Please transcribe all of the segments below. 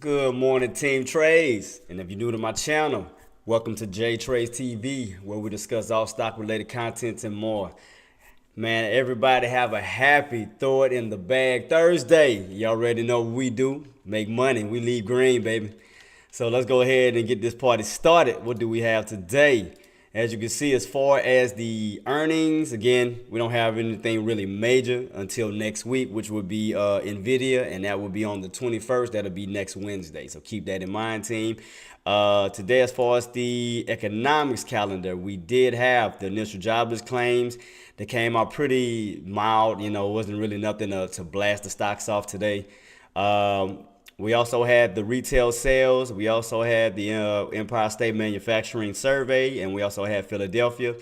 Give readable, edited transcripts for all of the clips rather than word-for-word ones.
Good morning, Team Trades. And if you're new to my channel, welcome to J Trades TV, where we discuss all stock related content and more. Man, everybody have a happy throw it in the bag Thursday. You already know what we do. Make money. We leave green, baby. So let's go ahead and get this party started. What do we have today? As you can see, as far as the earnings, again, we don't have anything really major until next week, which would be Nvidia, and that will be on the 21st. That'll be next Wednesday. So keep that in mind, team. Today, as far as the economics calendar, we did have the initial jobless claims. They came out pretty mild. It wasn't really nothing to blast the stocks off today. We also had the retail sales. We also had the Empire State Manufacturing Survey, and we also had Philadelphia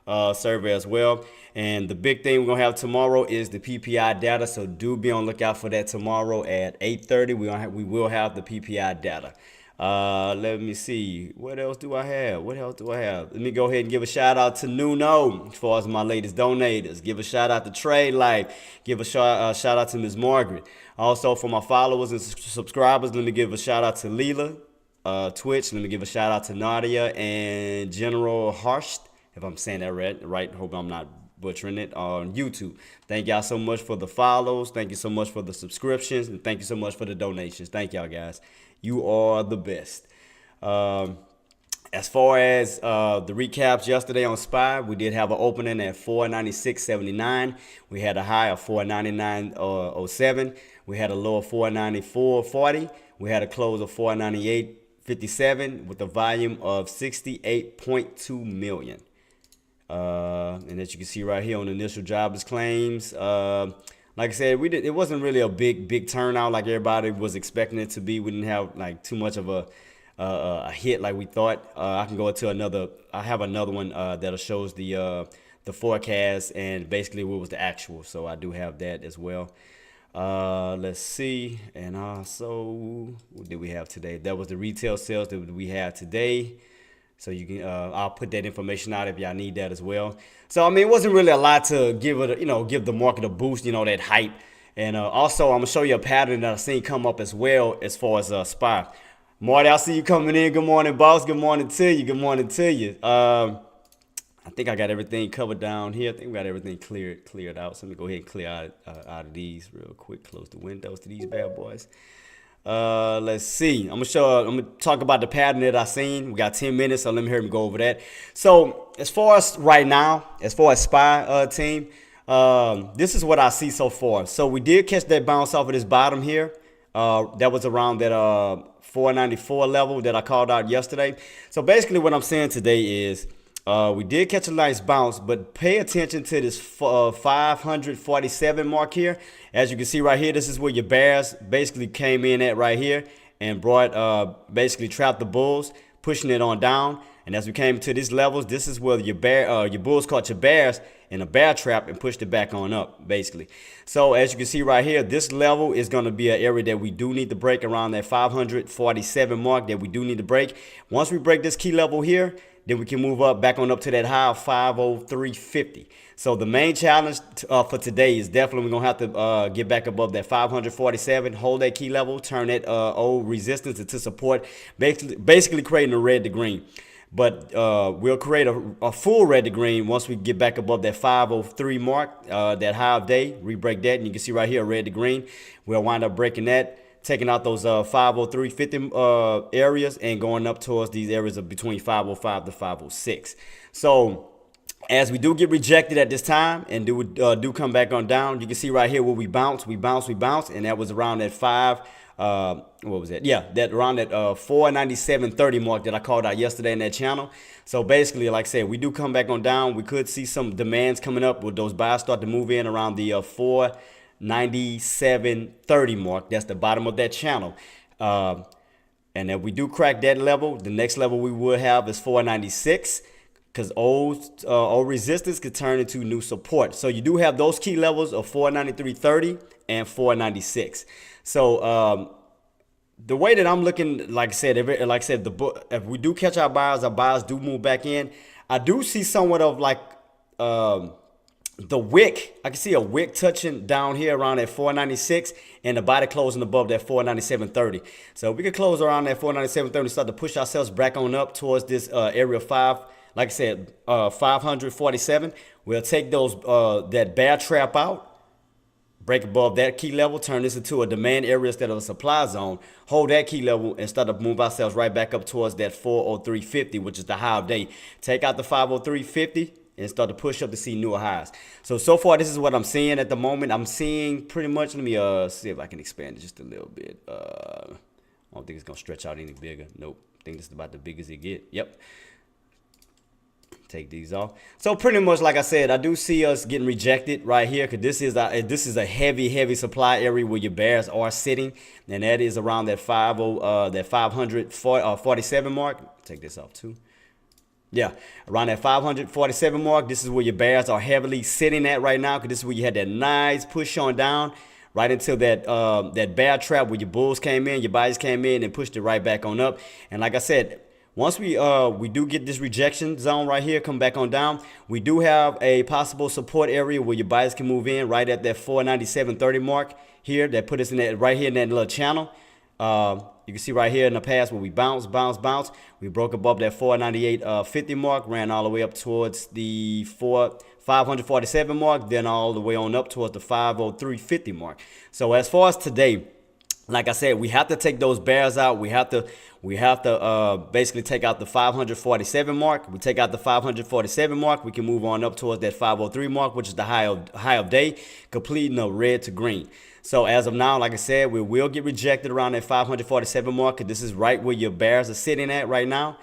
survey as well. And the big thing we're gonna have tomorrow is the PPI data. So do be on lookout for that tomorrow at 8:30. We will have the PPI data. Let me see. What else do I have? Let me go ahead and give a shout out to Nuno as far as my latest donators. Give a shout out to Trade Life. Give a shout out to Ms. Margaret. Also, for my followers and subscribers, let me give a shout out to Leela, Twitch. Let me give a shout out to Nadia and General Harsht, if I'm saying that right. Hope I'm not butchering it, on YouTube. Thank y'all so much for the follows. Thank you so much for the subscriptions. And thank you so much for the donations. Thank y'all, guys. You are the best. As far as the recaps yesterday on SPY, we did have an opening at 496.79. We had a high of 499.07. We had a low of 494.40. We had a close of 498.57 with a volume of 68.2 million. And as you can see right here on the initial jobless claims, like I said, it wasn't really a big turnout like everybody was expecting it to be. We didn't have like too much of a hit like we thought. I can go into another. I have another one that shows the forecast and basically what was the actual. So I do have that as well. Let's see. And also, what did we have today? That was the retail sales that we had today. So you can, I'll put that information out if y'all need that as well. So I mean, it wasn't really a lot to give the market a boost, that hype. And also, I'm gonna show you a pattern that I've seen come up as well as far as SPY. Marty, I see you coming in. Good morning, boss. Good morning to you. Good morning to you. I think I got everything covered down here. I think we got everything cleared out. So let me go ahead and clear out of these real quick. Close the windows to these bad boys. Let's see. I'm gonna talk about the pattern that I seen. We got 10 minutes, so let me go over that. So as far as right now, as far as SPY team, this is what I see so far. So we did catch that bounce off of this bottom here. That was around that 494 level that I called out yesterday. So basically what I'm saying today is we did catch a nice bounce, but pay attention to this 547 mark here. As you can see right here, this is where your bears basically came in at right here and brought basically trapped the bulls, pushing it on down. And as we came to these levels, this is where your bulls caught your bears in a bear trap and pushed it back on up, basically. So as you can see right here, this level is going to be an area that we do need to break around that 547 mark that we do need to break. Once we break this key level here, then we can move up back on up to that high of 503.50. So the main challenge for today is definitely we're going to have to get back above that 547, hold that key level, turn that old resistance into support, basically creating a red to green. But we'll create a full red to green once we get back above that 503 mark, that high of day, re-break that. And you can see right here, red to green. We'll wind up breaking that, taking out those 503.50 areas and going up towards these areas of between 505 to 506. So as we do get rejected at this time and do come back on down, you can see right here where we bounce, and that was around that what was that? Yeah, that around that 497.30 mark that I called out yesterday in that channel. So basically, like I said, we do come back on down. We could see some demands coming up with those buys start to move in around the 497.30 mark. That's the bottom of that channel. And if we do crack that level, the next level we would have is 496. Because old resistance could turn into new support. So you do have those key levels of 493.30 and 496. So the way that I'm looking, like I said, if we do catch our buyers do move back in. I do see somewhat of like The wick, I can see a wick touching down here around at 496 and the body closing above that 497.30. So we can close around that 497.30, start to push ourselves back on up towards this area 5. Like I said, 547. We'll take those that bear trap out, break above that key level, turn this into a demand area instead of a supply zone, hold that key level and start to move ourselves right back up towards that 403.50, which is the high of day. Take out the 503.50 and start to push up to see newer highs. So far, this is what I'm seeing at the moment. I'm seeing pretty much, let me see if I can expand it just a little bit. I don't think it's going to stretch out any bigger. Nope. I think this is about the biggest it get. Yep. Take these off. So pretty much, like I said, I do see us getting rejected right here because this is a heavy supply area where your bears are sitting, and that is around that 547 mark. Take this off too. Yeah, around that 547 mark. This is where your bears are heavily sitting at right now because this is where you had that nice push on down right until that that bear trap where your bulls came in, your buyers came in and pushed it right back on up. And like I said, once we do get this rejection zone right here, come back on down, we do have a possible support area where your buyers can move in right at that 497.30 mark here. That put us in that right here in that little channel. You can see right here in the past where we bounce. We broke above that 498.50 mark, ran all the way up towards the 547 mark, then all the way on up towards the 503.50 mark. So as far as today, like I said, we have to take those bears out. We have to basically take out the 547 mark. We take out the 547 mark. We can move on up towards that 503 mark, which is the high of day, completing a red to green. So as of now, like I said, we will get rejected around that 547 mark because this is right where your bears are sitting at right now,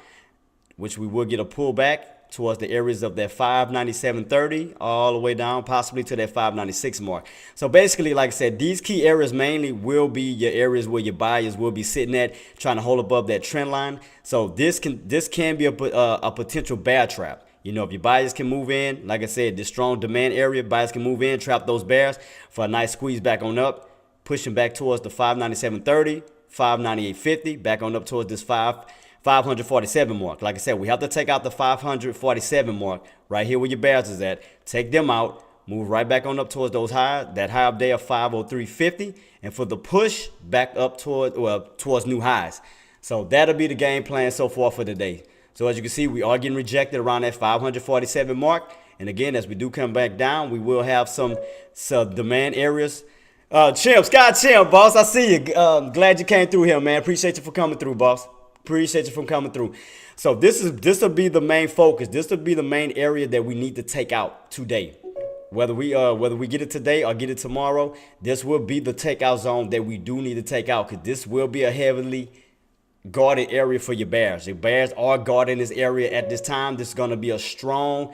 which we will get a pullback towards the areas of that 597.30 all the way down possibly to that 596 mark. So basically, like I said, these key areas mainly will be your areas where your buyers will be sitting at, trying to hold above that trend line. So this can be a potential bear trap. You know, if your buyers can move in, like I said, this strong demand area, buyers can move in, trap those bears for a nice squeeze back on up, pushing back towards the 597.30, 598.50, back on up towards this 547 mark. Like I said, we have to take out the 547 mark right here where your bears is at. Take them out, move right back on up towards those highs, that high up there of 503.50, and for the push back up towards new highs. So that'll be the game plan so far for today. So as you can see, we are getting rejected around that 547 mark. And again, as we do come back down, we will have some demand areas. Scott Chimp, boss, I see you. Glad you came through here, man. Appreciate you for coming through, boss. Appreciate you for coming through. So this will be the main focus. This will be the main area that we need to take out today. Whether we get it today or get it tomorrow, this will be the takeout zone that we do need to take out because this will be a heavily guarded area for your bears. Your bears are guarding this area at this time. This is going to be a strong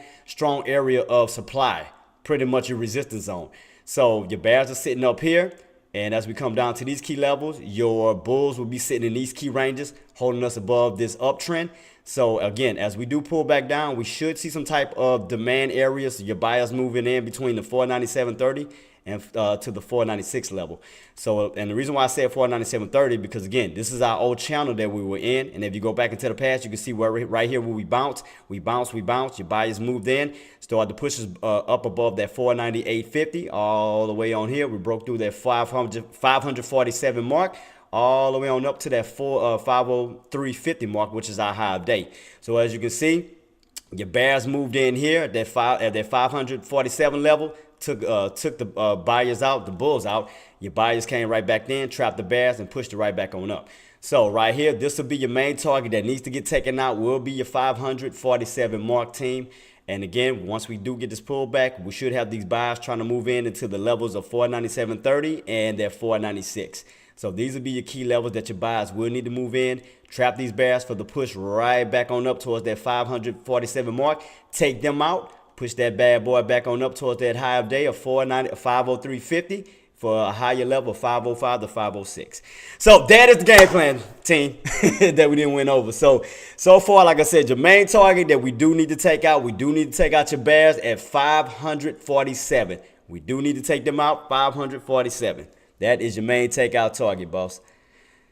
area of supply, pretty much a resistance zone. So your bears are sitting up here. And as we come down to these key levels, your bulls will be sitting in these key ranges, holding us above this uptrend. So again, as we do pull back down, we should see some type of demand areas. Your buyers moving in between the 497.30 and to the 496 level. So, and the reason why I said 497.30 because again, this is our old channel that we were in. And if you go back into the past, you can see where right here where we bounce. Your buyers moved in, started to push us up above that 498.50 all the way on here. We broke through that 547 mark. All the way on up to that 503.50 mark, which is our high of day. So as you can see, your bears moved in here at that 547 level. Took the buyers out, the bulls out. Your buyers came right back in, trapped the bears, and pushed it right back on up. So right here, this will be your main target that needs to get taken out. Will be your 547 mark team. And again, once we do get this pullback, we should have these buyers trying to move in into the levels of 497.30 and that 496. So these will be your key levels that your buyers will need to move in. Trap these bears for the push right back on up towards that 547 mark. Take them out. Push that bad boy back on up towards that high of day of 503.50 for a higher level of 505 to 506. So that is the game plan, team, that we didn't win over. So far, like I said, your main target that we do need to take out, your bears at 547. We do need to take them out, 547. That is your main takeout target, boss.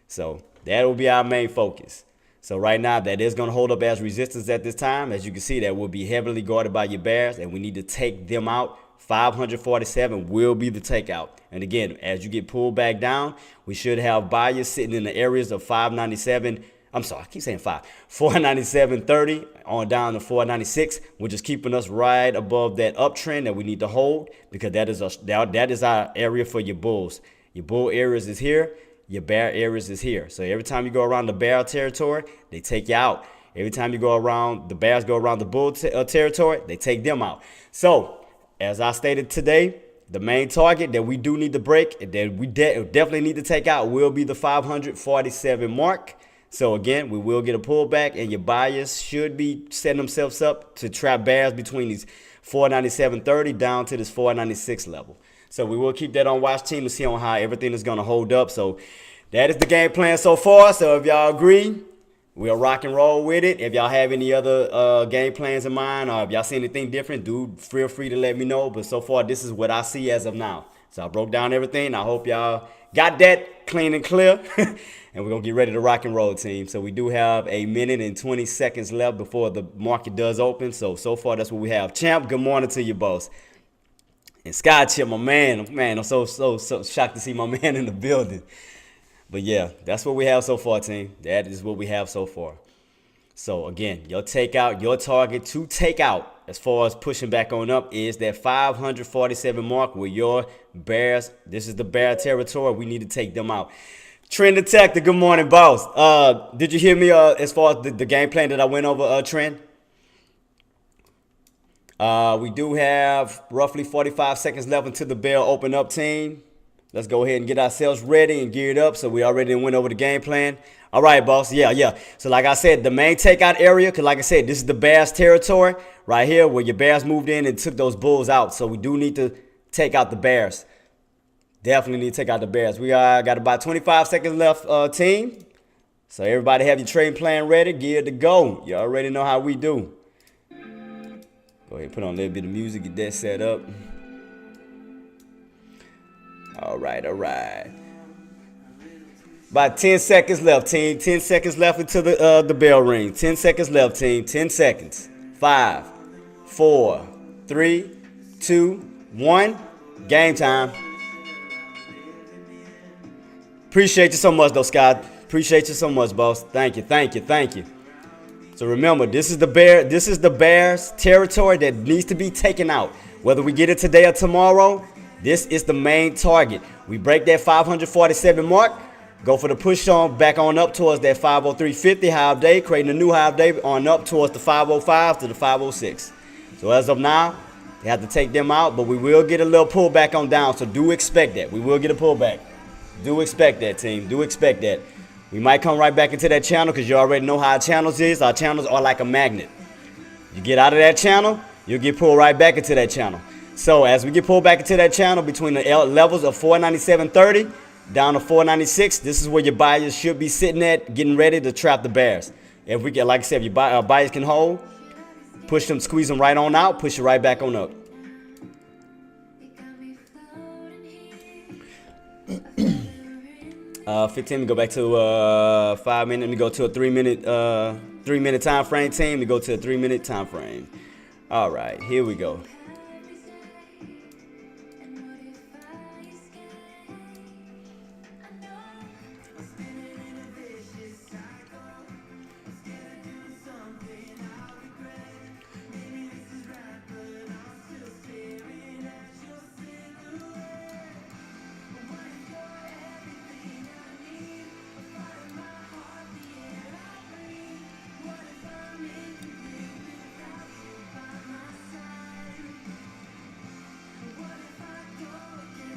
So that will be our main focus. So right now, that is going to hold up as resistance at this time. As you can see, that will be heavily guarded by your bears, and we need to take them out. 547 will be the takeout. And again, as you get pulled back down, we should have buyers sitting in the areas of 597. I'm sorry, I keep saying 497.30 on down to 496, which is keeping us right above that uptrend that we need to hold, because that is our area for your bulls. Your bull areas is here. Your bear areas is here. So every time you go around the bear territory, they take you out. Every time you go around, the bears go around the bull territory, they take them out. So as I stated today, the main target that we do need to break, and that we definitely need to take out, will be the 547 mark. So again, we will get a pullback, and your buyers should be setting themselves up to trap bears between these 497.30 down to this 496 level. So we will keep that on watch team to see on how everything is going to hold up. So that is the game plan so far. So if y'all agree, we'll rock and roll with it. If y'all have any other game plans in mind, or if y'all see anything different, do feel free to let me know. But so far, this is what I see as of now. So I broke down everything. I hope y'all got that clean and clear. And we're going to get ready to rock and roll, team. So we do have 1 minute and 20 seconds left before the market does open. So far, that's what we have. Champ, good morning to you, boss. And Sky Chip, my man, I'm so shocked to see my man in the building. But yeah, that's what we have so far, team. That is what we have so far. So again, your target to take out as far as pushing back on up is that 547 mark with your bears. This is the bear territory. We need to take them out. Trend Detector, good morning, boss. Did you hear me as far as the game plan that I went over, Trend? We do have roughly 45 seconds left until the bell open up, team. Let's go ahead and get ourselves ready and geared up. So we already went over the game plan. All right, boss. Yeah. So like I said, the main takeout area, because like I said, this is the bears territory right here where your bears moved in and took those bulls out. So we do need to take out the bears. Definitely need to take out the bears. We got about 25 seconds left, team. So everybody have your trading plan ready, geared to go. You already know how we do. Go ahead and put on a little bit of music, get that set up. All right. About 10 seconds left, team. 10 seconds left until the bell ring. 10 seconds left, team. 10 seconds. 5, 4, 3, 2, 1. Game time. Appreciate you so much, though, Scott. Appreciate you so much, boss. Thank you. So remember, this is the bears territory that needs to be taken out. Whether we get it today or tomorrow, this is the main target. We break that 547 mark, go for the push on back on up towards that 503.50 high of day, creating a new high of day on up towards the 505 to the 506. So as of now, they have to take them out, but we will get a little pullback on down. So do expect that. We will get a pullback. Do expect that, team. Do expect that. We might come right back into that channel because you already know how our channels is. Our channels are like a magnet. You get out of that channel, you'll get pulled right back into that channel. So as we get pulled back into that channel between the levels of 497.30 down to 496, this is where your buyers should be sitting at, getting ready to trap the bears. If we get, like I said, if your buyers can hold, push them, squeeze them right on out, push it right back on up. Uh, 15, we go back to 5 minutes. We go to a 3-minute time frame, team. We go to a 3-minute time frame. All right, here we go.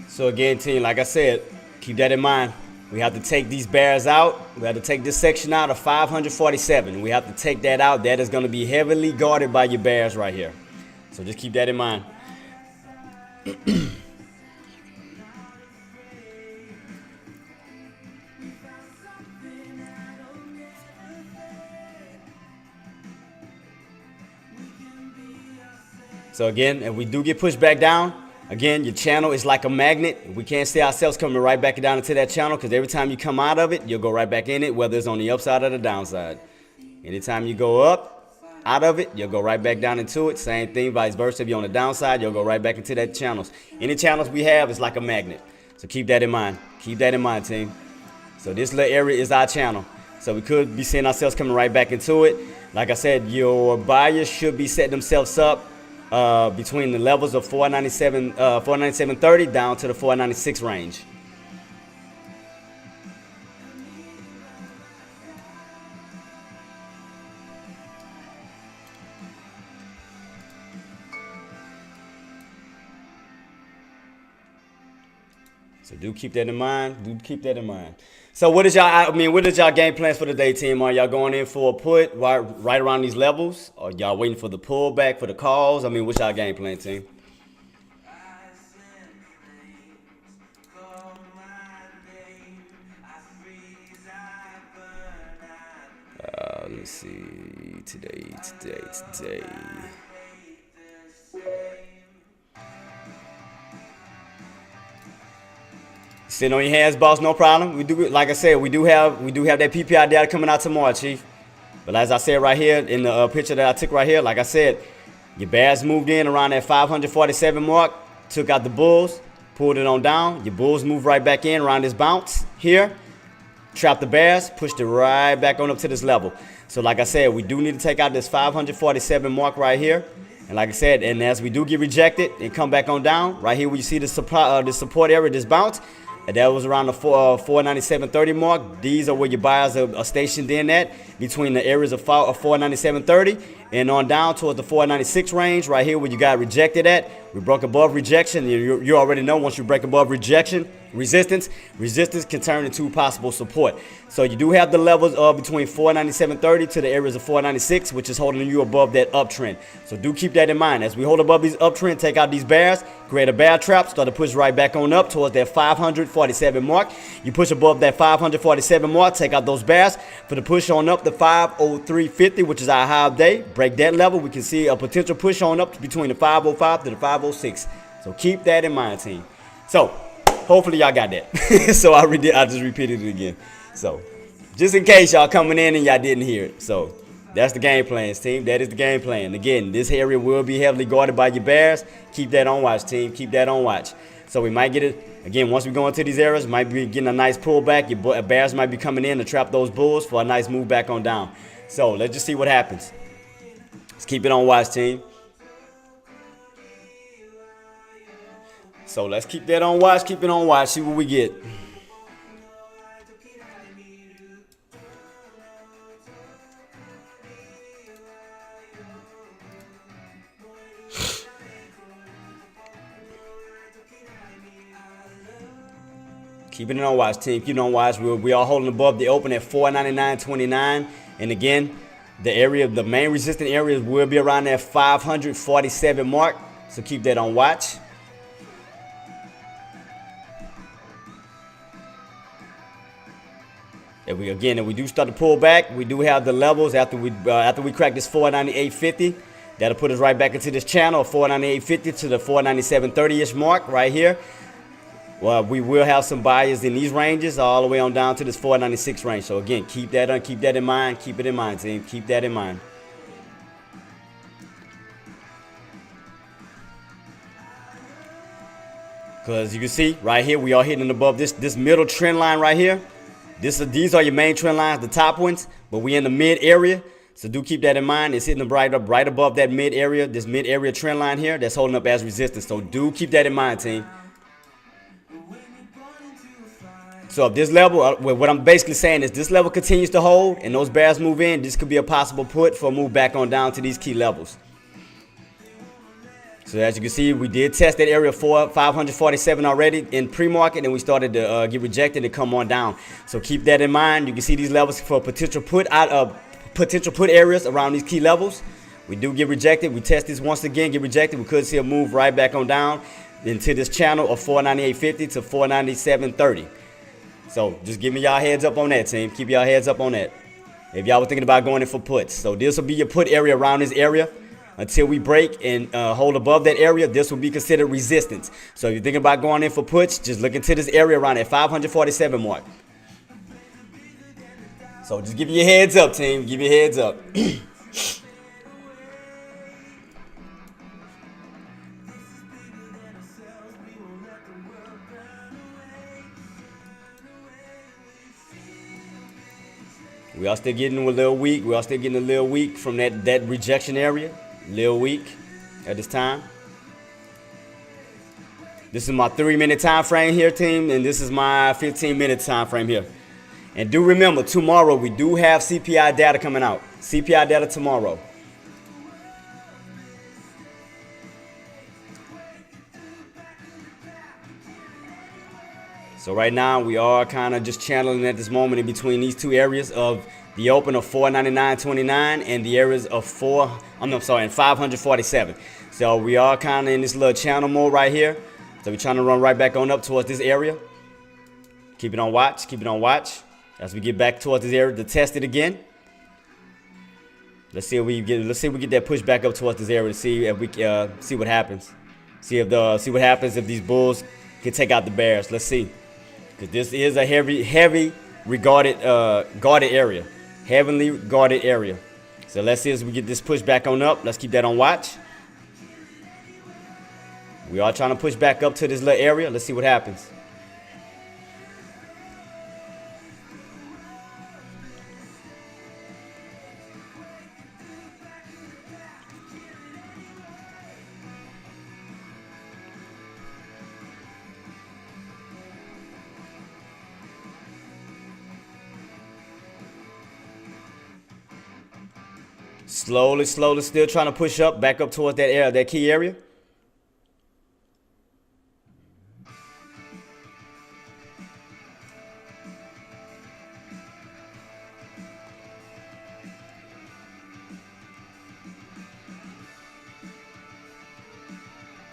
So again, team, like I said, keep that in mind. We have to take these bears out. We have to take this section out of 547. We have to take that out. That is going to be heavily guarded by your bears right here. So just keep that in mind. So again, if we do get pushed back down, again, your channel is like a magnet. We can't see ourselves coming right back down into that channel because every time you come out of it, you'll go right back in it, whether it's on the upside or the downside. Anytime you go up out of it, you'll go right back down into it. Same thing, vice versa. If you're on the downside, you'll go right back into that channels. Any channels we have is like a magnet. So keep that in mind. Keep that in mind, team. So this little area is our channel. So we could be seeing ourselves coming right back into it. Like I said, your buyers should be setting themselves up between the levels of 497.30 down to the 496 range. So do keep that in mind. Do keep that in mind. So what is y'all game plans for the day, team? Are y'all going in for a put right around these levels? Or y'all waiting for the pullback for the calls? I mean, what's y'all game plan, team? Let's see. Today. Sitting on your hands, boss, no problem. We do, like I said, we do have that PPI data coming out tomorrow, Chief. But as I said right here in the picture that I took right here, like I said, your bears moved in around that 547 mark, took out the bulls, pulled it on down. Your bulls moved right back in around this bounce here, trapped the bears, pushed it right back on up to this level. So like I said, we do need to take out this 547 mark right here. And like I said, and as we do get rejected and come back on down, right here where you see the support area, this bounce, and that was around the 497.30 mark. These are where your buyers are stationed in at, between the areas of 497.30 and on down towards the 496 range. Right here where you got rejected at. We broke above rejection. You already know once you break above resistance can turn into possible support. So you do have the levels of between 497.30 to the areas of 496, which is holding you above that uptrend. So do keep that in mind. As we hold above these uptrend, take out these bears, create a bear trap, start to push right back on up towards that 547 mark. You push above that 547 mark, take out those bears for the push on up the 503.50, which is our high of day. Break that level. We can see a potential push on up between the 505 to the 506. So keep that in mind, team. So hopefully y'all got that. So I just repeated it again. So just in case y'all coming in and y'all didn't hear it. So that's the game plans, team. That is the game plan. Again, this area will be heavily guarded by your bears. Keep that on watch, team. Keep that on watch. So we might get it. Again, once we go into these areas, might be getting a nice pullback. Your bears might be coming in to trap those bulls for a nice move back on down. So let's just see what happens. Let's keep it on watch, team. So let's keep that on watch. Keep it on watch. See what we get. Keeping it on watch, team. Keep it on watch. We are holding above the open at 499.29. And again, the main resistant areas will be around that 547 mark. So keep that on watch. If we do start to pull back, we do have the levels after we crack this 498.50. That'll put us right back into this channel of 498.50 to the 497.30-ish mark right here. Well, we will have some buyers in these ranges all the way on down to this 496 range. So again, keep that in mind. Keep it in mind, team. Keep that in mind. Because you can see right here, we are hitting above this middle trend line right here. These are your main trend lines, the top ones, but we in the mid area. So do keep that in mind. It's hitting right above that mid area, this mid area trend line here that's holding up as resistance. So do keep that in mind, team. So if this level, what I'm basically saying is this level continues to hold and those bears move in, this could be a possible put for a move back on down to these key levels. So as you can see, we did test that area for 547 already in pre-market, and we started to get rejected and come on down. So keep that in mind. You can see these levels for potential put areas around these key levels. We do get rejected. We test this once again, get rejected. We could see a move right back on down into this channel of 498.50 to 497.30. So just give me y'all heads up on that, team. Keep y'all heads up on that. If y'all were thinking about going in for puts. So this will be your put area around this area. Until we break and hold above that area, this will be considered resistance. So if you're thinking about going in for puts, just look into this area around that 547 mark. So just give you a heads up, team. Give you a heads up. We are still getting a little weak. We are still getting a little weak from that rejection area. A little weak at this time. This is my 3-minute time frame here, team, and this is my 15-minute time frame here. And do remember, tomorrow we do have CPI data coming out. CPI data tomorrow. So right now we are kind of just channeling at this moment in between these two areas of the open of 499.29 and the areas of 547. So we are kind of in this little channel mode right here. So we're trying to run right back on up towards this area. Keep it on watch. Keep it on watch. As we get back towards this area to test it again. Let's see if we get that push back up towards this area to see if we see what happens. See what happens if these bulls can take out the bears. Let's see. Because this is a heavy guarded area. Heavily guarded area. So let's see as we get this push back on up. Let's keep that on watch. We are trying to push back up to this little area. Let's see what happens. Slowly, still trying to push up, back up towards that area, that key area.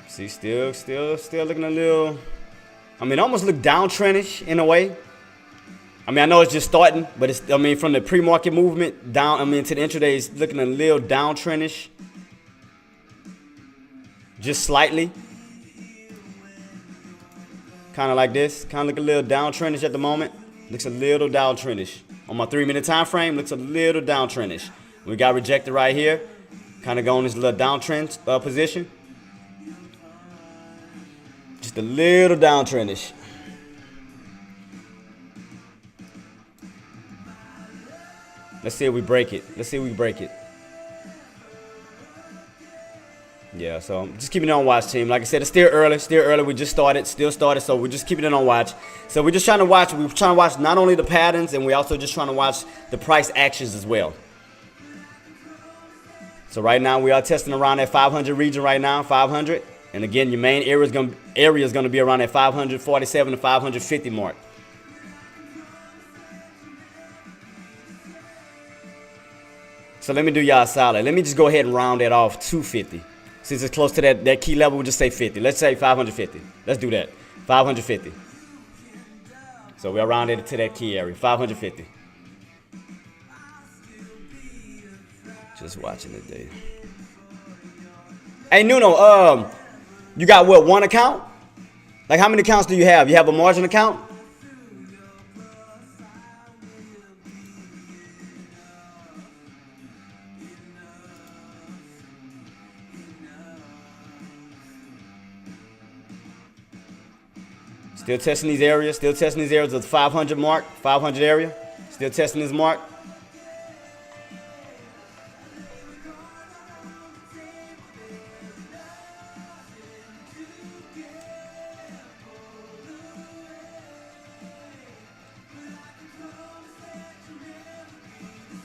See, still looking a little, I mean, almost look downtrendish in a way. I mean, I know it's just starting, but it's, I mean, from the pre-market movement down, I mean, to the intraday, it's looking a little downtrendish. Just slightly. Kind of like this. Kind of look a little downtrendish at the moment. Looks a little downtrendish. On my 3-minute time frame, looks a little downtrendish. We got rejected right here. Kind of going this little downtrend position. Just a little downtrendish. Let's see if we break it. Let's see if we break it. Yeah, so just keeping it on watch, team. Like I said, it's still early. We just started, so we're just keeping it on watch. So we're just trying to watch. We're trying to watch not only the patterns, and we're also just trying to watch the price actions as well. So right now we are testing around that 500 region right now, 500. And again, your main area is going to be around that 547 to 550 mark. So let me do y'all a solid. Let me just go ahead and round that off to 50. Since it's close to that key level, we'll just say 50. Let's say 550. Let's do that. 550. So we'll round it to that key area. 550. Just watching it there. Hey, Nuno, you got what, one account? Like, how many accounts do you have? You have a margin account? Still testing these areas. Still testing these areas of the 500 mark. 500 area. Still testing this mark.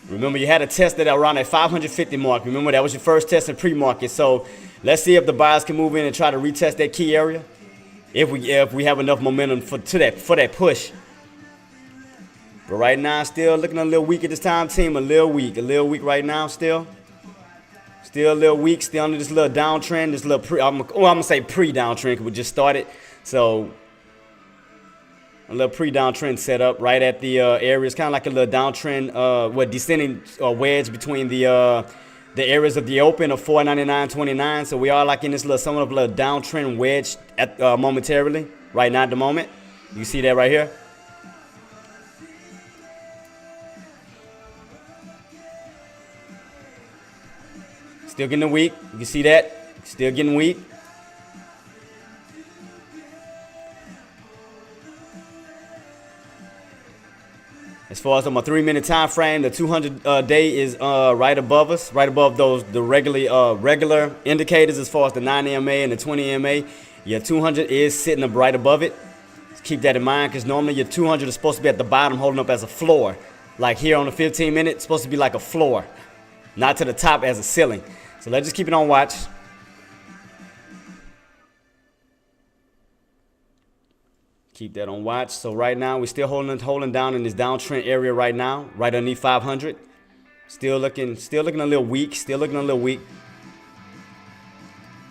Remember, you had a test that around that 550 mark. Remember, that was your first test in pre-market. So let's see if the buyers can move in and try to retest that key area. If we have enough momentum for that push. But right now, still looking a little weak at this time, team. A little weak right now, still a little weak, still under this little downtrend, this little I'm gonna say pre-downtrend because we just started. So a little pre-downtrend set up right at the area. It's kind of like a little downtrend, descending wedge between the areas of the open of 499.29. So we are like in this little somewhat of a little downtrend wedge at momentarily right now at the moment. You see that right here. Still getting weak. You can see that. Still getting weak. As far as on my 3-minute time frame, the 200 day is right above us, right above the regular indicators as far as the 9 EMA and the 20 EMA. Your 200 is sitting up right above it. Just keep that in mind, because normally your 200 is supposed to be at the bottom, holding up as a floor. Like here on the 15-minute, it's supposed to be like a floor, not to the top as a ceiling. So let's just keep it on watch. Keep that on watch. So right now we're still holding down in this downtrend area right now, right underneath 500. Still looking a little weak. Still looking a little weak.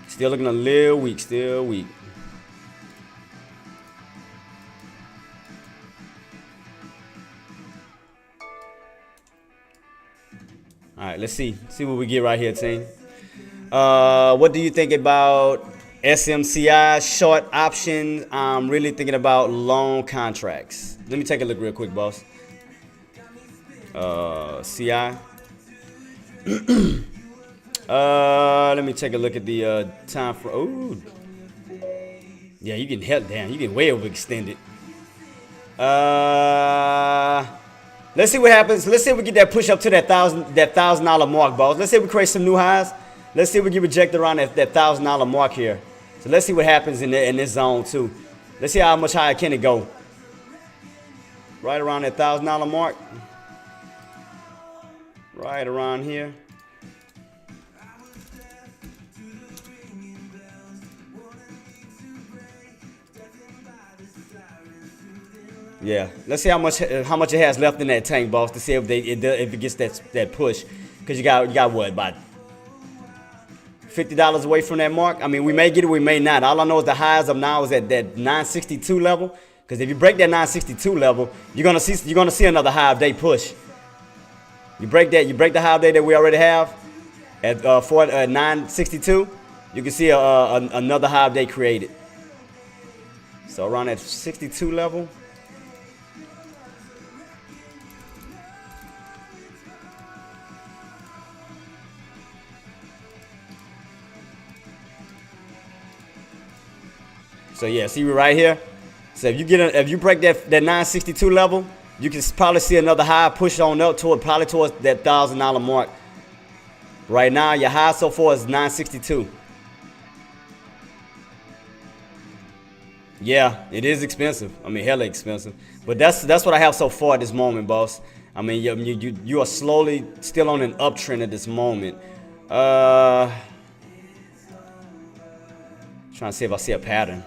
Still looking a little weak. Still weak. All right, let's see what we get right here, team. What do you think about SMCI short options? I'm really thinking about long contracts. Let me take a look real quick, boss. CI. Let me take a look at the time for. Oh, yeah, you can help down. You can way overextend it. Let's see what happens. Let's see if we get that push up to that $1,000 mark, boss. Let's see if we create some new highs. Let's see if we get rejected around that $1,000 mark here. So let's see what happens in this zone too. Let's see how much higher can it go. Right around that $1,000 mark. Right around here. Yeah, let's see how much it has left in that tank, boss, to see if it gets that push. Because you got what, about $50 away from that mark? I mean, we may get it, we may not. All I know is the highs of now is at that 962 level. Because if you break that 962 level, you're gonna see another high of day push. You break the high of day that we already have at 962. You can see another high of day created. So around that 62 level. So yeah, see right here. So if you break that 962 level, you can probably see another high push on up towards that $1,000 mark. Right now, your high so far is 962. Yeah, it is expensive. I mean, hella expensive. But that's what I have so far at this moment, boss. I mean, you are slowly still on an uptrend at this moment. Trying to see if I see a pattern.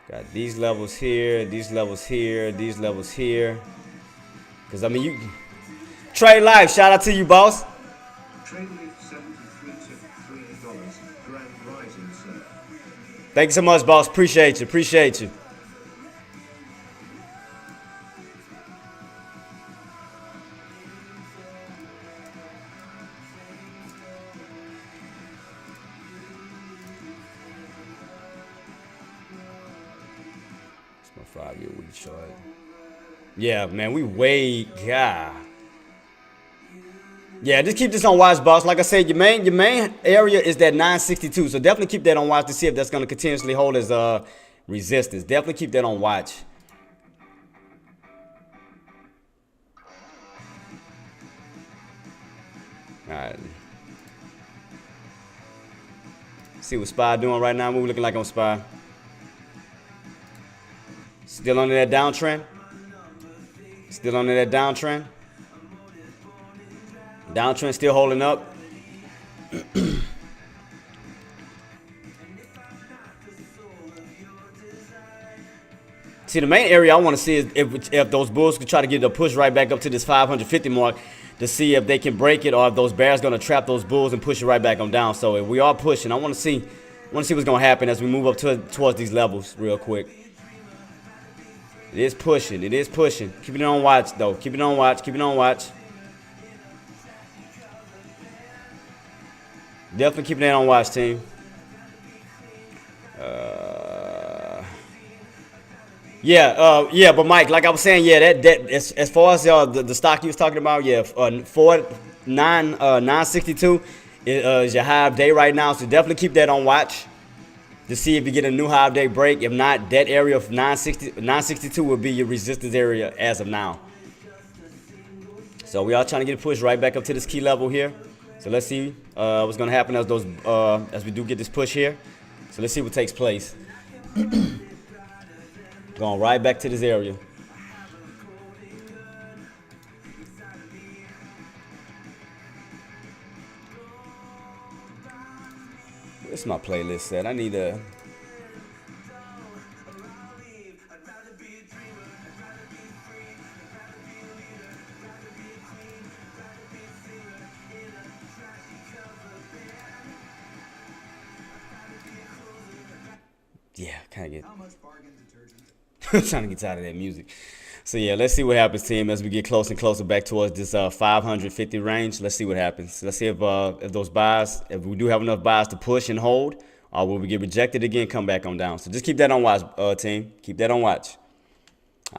Got these levels here, these levels here, these levels here. Because, I mean, you... Trade Life, shout out to you, boss. Trade Life $73 Grand Rising, sir. Thank you so much, boss. Appreciate you. Appreciate you. It's my 5-year week chart. Yeah, man, we way, yeah. Yeah, just keep this on watch, boss. Like I said, your main area is that 962. So definitely keep that on watch to see if that's going to continuously hold as resistance. Definitely keep that on watch. All right. See what SPY doing right now. What we looking like on SPY? Still under that downtrend. Still under that downtrend. Downtrend still holding up. See, the main area I want to see is if those bulls could try to get the push right back up to this 550 mark to see if they can break it, or if those bears going to trap those bulls and push it right back on down. So if we are pushing, I want to see what's going to happen as we move up towards these levels real quick. It is pushing. It is pushing. Keep it on watch, though. Keep it on watch. Keep it on watch. Definitely keeping that on watch, team. Yeah, but Mike, like I was saying, yeah, that as far as the stock you was talking about, yeah, 962 is your high of day right now, so definitely keep that on watch to see if you get a new high of day break. If not, that area of 962 will be your resistance area as of now. So we are trying to get a push right back up to this key level here. So let's see what's gonna happen as we do get this push here. So let's see what takes place. Going right back to this area. Where's my playlist set? I need a. Yeah, kind of get. I'm trying to get tired of that music. So yeah, let's see what happens, team, as we get closer and closer back towards this 550 range. Let's see what happens. Let's see if those buys, if we do have enough buys to push and hold, or will we get rejected again, come back on down. So just keep that on watch, team. Keep that on watch.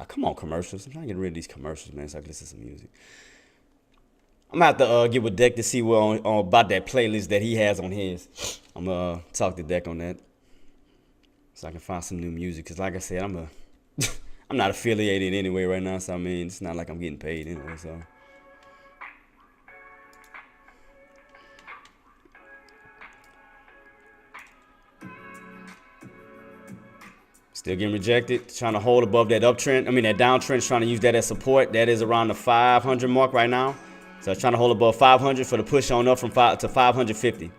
Come on, commercials. I'm trying to get rid of these commercials, man, so I can listen to some music. I'm gonna have to get with Deck to see what about that playlist that he has on his. I'm gonna talk to Deck on that, so I can find some new music. Cause like I said, I'm not affiliated anyway right now, so I mean, it's not like I'm getting paid anyway, so. Still getting rejected, trying to hold above that uptrend. I mean, that downtrend, trying to use that as support. That is around the 500 mark right now. So trying to hold above 500 for the push on up from 5 to 550.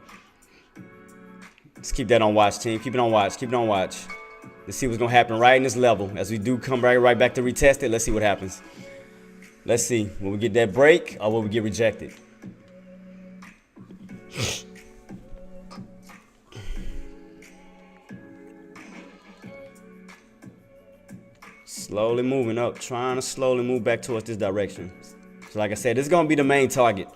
Let's keep that on watch, team. Keep it on watch. Keep it on watch. Let's see what's going to happen right in this level. As we do come right back to retest it, let's see what happens. Let's see. Will we get that break or will we get rejected? Slowly moving up. Trying to slowly move back towards this direction. So like I said, this is going to be the main target.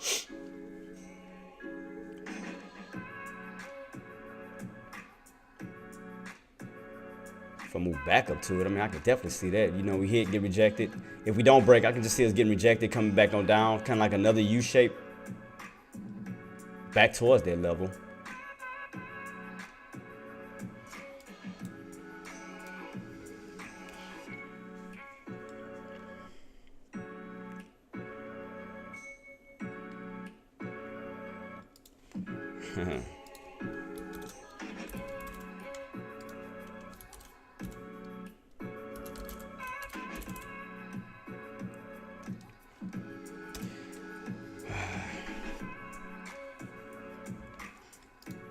If I move back up to it, I mean, I can definitely see that. You know, we hit, get rejected. If we don't break, I can just see us getting rejected, coming back on down, kind of like another U shape. Back towards that level.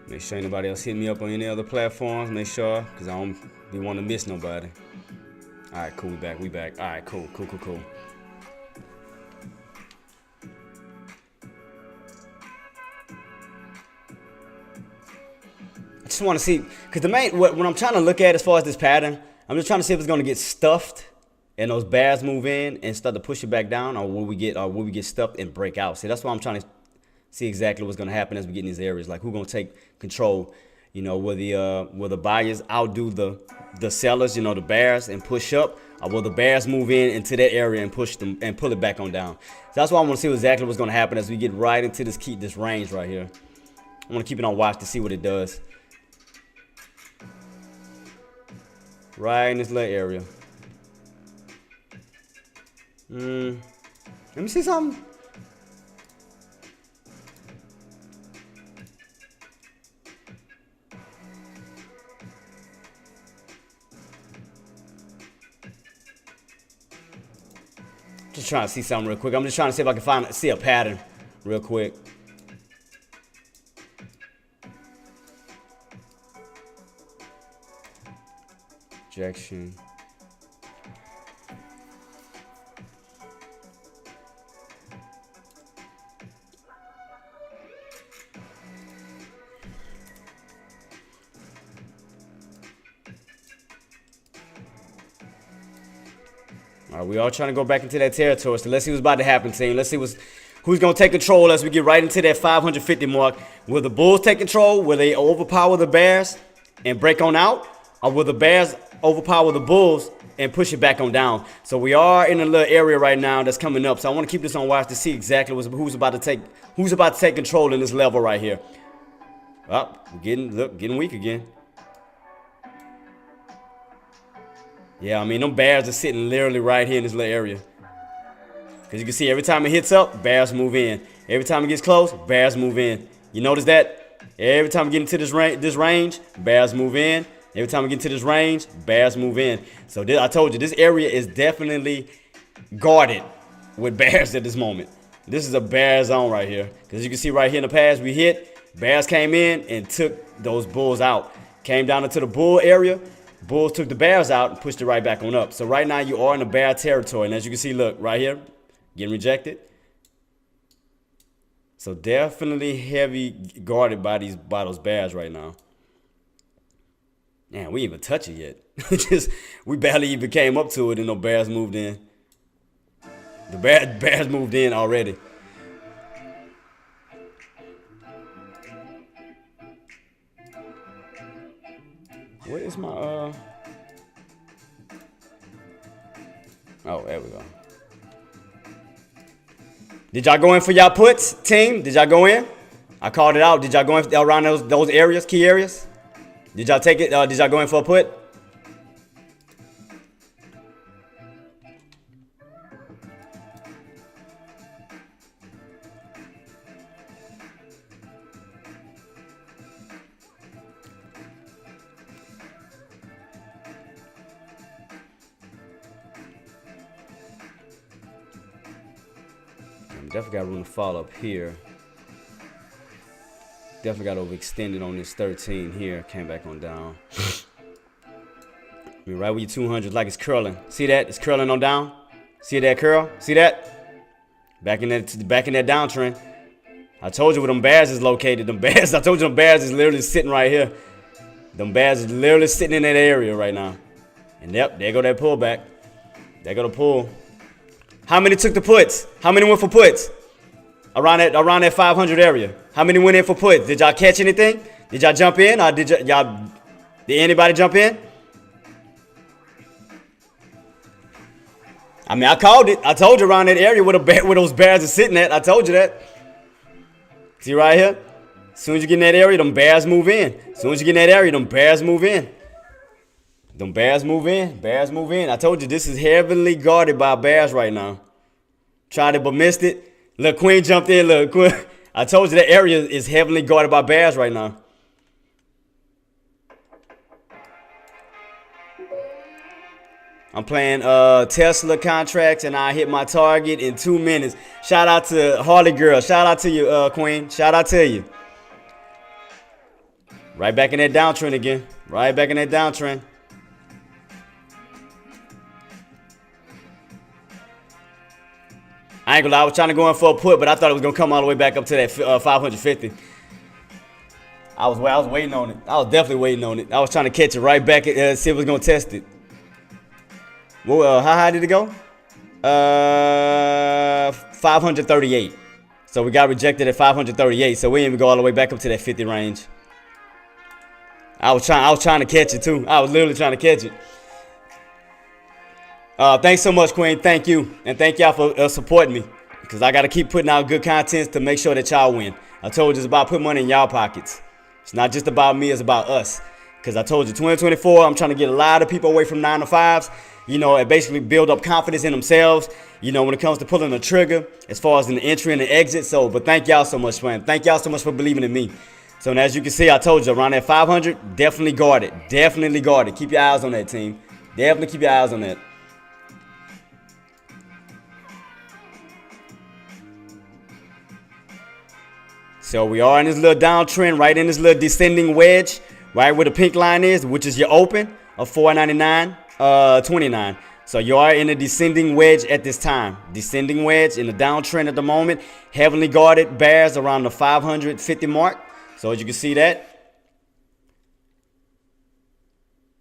Make sure anybody else hit me up on any other platforms. Make sure, because I don't be want to miss nobody. All right, cool. We back. All right, cool. I just want to see, because the main, what I'm trying to look at as far as this pattern, I'm just trying to see if it's going to get stuffed and those bears move in and start to push it back down, or will we get stuffed and break out? See, that's why I'm trying to see exactly what's going to happen as we get in these areas. Like, who's going to take control? You know, will the buyers outdo the sellers, you know, the bears, and push up, or will the bears move in into that area and push them and pull it back on down? So that's why I want to see exactly what's going to happen as we get right into this range right here. I want to keep it on watch to see what it does. Right in this little area. Let me see something. Just trying to see something real quick. I'm just trying to see if I can see a pattern real quick. Rejection. All right, we all trying to go back into that territory. So let's see what's about to happen, team. Let's see who's going to take control as we get right into that 550 mark. Will the Bulls take control? Will they overpower the Bears and break on out? Or will the Bears overpower the Bulls and push it back on down. So we are in a little area right now that's coming up. So I want to keep this on watch to see exactly who's about to take control in this level right here. Oh, we're getting weak again. Yeah, I mean, them bears are sitting literally right here in this little area. Because you can see every time it hits up, bears move in. Every time it gets close, bears move in. You notice that? Every time we get into this range, bears move in. Every time we get into this range, bears move in. So I told you, this area is definitely guarded with bears at this moment. This is a bear zone right here. Because you can see right here in the past, we hit, bears came in and took those bulls out. Came down into the bull area. Bulls took the bears out and pushed it right back on up. So right now you are in the bear territory. And as you can see, look, right here, getting rejected. So definitely heavy guarded by those bears right now. Man, we didn't even touch it yet. We barely even came up to it and no bears moved in. The bears moved in already. What is my Oh, there we go. Did y'all go in for y'all puts, team? Did y'all go in? I called it out. Did y'all go in around those areas, key areas? Did y'all take it? Did y'all go in for a put? Definitely got room to fall up here. Definitely got overextended on this 13 here. Came back on down. I mean, right with your 200, like it's curling. See that? It's curling on down. See that curl? See that? Back in that downtrend. I told you where them bears is located. Them bears. I told you them bears is literally sitting right here. Them bears is literally sitting in that area right now. And yep, there go that pullback. There go the pull. How many took the puts? How many went for puts? Around that 500 area. How many went in for puts? Did y'all catch anything? Did y'all jump in? Or did anybody jump in? I mean, I called it. I told you around that area where those bears are sitting at. I told you that. See right here? As soon as you get in that area, them bears move in. As soon as you get in that area, them bears move in. Them bears move in. Bears move in. I told you this is heavily guarded by bears right now. Tried it but missed it. Look, Queen jumped in. Look, Queen. I told you that area is heavily guarded by bears right now. I'm playing Tesla contracts and I hit my target in 2 minutes. Shout out to Harley Girl. Shout out to you, Queen. Shout out to you. Right back in that downtrend again. Right back in that downtrend. I ain't gonna lie, I was trying to go in for a put, but I thought it was gonna come all the way back up to that 550. I was waiting on it. I was definitely waiting on it. I was trying to catch it right back and see if it was gonna test it. Well, how high did it go? 538. So we got rejected at 538. So we didn't even go all the way back up to that 50 range. I was trying to catch it too. I was literally trying to catch it. Thanks so much, Queen. Thank you. And thank y'all for supporting me. Because I got to keep putting out good content to make sure that y'all win. I told you it's about putting money in y'all pockets. It's not just about me. It's about us. Because I told you 2024, I'm trying to get a lot of people away from 9 to 5s. You know, and basically build up confidence in themselves. You know, when it comes to pulling the trigger. As far as in the entry and the exit. So, but thank y'all so much, man. Thank y'all so much for believing in me. So, and as you can see, I told you around that 500, definitely guard it. Definitely guard it. Keep your eyes on that, team. Definitely keep your eyes on that. So we are in this little downtrend, right in this little descending wedge, right where the pink line is, which is your open of 499.29. So you are in a descending wedge at this time. Descending wedge in the downtrend at the moment. Heavily guarded bears around the 550 mark. So as you can see that.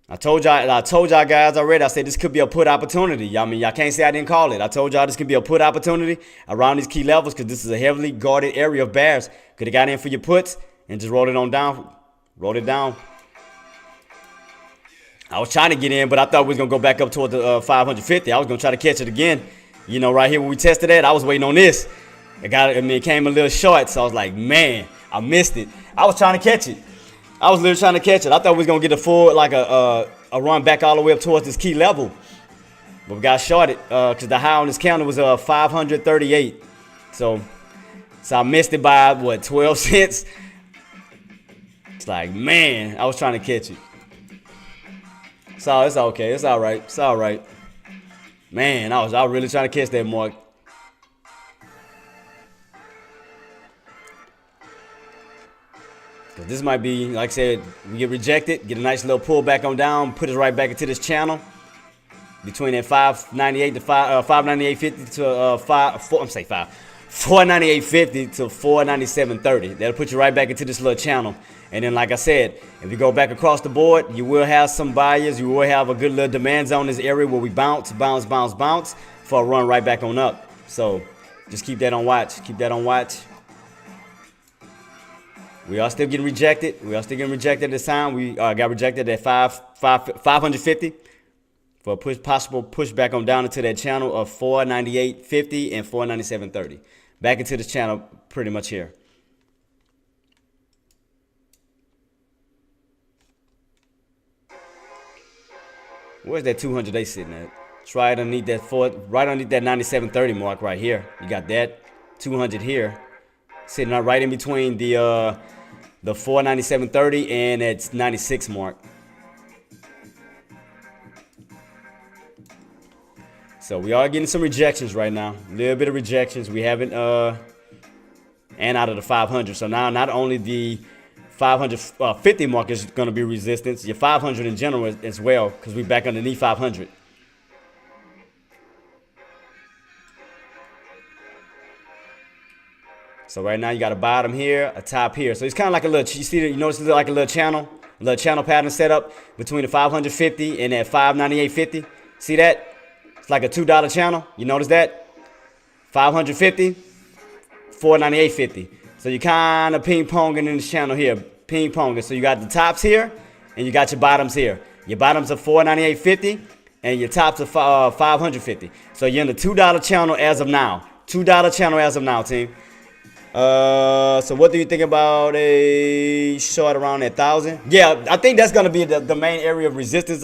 I told y'all guys already. I said this could be a put opportunity. I mean, y'all can't say I didn't call it. I told y'all this could be a put opportunity around these key levels because this is a heavily guarded area of bears. Could have got in for your puts and just rolled it on down. Rolled it down. I was trying to get in, but I thought we was gonna go back up toward the 550. I was gonna try to catch it again. You know, right here where we tested it, I was waiting on this. It came a little short, so I was like, man, I missed it. I was trying to catch it. I was literally trying to catch it. I thought we was gonna get a full, like a run back all the way up towards this key level, but we got shorted because the high on this counter was 538. So I missed it by what, 12 cents. It's like, man, I was trying to catch it. So it's okay. It's all right. It's all right. Man, I was really trying to catch that mark. Cause this might be, like I said, we get rejected, get a nice little pullback on down, put us right back into this channel between that 598 to 598.50 to 498.50 to 497.30. That'll put you right back into this little channel. And then, like I said, if you go back across the board, you will have some buyers. You will have a good little demand zone in this area where we bounce for a run right back on up. So just keep that on watch. Keep that on watch. We are still getting rejected. We are still getting rejected this time. We got rejected at 550 for a possible pushback on down into that channel of 498.50 and 497.30. Back into this channel pretty much here. Where's that 200-day sitting at? It's right underneath that right underneath that 97.30 mark right here. You got that 200 here, sitting right in between the 497.30 and its 96 mark. So we are getting some rejections right now. A little bit of rejections. We haven't and out of the 500. So now not only the 550 mark is going to be resistance, your 500 in general as well, because we're back underneath 500. So right now you got a bottom here, a top here. So it's kind of like a little, you see, you notice it's like a little channel pattern set up between the 550 and that 598.50. See that? It's like a $2 channel. You notice that? 550, 498.50. So you kind of ping-ponging in this channel here, ping-ponging. So you got the tops here, and you got your bottoms here. Your bottoms are 498.50, and your tops are 550. So you're in the $2 channel as of now. $2 channel as of now, team. So what do you think about a short around 1,000? Yeah, I think that's gonna be the main area of resistance.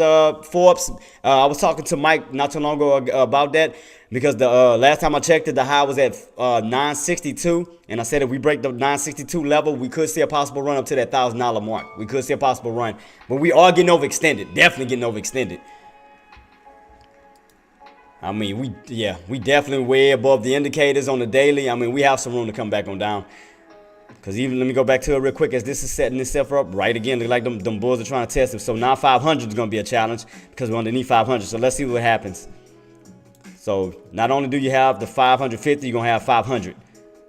Forbes. I was talking to Mike not too long ago about that, because the last time I checked it, the high was at 962, and I said if we break the 962 level, we could see a possible run up to that $1,000 mark. We could see a possible run, but we are getting overextended. Definitely getting overextended. I mean, we definitely way above the indicators on the daily. I mean, we have some room to come back on down. Because even, let me go back to it real quick, as this is setting itself up right again. Look like them bulls are trying to test it. So now 500 is going to be a challenge because we're underneath 500. So let's see what happens. So not only do you have the 550, you're going to have 500.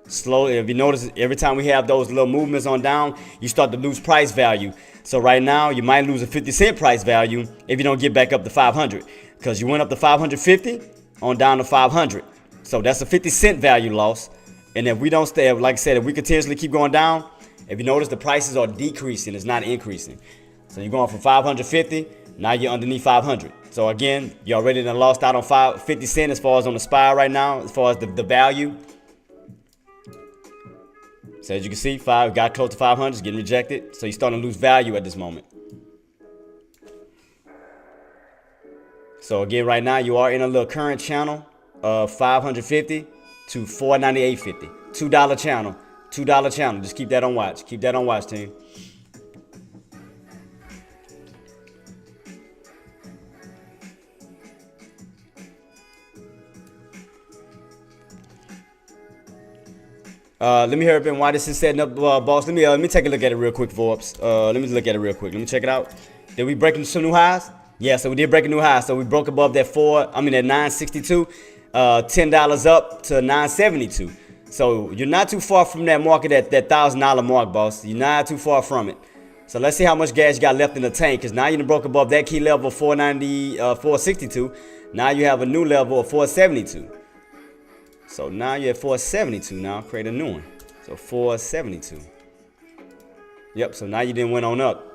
Slowly, if you notice, every time we have those little movements on down, you start to lose price value. So right now, you might lose a 50-cent price value if you don't get back up to 500. Because you went up to 550 on down to 500. So that's a 50-cent value loss. And if we don't stay, like I said, if we continuously keep going down, if you notice, the prices are decreasing, it's not increasing. So you're going from 550, now you're underneath 500. So again, you already done lost out on 50 cents as far as on the SPY right now, as far as the value. So as you can see, got close to 500, it's getting rejected. So you're starting to lose value at this moment. So again, right now you are in a little current channel of 550 to 498.50. $2 channel. $2 channel. Just keep that on watch. Keep that on watch, team. Let me hurry up and why this is setting up, boss. Let me take a look at it real quick, Forbes. Let me look at it real quick. Let me check it out. Did we break some new highs? Yeah, so we did break a new high. So we broke above that that 962, $10 up to 972. So you're not too far from that market at that $1,000 mark, boss. You're not too far from it. So let's see how much gas you got left in the tank, because now you done broke above that key level of 462. Now you have a new level of 472. So now you're at 472 now. Create a new one. So 472. Yep, so now you didn't went on up.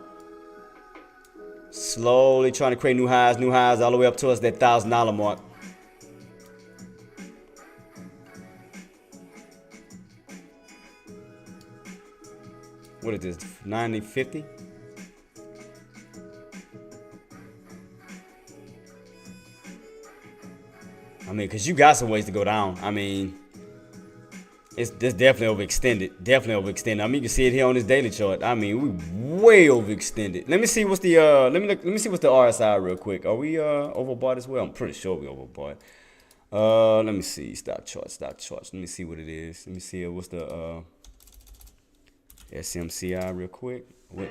Slowly trying to create new highs all the way up towards that $1,000 mark. What is this? 90.50? I mean, because you got some ways to go down. I mean, it's definitely overextended. Definitely overextended. I mean, you can see it here on this daily chart. I mean, we way overextended. Let me see what's the let me see what's the RSI real quick. Are we overbought as well? I'm pretty sure we overbought. Let me see. Stock charts. Let me see what it is. Let me see what's the SMCI real quick. Wait.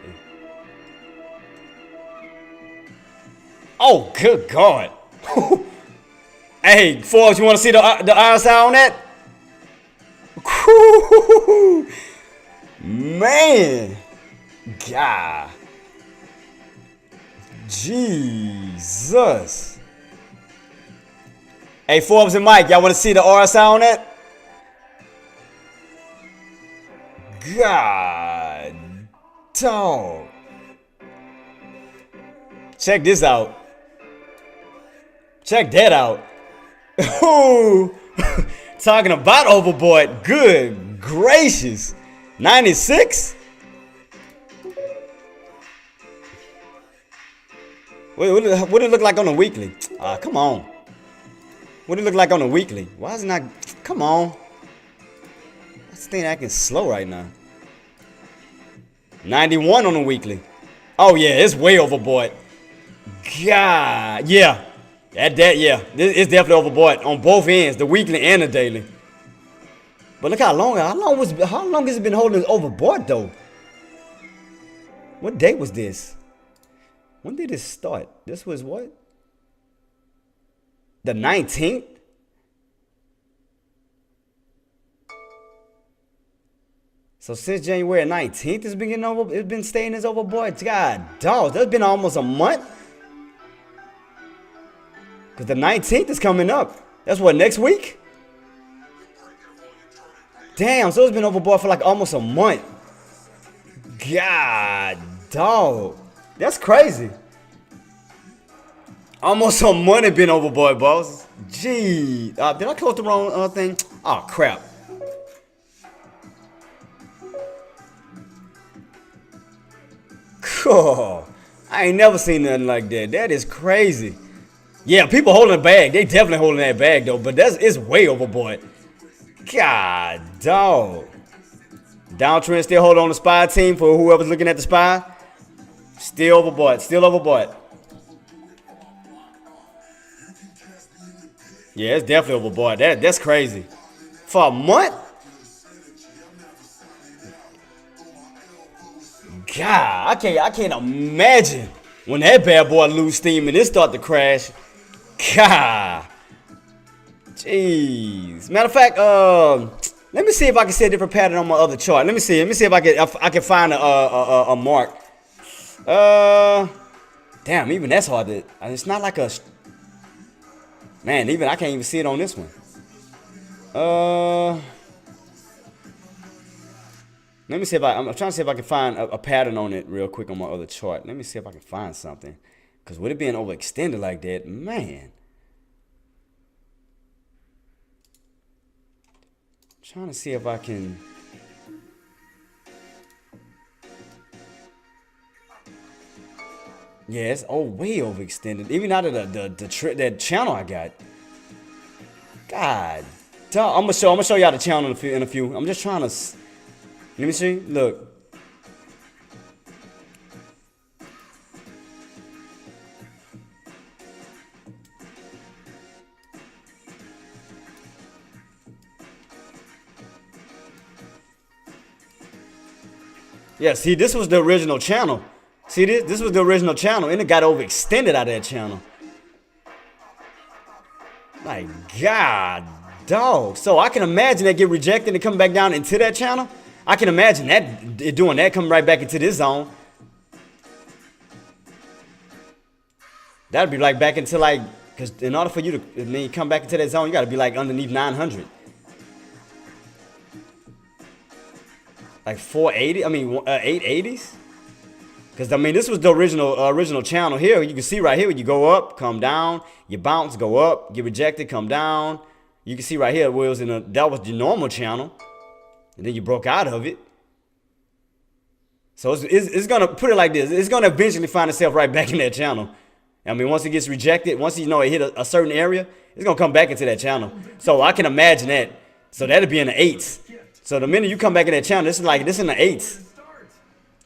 Oh, good God. Hey, Forbes, you want to see the RSI on that? Man. God. Jesus. Hey, Forbes and Mike, y'all want to see the RSI on that? God. Dog. Check this out. Check that out. Ooh. Talking about overboard. Good gracious. 96? What did it look like on the weekly? Come on. What did it look like on the weekly? Why is it not? Come on. This thing acting slow right now. 91 on the weekly. Oh yeah, it's way overboard. God, yeah. Yeah. It's definitely overboard on both ends, the weekly and the daily. But look how long has it been holding overboard though? What day was this? When did this start? This was what? The 19th? So since January 19th, it's been staying this overboard. God, dog, that's been almost a month. Because the 19th is coming up. That's what, next week? Damn, so it's been overboard for like almost a month. God, dog. That's crazy. Almost a month it been overboard, boss. Gee. Did I close the wrong thing? Oh, crap. Cool. I ain't never seen nothing like that. That is crazy. Yeah, people holding a bag. They definitely holding that bag though, but it's way overboard. God, dog. Downtrend still hold on the SPY team for whoever's looking at the SPY. Still overboard. Yeah, it's definitely overboard. That's crazy. For a month? God, I can't imagine when that bad boy lose steam and it start to crash. God. Jeez. Matter of fact, let me see if I can see a different pattern on my other chart. Let me see if I can find a mark. Damn, even that's hard to. It's not like a. Man, even I can't even see it on this one. Let me see if I'm trying to see if I can find a pattern on it real quick on my other chart. Let me see if I can find something. Because with it being overextended like that, man. I'm trying to see if I can. Yeah, it's way overextended. Even out of that channel I got. God, dog. I'm gonna show y'all the channel in a few. I'm just trying to. Let me see. Look. Yeah, see, this was the original channel. See this? This was the original channel, and it got overextended out of that channel. My God, dog. So I can imagine that get rejected and come back down into that channel. I can imagine that it doing that, coming right back into this zone. That'd be like back into like, because in order for you to come back into that zone, you got to be like underneath 900. Like 480, I mean 880s. Because, I mean, this was the original channel here. You can see right here, you go up, come down, you bounce, go up, get rejected, come down. You can see right here where it was that was the normal channel. And then you broke out of it. So it's going to, put it like this, it's going to eventually find itself right back in that channel. I mean, once it gets rejected, once it hit a certain area, it's going to come back into that channel. So I can imagine that. So that'll be in the 8s. So the minute you come back in that channel, this is in the 8s.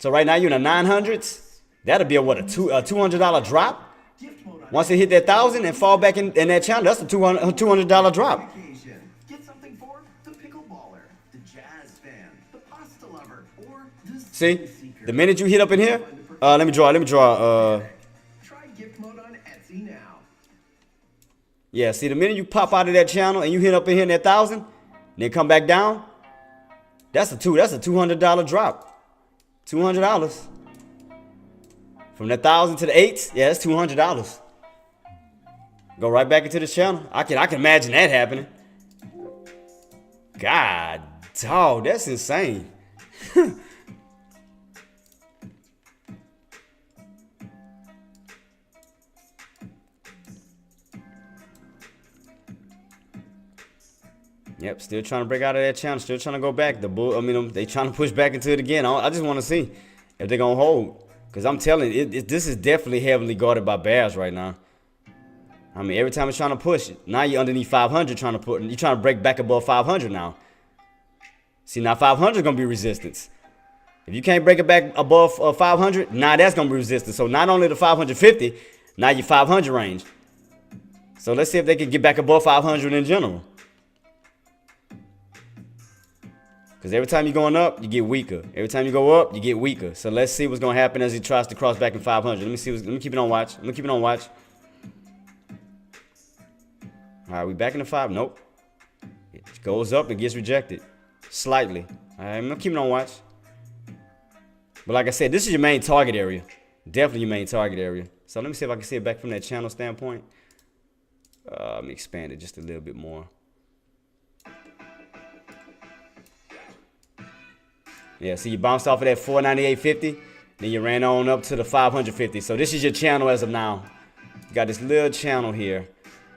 So right now you're in the 900s. That'll be a $200 drop. Once it hit that 1,000 and fall back in that channel, that's a $200 drop. Get something for the pickleballer, the jazz fan, the pasta lover, or the See, the minute you hit up in here, let me draw. Try gift mode on Etsy now. Yeah, see, the minute you pop out of that channel and you hit up in here in that 1,000, then come back down, that's a $200 drop. $200 from that 1,000 to the 8s. Yeah, that's $200. Go right back into the channel. I can imagine that happening. God, dog, that's insane. Yep, still trying to break out of that channel. Still trying to go back. They trying to push back into it again. I just want to see if they're gonna hold. Cause I'm telling you, this is definitely heavily guarded by bears right now. I mean, every time it's trying to push, now you're underneath 500, you're trying to break back above 500 now. See, now 500 is gonna be resistance. If you can't break it back above 500, now that's gonna be resistance. So not only the 550, now you're 500 range. So let's see if they can get back above 500 in general. Because every time you're going up, you get weaker. Every time you go up, you get weaker. So let's see what's going to happen as he tries to cross back in 500. Let me keep it on watch. All right, we back in the 5. Nope. It goes up and gets rejected. Slightly. All right, I'm going to keep it on watch. But like I said, this is your main target area. Definitely your main target area. So let me see if I can see it back from that channel standpoint. Let me expand it just a little bit more. Yeah, see, you bounced off of that 498.50, then you ran on up to the 550. So this is your channel as of now. You got this little channel here.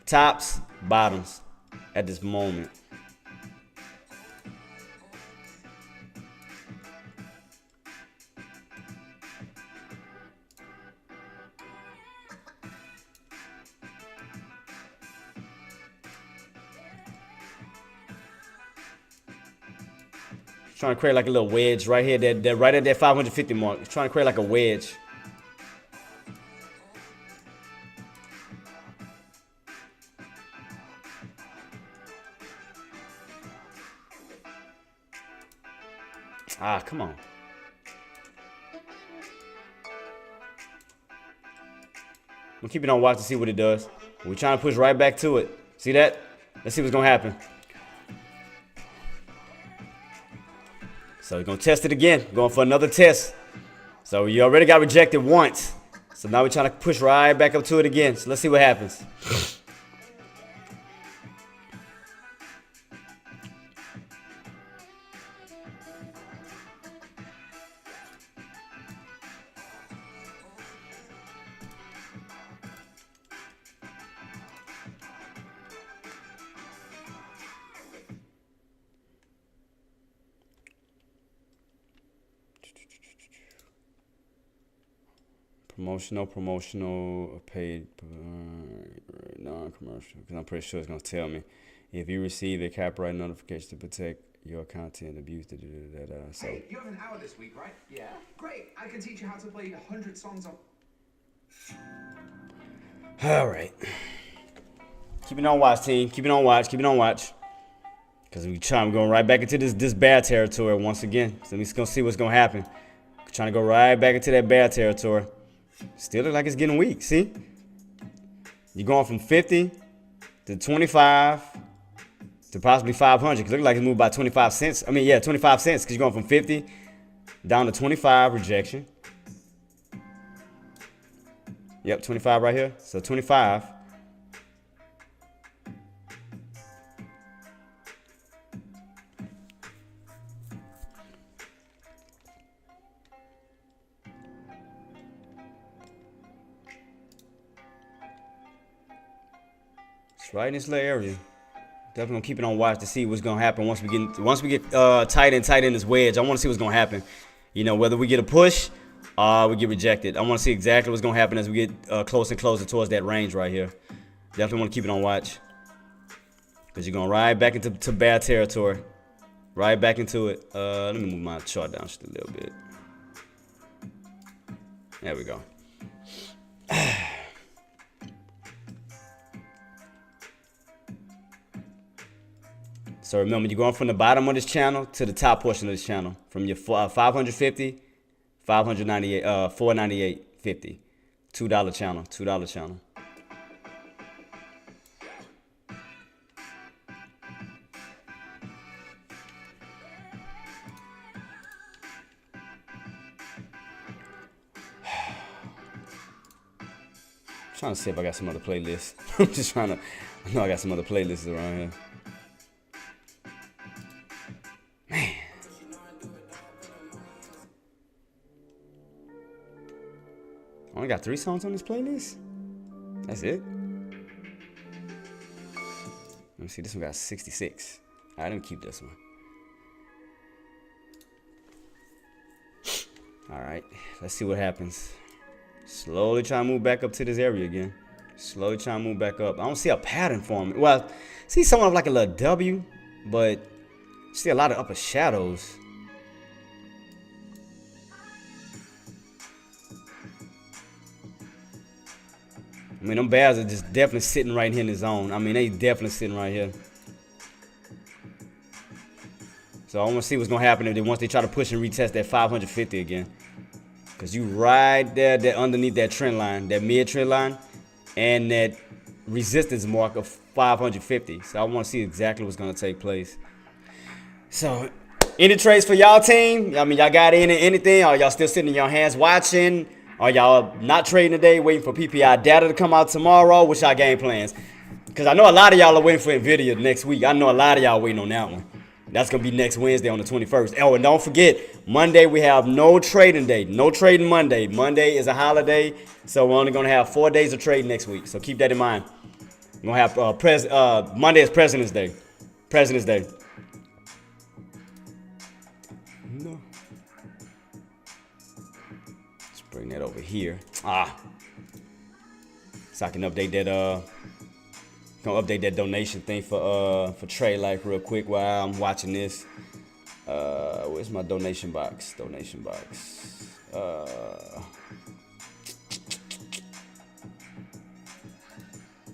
Tops, bottoms at this moment. Trying to create like a little wedge right here, that right at that 550 mark. It's trying to create like a wedge. Ah, come on. We'll keep it on watch to see what it does. We're trying to push right back to it. See that? Let's see what's gonna happen. So we're going to test it again. Going for another test. So you already got rejected once. So now we're trying to push right back up to it again. So let's see what happens. Promotional, paid, non-commercial. Because I'm pretty sure it's going to tell me. If you receive a copyright notification to protect your content abuse, so. Hey, you have an hour this week, right? Yeah. Great. I can teach you how to play 100 songs on. All right. Keep it on watch, team. Keep it on watch. Because we're going right back into this bear territory once again. So we're going to see what's going to happen. We're trying to go right back into that bear territory. Still look like it's getting weak, see? You're going from 50 to 25 to possibly 500. Because it looks like it moved by 25 cents. 25 cents because you're going from 50 down to 25 rejection. Yep, 25 right here. So 25. It's right in this little area. Definitely gonna keep it on watch to see what's gonna happen once we get tight in this wedge. I want to see what's gonna happen. You know, whether we get a push or we get rejected. I want to see exactly what's gonna happen as we get closer and closer towards that range right here. Definitely want to keep it on watch because you're gonna ride back into bad territory. Right back into it. Let me move my chart down just a little bit. There we go. So remember, you're going from the bottom of this channel to the top portion of this channel. From your 550, 598, 498.50. $2 channel, $2 channel. Trying to see if I got some other playlists. I'm just trying to. I know I got some other playlists around here. Man. Only got 3 songs on this playlist? That's it? Let me see. This one got 66. Alright, let me keep this one. Alright, let's see what happens. Slowly try to move back up to this area again. Slowly try to move back up. I don't see a pattern for me. Well, see somewhat of like a little W, but see a lot of upper shadows. I mean, them bears are just definitely sitting right here in the zone. I mean, they definitely sitting right here. So I want to see what's going to happen if once they try to push and retest that 550 again. Because you right there underneath that trend line, that mid-trend line, and that resistance mark of 550. So I want to see exactly what's going to take place. So, any trades for y'all team? I mean, y'all got anything? Or y'all still sitting in your hands watching? Or y'all not trading today, waiting for PPI data to come out tomorrow? What's y'all game plans? Because I know a lot of y'all are waiting for NVIDIA next week. I know a lot of y'all waiting on that one. That's going to be next Wednesday on the 21st. Oh, and don't forget, Monday we have no trading day. No trading Monday. Monday is a holiday, so we're only going to have 4 days of trading next week. So keep that in mind. We're going to have Monday is President's Day. President's Day. No. Let's bring that over here. So I can update that gonna update that donation thing for Trade Life real quick while I'm watching this. Where's my donation box? Donation box.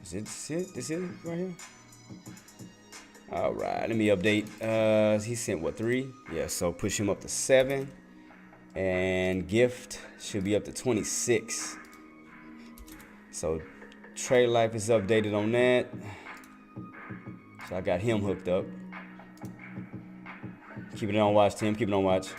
Is it? This it right here? All right, let me update. He sent what, 3? Yeah, so push him up to 7, and gift should be up to 26. So Trade Life is updated on that. So I got him hooked up. Keep it on watch, Tim. Keep it on watch.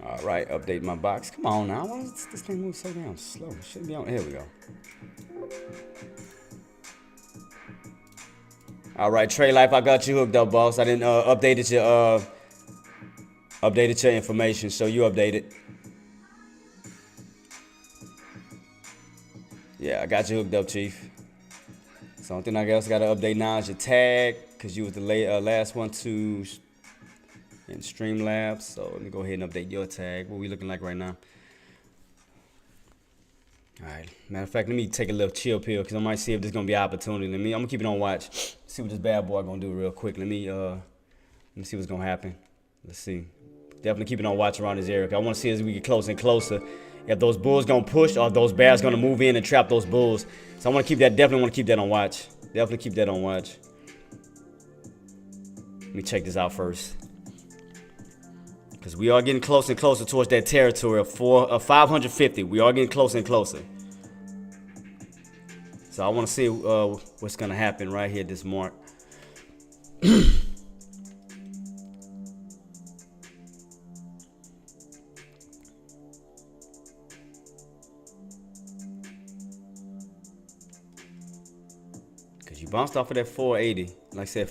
All right, update my box. Come on now. Why does this thing move so damn slow? It should be on. Here we go. All right, Trade Life, I got you hooked up, boss. I didn't updated your information, so you updated. Yeah, I got you hooked up, Chief. So only thing I guess got to update now is your tag, because you was the last one to in Streamlabs. So let me go ahead and update your tag. What we looking like right now? All right. Matter of fact, let me take a little chill pill, because I might see if there's going to be an opportunity. I'm going to keep it on watch. See what this bad boy going to do real quick. Let me see what's going to happen. Let's see. Definitely keep it on watch around this area. I want to see as we get closer and closer if those bulls gonna push or if those bears gonna move in and trap those bulls. So I want to keep that. Definitely want to keep that on watch. Definitely keep that on watch. Let me check this out first, because we are getting closer and closer towards that territory of 550. We are getting closer and closer. So I want to see what's gonna happen right here at this mark. You bounced off of that 480, like I said,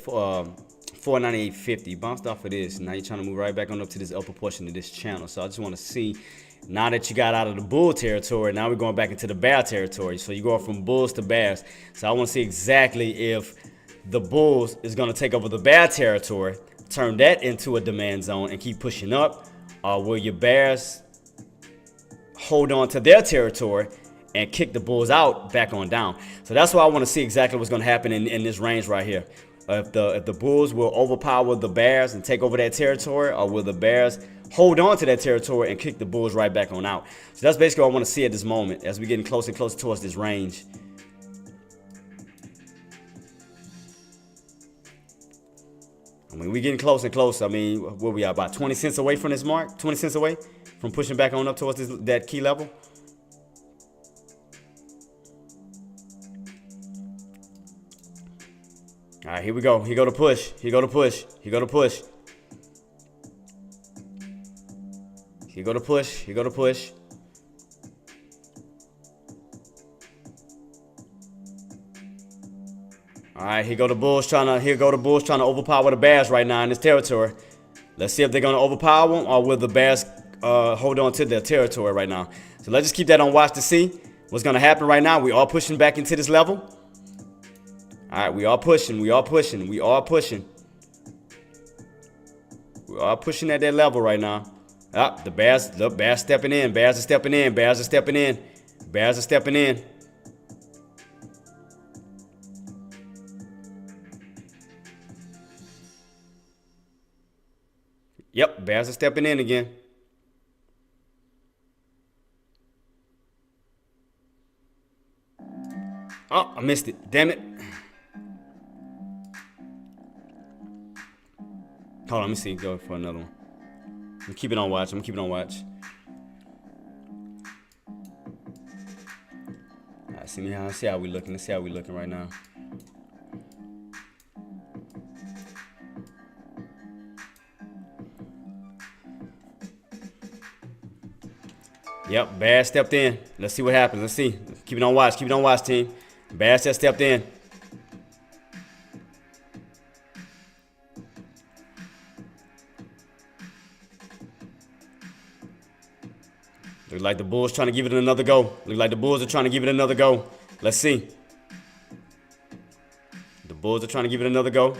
498.50. Bounced off of this. Now you're trying to move right back on up to this upper portion of this channel. So I just want to see, now that you got out of the bull territory, now we're going back into the bear territory. So you're going from bulls to bears. So I want to see exactly if the bulls is going to take over the bear territory, turn that into a demand zone and keep pushing up, or will your bears hold on to their territory and kick the bulls out back on down? So that's why I want to see exactly what's going to happen in this range right here. If the bulls will overpower the bears and take over that territory, or will the bears hold on to that territory and kick the bulls right back on out? So that's basically what I want to see at this moment as we're getting closer and closer towards this range. I mean, we're getting closer and closer. I mean, what we are, about 20 cents away from this mark? 20 cents away from pushing back on up towards that key level? All right, here we go. Here go to push. Here go to push. Here go to push. Here go to push. Here go to push. All right, here go the bulls trying to overpower the bears right now in this territory. Let's see if they're gonna overpower them, or will the bears hold on to their territory right now. So let's just keep that on watch to see what's gonna happen right now. We are pushing back into this level. All right, we are pushing. We are pushing. We are pushing. We are pushing at that level right now. The bears stepping in. Bears are stepping in. Bears are stepping in. Bears are stepping in. Yep, bears are stepping in again. Oh, I missed it. Damn it. Hold on, let me see. Go for another one. I'm keeping on watch. I'm keeping on watch. All right, see how we looking. Let's see how we looking right now. Yep, Bears stepped in. Let's see what happens. Let's see. Keep it on watch. Keep it on watch, team. Bears just stepped in. Look like the Bulls trying to give it another go. Look like the Bulls are trying to give it another go. Let's see. The Bulls are trying to give it another go.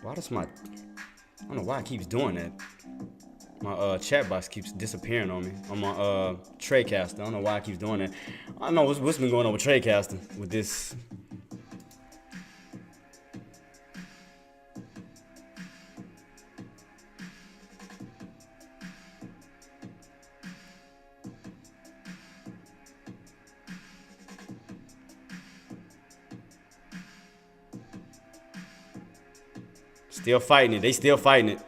Why does I don't know why it keeps doing that. My chat box keeps disappearing on me on my Tradecaster. I don't know why it keeps doing that. I don't know what's been going on with Tradecaster with this. Still fighting it. They still fighting it.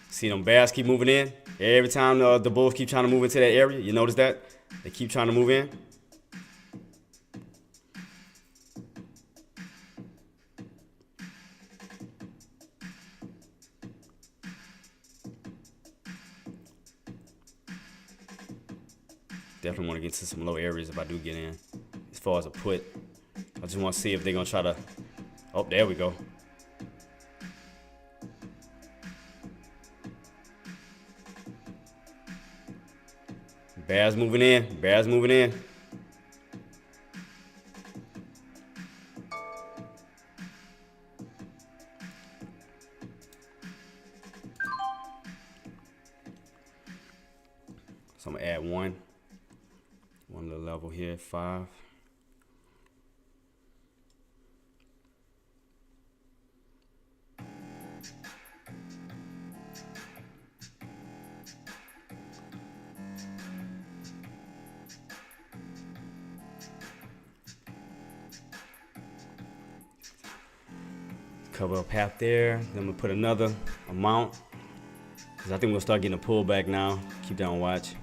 See them Bears keep moving in. Every time the Bulls keep trying to move into that area, you notice that? They keep trying to move in. Definitely want to get to some low areas if I do get in. As far as a put, I just want to see if they're going to try to... Oh, there we go. Bears moving in. Bears moving in. So I'm going to add one little level here, 5. Cover up half there. Then I'm gonna put another amount, because I think we'll start getting a pullback now. Keep that on watch.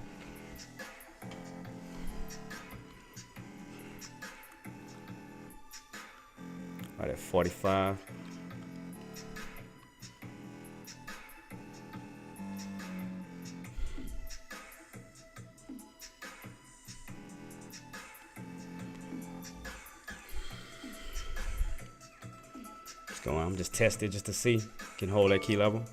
Right at 45. Let's go on. I'm just testing just to see. Can hold that key level.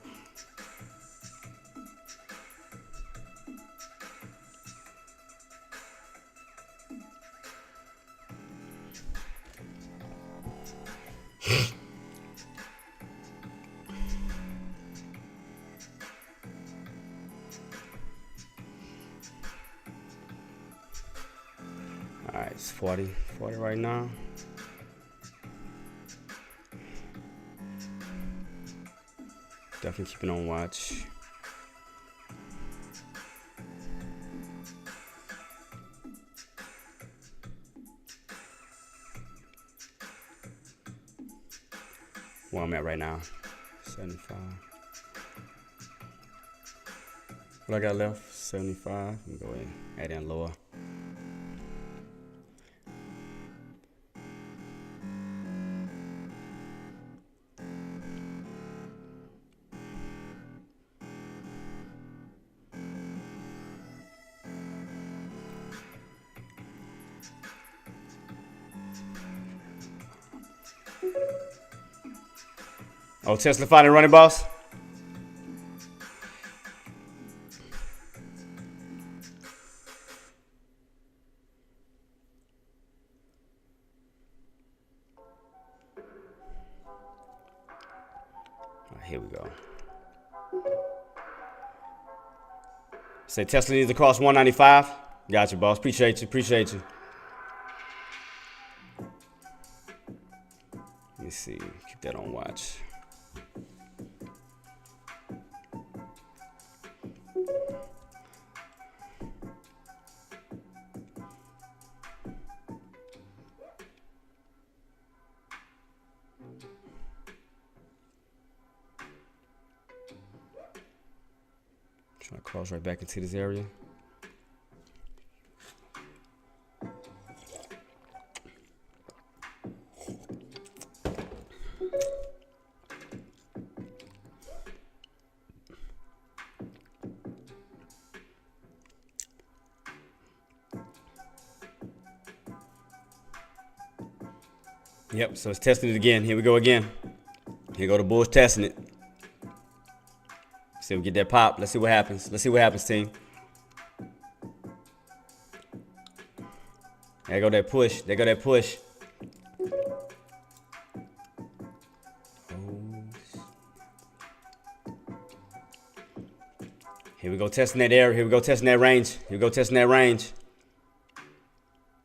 All right, it's 40 right now. Definitely keeping on watch. Where I'm at right now, 75. What I got left, 75. Let me go ahead and add in lower. Oh, Tesla finally running, boss. Here we go. Say Tesla needs to cross 195. Gotcha, boss. Appreciate you. Appreciate you. Let me see. Keep that on watch. Trying to cross right back into this area. Yep, so it's testing it again. Here we go again. Here go the bulls testing it. See if we get that pop. Let's see what happens. Let's see what happens, team. There go that push. There go that push. Here we go testing that area. Here we go testing that range. Here we go testing that range.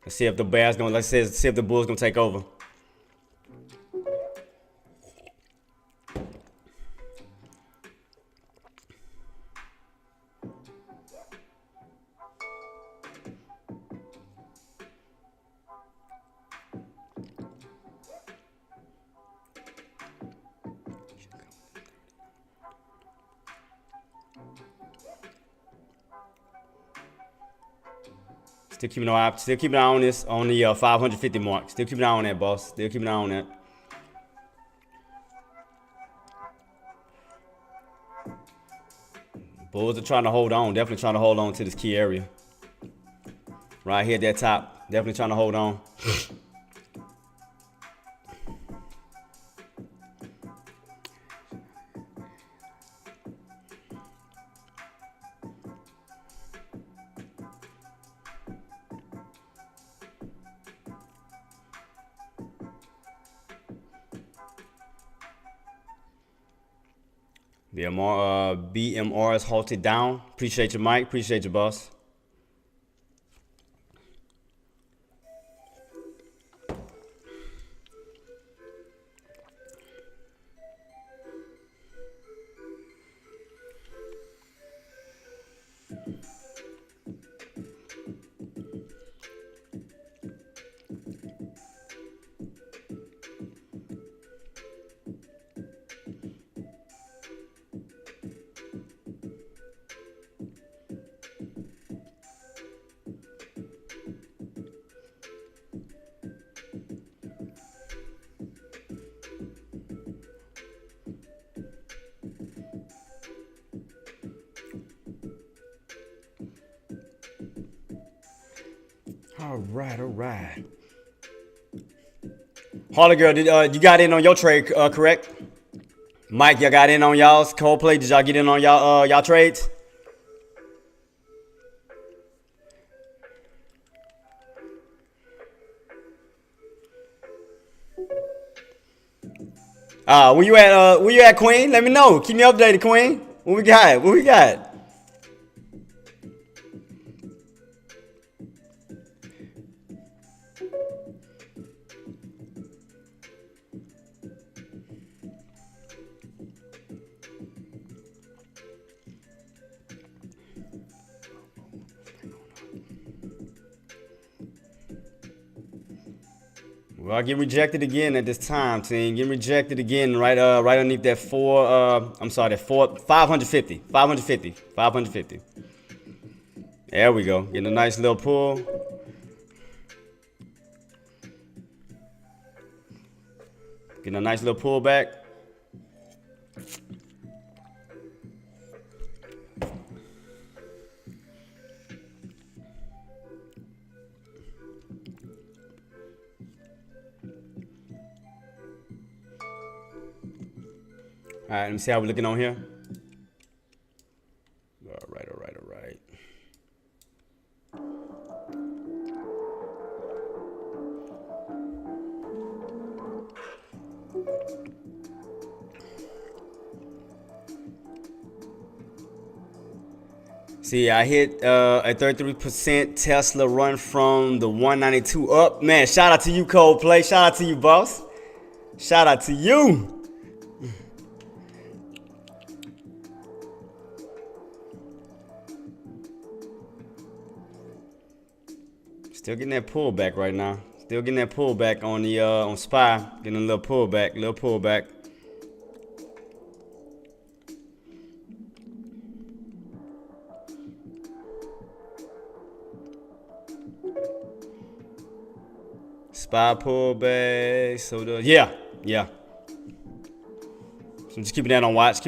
Let's see if the bear's gonna. Let's see if the bull's gonna take over. Still keeping an eye on this, on the 550 mark. Still keeping an eye on that, boss. Still keeping an eye on that. Bulls are trying to hold on. Definitely trying to hold on to this key area. Right here at that top. Definitely trying to hold on. BMR is halted down. Appreciate you, Mike. Appreciate you, boss. All right, all right. Harley girl, did you got in on your trade, correct? Mike, y'all got in on y'all's Coldplay. Did y'all get in on y'all trades? Where you at, Queen? Let me know. Keep me updated, Queen. What we got? What we got? Well, I get rejected again at this time, team. Getting rejected again, right underneath that 550. There we go. Getting a nice little pull. Getting a nice little pullback. All right, let me see how we're looking on here. All right. See, I hit a 33% Tesla run from the 192 up. Man, shout out to you, Coldplay. Shout out to you, boss. Shout out to you. Still getting that pullback right now. Still getting that pullback on the on SPY. Getting a little pullback. SPY pullback. So yeah. So I'm just keeping that on watch.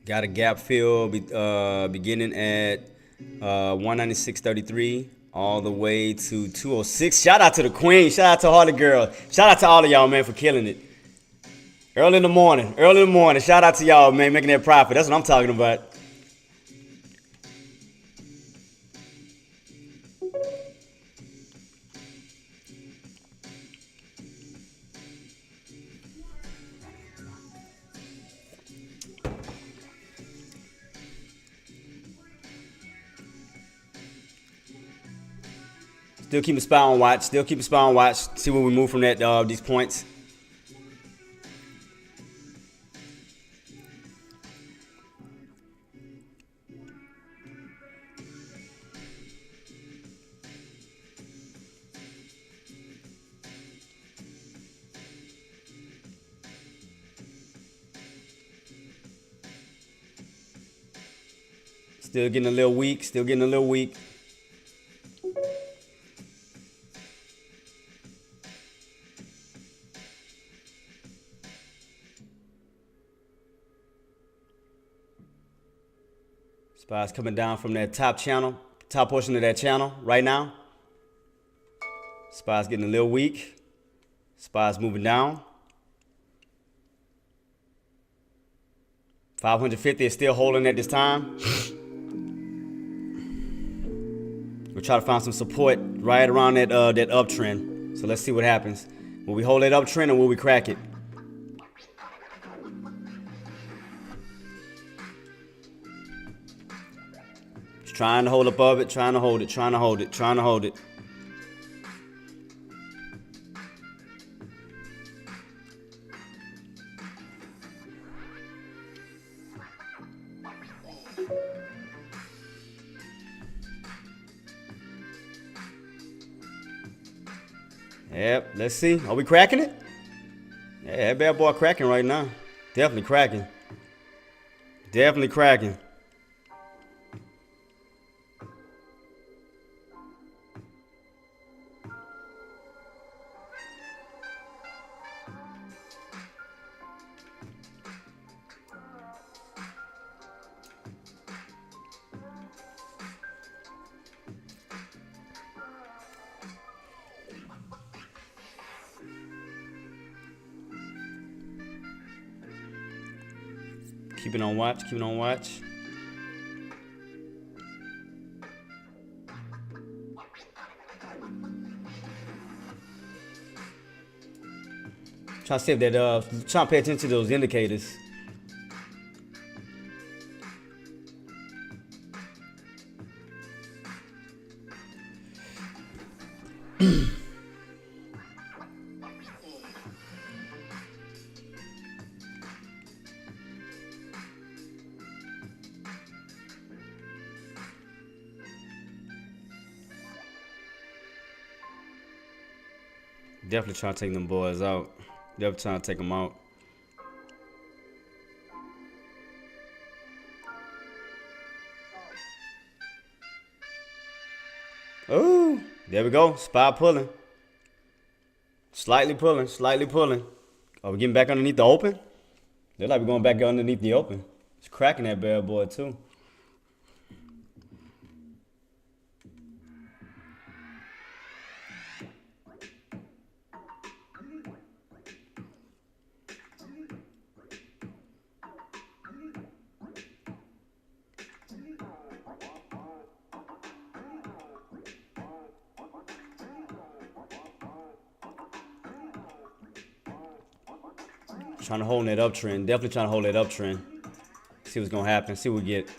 Got a gap fill beginning at 196.33 all the way to 206. Shout out to the queen. Shout out to Harley girl. Shout out to all of y'all, man, for killing it. Early in the morning. Shout out to y'all, man, making that profit. That's what I'm talking about. Still keep a spy on watch. See where we move from that these points. Still getting a little weak. SPY's coming down from that top portion of that channel right now. SPY's getting a little weak. SPY's moving down. 550 is still holding at this time. We'll try to find some support right around that uptrend. So let's see what happens. Will we hold that uptrend or will we crack it? Just trying to hold above it, trying to hold it. Yep, let's see. Are we cracking it? Yeah, that bad boy cracking right now. Definitely cracking. Definitely cracking. Keep it on watch, keep it on watch. Try to see if that try to pay attention to those indicators. Definitely trying to take them boys out. Definitely trying to take them out. Ooh, there we go. Spot pulling. Slightly pulling, slightly pulling. Are we getting back underneath the open? They're like we're going back underneath the open. It's cracking that bad boy too. Trying to hold that uptrend. Definitely trying to hold that uptrend. See what's gonna happen. See what we get.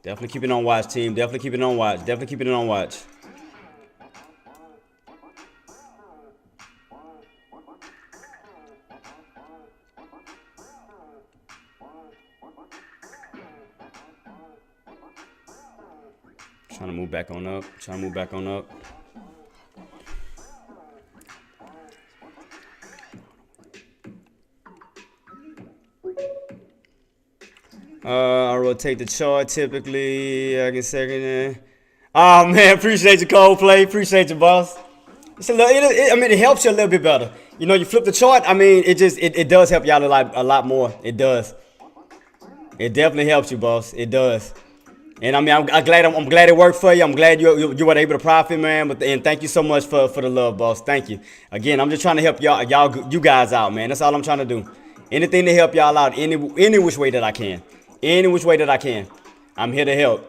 Definitely keep it on watch, team. Definitely keep it on watch. Definitely keep it on watch. Trying to move back on up. Trying to move back on up. I rotate the chart typically. I get second in. Oh man, appreciate your Coldplay. Appreciate you, boss. It's a little, I mean, it helps you a little bit better. You know, you flip the chart. I mean, it does help y'all a lot more. It does. It definitely helps you, boss. It does. And I mean, I'm glad it worked for you. I'm glad you were able to profit, man. And thank you so much for the love, boss. Thank you. Again, I'm just trying to help you guys out, man. That's all I'm trying to do. Anything to help y'all out, any which way that I can. Any which way that I can. I'm here to help.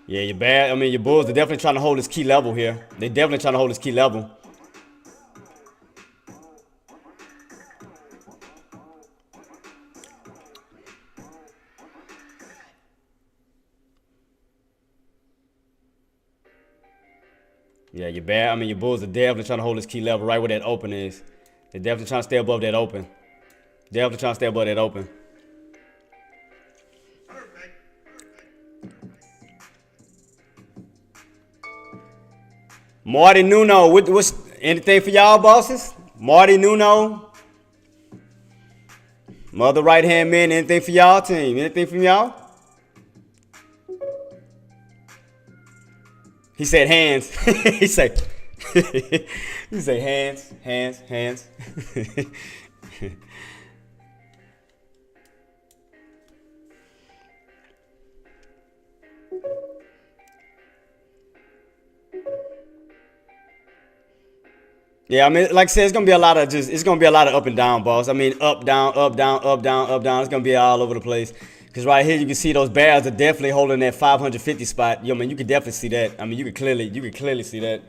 Yeah, you're bad. I mean, your Bulls are definitely trying to hold this key level here. They're definitely trying to hold this key level. Yeah, you're bad. I mean, your Bulls are definitely trying to hold this key level right where that open is. They're definitely trying to stay above that open. Definitely trying to stay above that open. Marty Nuno, what's anything for y'all bosses? Marty Nuno, mother right hand man, anything for y'all team? Anything from y'all? He said hands. he said hands. Yeah, I mean, like I said, it's gonna be a lot of up and down, boss. I mean, up, down, up, down, up, down, up, down. It's gonna be all over the place. Because right here you can see those bears are definitely holding that 550 spot. Yo, man, you can definitely see that. I mean, you can clearly see that.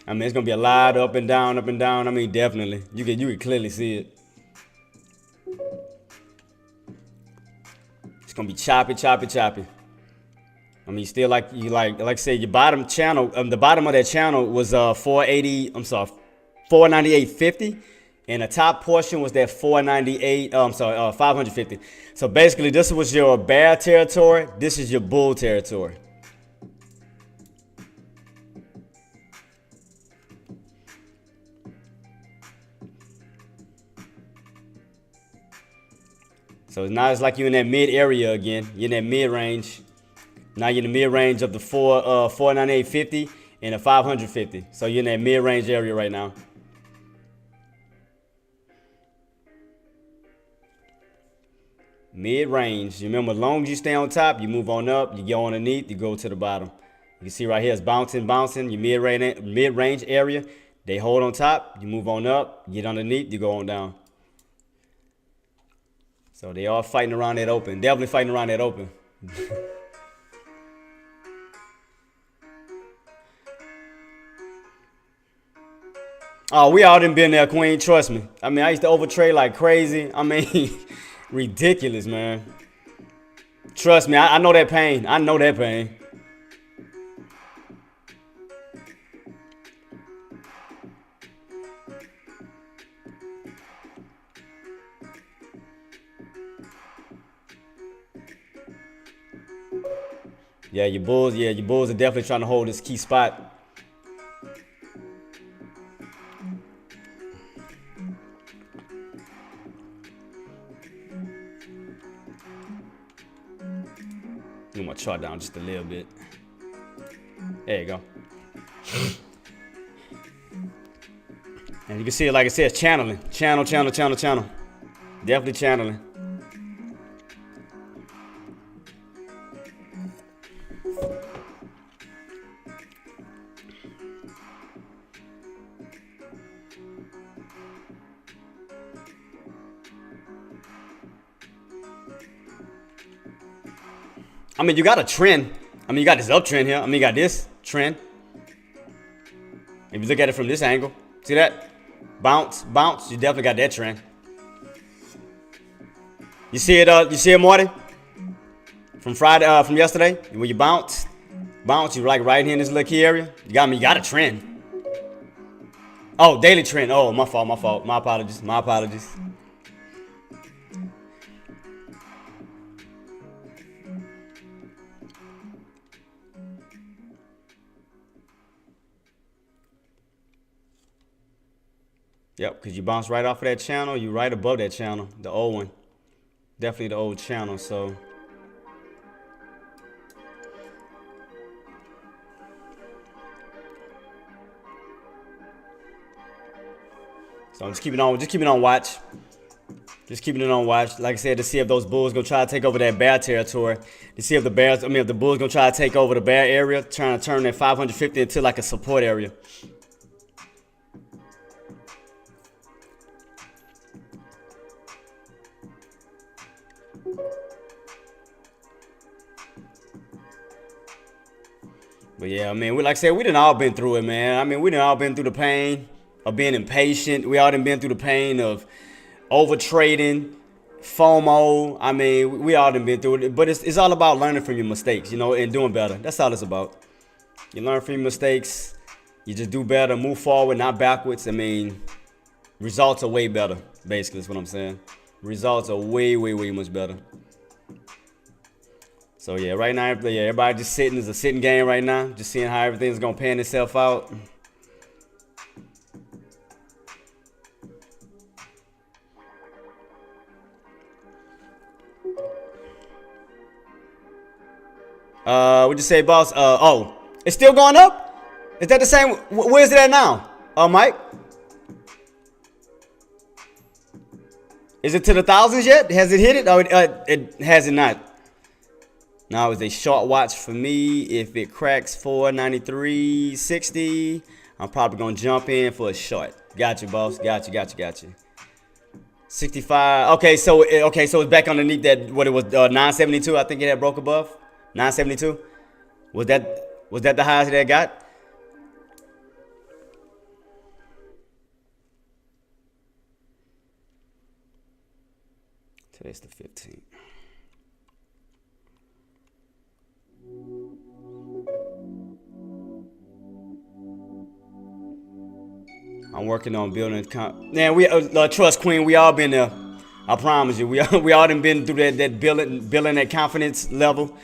I mean, it's gonna be a lot up and down, up and down. I mean, definitely, you can clearly see it. It's gonna be choppy, choppy, choppy. I mean, still like I said, your bottom channel, the bottom of that channel was 498.50, and the top portion was that 550. So basically, this was your bear territory. This is your bull territory. So now it's like you're in that mid area again. You're in that mid range. Now you're in the mid range of the 498.50 and the 550. So you're in that mid range area right now. Mid range. You remember, as long as you stay on top, you move on up. You go underneath, you go to the bottom. You can see right here it's bouncing. Your mid range area. They hold on top. You move on up. Get underneath. You go on down. So they are fighting around that open. Definitely fighting around that open. Oh, we all done been there, Queen. Trust me. I mean, I used to overtrade like crazy. I mean, ridiculous, man. Trust me, I know that pain. I know that pain. Yeah, your Bulls are definitely trying to hold this key spot. Move my chart down just a little bit. There you go. And you can see it, like it says, channeling. Channel. Definitely channeling. I mean, you got a trend. I mean, you got this uptrend here. I mean, you got this trend. If you look at it from this angle, see that? Bounce. You definitely got that trend. You see it, Marty? From Friday, from yesterday, when you bounce, you like right here in this little key area. You got a trend. Oh, daily trend. Oh, my fault. My apologies. Yep, because you bounce right off of that channel. You right above that channel, the old one. Definitely the old channel, so. So I'm just keeping on watch. Just keeping it on watch. Like I said, to see if those bulls gonna try to take over that bear territory. To see if the bulls gonna try to take over the bear area, trying to turn that 550 into like a support area. But yeah, I mean, like I said, we done all been through it, man. I mean, we done all been through the pain of being impatient. We all done been through the pain of over trading, FOMO. I mean, we all done been through it. But it's all about learning from your mistakes, and doing better. That's all it's about. You learn from your mistakes. You just do better, move forward, not backwards. I mean, results are way better, basically, is what I'm saying. Results are way, way, way much better. So yeah, right now, everybody just sitting. It's a sitting game right now. Just seeing how everything's gonna pan itself out. What'd you say, boss? Oh, it's still going up? Is that the same? Where's it at now? Mike? Is it to the thousands yet? Has it hit it? Oh, it has it not. Now it's a short watch for me. If it cracks 493.60, I'm probably gonna jump in for a short. Got you, boss. Got you. 65. Okay, so it's back underneath that. What it was, 972. I think it had broke above 972. Was that the highest that it got? Today's the 15th. I'm working on building. Man, we trust Queen. We all been there. I promise you. We all done been through that building that confidence level.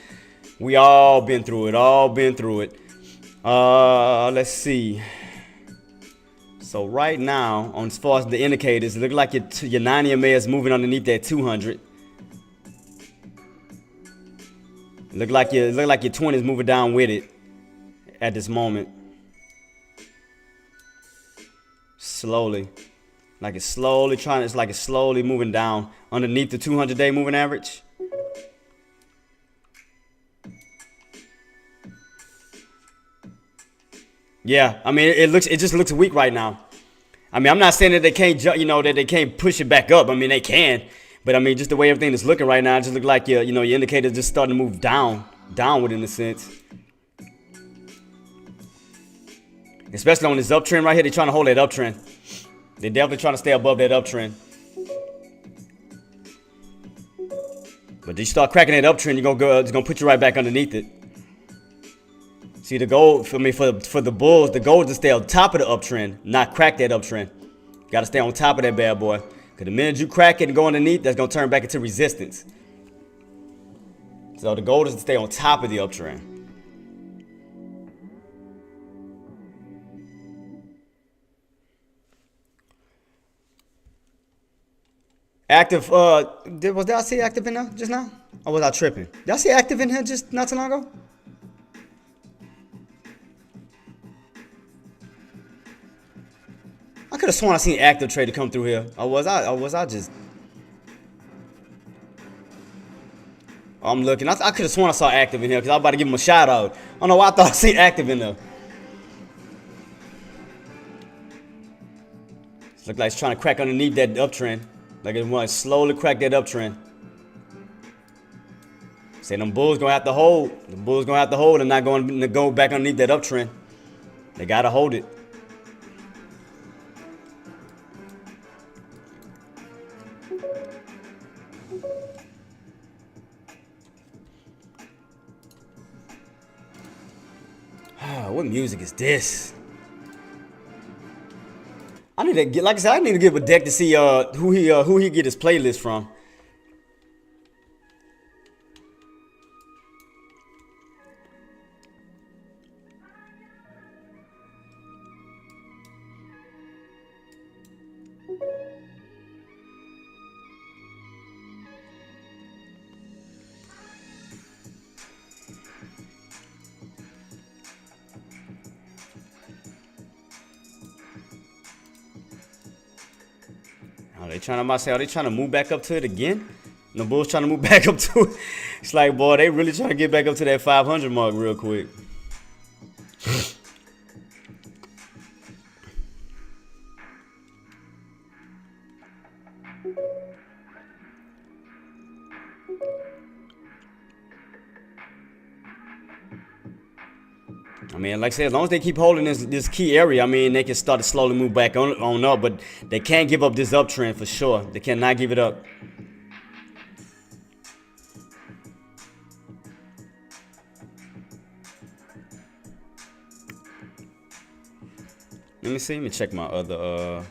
We all been through it. All been through it. Let's see. So right now, on as far as the indicators, it look like your 90 MA is moving underneath that 200. Look like your 20 is moving down with it at this moment. Slowly, it's slowly moving down underneath the 200-day moving average. Yeah, I mean it just looks weak right now. I mean, I'm not saying that they can't that they can't push it back up. I mean, they can, but I mean, just the way everything is looking right now, it just look like your indicator just starting to move downward in a sense. Especially on this uptrend right here, they're trying to hold that uptrend. They're definitely trying to stay above that uptrend. But you start cracking that uptrend, it's gonna put you right back underneath it. See, the goal for the bulls, the goal is to stay on top of the uptrend, not crack that uptrend. You gotta stay on top of that bad boy. Cause the minute you crack it and go underneath, that's gonna turn back into resistance. So the goal is to stay on top of the uptrend. Active, did I see active in there just now? Or was I tripping? Did I see active in here just not too long ago? I could have sworn I seen active trader come through here. Or was I just? I'm looking. I could have sworn I saw active in here because I was about to give him a shout out. I don't know why I thought I seen active in there. It looked like it's trying to crack underneath that uptrend. Like it wants to slowly crack that uptrend. Say them bulls gonna have to hold. The bulls gonna have to hold and not going to go back underneath that uptrend. They gotta hold it. What music is this? I need to get, like I said, I need to give a deck to see who he get his playlist from. Are they trying to move back up to it again? The Bulls trying to move back up to it. It's like, boy, they really trying to get back up to that 500 mark real quick. I mean, like I said, as long as they keep holding this key area, I mean, they can start to slowly move back on up, but they can't give up this uptrend for sure. They cannot give it up. Let me see. Let me check my other.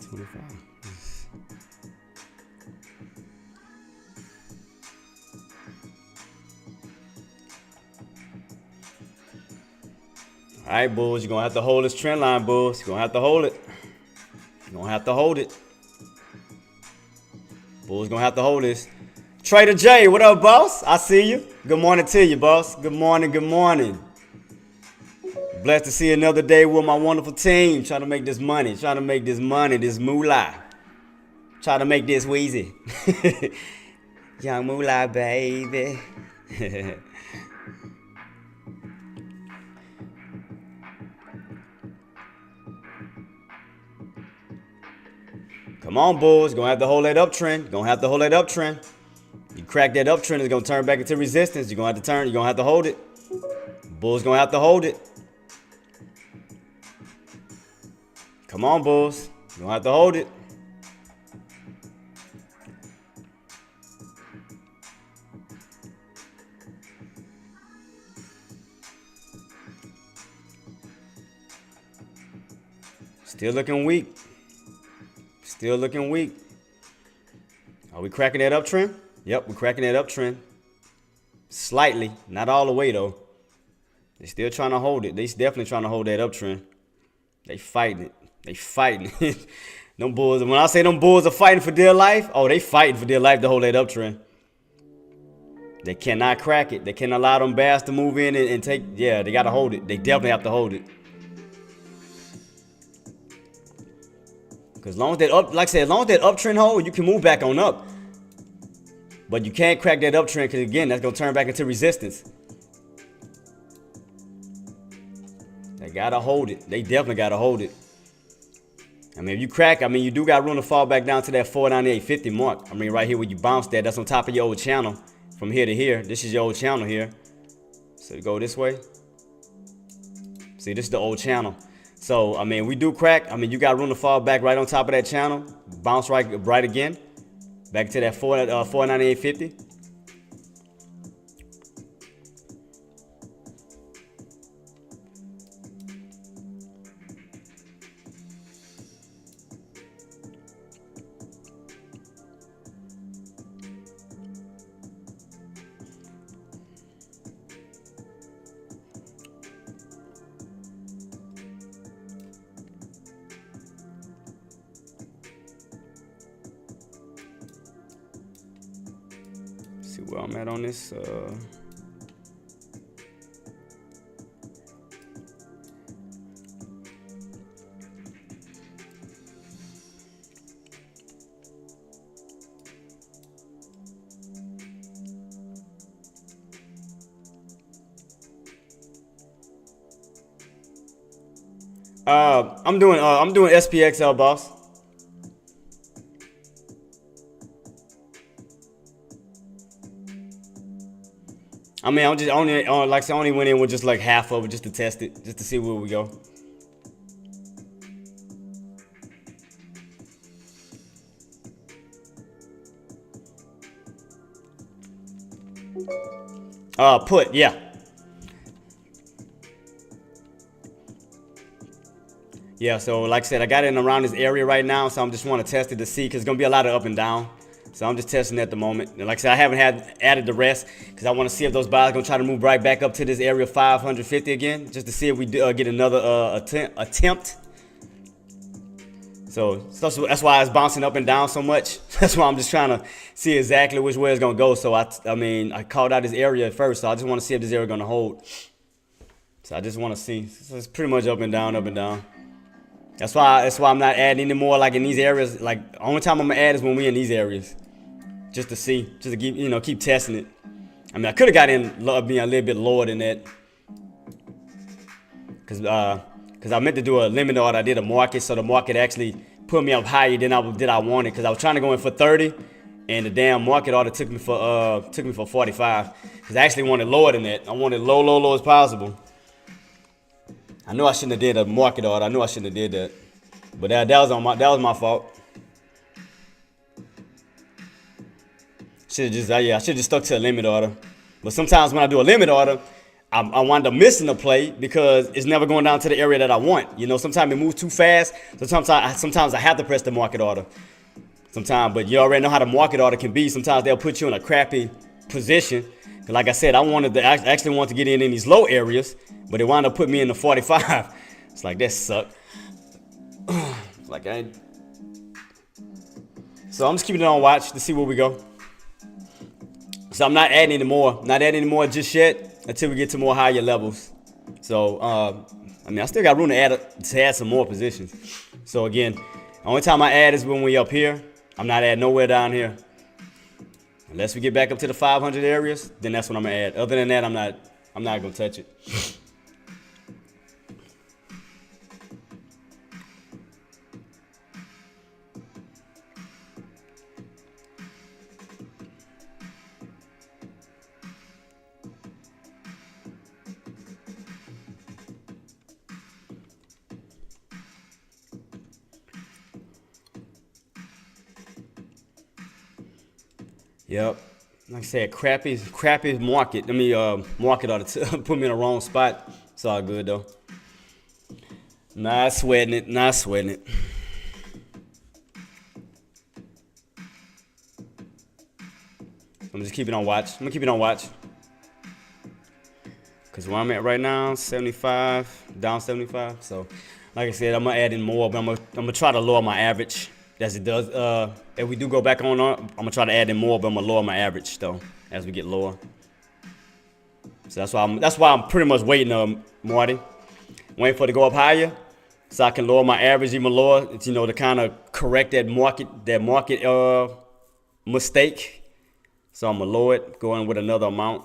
25. All right, Bulls, you're going to have to hold this trend line, Bulls. You're going to have to hold it. You're going to have to hold it. Bulls going to have to hold this. Trader J, what up, boss? I see you. Good morning to you, boss. Good morning, good morning. Blessed to see another day with my wonderful team. Trying to make this money. Trying to make this money, this moolah. Trying to make this wheezy. Young moolah, baby. Come on, bulls. Gonna have to hold that uptrend. Gonna have to hold that uptrend. You crack that uptrend, it's gonna turn back into resistance. You're gonna have to turn. You're gonna have to hold it. Bulls gonna have to hold it. Come on, bulls. You're gonna have to hold it. Still looking weak. Still looking weak. Are we cracking that uptrend? Yep, we're cracking that uptrend. Slightly. Not all the way, though. They're still trying to hold it. They're definitely trying to hold that uptrend. They fighting it. They fighting it. Them bulls, when I say them bulls are fighting for dear life, oh, they fighting for dear life to hold that uptrend. They cannot crack it. They can't allow them bears to move in and take, yeah, they got to hold it. They definitely have to hold it. Because as long as that like I said, as long as that uptrend hold, you can move back on up. But you can't crack that uptrend because again, that's gonna turn back into resistance. They gotta hold it. They definitely gotta hold it. I mean, if you crack, I mean, you do got room to fall back down to that 498.50 mark. I mean, right here where you bounced at, that's on top of your old channel. From here to here, this is your old channel here. So you go this way. See, this is the old channel. So, I mean, we do crack. I mean, you got room to fall back right on top of that channel. Bounce right again. Back to that 498.50. See where I'm at on this. I'm doing SPXL, boss. I mean, I'm just only like I said, only went in with just like half of it just to test it, just to see where we go. Yeah. Yeah, so like I said, I got it in around this area right now, so I'm just want to test it to see, because it's going to be a lot of up and down. So I'm just testing at the moment. And like I said, I haven't added the rest, because I want to see if those buyers are going to try to move right back up to this area 550 again, just to see if we get another attempt. So that's why it's bouncing up and down so much. That's why I'm just trying to see exactly which way it's going to go. So I mean, I called out this area at first, so I just want to see if this area is going to hold. So I just want to see. So it's pretty much up and down, up and down. That's why I'm not adding anymore like in these areas. Like the only time I'm gonna add is when we in these areas, just to see, just to keep testing it. I mean, I could have got in being a little bit lower than that, cause I meant to do a limit order. I did a market, so the market actually put me up higher than I wanted, cause I was trying to go in for 30, and the damn market order took me for 45. Cause I actually wanted lower than that. I wanted low as possible. I knew I shouldn't have did a market order. I knew I shouldn't have did that, but that was my fault. I should have just stuck to a limit order. But sometimes when I do a limit order, I wind up missing a play because it's never going down to the area that I want. You know, sometimes it moves too fast. Sometimes I have to press the market order. Sometimes, but you already know how the market order can be. Sometimes they'll put you in a crappy position. Like I said, I actually wanted to get in these low areas, but it wound up putting me in the 45. It's like, that sucked. Like so I'm just keeping it on watch to see where we go. So I'm not adding any more just yet until we get to more higher levels. So I mean, I still got room to add some more positions. So again, the only time I add is when we up here. I'm not adding nowhere down here. Unless we get back up to the 500 areas, then that's what I'm gonna add. Other than that, I'm not gonna touch it. Yep. Like I said, crappy market. I mean, market ought to put me in the wrong spot. It's all good though. Not sweating it. Not sweating it. I'm just keeping on watch. I'm gonna keep it on watch. Cause where I'm at right now, 75, down 75. So, like I said, I'm gonna add in more, but I'm gonna try to lower my average. As it does. If we do go back on, I'm gonna try to add in more, but I'm gonna lower my average though as we get lower. So that's why I'm pretty much waiting, Marty, waiting for it to go up higher, so I can lower my average even lower. It's, to kind of correct that market mistake. So I'm gonna lower it, go in with another amount.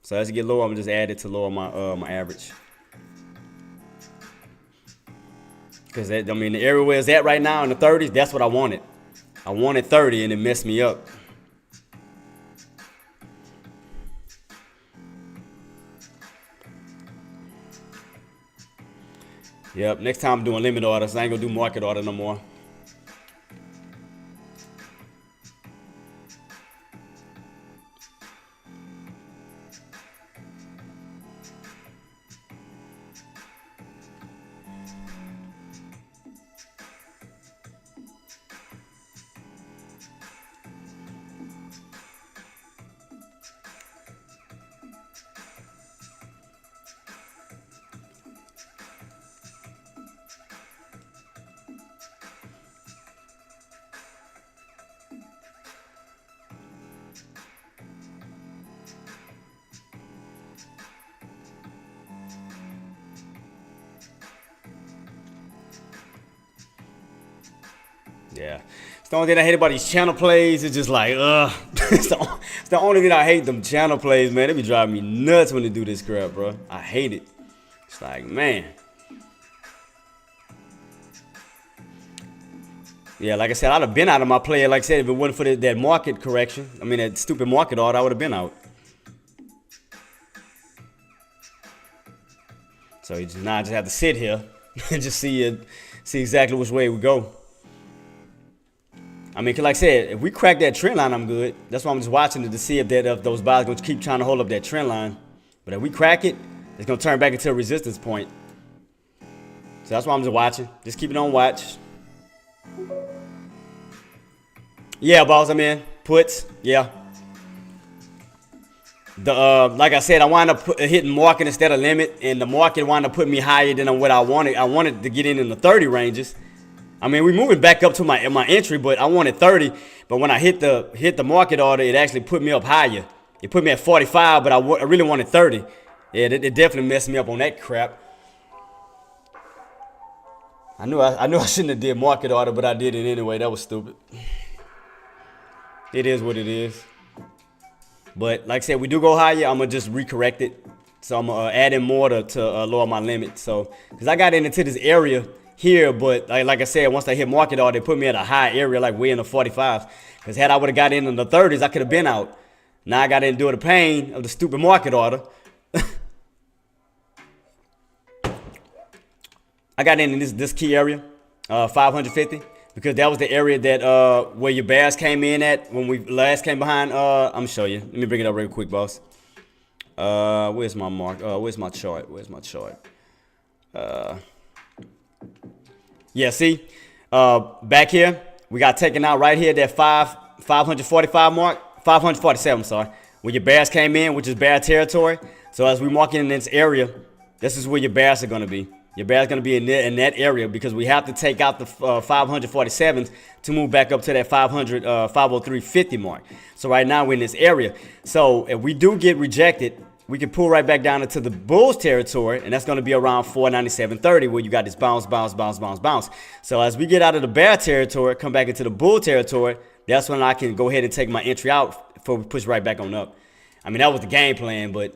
So as it get lower, I'm gonna just add it to lower my my average. Because, I mean, the area where it's at right now in the 30s, that's what I wanted. I wanted 30, and it messed me up. Yep, next time I'm doing limit orders. I ain't going to do market order no more. Yeah. It's the only thing I hate about these channel plays. It's just like, it's the only thing I hate, them channel plays, man. They be driving me nuts when they do this crap, bro. I hate it. It's like, man. Yeah, like I said, I'd have been out of my play. Like I said, if it wasn't for that market correction, I mean, that stupid market order, I would have been out. So now I just have to sit here and just see exactly which way we go. I mean, cause like I said, if we crack that trend line, I'm good. That's why I'm just watching it to see if those buyers gonna keep trying to hold up that trend line. But if we crack it, it's gonna turn back into a resistance point. So that's why I'm just watching. Just keep it on watch. Yeah, boss, I'm in. Puts, yeah. Like I said, I wound up hitting market instead of limit, and the market wound up putting me higher than what I wanted. I wanted to get in the 30 ranges. I mean, we're moving back up to my entry, but I wanted 30. But when I hit the market order, it actually put me up higher. It put me at 45, but I really wanted 30. Yeah, it definitely messed me up on that crap. I knew I shouldn't have did market order, but I did it anyway. That was stupid. It is what it is. But like I said, we do go higher. I'm gonna just recorrect it. So I'm gonna add in more to lower my limit. So because I got into this area here, but like I said, once I hit market order, they put me at a high area, like way in the 45. Because had I would have got in the 30s, I could have been out. Now I got to endure the pain of the stupid market order. I got in this key area, 550, because that was the area that where your bears came in at when we last came behind. I'm gonna show you. Let me bring it up real quick, boss. Where's my mark? Where's my chart? Where's my chart? Yeah, see, back here we got taken out right here, that 545 mark, 547, sorry, where your bears came in, which is bear territory. So as we walk in this area, this is where your bears are going to be. Your bears are going to be in that area, because we have to take out the 547s to move back up to that 503.50 mark. So right now we're in this area. So if we do get rejected, we can pull right back down into the bulls territory, and that's going to be around 497.30, where you got this bounce, bounce, bounce, bounce, bounce. So as we get out of the bear territory, come back into the bull territory, that's when I can go ahead and take my entry out before we push right back on up. I mean, that was the game plan, but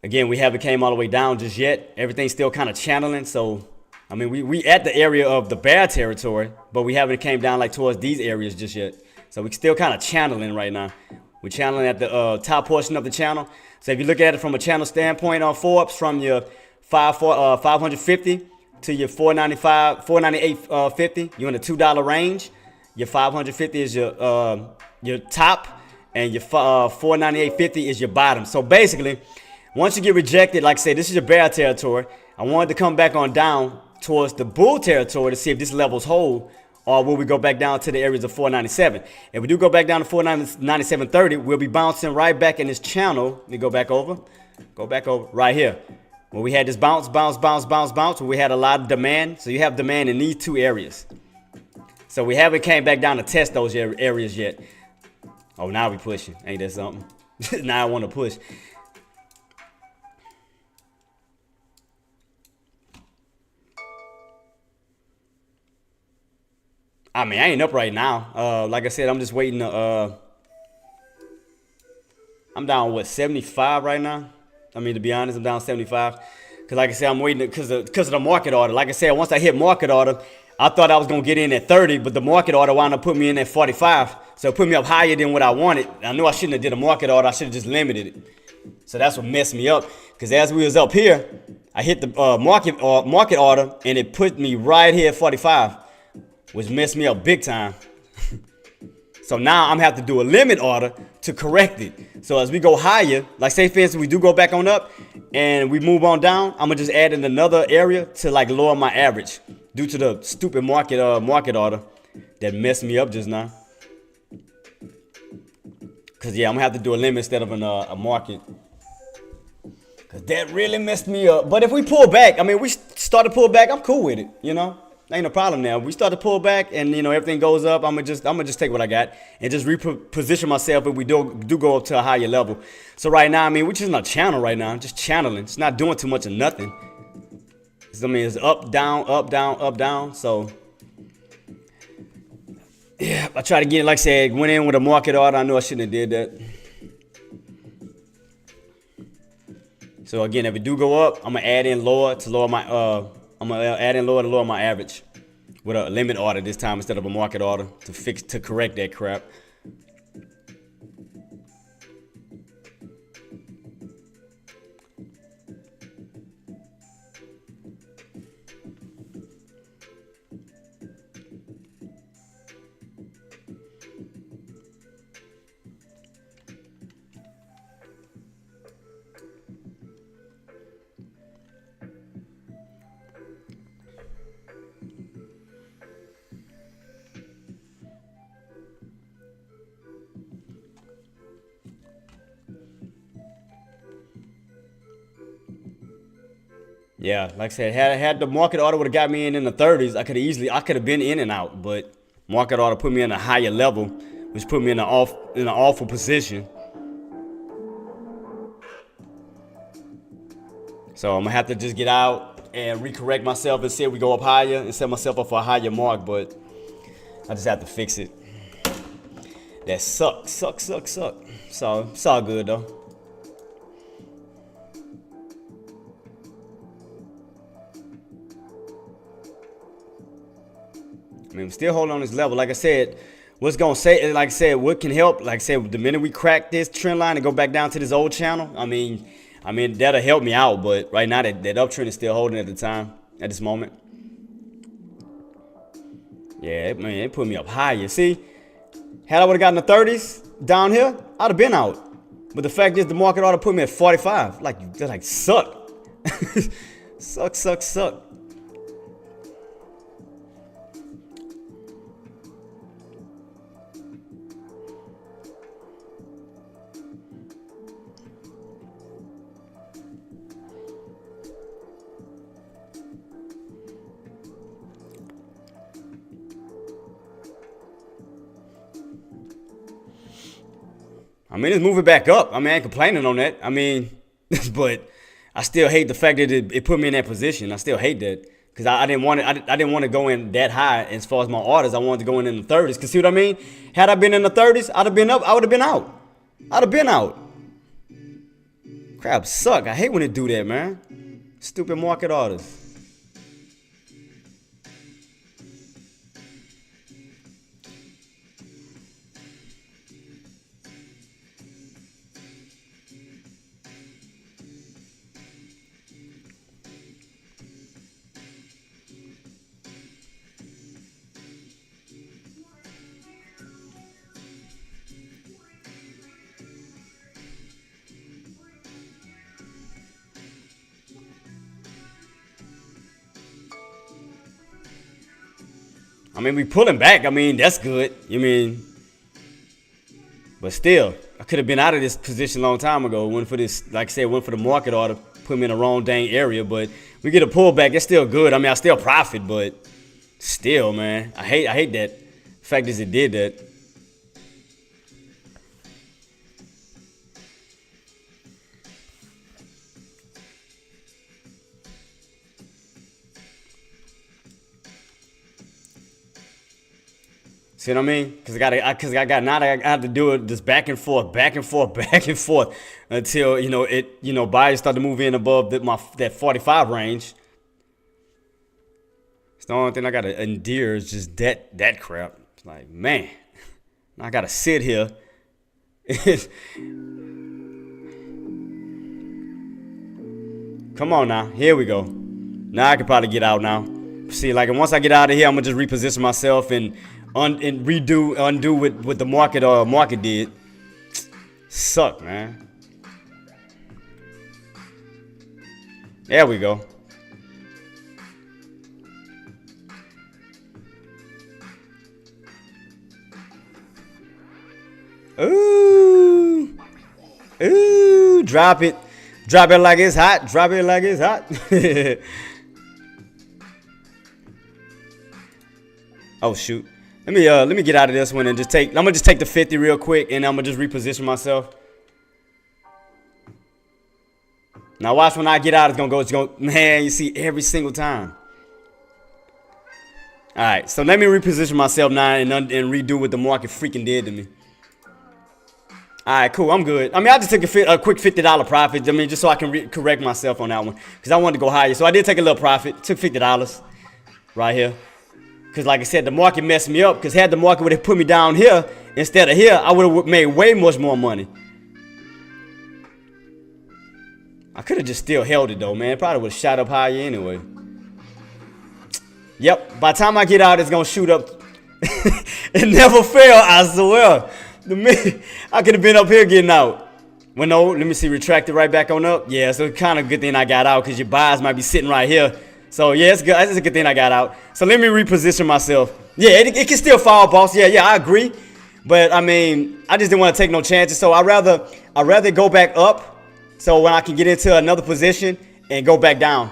again, we haven't came all the way down just yet. Everything's still kind of channeling. So, I mean, we at the area of the bear territory, but we haven't came down like towards these areas just yet. So we still kind of channeling right now. We're channeling at the top portion of the channel. So if you look at it from a channel standpoint on Forbes, from your 550 to your 498.50, you're in the $2 range. Your 550 is your top, and your 498.50 is your bottom. So basically, once you get rejected, like I said, this is your bear territory. I wanted to come back on down towards the bull territory to see if this level's hold, or will we go back down to the areas of 497. If we do go back down to 497.30, we'll be bouncing right back in this channel. Let me go back over right here, where we had this bounce, where we had a lot of demand. So you have demand in these two areas. So we haven't came back down to test those areas yet. Oh, now we pushing. Ain't that something? Now I want to push. I mean, I ain't up right now. Like I said, I'm just waiting to, I'm down, what, 75 right now? I mean, to be honest, I'm down 75. Because like I said, I'm waiting because of the market order. Like I said, once I hit market order, I thought I was going to get in at 30, but the market order wound up putting me in at 45. So it put me up higher than what I wanted. I knew I shouldn't have did a market order. I should have just limited it. So that's what messed me up. Because as we was up here, I hit the market order, and it put me right here at 45. Which messed me up big time. So now I'm have to do a limit order to correct it. So as we go higher, like say for instance, we do go back on up and we move on down, I'm gonna just add in another area to like lower my average due to the stupid market order that messed me up just now. Cause yeah, I'm gonna have to do a limit instead of a market. Cause that really messed me up. But if we pull back, I mean, we start to pull back, I'm cool with it, you know. Ain't no problem now. We start to pull back and you know everything goes up. I'm gonna just take what I got and just reposition myself if we do go up to a higher level. So right now, I mean, we're just in a channel right now. I'm just channeling. It's not doing too much of nothing. I mean, it's up, down, up, down, up, down. So yeah, I try to get it. Like I said, went in with a market order. I knew I shouldn't have did that. So again, if it do go up, I'm gonna add in lower to lower my I'm gonna add in lower to lower my average with a limit order this time instead of a market order to correct that crap. Yeah, like I said, had the market order would have got me in the 30s, I could have been in and out, but market order put me in a higher level, which put me in an awful position. So I'm gonna have to just get out and recorrect myself and see if we go up higher and set myself up for a higher mark, but I just have to fix it. That sucks. So it's all good though. I mean, we're still holding on this level. Like I said, what can help? Like I said, the minute we crack this trend line and go back down to this old channel, I mean, that'll help me out. But right now, that uptrend is still holding at this moment. Yeah, man, it put me up higher. See, had I would have gotten the 30s down here, I'd have been out. But the fact is, the market ought to put me at 45. Like suck. Suck. I mean, it's moving back up. I mean, I ain't complaining on that. I mean, but I still hate the fact that it put me in that position. I still hate that because I didn't want it. I didn't want to go in that high as far as my orders. I wanted to go in the 30s. Cause see what I mean? Had I been in the 30s, I'd have been up. I would have been out. I'd have been out. Crap suck. I hate when it do that, man. Stupid market orders. mean, we pulling back. I mean, that's good. You mean, but still, I could have been out of this position a long time ago. Went for this, like I said, went for the market order, put me in the wrong dang area. But we get a pullback. That's still good. I mean, I still profit, but still, man, I hate that. The fact is, it did that. See what I mean? Because now I have to do it just back and forth, back and forth, back and forth until buyers start to move in above that 45 range. It's the only thing I gotta endure is just that crap. It's like, man, I gotta sit here. Come on now, here we go. Now I can probably get out now. See, like, and once I get out of here, I'm gonna just reposition myself and undo what the market did. Suck, man. There we go. Ooh, drop it like it's hot. Drop it like it's hot. Oh shoot. Let me get out of this one and I'm gonna just take the 50 real quick, and I'm gonna just reposition myself. Now watch when I get out, it's gonna man, you see every single time. Alright, so let me reposition myself now and redo what the market freaking did to me. Alright, cool, I'm good. I mean, I just took a quick $50 profit. I mean, just so I can correct myself on that one, because I wanted to go higher. So I did take a little profit. Took $50 right here. Because like I said, the market messed me up. Because had the market would have put me down here instead of here, I would have made way much more money. I could have just still held it though, man. Probably would have shot up higher anyway. Yep, by the time I get out, it's going to shoot up. It never failed, I swear. I could have been up here getting out. Well, no, let me see, retracted right back on up. Yeah, so it's kind of a good thing I got out, because your buys might be sitting right here. So yeah, it's good. It's a good thing I got out. So let me reposition myself. Yeah, it can still fall, boss. Yeah, I agree. But I mean, I just didn't want to take no chances. So I'd rather go back up, so when I can get into another position and go back down.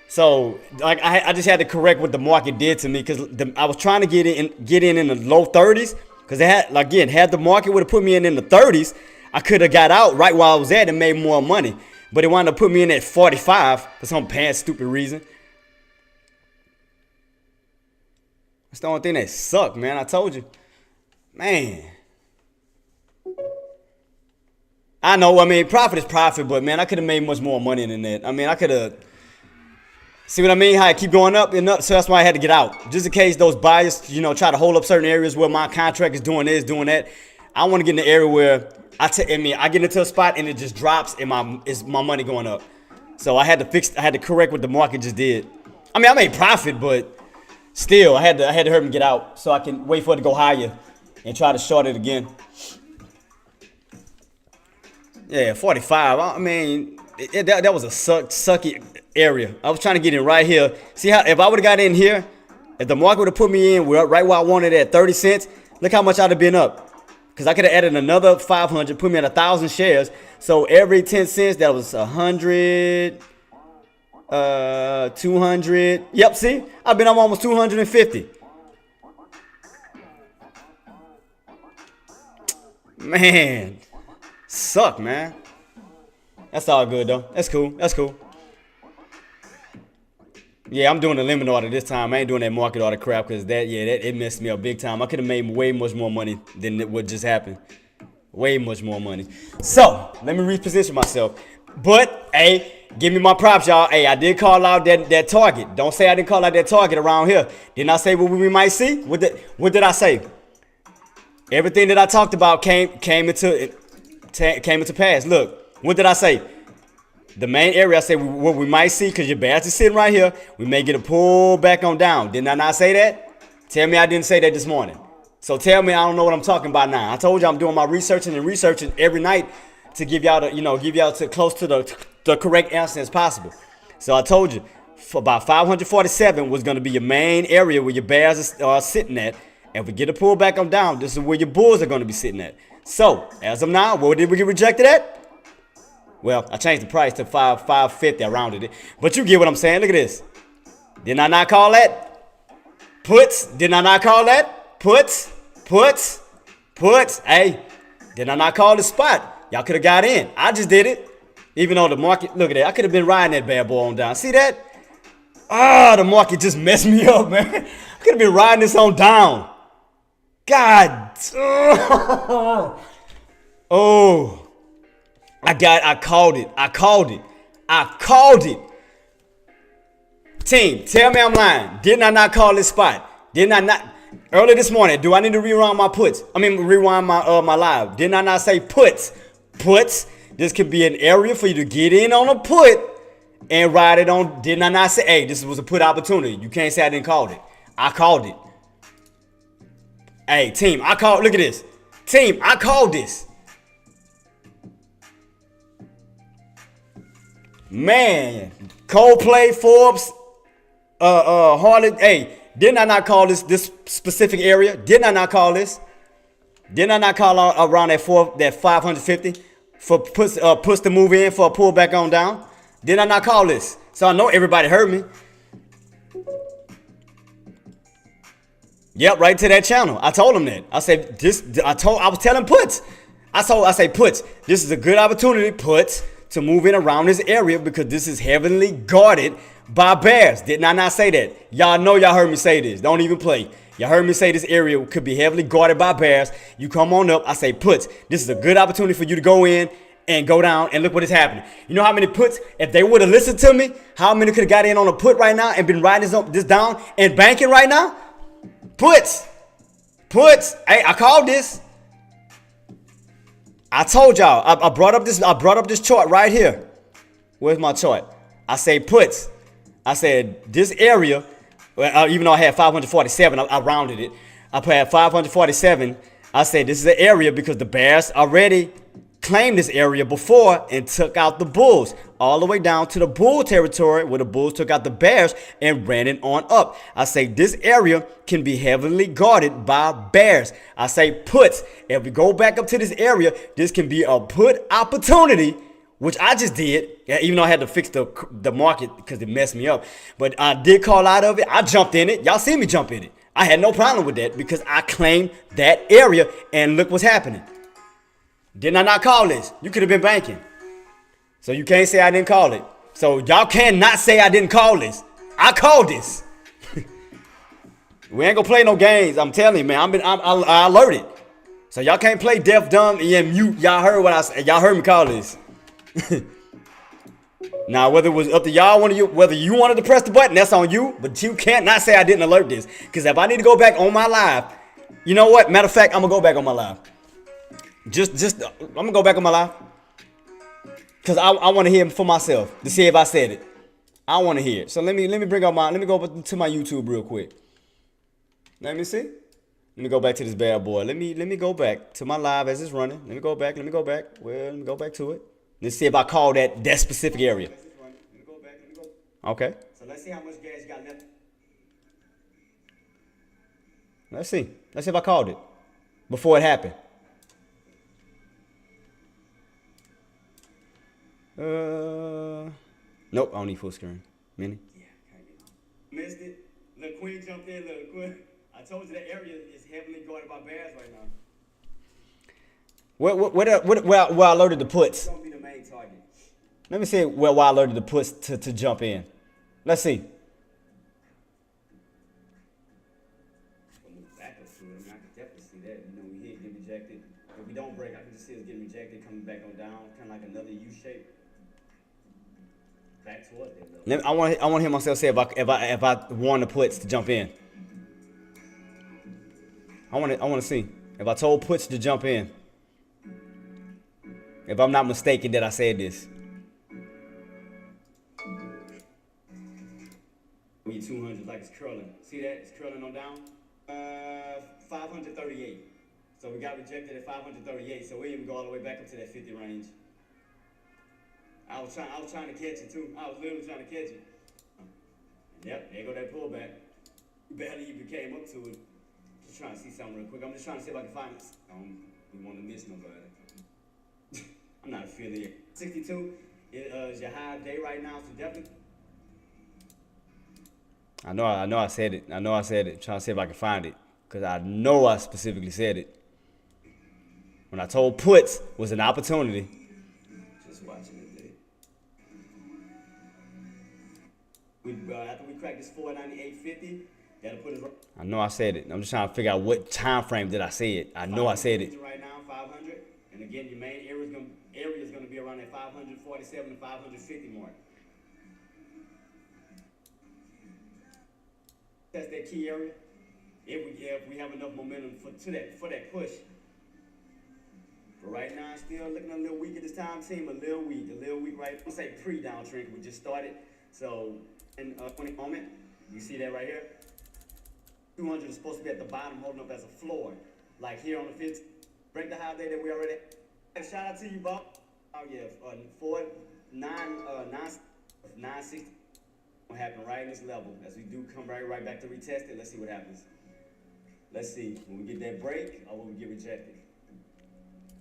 So like I just had to correct what the market did to me, because I was trying to get in the low 30s, because had the market would have put me in the 30s, I could have got out right while I was at and made more money. But it wound up putting me in at 45 for some stupid reason. That's the only thing that sucked, man. I told you. Man. I know, I mean, profit is profit, but man, I could have made much more money than that. I mean, I could have. See what I mean? How I keep going up and up, so that's why I had to get out. Just in case those buyers, try to hold up certain areas where my contract is doing this, doing that. I want to get in the area where I get into a spot and it just drops and my money going up. So I had to correct what the market just did. I mean, I made profit, but still, I had to hurry and get out so I can wait for it to go higher and try to short it again. Yeah, 45. I mean, that was a sucky area. I was trying to get in right here. See how if I would have got in here, if the market would have put me in right where I wanted at 30 cents, look how much I'd have been up. Because I could have added another 500, put me at 1,000 shares. So every 10 cents, that was 100. 200. Yep, see? I've been up almost 250. Man. Suck, man. That's all good, though. That's cool. Yeah, I'm doing the limit order this time. I ain't doing that market order crap, because it messed me up big time. I could have made way much more money than what just happened. Way much more money. So, let me reposition myself. But, hey, give me my props, y'all. Hey, I did call out that target. Don't say I didn't call out that target around here. Didn't I say what we might see? What did I say? Everything that I talked about came into pass. Look, what did I say? The main area I say what we might see, because your bass is sitting right here, we may get a pull back on down. Didn't I not say that? Tell me I didn't say that this morning. So tell me I don't know what I'm talking about now. I told you I'm doing my researching every night to give y'all to close to the correct answer as possible. So I told you, for about 547 was going to be your main area where your bears are sitting at. If we get a pullback on down, this is where your bulls are going to be sitting at. So, as of now, where did we get rejected at? Well, I changed the price to 550. I rounded it. But you get what I'm saying. Look at this. Didn't I not call that? Puts. Didn't I not call that? Puts. Hey, did I not call the spot? Y'all could have got in. I just did it. Even though the market, look at that. I could have been riding that bad boy on down. See that? The market just messed me up, man. I could have been riding this on down. God. Oh. I called it. Team, tell me I'm lying. Didn't I not call this spot? Didn't I not? Early this morning, do I need to rewind my puts? Rewind my live. Didn't I not say puts? This could be an area for you to get in on a put and ride it on. Didn't I not say, hey, this was a put opportunity? You can't say I didn't call it. I called it. Hey, team, look at this. Team, I called this. Man, Coldplay, Forbes, Harley. Hey, didn't I not call this specific area? Didn't I not call this? Didn't I not call around that 550 for puts to move in for a pullback on down? Didn't I not call this? So I know everybody heard me. Yep, right to that channel. I told them that. I said this. I was telling puts. I say puts. This is a good opportunity, puts, to move in around this area because this is heavily guarded by bears. Didn't I not say that? Y'all know y'all heard me say this. Don't even play. Y'all heard me say this area could be heavily guarded by bears. You come on up. I say puts. This is a good opportunity for you to go in and go down and look what is happening. You know how many puts, if they would have listened to me, how many could have got in on a put right now and been riding this down and banking right now? Puts. Hey, I called this. I told y'all. I brought up this chart right here. Where's my chart? I say puts. I said this area. Well, even though I had 547, I rounded it. I had 547. I said this is an area because the bears already claimed this area before and took out the bulls all the way down to the bull territory where the bulls took out the bears and ran it on up. I say this area can be heavily guarded by bears. I say puts. If we go back up to this area, this can be a put opportunity, which I just did, even though I had to fix the market because it messed me up. But I did call out of it. I jumped in it. Y'all see me jump in it. I had no problem with that because I claimed that area and look what's happening. Didn't I not call this? You could have been banking. So you can't say I didn't call it. So y'all cannot say I didn't call this. I called this. We ain't gonna play no games. I'm telling you, man. I alerted. So y'all can't play deaf, dumb, and mute. Y'all heard what I said. Y'all heard me call this. Now, whether it was up to y'all, whether you wanted to press the button, that's on you. But you can't not say I didn't alert this. Because if I need to go back on my live, you know what? Matter of fact, I'm gonna go back on my live. I'm gonna go back on my live because I want to hear it for myself to see if I said it. I want to hear it. So let me go to my YouTube real quick. Let me see. Let me go back to this bad boy. Let me go back to my live as it's running. Let me go back. Well, let me go back to it. Let's see if I call that specific area. Okay. So let's see how much gas you got left. Let's see if I called it before it happened. Nope, I don't need full screen. Mini? Yeah, kind of. Missed it. Look, Queen jumped in. Look, Queen. I told you that area is heavily guarded by bears right now. Where I alerted the puts. It's gonna be the main target. Let me see where I alerted the puts to jump in. Let's see. Back up to it. I mean, I can definitely see that. You know, we hit, get rejected. If we don't break, I can just see us getting rejected, coming back on down, kind of like another U shape. Back towards that. I want to hear myself say if I want the puts to jump in. I want to see if I told puts to jump in. If I'm not mistaken that I said this. We 200 like it's curling. See that? It's curling on down. 538. So we got rejected at 538. So we didn't even go all the way back up to that 50 range. I was trying to catch it too. I was literally trying to catch it. Yep, there go that pullback. Barely even came up to it. Just trying to see something real quick. I'm just trying to see if I can find this. I don't want to miss nobody. I'm not affiliated. 62 is your high day right now, so definitely. I know I said it. I'm trying to see if I can find it. Because I know I specifically said it. When I told puts was an opportunity. Just watching it there. After we crack this 498.50, that'll put us right. I know I said it. I'm just trying to figure out what time frame did I say it. I know I said it. Right now, 500. And again, your main area is going to be around that 547 to 550 mark. That's that key area. If we have enough momentum for that push. But right now, still looking a little weak at this time, team. A little weak right. I'm gonna say pre-downtrend. We just started. So, in 20 moment, you see that right here. 200 is supposed to be at the bottom, holding up as a floor. Like here on the 5th, break the high day that we already. Shout out to you, Bob. Oh yeah, 960 will happen right in this level as we do come right back to retest it. Let's see what happens. Let's see when we get that break or when we get rejected.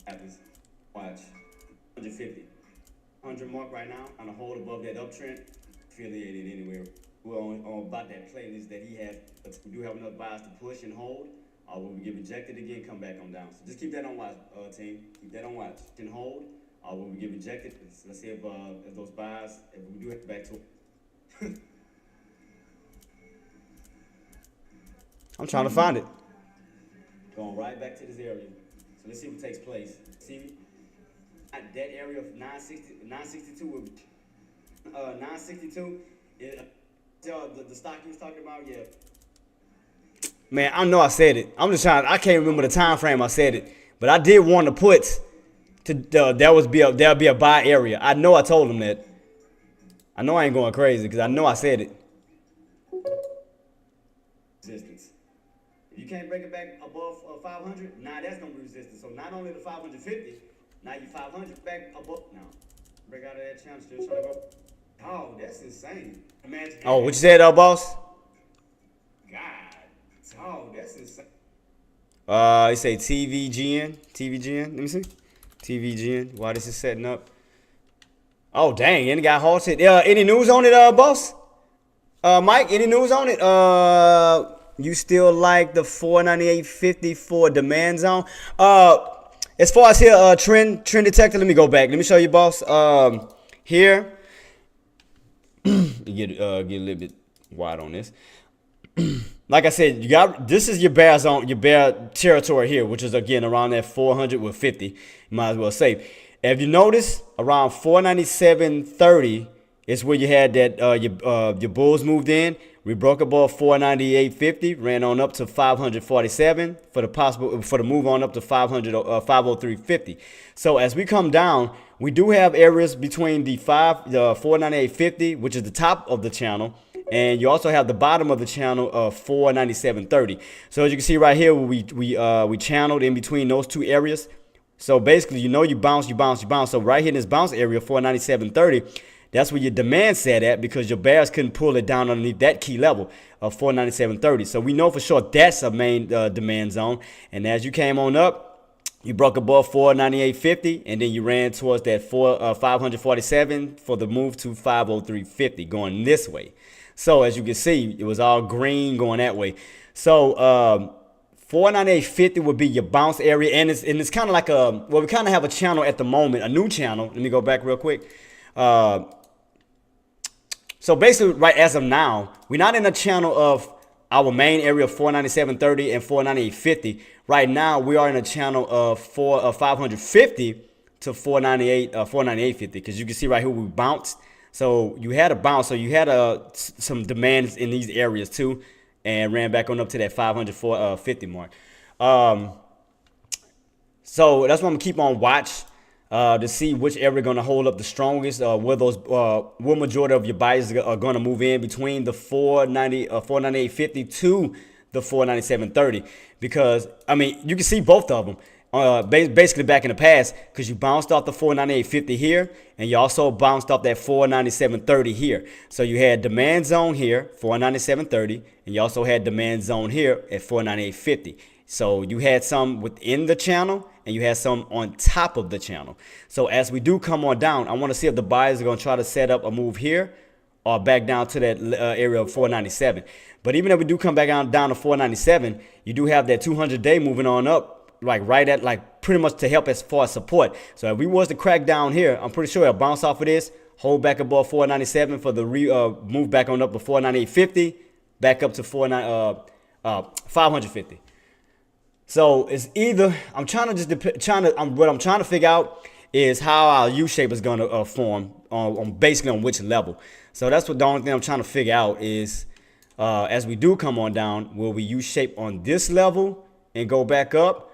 Happens. Watch. 150. 100 mark right now on a hold above that uptrend. Affiliated anywhere. We're on about that playlist that he has. But we do have enough buys to push and hold. Or when we get rejected again, come back on down. So just keep that on watch, team. Keep that on watch. And hold. Or when we get rejected, let's see if those buys, if we do it back to it. I'm trying to find it. Going right back to this area. So let's see what takes place. See, that area of 962 with 962. The stock you was talking about, yeah. Man, I know I said it. I'm just trying. I can't remember the time frame I said it, but I did want to put to there'll be a buy area. I know I told him that. I know I ain't going crazy because I know I said it. Resistance. If you can't break it back above 500, now that's gonna be resistance. So not only the 550, now you 500 back above. Now break out of that channel, still trying to go. Oh, that's insane. Imagine. Oh, what you said, boss? God. Oh, that's insane. You say TVGN. Let me see. TVGN. Why this is setting up? Oh, dang. And it got halted. Any news on it, boss? Mike, any news on it? You still like the 498.50 for demand zone? As far as here, trend detector. Let me go back. Let me show you, boss. Here. Get a little bit wide on this. Like I said, this is your bear zone, your bear territory here, which is again around that 400 with 50. You might as well say. If you notice, around 497.30 is where you had that your bulls moved in. We broke above 498.50, ran on up to 547 for the move on up to 503.50. So as we come down, we do have areas between the 498.50, which is the top of the channel, and you also have the bottom of the channel of 497.30. So as you can see right here, we channeled in between those two areas. So basically, you bounce. So right here in this bounce area, 497.30, that's where your demand set at because your bears couldn't pull it down underneath that key level of 497.30. So we know for sure that's a main demand zone. And as you came on up, you broke above 498.50, and then you ran towards that 547 for the move to 503.50 going this way. So as you can see, it was all green going that way. So 498.50 would be your bounce area, and it's kind of like we kind of have a channel at the moment, a new channel. Let me go back real quick. So basically, right as of now, we're not in a channel of our main area of 497.30 and 498.50. Right now, we are in a channel of 550 to 498.50 because you can see right here we bounced. So you had a bounce, so you had some demands in these areas too, and ran back on up to that 550 mark. So that's what I'm gonna keep on watch. To see which area going to hold up the strongest, where majority of your buyers are going to move in between the 498.50 to the 497.30. Because, I mean, you can see both of them. basically back in the past, because you bounced off the 498.50 here, and you also bounced off that 497.30 here. So you had demand zone here, 497.30, and you also had demand zone here at 498.50. So you had some within the channel, and you had some on top of the channel. So as we do come on down, I want to see if the buyers are going to try to set up a move here or back down to that area of 497. But even if we do come back down to 497, you do have that 200-day moving on up, like right at like pretty much to help as far as support. So if we was to crack down here, I'm pretty sure it'll bounce off of this, hold back above 497 for the move back on up to 498.50, back up to 550. So it's either what I'm trying to figure out is how our U shape is going to form on basically on which level. So that's what the only thing I'm trying to figure out is as we do come on down, will we U shape on this level and go back up,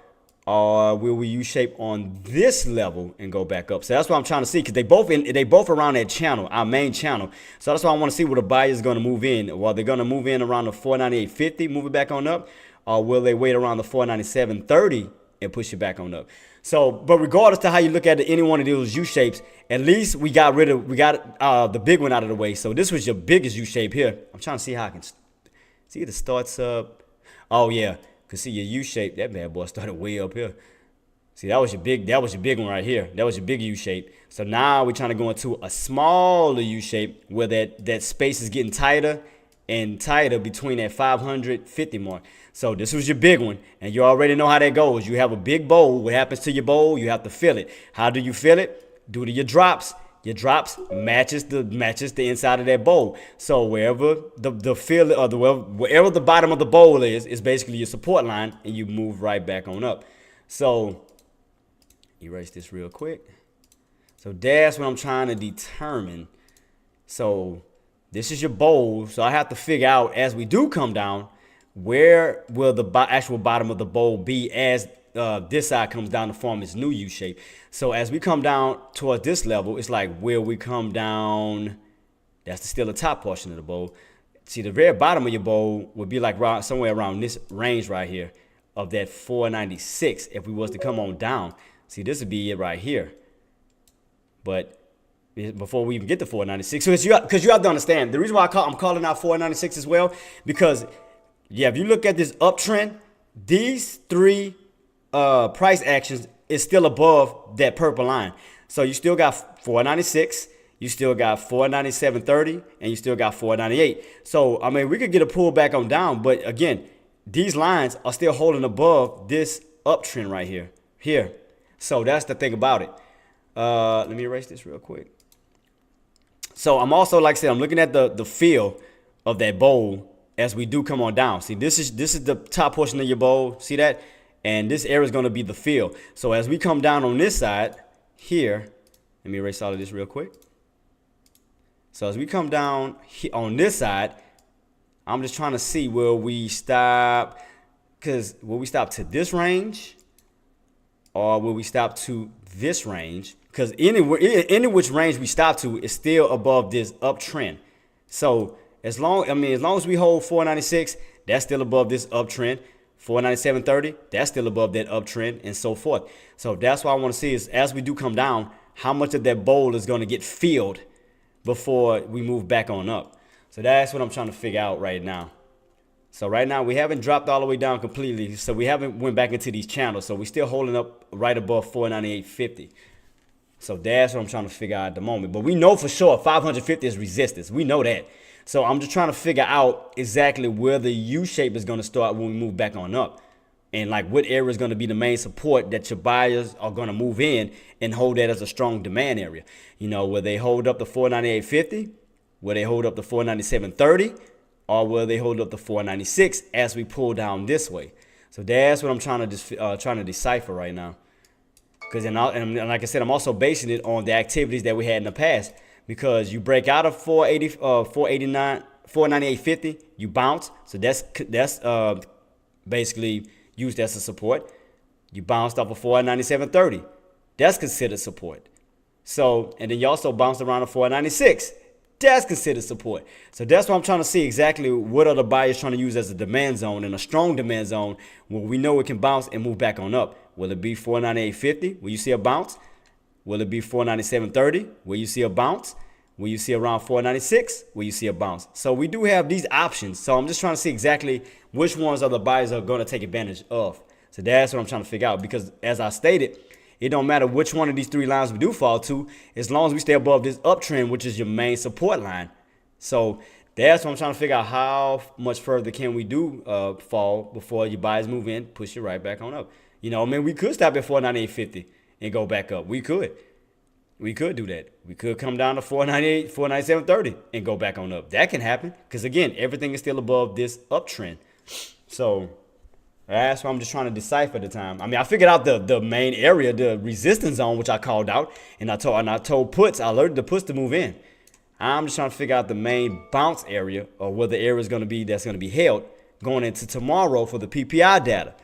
or will we U shape on this level and go back up? So that's what I'm trying to see, because they both around that channel, our main channel. So that's why I want to see where the buyer is going to move in. Well, they're going to move in around the 498.50, move it back on up, or will they wait around the 497.30 and push it back on up? So, but regardless to how you look at any one of those U shapes, at least we got the big one out of the way. So this was your biggest U shape here. I'm trying to see how I can see the starts up. Oh yeah, cause see your U shape, that bad boy started way up here. See, that was your big one right here. That was your big U shape. So now we're trying to go into a smaller U shape where that space is getting tighter and tighter between that 550 mark. So this was your big one, and you already know how that goes. You have a big bowl. What happens to your bowl? You have to fill it. How do you fill it? Due to your drops. Your drops matches the inside of that bowl. So wherever the fill or wherever the bottom of the bowl is basically your support line, and you move right back on up. So erase this real quick. So that's what I'm trying to determine. So this is your bowl. So I have to figure out as we do come down, where will the actual bottom of the bowl be as this side comes down to form its new U shape. So as we come down towards this level, it's like where we come down, that's still the top portion of the bowl. See, the very bottom of your bowl would be like somewhere around this range right here of that 496 if we was to come on down. See, this would be it right here. But before we even get to 496, so because you have to understand, the reason why I'm calling out 496 as well, because yeah, if you look at this uptrend, these three price actions is still above that purple line. So you still got 496, you still got 497.30, and you still got 498. So I mean, we could get a pullback on down, but again, these lines are still holding above this uptrend right here. So that's the thing about it. Let me erase this real quick. So I'm also, like I said, I'm looking at the feel of that bowl as we do come on down. See, this is the top portion of your bowl. See that? And this area is going to be the fill. So as we come down on this side here, let me erase all of this real quick. So as we come down on this side, I'm just trying to see where we stop. Because will we stop to this range? Or will we stop to this range? Because any which range we stop to is still above this uptrend. So as long as we hold 496, that's still above this uptrend. 497.30, that's still above that uptrend, and so forth. So that's what I want to see is as we do come down, how much of that bowl is going to get filled before we move back on up. So that's what I'm trying to figure out right now. So right now we haven't dropped all the way down completely. So we haven't went back into these channels. So we're still holding up right above 498.50. So that's what I'm trying to figure out at the moment. But we know for sure 550 is resistance. We know that. So I'm just trying to figure out exactly where the U shape is going to start when we move back on up. And like what area is going to be the main support that your buyers are going to move in and hold that as a strong demand area. You know, will they hold up the 498.50? Will they hold up the 497.30? Or will they hold up the 496 as we pull down this way? So that's what I'm trying to decipher right now. Because and like I said, I'm also basing it on the activities that we had in the past. Because you break out of 489, 498.50, you bounce. So that's basically used as a support. You bounced off of 497.30. That's considered support. So, and then you also bounced around the 496. that's considered support. So that's why I'm trying to see exactly what are the buyers trying to use as a demand zone, and a strong demand zone where we know it can bounce and move back on up. Will it be 498.50 where you see a bounce? Will it be 497.30 where you see a bounce? Will you see around 496 where you see a bounce? So we do have these options. So I'm just trying to see exactly which ones are the buyers are going to take advantage of. So that's what I'm trying to figure out, because as I stated, it don't matter which one of these three lines we do fall to, as long as we stay above this uptrend, which is your main support line. So that's what I'm trying to figure out, how much further can we do fall before your buyers move in, push it right back on up. You know, I mean, we could stop at 498.50 and go back up. We could do that. We could come down to 498, 497.30 and go back on up. That can happen, because again, everything is still above this uptrend. So that's why I'm just trying to decipher at the time. I mean, I figured out the main area, the resistance zone, which I called out, and I told puts, I alerted the puts to move in. I'm just trying to figure out the main bounce area, or where the area is going to be that's going to be held going into tomorrow for the PPI data.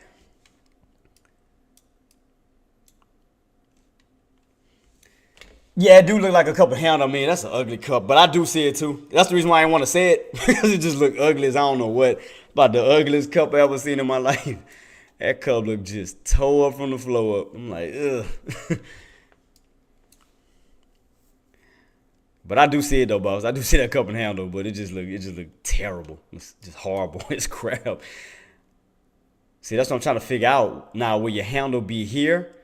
Yeah, it do look like a cup of handle. I mean, that's an ugly cup, but I do see it too. That's the reason why I didn't want to say it, because it just look ugly as I don't know what. About the ugliest cup I ever seen in my life. That cup look just tore up from the floor up. I'm like, ugh. But I do see it though, boss. I do see that cup and handle, but it just look terrible. It's just horrible. It's crap. See, that's what I'm trying to figure out. Now, will your handle be here,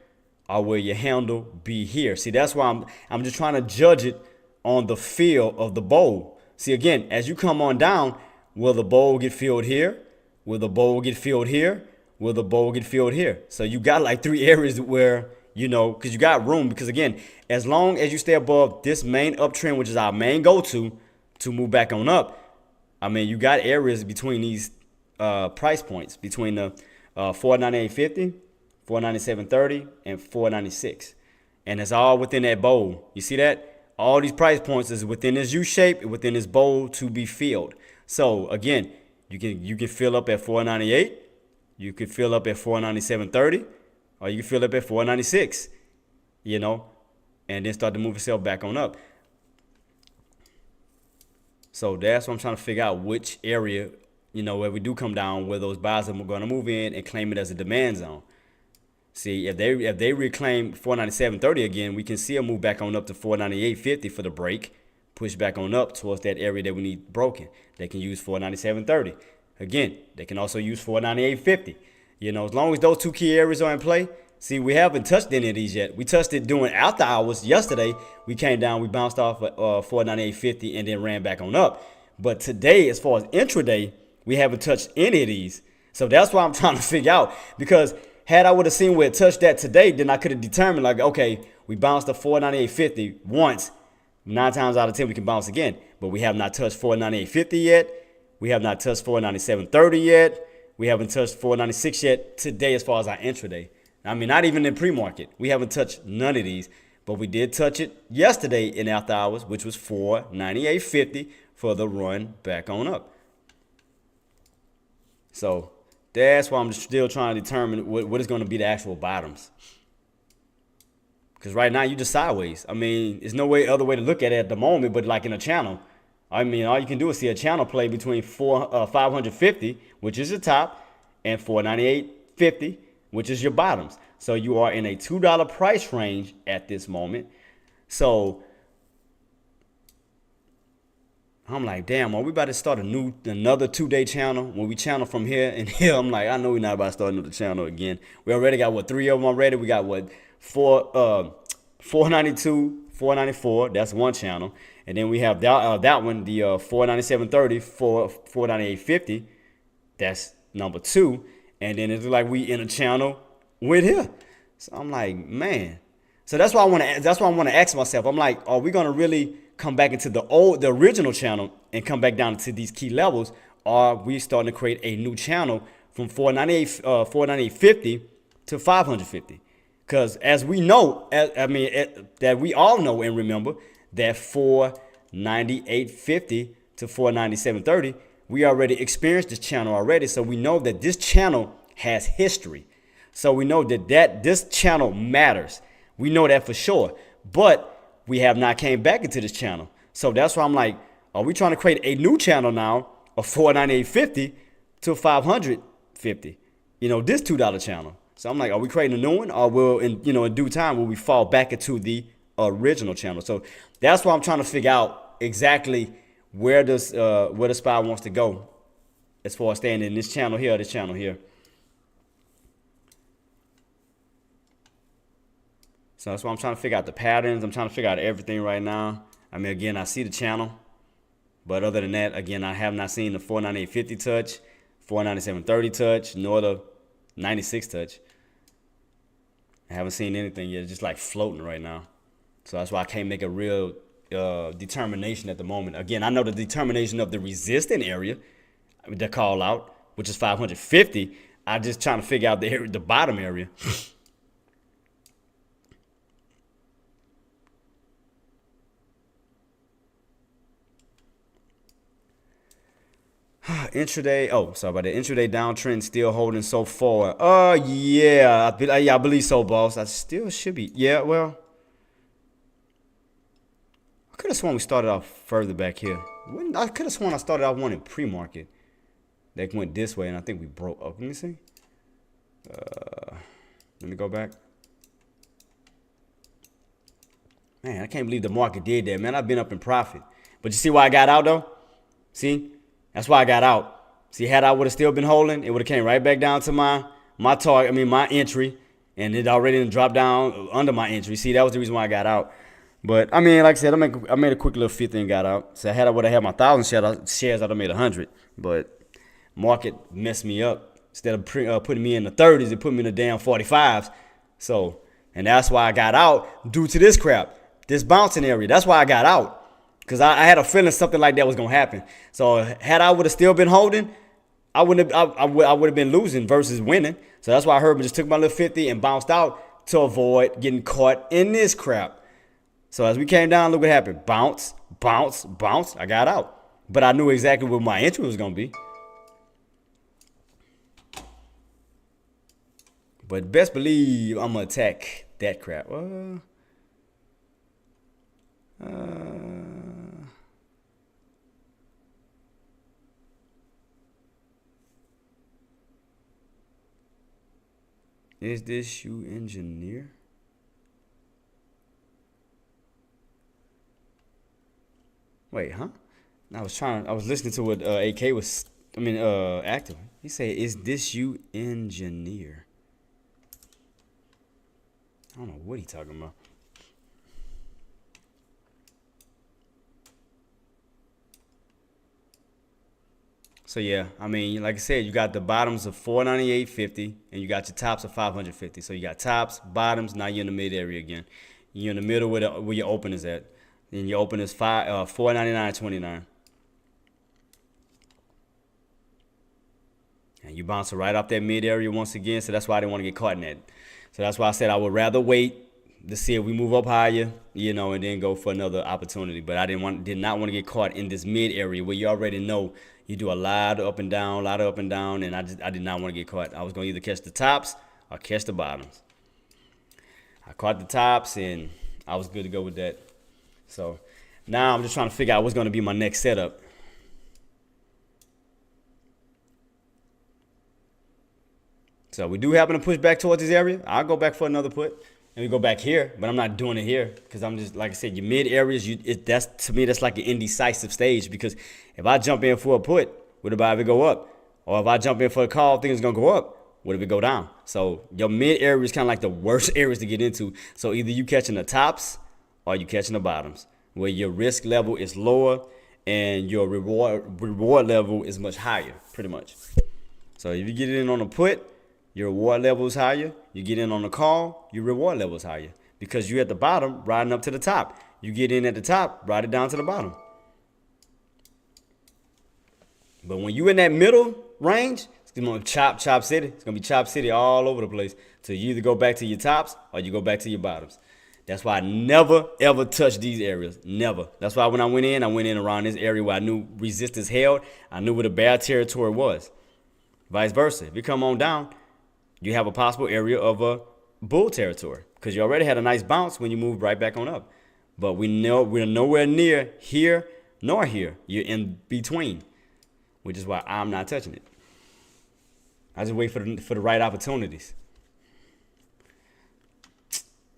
or will your handle be here? See, that's why I'm just trying to judge it on the feel of the bowl. See, again, as you come on down, will the bowl get filled here? Will the bowl get filled here? Will the bowl get filled here? So you got like three areas where, you know, because you got room. Because again, as long as you stay above this main uptrend, which is our main go-to to move back on up, I mean, you got areas between these price points, between the 498.50, 497.30, and 496. And it's all within that bowl. You see that? All these price points is within this U shape, within this bowl to be filled. So again, you can fill up at 498, you can fill up at 497.30, or you can fill up at 496, you know, and then start to move yourself back on up. So that's what I'm trying to figure out, which area, you know, where we do come down, where those buyers are going to move in and claim it as a demand zone. See, if they reclaim 497.30 again, we can see a move back on up to 498.50 for the break, push back on up towards that area that we need broken. They can use 497.30. Again, they can also use 498.50. You know, as long as those two key areas are in play. See, we haven't touched any of these yet. We touched it during after hours yesterday. We came down, we bounced off at 498.50 and then ran back on up. But today, as far as intraday, we haven't touched any of these. So that's why I'm trying to figure out, because had I would have seen where it touched that today, then I could have determined, like, okay, we bounced to 498.50 once. 9 times out of 10, we can bounce again. But we have not touched 498.50 yet. We have not touched 497.30 yet. We haven't touched 496 yet today as far as our intraday. I mean, not even in pre-market. We haven't touched none of these. But we did touch it yesterday in after hours, which was 498.50 for the run back on up. So that's why I'm still trying to determine what is going to be the actual bottoms. Because right now, you just sideways. I mean, there's no other way to look at it at the moment, but like in a channel. I mean, all you can do is see a channel play between 550, which is the top, and 498.50, which is your bottoms. So you are in a $2 price range at this moment. So I'm like, damn, are we about to start another 2-day channel? When we channel from here and here, I'm like, I know we're not about to start another channel again. We already got, 3 of them already? We got, 492, 494. That's one channel. And then we have that one, the 497.30, 498.50. That's number 2. And then it's like we in a channel with here. So I'm like, man. So that's why I want to ask myself. I'm like, are we gonna really come back into the original channel and come back down to these key levels? Or are we starting to create a new channel from 498.50 to 550? Because as we know, that we all know and remember that 498.50 to 497.30, we already experienced this channel already. So we know that this channel has history. So we know that this channel matters. We know that for sure. But we have not came back into this channel. So that's why I'm like, are we trying to create a new channel now of 498.50 to 550? This $2 channel. So I'm like, are we creating a new one, or will in due time will we fall back into the original channel? So that's why I'm trying to figure out exactly where the spy wants to go as far as staying in this channel here or this channel here. So that's why I'm trying to figure out the patterns. I'm trying to figure out everything right now. I mean, again, I see the channel, but other than that, again, I have not seen the 498.50 touch, 497.30 touch, nor the 96 touch. I haven't seen anything yet. It's just like floating right now. So that's why I can't make a real determination at the moment. Again, I know the determination of the resistant area, the call out, which is 550. I'm just trying to figure out the bottom area. Intraday. Oh, sorry about that. Intraday downtrend still holding so far. Yeah, I believe so, boss. I still should be. Yeah, well, I could have sworn we started off further back here. I could have sworn I started off one in pre-market that went this way, and I think we broke up. Let me see. Let me go back. Man, I can't believe the market did that, man. I've been up in profit. But you see why I got out, though? See? That's why I got out. See, had I would have still been holding, it would have came right back down to my target. I mean, my entry, and it already dropped down under my entry. See, that was the reason why I got out. But I mean, like I said, I made a quick little 50 and got out. So had I would have had my 1,000 shares, I'd have made 100. But market messed me up. Instead of putting me in the 30s, it put me in the damn 45s. So, and that's why I got out due to this crap, this bouncing area. That's why I got out. Because I had a feeling something like that was going to happen. So had I would have still been holding, I would have been losing versus winning. So that's why I just took my little 50 and bounced out to avoid getting caught in this crap. So as we came down, look what happened. Bounce, bounce, bounce. I got out. But I knew exactly what my entry was going to be. But best believe I'm going to attack that crap. Is this you, engineer? Wait, huh? I was listening to what AK was, active. He said, is this you, engineer? I don't know what he talking about. So yeah, I mean, like I said, you got the bottoms of 498.50 and you got your tops of 550. So you got tops, bottoms. Now you're in the mid area again. You're in the middle where your open is at. Then your open is 499.29. And you bounce right off that mid area once again. So that's why I didn't want to get caught in that. So that's why I said I would rather wait to see if we move up higher, and then go for another opportunity. But I did not want to get caught in this mid area where you already know you do a lot of up and down, and I did not want to get caught. I was going to either catch the tops or catch the bottoms. I caught the tops, and I was good to go with that. So now I'm just trying to figure out what's going to be my next setup. So we do happen to push back towards this area. I'll go back for another put. And we go back here, but I'm not doing it here because I'm just, like I said, your mid areas, to me, that's like an indecisive stage, because if I jump in for a put, what about if it go up? Or if I jump in for a call, I think it's going to go up. What if it go down? So your mid area is kind of like the worst areas to get into. So either you catching the tops or you catching the bottoms, where your risk level is lower and your reward level is much higher, pretty much. So if you get in on a put, your reward level is higher. You get in on the call, your reward level is higher, because you're at the bottom riding up to the top. You get in at the top, ride it down to the bottom. But when you in that middle range, it's going to chop city. It's going to be chop city all over the place. So you either go back to your tops or you go back to your bottoms. That's why I never, ever touch these areas. Never. That's why when I went in around this area where I knew resistance held. I knew where the bear territory was. Vice versa. If you come on down, you have a possible area of a bull territory, because you already had a nice bounce when you moved right back on up. But we know we're nowhere near here nor here. You're in between, which is why I'm not touching it. I just wait for the right opportunities.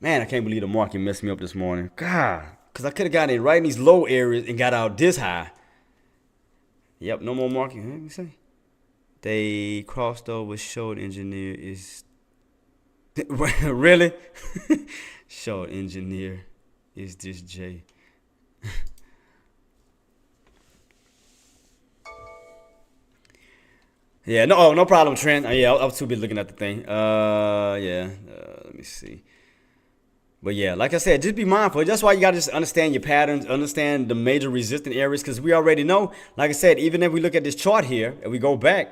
Man, I can't believe the market messed me up this morning. God, because I could have gotten it right in these low areas and got out this high. Yep, no more market. Let me see. They crossed over. Short engineer is really short engineer is this J. Yeah, no problem, Trent. Yeah, I was too busy looking at the thing. Let me see. But yeah, like I said, just be mindful. That's why you gotta just understand your patterns, understand the major resistant areas, because we already know. Like I said, even if we look at this chart here and we go back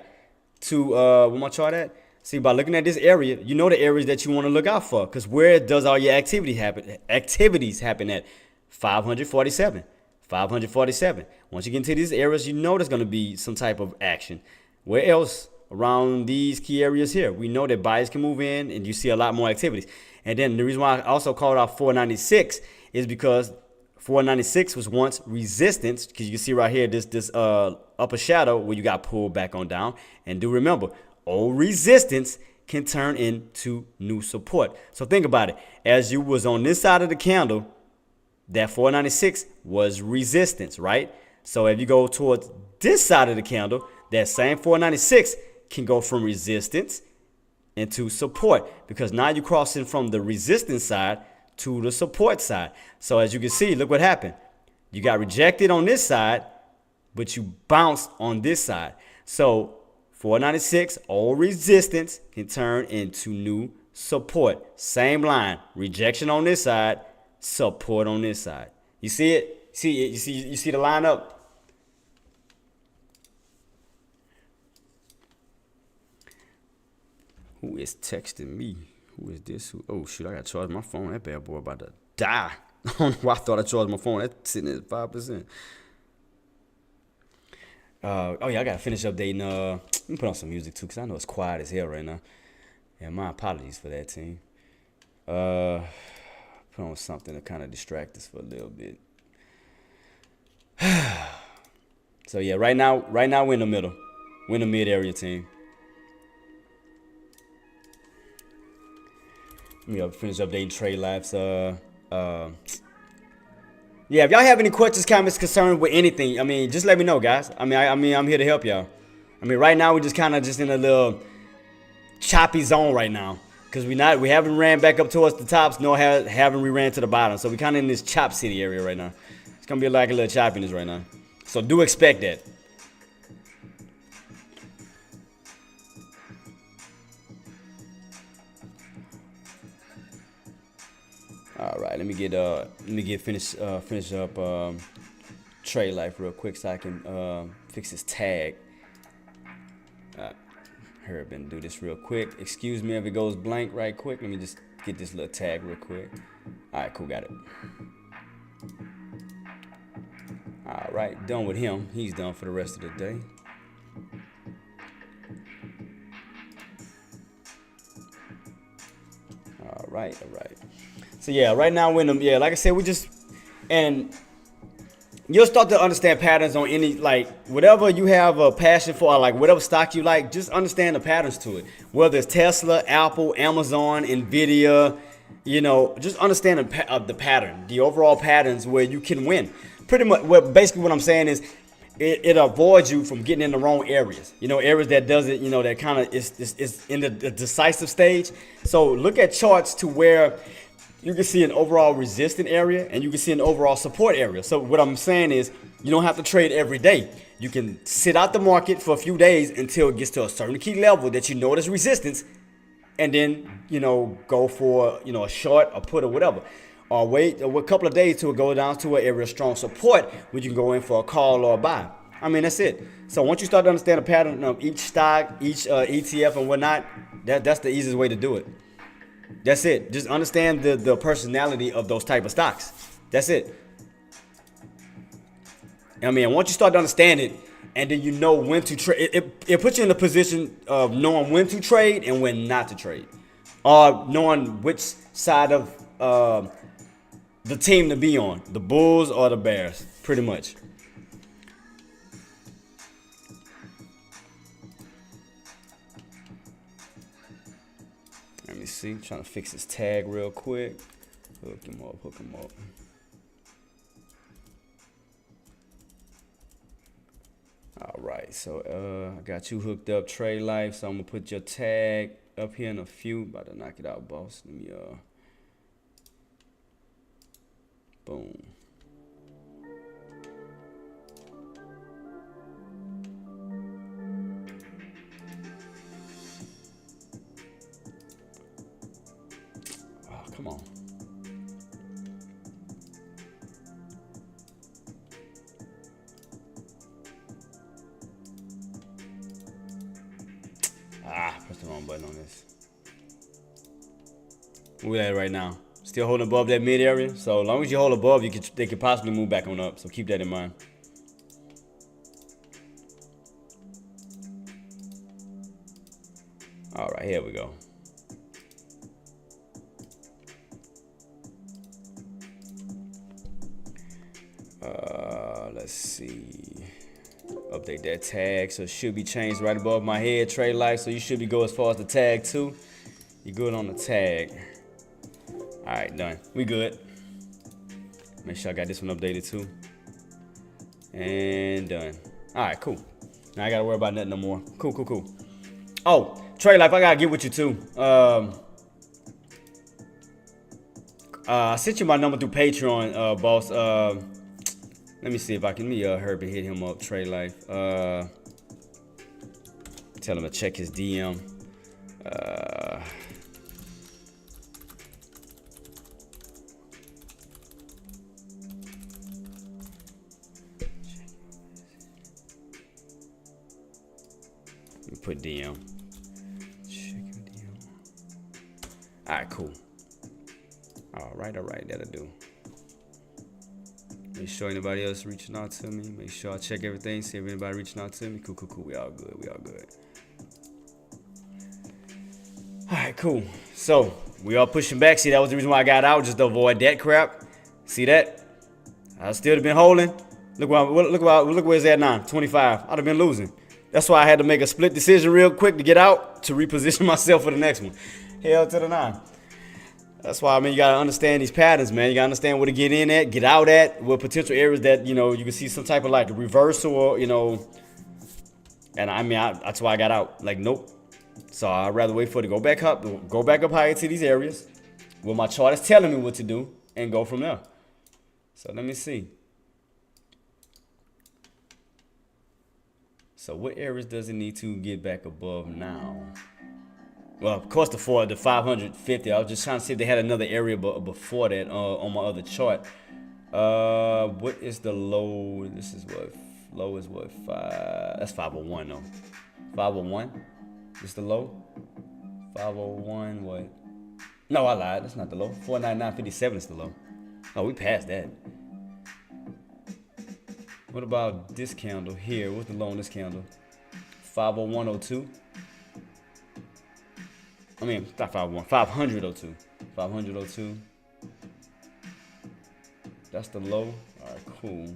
to where my chart at, see, by looking at this area, you know the areas that you want to look out for, because where does all your activities happen at? 547, 547. Once you get into these areas, you know there's gonna be some type of action. Where else around these key areas here? We know that buyers can move in and you see a lot more activities. And then the reason why I also called out 496 is because 496 was once resistance, because you can see right here this upper shadow where you got pulled back on down. And do remember, old resistance can turn into new support. So think about it. As you was on this side of the candle, that 496 was resistance, right? So if you go towards this side of the candle, that same 496 can go from resistance into support, because now you're crossing from the resistance side to the support side. So as you can see, look what happened. You got rejected on this side, but you bounced on this side. So 496, old resistance, can turn into new support. Same line, rejection on this side, support on this side. You see it? You see the line up? Who is texting me? Who is this? Oh, shoot, I got to charge my phone. That bad boy about to die. I don't know why I thought I charged my phone. That's sitting at 5%. Yeah, I got to finish updating. Let me put on some music, too, because I know it's quiet as hell right now. Yeah, my apologies for that, team. Put on something to kind of distract us for a little bit. So, yeah, right now we're in the middle. We're in the mid-area, team. Finish updating trade lives. Yeah, if y'all have any questions, comments, concerns with anything, I mean, just let me know, guys. I mean, I'm here to help y'all. I mean, right now we're just kind of just in a little choppy zone right now, because we haven't ran back up towards the tops, nor haven't we ran to the bottom. So we kind of in this chop city area right now. It's gonna be like a little choppiness right now. So do expect that. All right, let me finish up trade life real quick so I can fix this tag. Hurry up and do this real quick. Excuse me if it goes blank right quick. Let me just get this little tag real quick. All right, cool, got it. All right, done with him. He's done for the rest of the day. All right. So yeah, right now we're in the, like I said, and you'll start to understand patterns on any, like, whatever you have a passion for, or like whatever stock you like, just understand the patterns to it. Whether it's Tesla, Apple, Amazon, Nvidia, just understand the pattern, the overall patterns where you can win. Pretty much, basically what I'm saying is it avoids you from getting in the wrong areas. Areas that doesn't, that kind of is in the decisive stage. So look at charts to where you can see an overall resistant area and you can see an overall support area. So what I'm saying is you don't have to trade every day. You can sit out the market for a few days until it gets to a certain key level that you know there's resistance, and then, go for, a short or put or whatever. Or wait a couple of days till it go down to an area of strong support where you can go in for a call or a buy. I mean, that's it. So once you start to understand the pattern of each stock, each ETF and whatnot, that's the easiest way to do it. That's it. Just understand the personality of those type of stocks. That's it. I mean, once you start to understand it, and then you know when to trade, it puts you in a position of knowing when to trade and when not to trade, or knowing which side of the team to be on, the Bulls or the Bears, pretty much. Let me see, trying to fix his tag real quick. Hook him up, hook him up. All right, so I got you hooked up, Trey Life. So I'm gonna put your tag up here in a few. About to knock it out, boss. Let me boom. Oh, come on. Press the wrong button on this. Where we at right now? Still holding above that mid area. So as long as you hold above, they could possibly move back on up. So keep that in mind. All right, here we go. Let's see. Update that tag, so it should be changed right above my head, Trade Life. So you should be good as far as the tag too. You good on the tag. All right, done. We good. Make sure I got this one updated too. And done. All right, cool. Now I gotta worry about nothing no more. Cool, cool, cool. Oh, Trade Life, I gotta get with you too. I sent you my number through Patreon, boss. Let me see if I can. Let me Herbie hit him up. Trey Life. Tell him to check his DM. Let me put DM. Check your DM. All right, cool. All right, that'll do. Make sure anybody else reaching out to me. Make sure I check everything, see if anybody reaching out to me. Cool, cool, cool. We all good. We all good. All right, cool. So we all pushing back. See, that was the reason why I got out, just to avoid that crap. See that? I still have been holding. Look where it's at now. 25. I'd have been losing. That's why I had to make a split decision real quick to get out to reposition myself for the next one. Hell to the 9. That's why, I mean, you got to understand these patterns, man. You got to understand where to get in at, get out at, what potential areas that, you know, you can see some type of like a reversal or, you know. And I mean, that's why I got out. Like, nope. So I'd rather wait for it to go back up higher to these areas where my chart is telling me what to do and go from there. So let me see. So what areas does it need to get back above now? Well, of course, the 550. I was just trying to see if they had another area before that on my other chart. What is the low? This is what low is what 5. That's 501 though. 501. This the low. 501. What? No, I lied. That's not the low. 499.57 is the low. Oh, we passed that. What about this candle here? What's the low on this candle? 501.02. I mean, not 501, 500.02. 500.02. That's the low. All right, cool.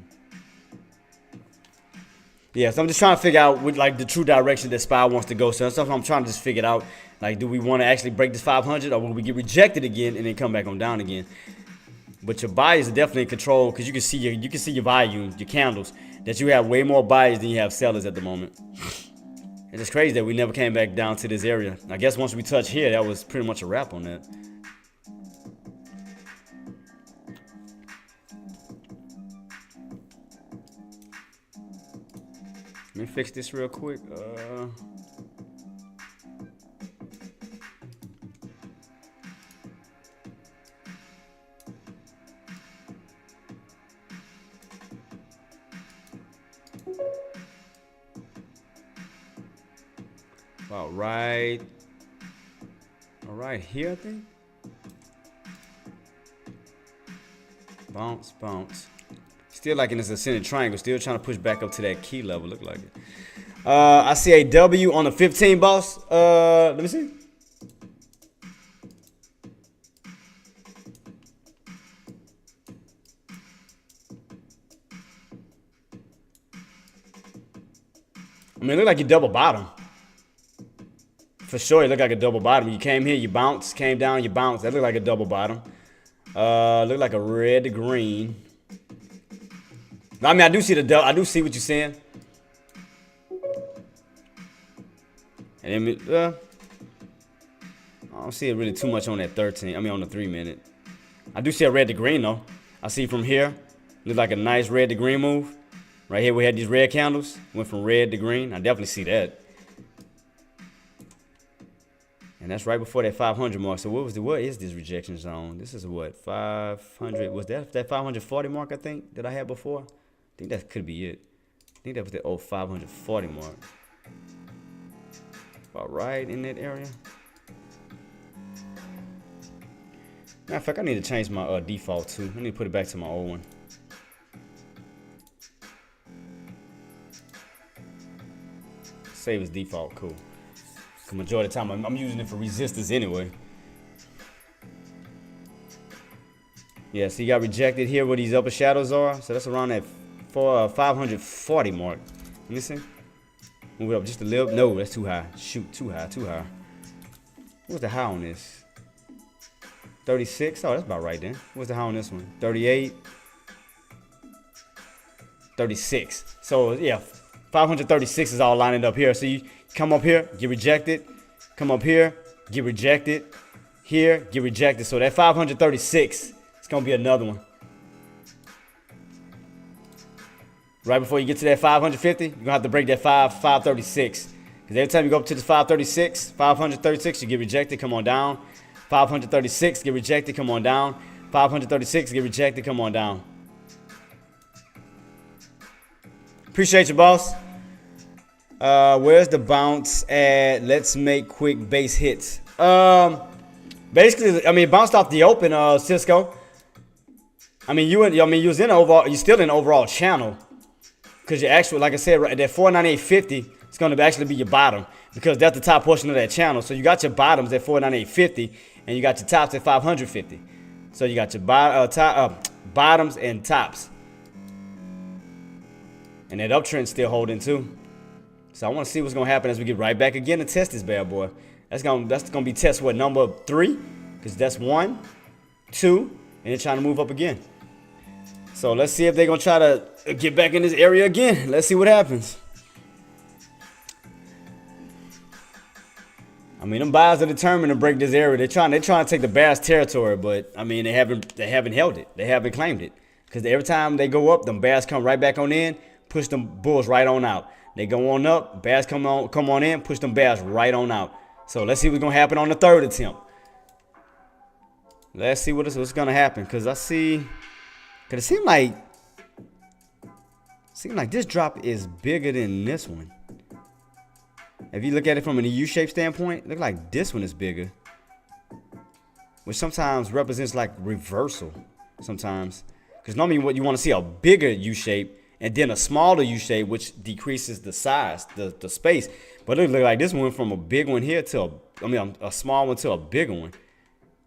Yeah, so I'm just trying to figure out what, like, the true direction that SPY wants to go. So that's something I'm trying to just figure it out. Like, do we want to actually break this 500, or will we get rejected again and then come back on down again? But your buyers are definitely in control, because you can see your volume, your candles, that you have way more buyers than you have sellers at the moment. It's just crazy that we never came back down to this area. I guess once we touched here, that was pretty much a wrap on that. Let me fix this real quick. All right, here I think. Bounce, bounce. Still like in this ascending triangle. Still trying to push back up to that key level. Look like it. I see a W on the 15, boss. Let me see. mean, it looked like you double bottom. For sure, it looked like a double bottom. You came here, you bounced, came down, you bounced. That looked like a double bottom. Looked like a red to green. I mean, I do see I do see what you're saying. And I don't see it really too much on that 13. I mean, on the 3 minute. I do see a red to green though. I see from here, look like a nice red to green move. Right here, we had these red candles. Went from red to green. I definitely see that. And that's right before that 500 mark. So what is this rejection zone? This is what, 500? Was that 540 mark, I think, that I had before? I think that could be it. I think that was the old 540 mark. About right in that area. Matter of fact, I need to change my default too. I need to put it back to my old one. Save as default, cool. Cause majority of the time I'm using it for resistance anyway. Yeah, so you got rejected here where these upper shadows are. So that's around that 540 mark. Let me see. Move it up just a little. No, that's too high. Shoot, too high, too high. What's the high on this? 36. Oh, that's about right then. What's the high on this one? 38. 36. So yeah, 536 is all lining up here. So you come up here, get rejected. Come up here, get rejected. Here, get rejected. So that 536, it's gonna be another one. Right before you get to that 550, you're gonna have to break that 536. Because every time you go up to the 536, you get rejected, come on down. 536, get rejected, come on down. 536, get rejected, come on down. Appreciate you, boss. Where's the bounce at? Let's make quick base hits. Basically, I mean, bounced off the open, Cisco. I mean, you was in overall. You still in overall channel. Because your actual, like I said, right, that 498.50 is going to actually be your bottom. Because that's the top portion of that channel. So you got your bottoms at 498.50. And you got your tops at 550. So you got your bottoms and tops. And that uptrend still holding too. So I want to see what's going to happen as we get right back again to test this bad boy. That's gonna be test what, number 3? Because that's 1, 2, and they're trying to move up again. So let's see if they're going to try to get back in this area again. Let's see what happens. I mean, them buyers are determined to break this area. They're trying to take the bears territory, but I mean, they haven't held it. They haven't claimed it. Because every time they go up, them bears come right back on in, push them bulls right on out. They go on up, bears come on in, push them bears right on out. So let's see what's gonna happen on the 3rd attempt. Let's see what's gonna happen. Cause it seemed like this drop is bigger than this one. If you look at it from an U-shaped standpoint, it looks like this one is bigger. Which sometimes represents like reversal. Sometimes. Because normally what you want to see a bigger U-shape and then a smaller U-shape, which decreases the size, the space. But it looks like this one went from a big one here to a small one to a bigger one.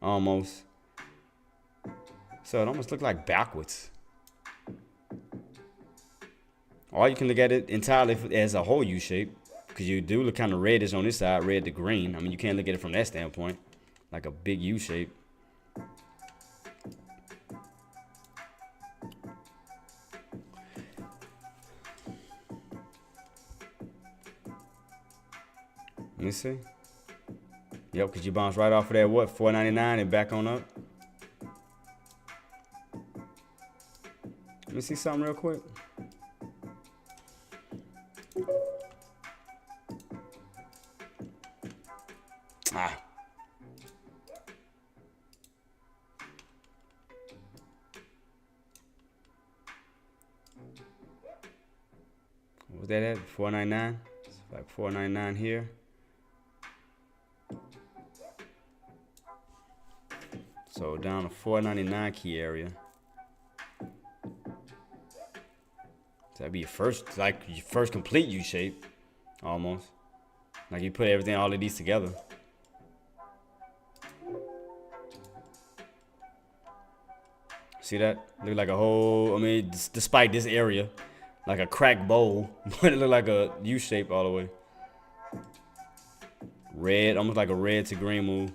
Almost. So it almost looked like backwards. Or you can look at it entirely as a whole U-shape. Because you do look kind of reddish on this side, red to green. I mean, you can't look at it from that standpoint. Like a big U-shape. Let me see. Yep, because you bounce right off of that, what, 499 and back on up. Let me see something real quick. What was that at? 499? It's like 499 here. So down to 499 key area. So that'd be your first complete U shape, almost. Like you put everything, all of these together. See that? Look like a whole, I mean, despite this area, like a cracked bowl, but it looked like a U shape all the way. Red, almost like a red to green move.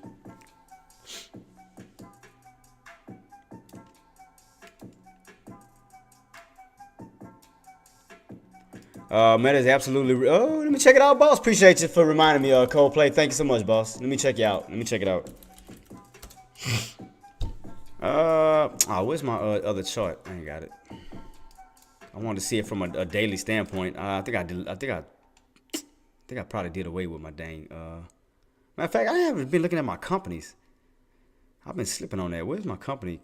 Meta is absolutely. Oh, let me check it out, boss. Appreciate you for reminding me of Coldplay. Thank you so much, boss. Let me check you out. Let me check it out. Oh, where's my other chart? I ain't got it. I wanted to see it from a daily standpoint. I think I probably did away with my dang. Matter of fact, I haven't been looking at my companies. I've been slipping on that. Where's my company?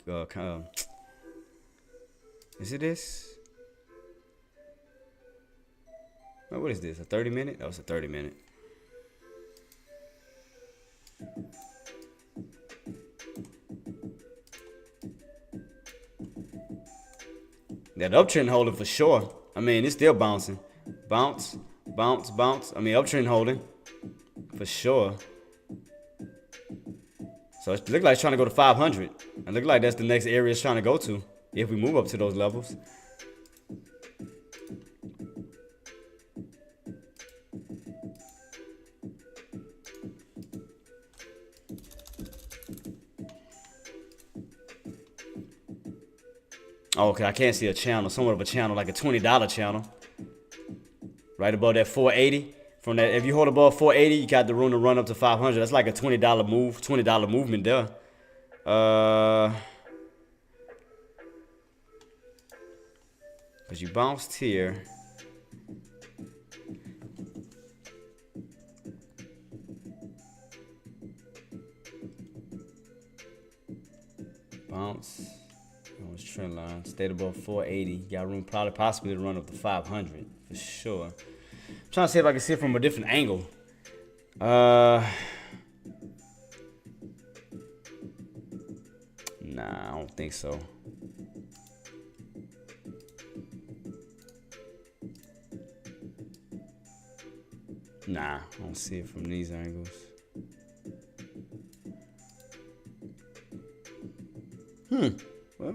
Is it this? Oh, what is this? A 30-minute? That was a 30-minute. That uptrend holding for sure. I mean, it's still bouncing. Bounce, bounce, bounce. I mean, uptrend holding for sure. So it looks like it's trying to go to 500. It looks like that's the next area it's trying to go to if we move up to those levels. Oh, okay, I can't see a channel, somewhat of a channel, like a $20 channel. Right above that 480. From that, if you hold above 480, you got the room to run up to 500. That's like a $20 move, $20 movement there. Because you bounced here. Bounce. Trend line stayed above 480. Got room probably possibly to run up to 500 for sure. I'm trying to see if I can see it from a different angle. Nah, I don't think so. Nah, I don't see it from these angles. Well,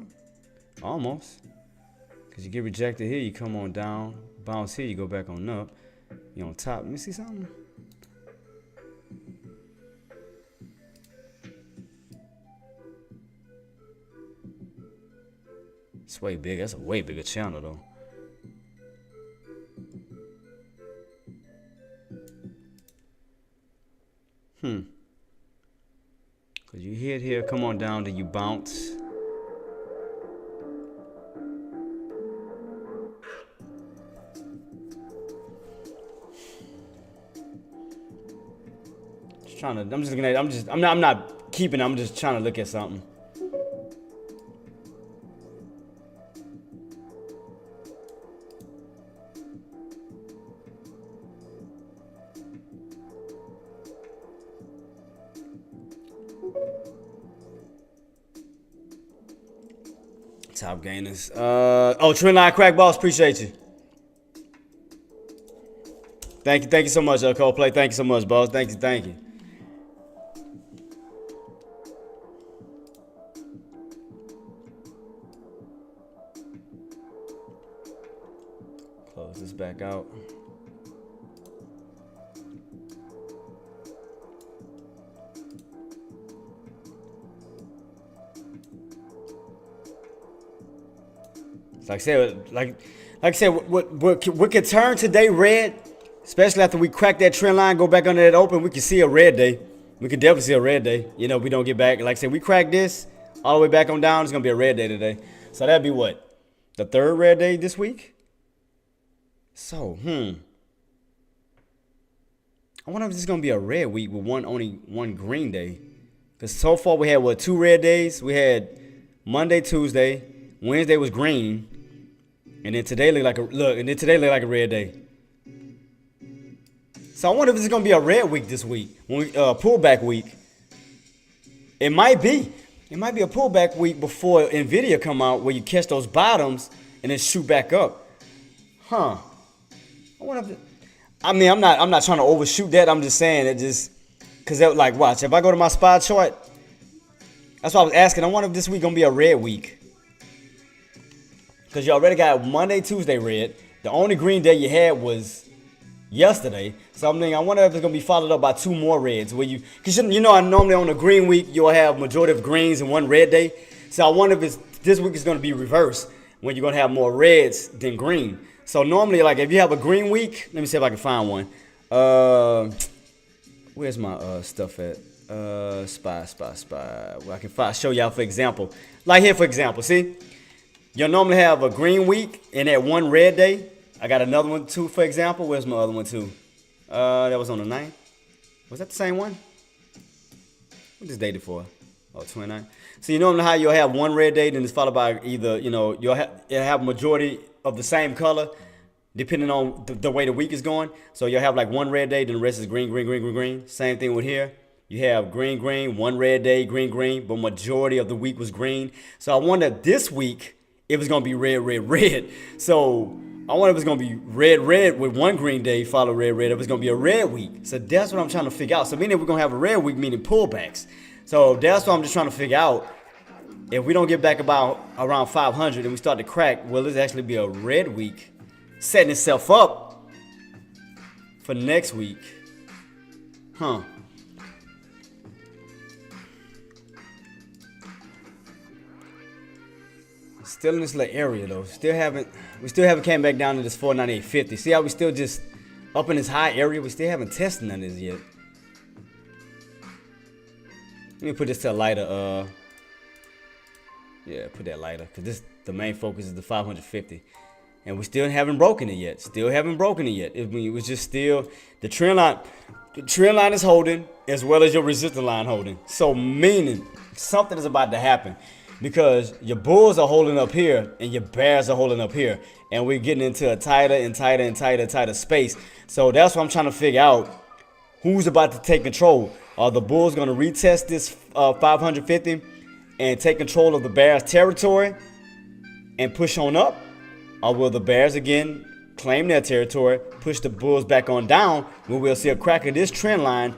almost. Because you get rejected here, you come on down. Bounce here, you go back on up. You on top. Let me see something. It's way big. That's a way bigger channel, though. Because you hit here, come on down, then you bounce. I'm just looking at it. I'm not keeping it. I'm just trying to look at something. Top gainers. Trend line crack boss, appreciate you. Thank you so much, Coldplay. Thank you so much, boss. Thank you. Close this back out. Like I said, what could turn today red, especially after we crack that trend line, go back under that open, we can see a red day. We could definitely see a red day. You know, we don't get back. Like I said, we crack this all the way back on down. It's gonna be a red day today. So that'd be what? The third red day this week? So, I wonder if this is gonna be a red week with only one green day. Cause so far we had 2 red days? We had Monday, Tuesday, Wednesday was green, and then today looked like a red day. So I wonder if this is gonna be a red week this week, when we pullback week. It might be a pullback week before Nvidia come out, where you catch those bottoms and then shoot back up. I wonder if I'm not trying to overshoot that. I'm just saying it just because like, watch, if I go to my spot chart, that's what I was asking. I wonder if this week gonna be a red week. Because you already got Monday, Tuesday red, The only green day you had was yesterday. So I'm thinking, I wonder if it's gonna be followed up by 2 more reds. Cause you know, I normally on a green week you'll have majority of greens and 1 red day. So I wonder if this week is gonna be reversed, when you're gonna have more reds than green. So normally, like if you have a green week, let me see if I can find one. Where's my stuff at? Spy. Well, I can show y'all for example. Like here for example, see, you'll normally have a green week and that 1 red day. I got another one too, for example. Where's my other one too? That was on the 9th. Was that the same one? What is dated for? Oh, 29. So you normally how you'll have 1 red day, then it's followed by either, you'll have a majority of the same color, depending on the way the week is going. So you'll have like 1 red day, then the rest is green. Same thing with here. You have green, 1 red day, green, but majority of the week was green. So I wonder this week if it's gonna be red. So I wonder if it's gonna be red with 1 green day, follow red. If it's gonna be a red week. So that's what I'm trying to figure out. So meaning we're gonna have a red week, meaning pullbacks. So that's what I'm just trying to figure out. If we don't get back around 500 and we start to crack, will this actually be a red week, setting itself up for next week? Still in this little area though. We still haven't came back down to this 498.50. See how we still just up in this high area? We still haven't tested none of this yet. Let me put this to a lighter. Yeah, put that lighter, because the main focus is the 550, and we still haven't broken it yet. It was just still the trend line. The trend line is holding as well as your resistance line holding. So meaning something is about to happen, because your bulls are holding up here and your bears are holding up here, and we're getting into a tighter space. So that's what I'm trying to figure out. Who's about to take control? Are the bulls going to retest this 550 and take control of the bears' territory and push on up? Or will the bears again claim their territory, push the bulls back on down, when we'll see a crack of this trend line,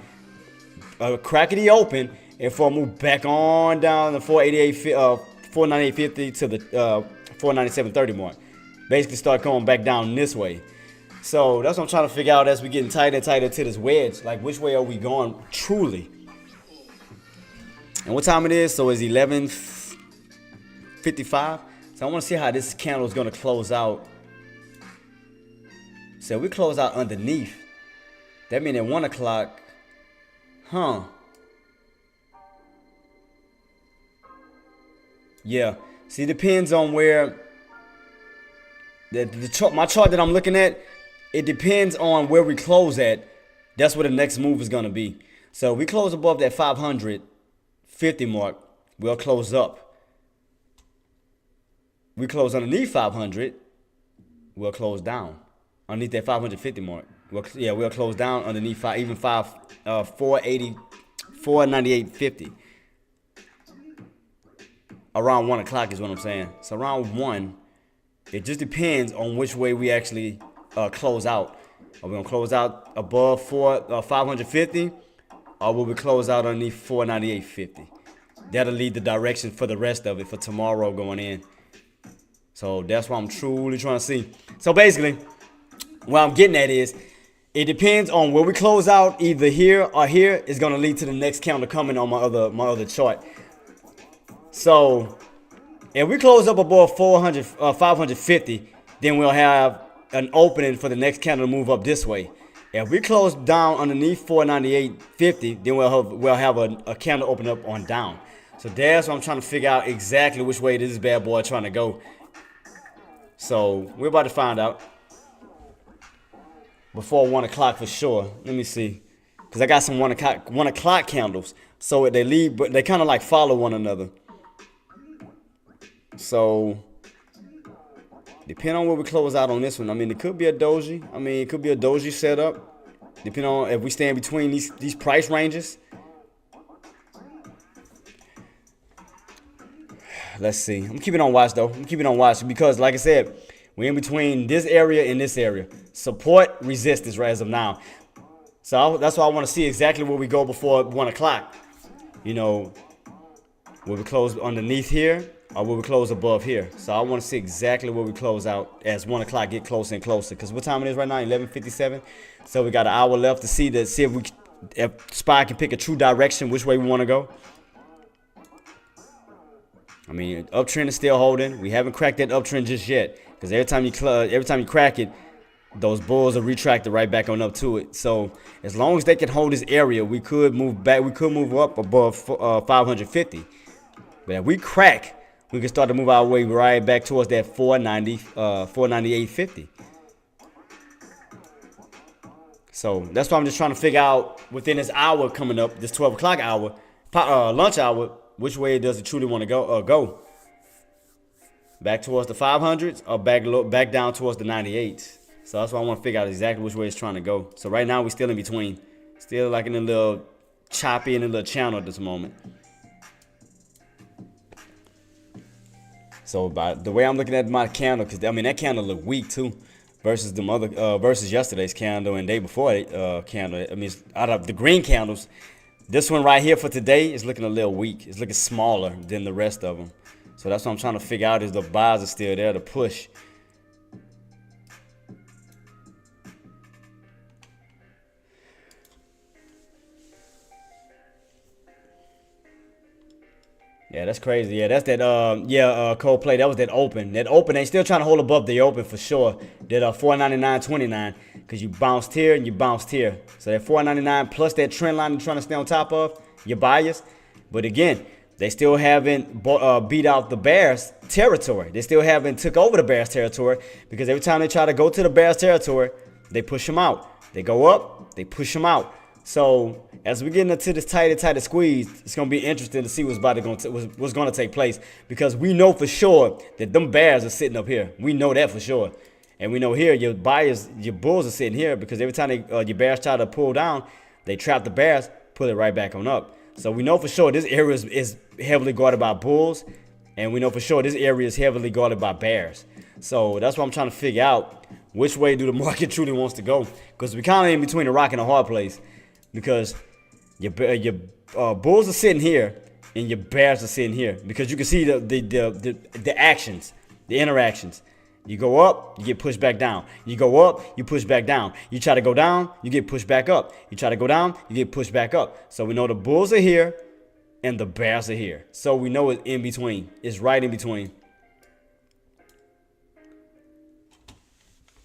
a crack of the open, and for a move back on down the 498.50 to the 497.30 mark. Basically start going back down this way. So that's what I'm trying to figure out as we're getting tighter and tighter to this wedge. Like, which way are we going truly? And what time it is? So it's 11:55. So I want to see how this candle is going to close out. So we close out underneath. That means at 1 o'clock. Yeah. See, it depends on where my chart that I'm looking at. It depends on where we close at. That's where the next move is going to be. So we close above that 550 mark, we'll close up. We close underneath 500, we'll close down. Underneath that 550 mark, we'll close down underneath 498.50. Around 1 o'clock is what I'm saying. So around 1, it just depends on which way we actually close out. Are we gonna close out above 550, or will we close out underneath 498.50? That'll lead the direction for the rest of it for tomorrow going in. So that's what I'm truly trying to see. So basically, what I'm getting at is, it depends on where we close out, either here or here, is gonna lead to the next counter coming on my other chart. So if we close up above 550, then we'll have an opening for the next candle to move up this way. If we close down underneath 498.50, then we'll have a candle open up on down. So that's what I'm trying to figure out, exactly which way this bad boy trying to go. So we're about to find out before 1 o'clock for sure. Let me see, because I got some 1 o'clock candles. So they lead, but they kind of like follow one another. So depending on where we close out on this one, I mean, it could be a doji. It could be a doji setup, depending on if we stay in between these price ranges. Let's see. I'm keeping on watch though. Because, like I said, we're in between this area and this area. Support, resistance right as of now. So that's why I want to see exactly where we go before 1 o'clock. Where we close underneath here, or will we close above here? So I want to see exactly where we close out as 1 o'clock get closer and closer. Because what time it is right now? 11:57. So we got an hour left to see if SPY can pick a true direction, which way we want to go. I mean, uptrend is still holding. We haven't cracked that uptrend just yet. Because every time you crack it, those bulls are retracted right back on up to it. So as long as they can hold this area, we could move back. We could move up above 550. But if we crack, we can start to move our way right back towards that 490, 498.50. So that's why I'm just trying to figure out within this hour coming up, this 12 o'clock hour, lunch hour, which way does it truly want to go? Back towards the 500s or back down towards the 98s. So that's why I want to figure out exactly which way it's trying to go. So right now we're still in between. Still like in a little choppy and a little channel at this moment. So by the way I'm looking at my candle, because I mean that candle looked weak too, versus versus yesterday's candle and day before candle. I mean, out of the green candles, this one right here for today is looking a little weak. It's looking smaller than the rest of them. So that's what I'm trying to figure out, is the buys are still there to push. Yeah, that's crazy. Yeah, that's that Coldplay. That was that open. That open, they still trying to hold above the open for sure. That 499.29, because you bounced here and you bounced here. So that 499 plus that trend line you're trying to stay on top of, your bias. But again, they still haven't beat out the Bears territory. They still haven't took over the Bears territory, because every time they try to go to the Bears territory, they push them out. They go up, they push them out. So as we get into this tighter squeeze, it's gonna be interesting to see what's gonna take place, because we know for sure that them Bears are sitting up here. We know that for sure, and we know here your bulls are sitting here, because every time your Bears try to pull down, they trap the Bears, pull it right back on up. So we know for sure this area is heavily guarded by bulls, and we know for sure this area is heavily guarded by Bears. So that's what I'm trying to figure out, which way do the market truly wants to go, because we kind of in between a rock and a hard place. Because your bulls are sitting here and your Bears are sitting here, because you can see the actions, the interactions. You go up, you get pushed back down. You go up, you push back down. You try to go down, you get pushed back up. You try to go down, you get pushed back up. So we know the bulls are here and the Bears are here. So we know it's in between. It's right in between.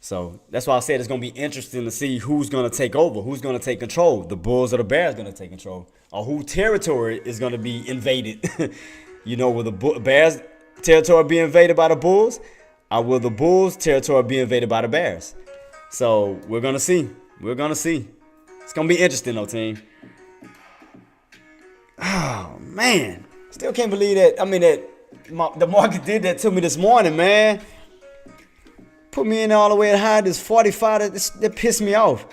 So that's why I said it's going to be interesting to see who's going to take over, who's going to take control. The Bulls or the Bears going to take control, or who territory is going to be invaded. You know, will the Bears territory be invaded by the Bulls, or will the Bulls territory be invaded by the Bears? So we're going to see. We're going to see. It's going to be interesting, though, team. Oh, man. Still can't believe that. I mean, the market did that to me this morning, man. Put me in there all the way at high, this 45, that pissed me off.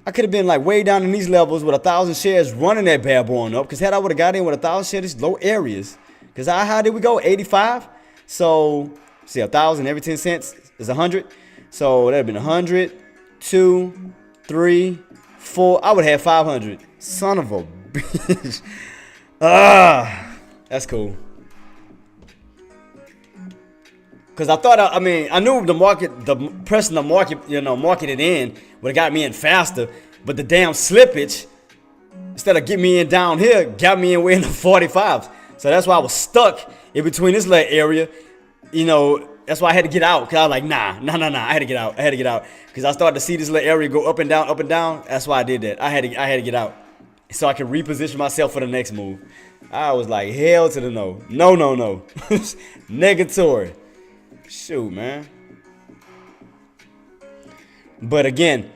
I could have been like way down in these levels with 1,000 shares running that bad boy up. Because had I would have got in with 1,000 shares, these low areas. Because how high did we go? 85. So, see, 1,000 every 10 cents is 100. So that would have been 100, 2, 3, 4. I would have 500. Son of a bitch. That's cool. Because I thought, I knew pressing the market, market it in would have got me in faster. But the damn slippage, instead of getting me in down here, got me in way in the 45s. So that's why I was stuck in between this little area. That's why I had to get out. Because I was like, nah. I had to get out. Because I started to see this little area go up and down, up and down. That's why I did that. I had to get out, so I could reposition myself for the next move. I was like, hell to the no. No. Negatory. Shoot, man. But again,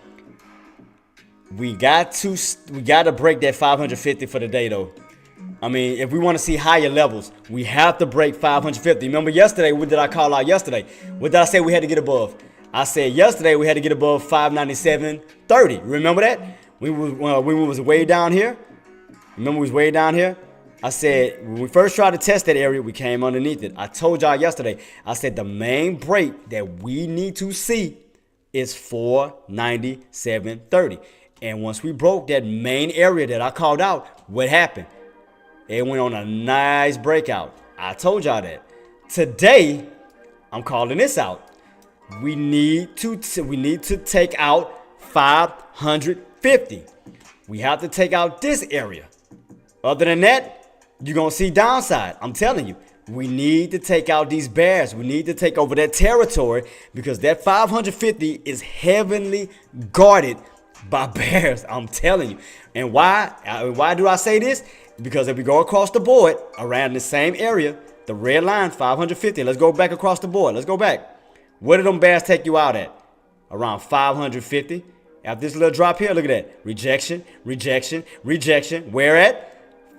we got to break that 550 for the day, though. If we want to see higher levels, we have to break 550. Remember yesterday, what did I call out yesterday? What did I say we had to get above? I said yesterday we had to get above 597.30. Remember that? We was way down here. Remember we was way down here? I said, when we first tried to test that area, we came underneath it. I told y'all yesterday, I said the main break that we need to see is 497.30. And once we broke that main area that I called out, what happened? It went on a nice breakout. I told y'all that. Today, I'm calling this out. We need to take out 550. We have to take out this area. Other than that, you're going to see downside. I'm telling you, we need to take out these bears. We need to take over that territory because that 550 is heavily guarded by bears. I'm telling you. And why do I say this? Because if we go across the board around the same area, the red line, 550. Let's go back across the board. Let's go back. What did them bears take you out at? Around 550. After this little drop here, look at that. Rejection, rejection, rejection. Where at?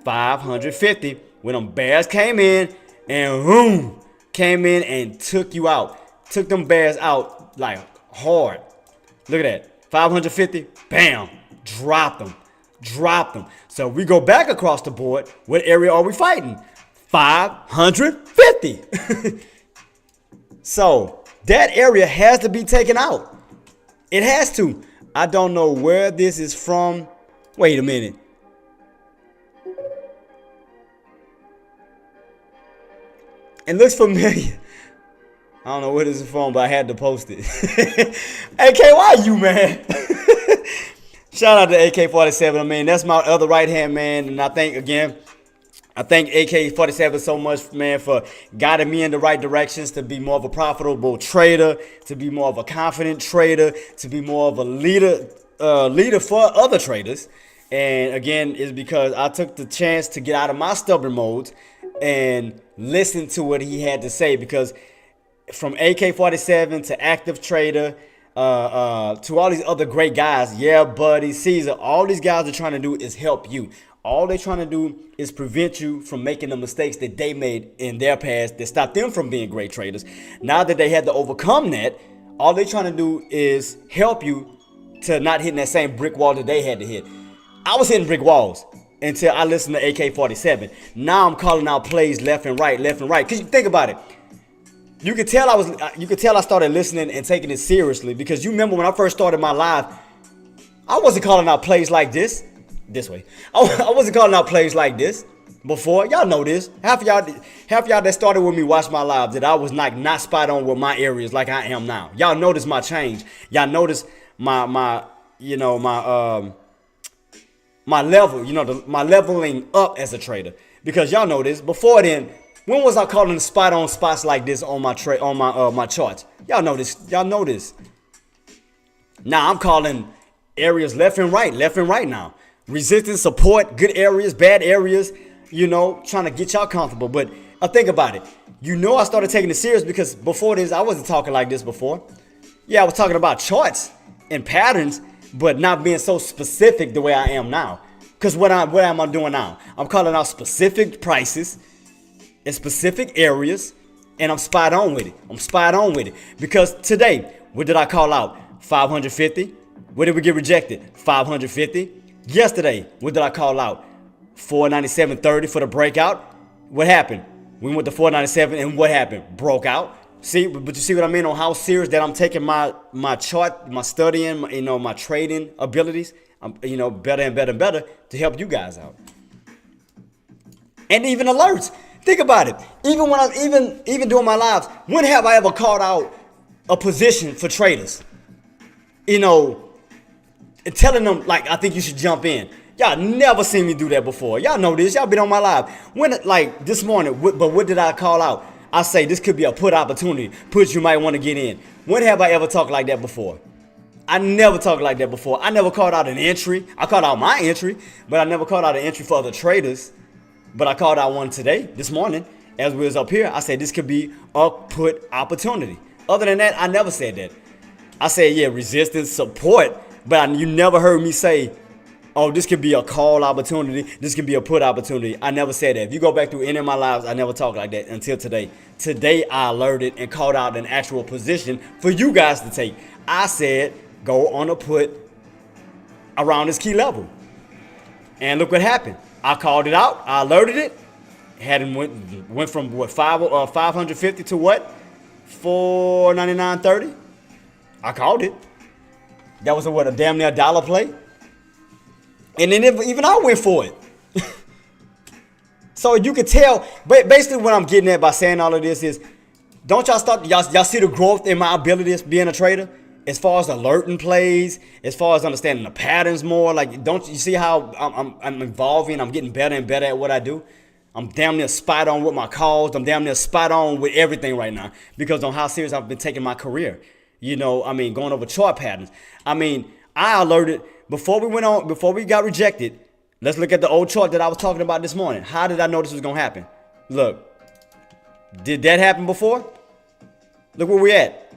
550. When them bears came in and boom, came in and took you out. Took them bears out like hard. Look at that. 550. Bam. Drop them. Drop them. So we go back across the board. What area are we fighting? 550. So that area has to be taken out. It has to. I don't know where this is from. Wait a minute. It looks familiar. I don't know where this is from, but I had to post it. AK, why you, man? Shout out to AK-47. I mean, that's my other right hand man. And I thank AK-47 so much, man, for guiding me in the right directions to be more of a profitable trader, to be more of a confident trader, to be more of a leader for other traders. And again, it's because I took the chance to get out of my stubborn mode and listen to what he had to say. Because from AK-47 to Active Trader, to all these other great guys, yeah, Buddy, Caesar, all these guys are trying to do is help you. All they're trying to do is prevent you from making the mistakes that they made in their past that stopped them from being great traders. Now that they had to overcome that, all they're trying to do is help you to not hitting that same brick wall that they had to hit. I was hitting brick walls until I listened to AK-47. Now I'm calling out plays left and right, left and right. Because you think about it. You could tell I started listening and taking it seriously because you remember when I first started my live, I wasn't calling out plays like this way. I wasn't calling out plays like this before. Y'all know this. Half y'all that started with me watch my live that I was not spot on with my areas like I am now. Y'all notice my change. Y'all notice my level, my leveling up as a trader. Because y'all know this. Before then, when was I calling spot on spots like this on my my charts? Y'all know this. Y'all know this. Now I'm calling areas left and right now. Resistance, support, good areas, bad areas, trying to get y'all comfortable. But think about it. I started taking it serious because before this, I wasn't talking like this before. Yeah, I was talking about charts and patterns, but not being so specific the way I am now. Because what am I doing now? I'm calling out specific prices in specific areas, and I'm spot on with it. Because today, what did I call out? 550. What did we get rejected? 550. Yesterday, what did I call out? 497.30 for the breakout. What happened? We went to 497, and what happened? Broke out. See, but you see what I mean on how serious that I'm taking my chart, my studying, my trading abilities. I'm, better and better and better to help you guys out. And even alerts. Think about it. Even when even doing my lives, when have I ever called out a position for traders? And telling them like I think you should jump in. Y'all never seen me do that before. Y'all know this. Y'all been on my live. When like this morning, but what did I call out? I say this could be a put opportunity. Put you might want to get in. When have I ever talked like that before? I never talked like that before. I never called out an entry. I called out my entry, but I never called out an entry for other traders. But I called out one today, this morning, as we was up here. I said this could be a put opportunity. Other than that, I never said that. I said, yeah, resistance, support. But you never heard me say, oh, this could be a call opportunity. This could be a put opportunity. I never said that. If you go back through any of my lives, I never talked like that until today. Today, I alerted and called out an actual position for you guys to take. I said, go on a put around this key level. And look what happened. I called it out. I alerted it. Had it went from what 550 to what 499.30. I called it. That was a damn near dollar play. And then even I went for it. So you can tell, but basically what I'm getting at by saying all of this is, don't y'all see the growth in my abilities being a trader? As far as alerting plays, as far as understanding the patterns more, like, don't you see how I'm evolving? I'm getting better and better at what I do. I'm damn near spot on with my calls. I'm damn near spot on with everything right now because on how serious I've been taking my career. You know, I mean, going over chart patterns. I mean, I alerted before we got rejected. Let's look at the old chart that I was talking about this morning. How did I know this was gonna happen? Look, did that happen before? Look where we at.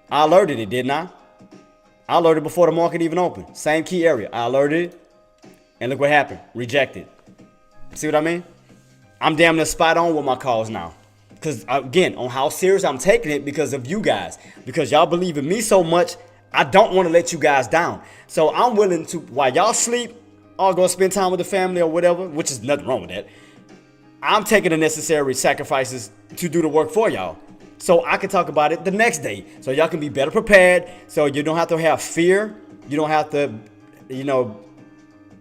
I alerted it, didn't I? I alerted before the market even opened. Same key area. I alerted it, and look what happened. Rejected. See what I mean? I'm damn near spot on with my calls now. Because, again, on how serious I'm taking it because of you guys. Because y'all believe in me so much, I don't want to let you guys down. So I'm willing to, while y'all sleep, I'll go spend time with the family or whatever, which is nothing wrong with that. I'm taking the necessary sacrifices to do the work for y'all. So I can talk about it the next day. So y'all can be better prepared. So you don't have to have fear. You don't have to,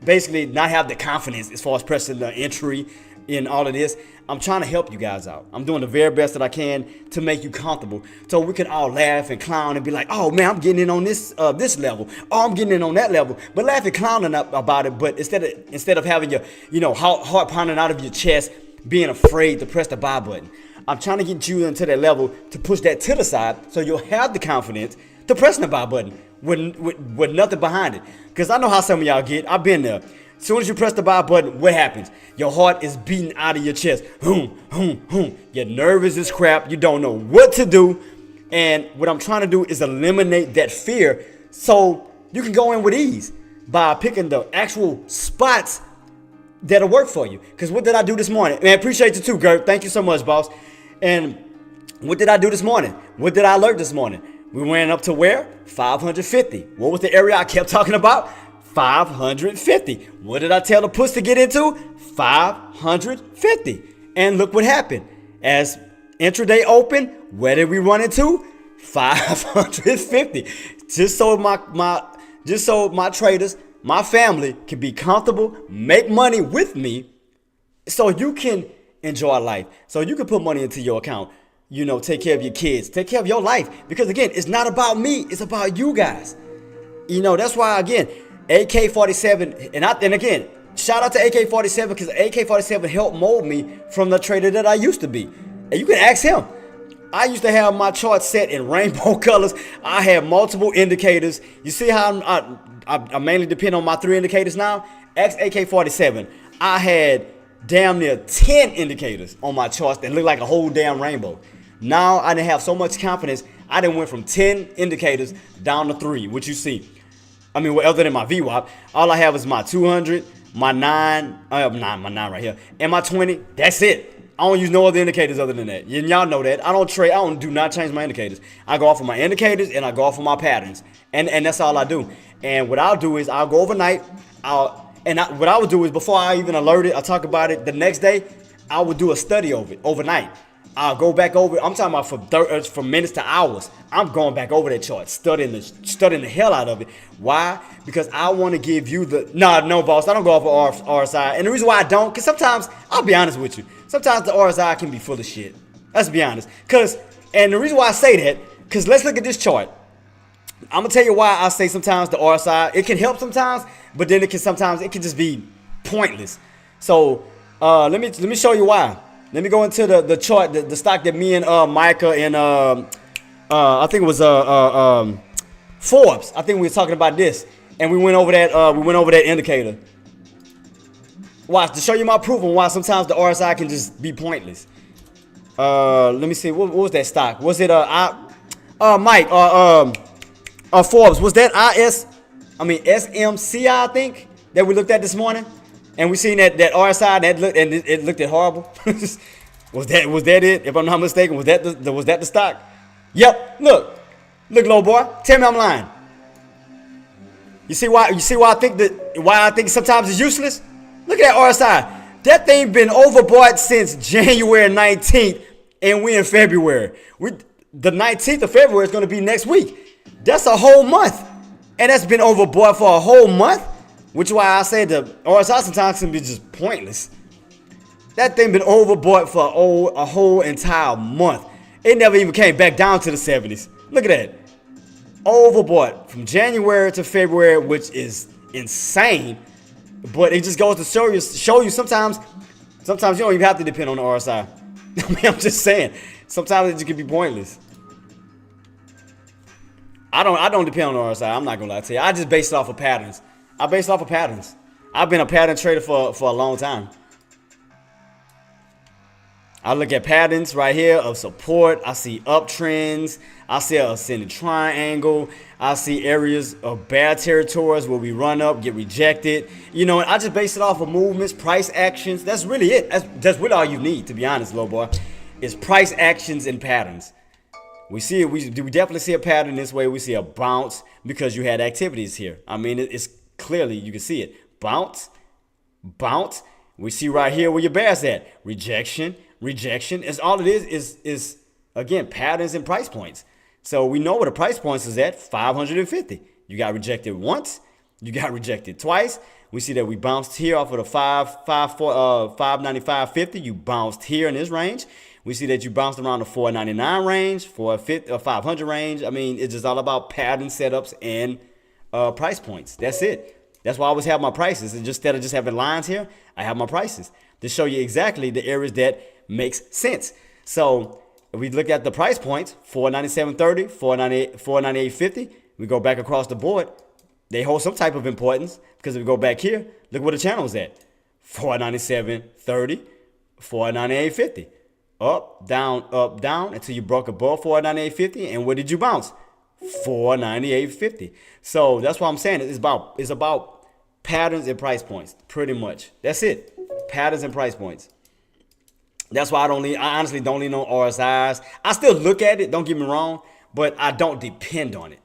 basically not have the confidence as far as pressing the entry in all of this. I'm trying to help you guys out. I'm doing the very best that I can to make you comfortable. So we can all laugh and clown and be like, oh man, I'm getting in on this level. Oh, I'm getting in on that level. But laugh and clowning about it. But instead of having your heart pounding out of your chest, being afraid to press the buy button. I'm trying to get you into that level to push that to the side so you'll have the confidence to press the buy button with nothing behind it. Because I know how some of y'all get. I've been there. As soon as you press the buy button, what happens? Your heart is beating out of your chest. You're nervous as crap. You don't know what to do. And what I'm trying to do is eliminate that fear so you can go in with ease by picking the actual spots that'll work for you. Because what did I do this morning? Man, appreciate you too, Gert. Thank you so much, boss. And what did I do this morning? What did I alert this morning? We went up to where? 550. What was the area I kept talking about? 550. What did I tell the push to get into? 550. And look what happened. As intraday opened, where did we run into? 550. Just so my traders, my family can be comfortable, make money with me, so you can enjoy life. So you can put money into your account. Take care of your kids, take care of your life. Because again, it's not about me, it's about you guys. That's why again, AK-47, and again, shout out to AK-47 because AK-47 helped mold me from the trader that I used to be. And you can ask him. I used to have my chart set in rainbow colors. I had multiple indicators. You see how I mainly depend on my 3 indicators now? Ask AK-47. I had damn near 10 indicators on my charts that looked like a whole damn rainbow. Now I didn't have so much confidence. I done went from 10 indicators down to 3, which you see. Other than my VWAP, all I have is my 200, my 9 right here, and my 20. That's it. I don't use no other indicators other than that. And y'all know that. I don't trade. Do not change my indicators. I go off of my indicators and I go off of my patterns. And that's all I do. And what I'll do is I'll go overnight. What I would do is before I even alert it, I talk about it the next day, I would do a study of it overnight. I'll go back over it. I'm talking about from minutes to hours. I'm going back over that chart, studying the hell out of it. Why? Because I want to give you no, boss. I don't go off of RSI. And the reason why I don't, because sometimes, I'll be honest with you, sometimes the RSI can be full of shit. Let's be honest. And the reason why I say that, because let's look at this chart. I'm going to tell you why I say sometimes the RSI, it can help sometimes, but then it can just be pointless. So let me show you why. Let me go into the chart, the stock that me and Micah and I think it was Forbes. I think we were talking about this, and we went over that indicator. Watch to show you my proof on why sometimes the RSI can just be pointless. Let me see. What was that stock? Was it Mike Forbes? Was that SMCI? I think that we looked at this morning. And we seen that RSI it looked horrible. was that it? If I'm not mistaken, was that the stock? Yep. Look, low boy. Tell me I'm lying. You see why I think sometimes it's useless? Look at that RSI. That thing been overbought since January 19th, and we in February. The 19th of February is going to be next week. That's a whole month, and that's been overbought for a whole month. Which is why I say the RSI sometimes can be just pointless. That thing been overbought for a whole entire month. It never even came back down to the 70s. Look at that. Overbought from January to February, which is insane. But it just goes to show you sometimes you don't even have to depend on the RSI. I mean, I'm just saying. Sometimes it just can be pointless. I don't depend on the RSI. I'm not gonna lie to you. I just base it off of patterns. I base it off of patterns. I've been a pattern trader for a long time. I look at patterns right here of support. I see uptrends. I see a ascending triangle. I see areas of bad territories where we run up, get rejected. You know, and I just base it off of movements, price actions. That's really it. That's really all you need, to be honest, little boy. Is price actions and patterns. We see it. We definitely see a pattern this way. We see a bounce because you had activities here. I mean, it's clearly you can see it. Bounce, bounce. We see right here where your bear's at. Rejection, rejection. Is all it is again patterns and price points. So we know where the price points is at. 550. You got rejected once. You got rejected twice. We see that we bounced here off of the 595.50. You bounced here in this range. We see that you bounced around the 499 range, 450 or 500 range. I mean, it's just all about pattern setups and price points. That's it. That's why I always have my prices. And just instead of just having lines here, I have my prices to show you exactly the areas that makes sense. So if we look at the price points, 497.30, 498.50, we go back across the board. They hold some type of importance because if we go back here, look where the channel is at. 497.30, 498.50. Up, down until you broke above 498.50. And where did you bounce? 498.50. So that's what I'm saying. It's about patterns and price points, pretty much. That's it. Patterns and price points. That's why I honestly don't lean on RSIs. I still look at it, don't get me wrong, but I don't depend on it.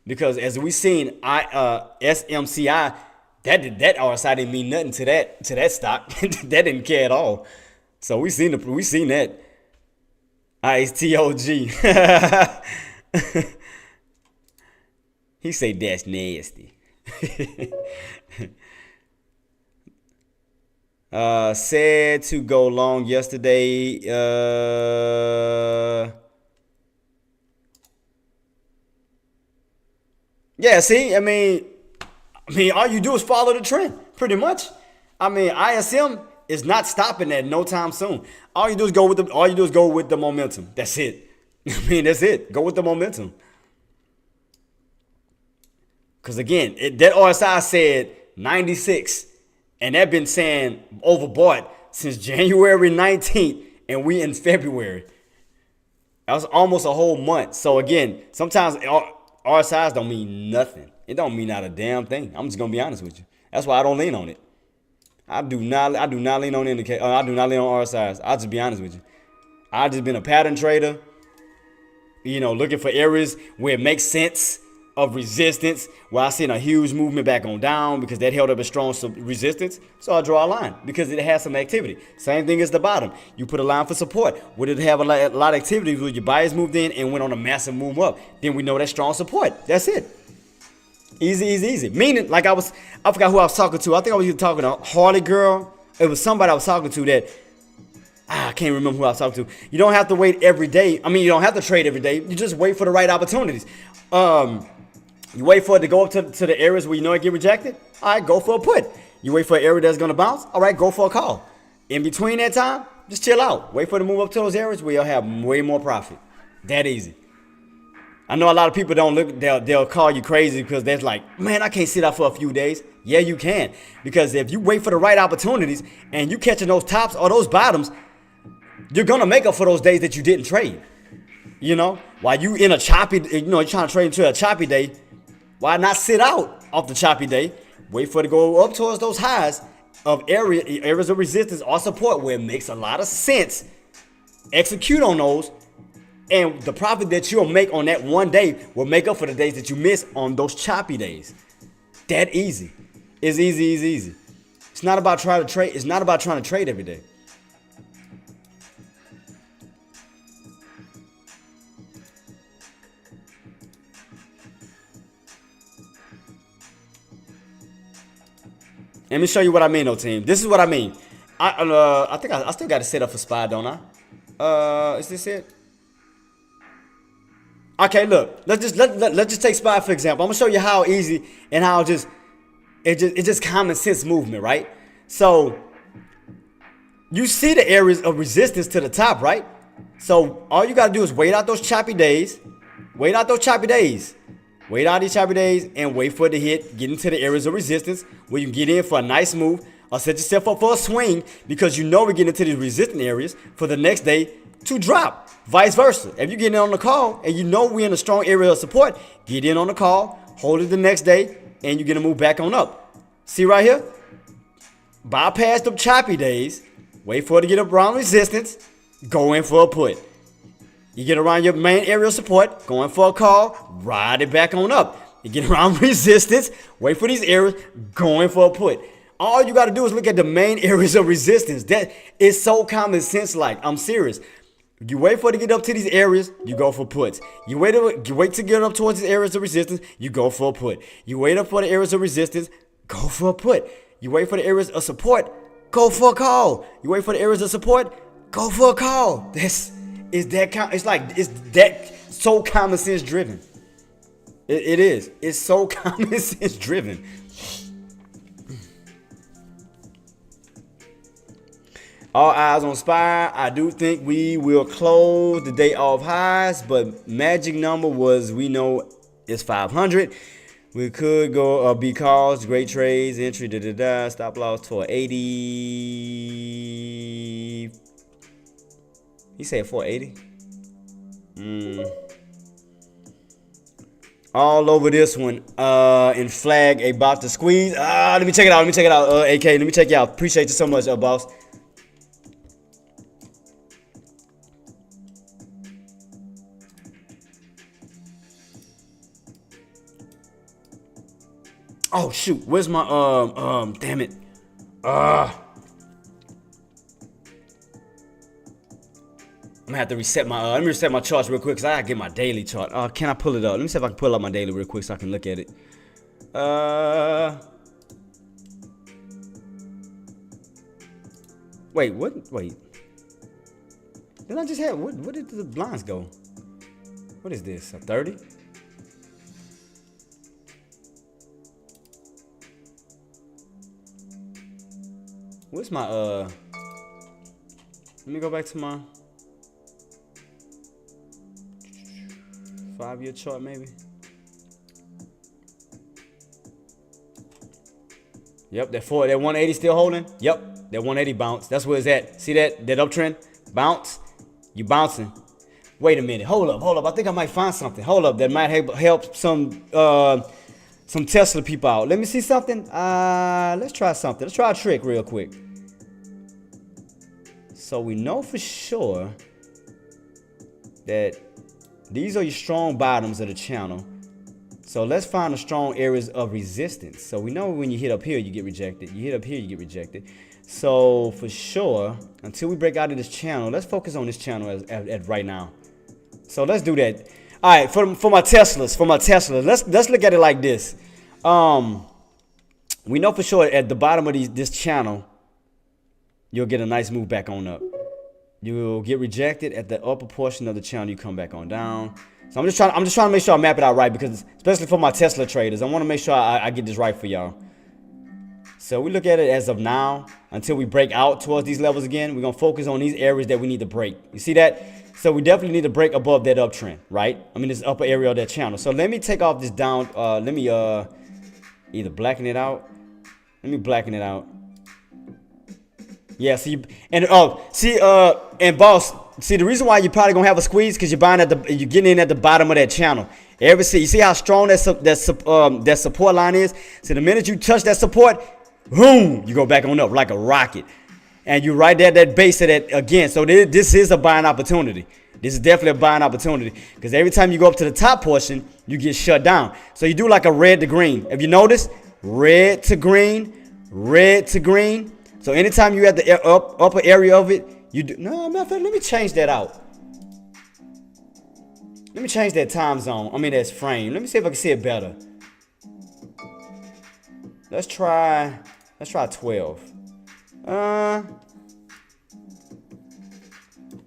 Because as we seen SMCI, that RSI didn't mean nothing to that stock. That didn't care at all. So we seen that. ISTOG. He say that's nasty. Said to go long yesterday. Yeah, see, I mean, all you do is follow the trend, pretty much. I mean, ISM is not stopping at no time soon. All you do is go with the momentum. That's it. I mean, that's it. Go with the momentum. Because again, that RSI said 96, and that been saying overbought since January 19th, and we in February. That was almost a whole month. So again, sometimes RSIs don't mean nothing. It don't mean not a damn thing. I'm just gonna be honest with you. That's why I don't lean on it. I do not lean on indicators. I do not lean on RSIs. I'll just be honest with you. I've just been a pattern trader, looking for areas where it makes sense of resistance, where I seen a huge movement back on down because that held up a strong resistance. So I draw a line because it has some activity. Same thing as the bottom. You put a line for support. Would it have a lot of activity where your buyers moved in and went on a massive move up? Then we know that's strong support. That's it. Easy. Meaning, like I forgot who I was talking to. I think I was either talking to Harley Girl. It was somebody I was talking to that, I can't remember who I was talking to. You don't have to wait every day. I mean, you don't have to trade every day. You just wait for the right opportunities. You wait for it to go up to the areas where you know it get rejected. All right, go for a put. You wait for an area that's going to bounce. All right, go for a call. In between that time, just chill out. Wait for it to move up to those areas where you'll have way more profit. That easy. I know a lot of people don't look, they'll call you crazy because they're like, man, I can't sit out for a few days. Yeah, you can. Because if you wait for the right opportunities and you catching those tops or those bottoms, you're going to make up for those days that you didn't trade. While you in a choppy, you're trying to trade into a choppy day, why not sit out off the choppy day? Wait for it to go up towards those highs of areas of resistance or support where it makes a lot of sense. Execute on those. And the profit that you'll make on that one day will make up for the days that you miss on those choppy days. That easy. It's easy. It's not about trying to trade. It's not about trying to trade every day. Let me show you what I mean, though, team. This is what I mean. I think I still got it set up for SPY, don't I? Is this it? Okay, look. Let's just take SPY for example. I'm gonna show you how easy and how it's just common sense movement, right? So you see the areas of resistance to the top, right? So all you gotta do is wait out those choppy days. Wait out these choppy days, and wait for it to hit, get into the areas of resistance where you can get in for a nice move or set yourself up for a swing because you know we're getting into these resistant areas for the next day to drop. Vice versa. If you get in on the call and you know we're in a strong area of support, get in on the call, hold it the next day, and you're gonna move back on up. See right here? Bypass the choppy days, wait for it to get around resistance, go in for a put. You get around your main area of support, going for a call, ride it back on up. You get around resistance, wait for these areas, going for a put. All you got to do is look at the main areas of resistance. That is so common sense like. I'm serious. You wait for it to get up to these areas, you go for puts. You wait to get up towards these areas of resistance, you go for a put. You wait up for the areas of resistance, go for a put. You wait for the areas of support, go for a call. You wait for the areas of support, go for a call. It's that so common sense driven. It is. It's so common sense driven. All eyes on SPY. I do think we will close the day off highs, but magic number was, we know, it's 500. We could go be calls, great trades, entry, stop loss for 80. He said 480. All over this one. In flag about to squeeze. Let me check it out. AK, let me check you out. Appreciate you so much, boss. Oh shoot, where's my damn it. I'm gonna have to reset my let me reset my charts real quick because I gotta get my daily chart. Can I pull it up? Let me see if I can pull up my daily real quick so I can look at it. Wait, what? Wait. Did I just have what did the blinds go? What is this? A 30? Where's my let me go back to my 5-year chart maybe. Yep, that 180 still holding. Yep, that 180 bounce. That's where it's at. See that uptrend? Bounce. You bouncing. Wait a minute. Hold up. I think I might find something. Hold up. That might help some Tesla people out. Let me see something. Let's try something. Let's try a trick real quick. So we know for sure that these are your strong bottoms of the channel. So let's find the strong areas of resistance. So we know when you hit up here, you get rejected. You hit up here, you get rejected. So for sure, until we break out of this channel, let's focus on this channel at right now. So let's do that. All right, for my Teslas, let's look at it like this. We know for sure at the bottom of this channel, you'll get a nice move back on up. You'll get rejected at the upper portion of the channel. You come back on down. So I'm just trying to make sure I map it out right because especially for my Tesla traders, I want to make sure I get this right for y'all. So we look at it as of now until we break out towards these levels again. We're gonna focus on these areas that we need to break. You see that? So we definitely need to break above that uptrend, right? I mean this upper area of that channel. So let me take off this down. Let me either blacken it out. Let me blacken it out. Yeah, see, and boss, see the reason why you're probably gonna have a squeeze because you're getting in at the bottom of that channel. You see how strong that support line is? So the minute you touch that support, boom, you go back on up like a rocket, and you right there at that base of that again. So this is a buying opportunity. This is definitely a buying opportunity because every time you go up to the top portion, you get shut down. So you do like a red to green. If you notice, red to green, red to green. So anytime you at the upper area of it, you do. No, matter of fact, let me change that out. Let me change that time zone. I mean, that's frame. Let me see if I can see it better. Let's try 12.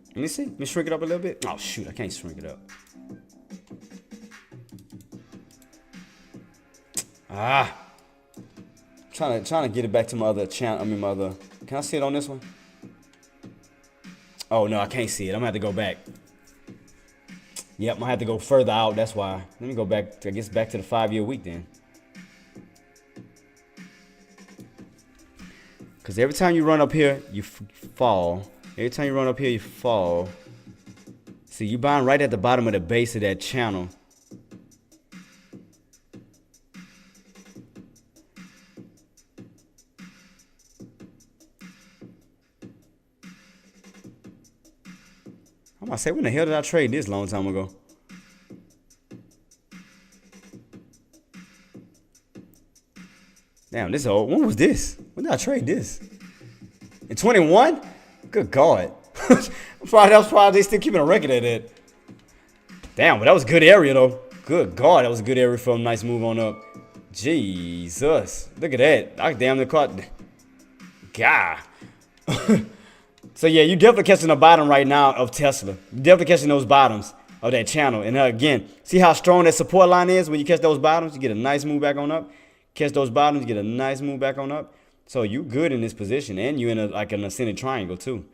Let me see. Let me shrink it up a little bit. Oh shoot, I can't shrink it up. Trying to get it back to my other channel. I mean, my other. Can I see it on this one? Oh no, I can't see it. I'm gonna have to go back. Yep, I'm gonna have to go further out. That's why. Let me go back. I guess back to the 5-year week then. Cause every time you run up here, you fall. Every time you run up here, you fall. See, you buying right at the bottom of the base of that channel. I'm gonna say, when the hell did I trade this long time ago? Damn, this old. When was this? When did I trade this? In 21? Good God. That was probably they still keeping a record of that. Damn, but that was a good area though. Good God, that was a good area for a nice move on up. Jesus. Look at that. I damn near caught. God. So yeah, you definitely catching the bottom right now of Tesla. You definitely catching those bottoms of that channel. And again, see how strong that support line is? When you catch those bottoms, you get a nice move back on up. Catch those bottoms, you get a nice move back on up. So you good in this position, and you in like an ascending triangle too.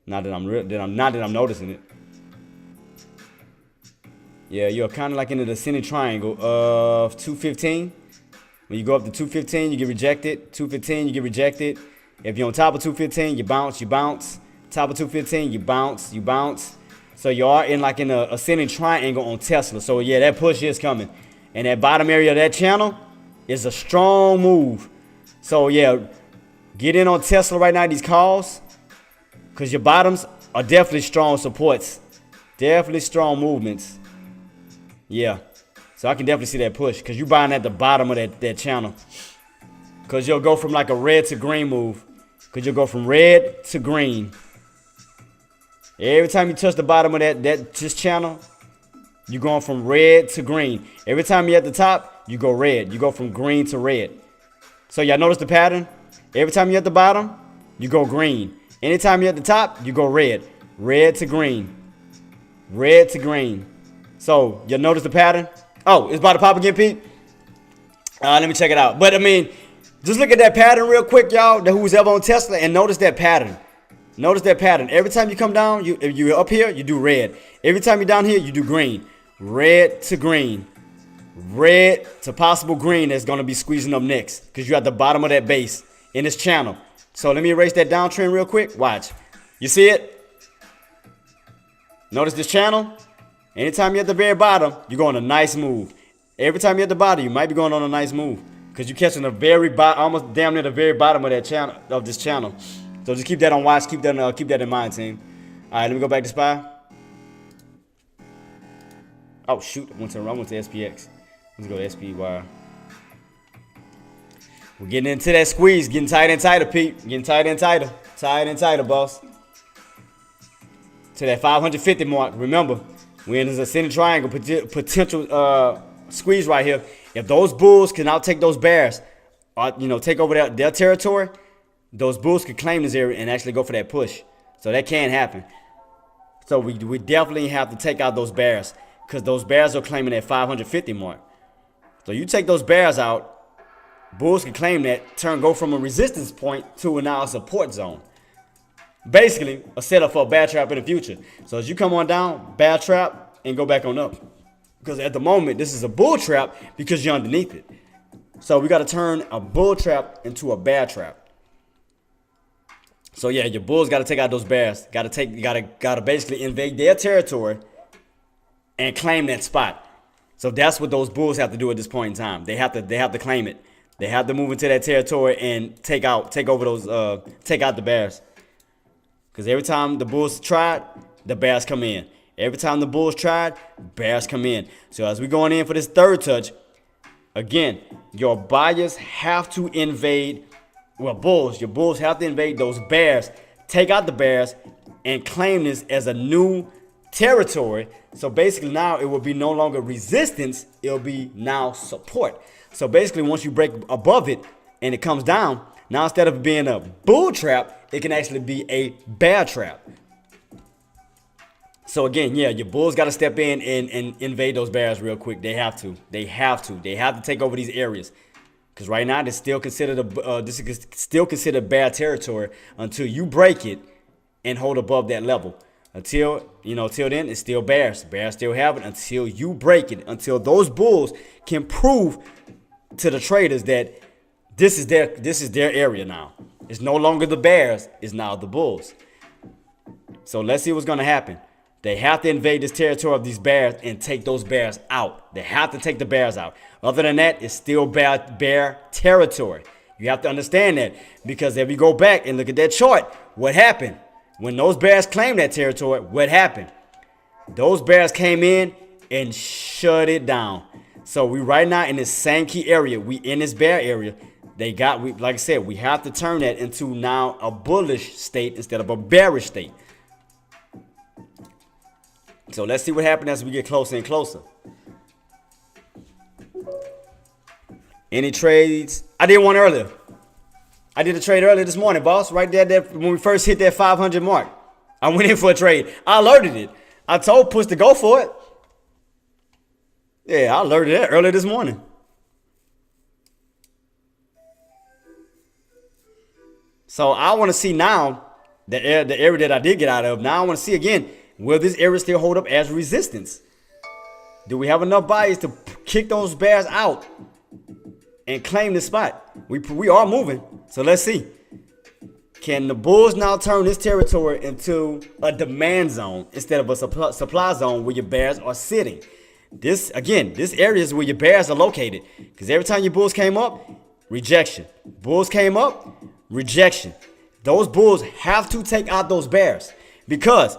Not that I'm noticing it. Yeah, you're kind of like in an ascending triangle of 215. When you go up to 215, you get rejected. 215, you get rejected. If you're on top of 215, you bounce, you bounce. Top of 215, you bounce, you bounce. So you are in like in a ascending triangle on Tesla. So yeah, that push is coming. And that bottom area of that channel is a strong move. So yeah, get in on Tesla right now, these calls. Because your bottoms are definitely strong supports. Definitely strong movements. Yeah. So I can definitely see that push. Because you're buying at the bottom of that channel. Because you'll go from like a red to green move. Because you'll go from red to green. Every time you touch the bottom of this channel, you're going from red to green. Every time you're at the top, you go red. You go from green to red. So y'all notice the pattern? Every time you're at the bottom, you go green. Anytime you're at the top, you go red. Red to green. Red to green. So you notice the pattern? Oh, it's about to pop again, Pete? Let me check it out. But I mean, just look at that pattern real quick, y'all, who's ever on Tesla, and notice that pattern. Notice that pattern. Every time you come down, if you're up here, you do red. Every time you're down here, you do green. Red to green. Red to possible green that's going to be squeezing up next because you're at the bottom of that base in this channel. So let me erase that downtrend real quick. Watch. You see it? Notice this channel? Anytime you're at the very bottom, you're going on a nice move. Every time you're at the bottom, you might be going on a nice move because you're catching the very bottom, almost damn near the very bottom of that channel, of this channel. So just keep that on watch. Keep that in mind, team. All right, let me go back to SPY. Oh shoot, I went to SPX. Let's go to SPY. We're getting into that squeeze, getting tighter and tighter, Pete. Getting tighter and tighter. Tighter and tighter, boss. To that 550 mark. Remember, we're in this ascending triangle, potential squeeze right here. If those bulls can now take those bears, take over their territory, those bulls could claim this area and actually go for that push. So that can happen. So we definitely have to take out those bears because those bears are claiming that 550 mark. So you take those bears out, bulls can claim that, go from a resistance point to now a support zone. Basically, a setup for a bear trap in the future. So as you come on down, bear trap, and go back on up. Because at the moment, this is a bull trap because you're underneath it. So we got to turn a bull trap into a bear trap. So yeah, your bulls got to take out those bears. Got to basically invade their territory and claim that spot. So that's what those bulls have to do at this point in time. They have to claim it. They have to move into that territory and take out the bears. Because every time the bulls tried, the bears come in. Every time the bulls tried, bears come in. So as we're going in for this third touch, again, your buyers have to invade. Well, your bulls have to invade those bears, take out the bears, and claim this as a new territory. So basically now it will be no longer resistance, it'll be now support. So basically once you break above it and it comes down, now instead of being a bull trap, it can actually be a bear trap. So again, yeah, your bulls got to step in and invade those bears real quick. They have to. They have to take over these areas. Because right now, it's still considered this is still considered bear territory until you break it and hold above that level. Until then, it's still bears. Bears still have it until you break it. Until those bulls can prove to the traders that this is their area now. It's no longer the bears. It's now the bulls. So let's see what's gonna happen. They have to invade this territory of these bears and take those bears out. They have to take the bears out. Other than that, it's still bear territory. You have to understand that, because if you go back and look at that chart, what happened? When those bears claimed that territory, what happened? Those bears came in and shut it down. So we right now in this same key area. We in this bear area. Like I said, we have to turn that into now a bullish state instead of a bearish state. So let's see what happens as we get closer and closer. Any trades? I did one earlier. I did a trade earlier this morning, boss. Right there when we first hit that 500 mark. I went in for a trade. I alerted it. I told Push to go for it. Yeah, I alerted it earlier this morning. So I want to see now the area that I did get out of. Now I want to see again, will this area still hold up as resistance? Do we have enough buyers to kick those bears out and claim the spot? We are moving. So let's see. Can the bulls now turn this territory into a demand zone instead of a supply zone where your bears are sitting? This area is where your bears are located. Because every time your bulls came up, rejection. Bulls came up, rejection. Those bulls have to take out those bears. Because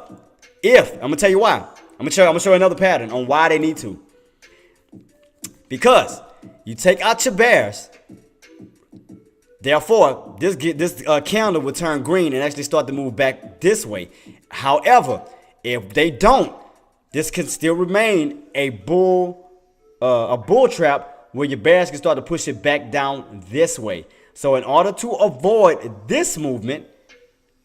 I'm going to tell you why. I'm going to show another pattern on why they need to. Because you take out your bears, therefore, this candle will turn green and actually start to move back this way. However, if they don't, this can still remain a bull trap where your bears can start to push it back down this way. So in order to avoid this movement,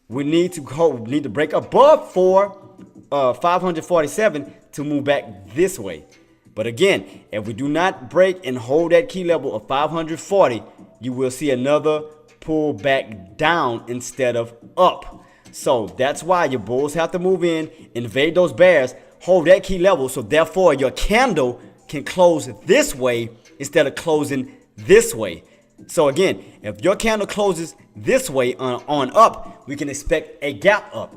we need to break above 547 to move back this way. But again, if we do not break and hold that key level of 540, you will see another pull back down instead of up. So that's why your bulls have to move in, invade those bears, hold that key level. So therefore, your candle can close this way instead of closing this way. So again, if your candle closes this way on up, we can expect a gap up.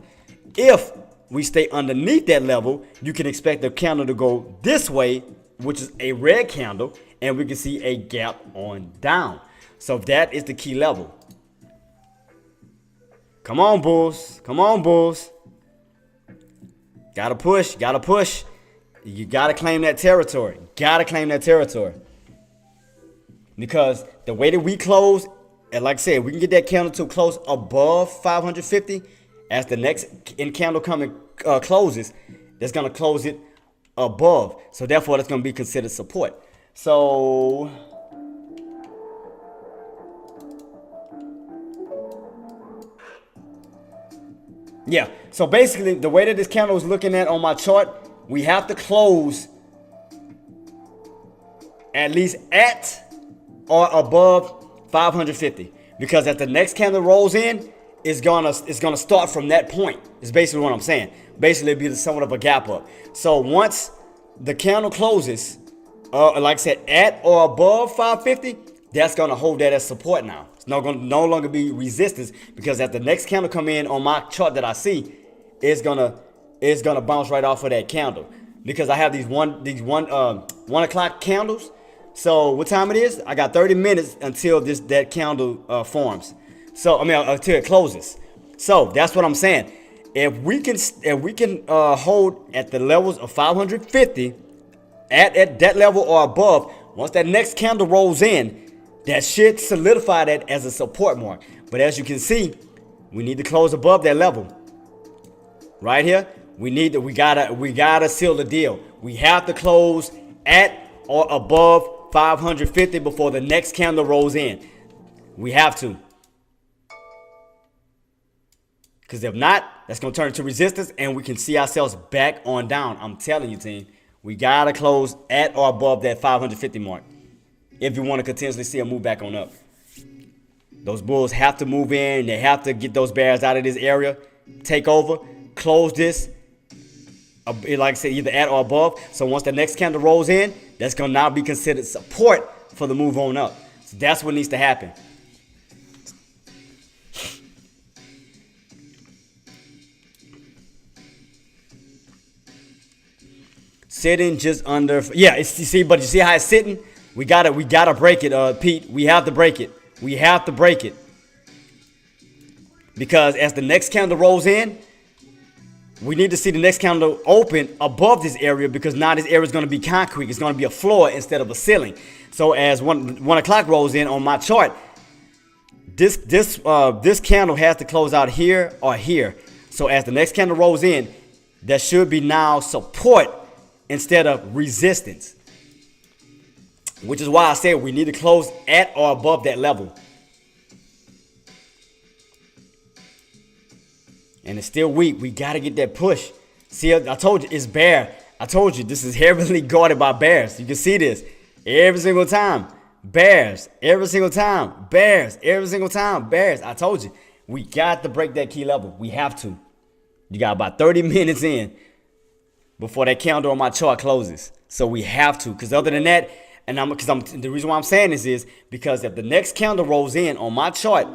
If we stay underneath that level, you can expect the candle to go this way, which is a red candle, and we can see a gap on down. So that is the key level. Come on, bulls. Come on, bulls. Gotta push. Gotta push. You gotta claim that territory. Gotta claim that territory. Because the way that we close, and like I said, we can get that candle to close above 550. As the next candle coming closes, that's gonna close it above. So therefore, that's gonna be considered support. So yeah. So basically, the way that this candle is looking at on my chart, we have to close at least at or above 550, because as the next candle rolls in, it's gonna start from that point. It's basically what I'm saying. Basically, it'll be somewhat of a gap up. So once the candle closes, like I said, at or above 550, that's gonna hold that as support now. It's not gonna no longer be resistance, because as the next candle come in on my chart that I see, it's gonna bounce right off of that candle, because I have these one o'clock candles. So what time it is? I got 30 minutes until that candle forms. So until it closes. So that's what I'm saying. If we can hold at the levels of 550 at that level or above, once that next candle rolls in, that should solidify that as a support mark. But as you can see, we need to close above that level. Right here, we gotta seal the deal. We have to close at or above 550 before the next candle rolls in. We have to. Because if not, That's going to turn into resistance, and we can see ourselves back on down. I'm telling you, team, we got to close at or above that 550 mark if you want to continuously see a move back on up. Those bulls have to move in. They have to get those bears out of this area, take over, close this, like I said, either at or above. So once the next candle rolls in, that's going to now be considered support for the move on up. So that's what needs to happen. Sitting just under, yeah. You see, but you see how it's sitting. We gotta break it, Pete. We have to break it. We have to break it because as the next candle rolls in, we need to see the next candle open above this area because now this area is going to be concrete. It's going to be a floor instead of a ceiling. So as 1 o'clock rolls in on my chart, this candle has to close out here or here. So as the next candle rolls in, there should be now support instead of resistance, which is why I said we need to close at or above that level. And it's still weak. We got to get that push. See, I told you it's bear. I told you this is heavily guarded by bears. You can see this every single time. Bears, every single time. Bears, every single time. Bears. I told you we got to break that key level. We have to. You got about 30 minutes in before that candle on my chart closes. So we have to, because other than that, the reason why I'm saying this is because if the next candle rolls in on my chart,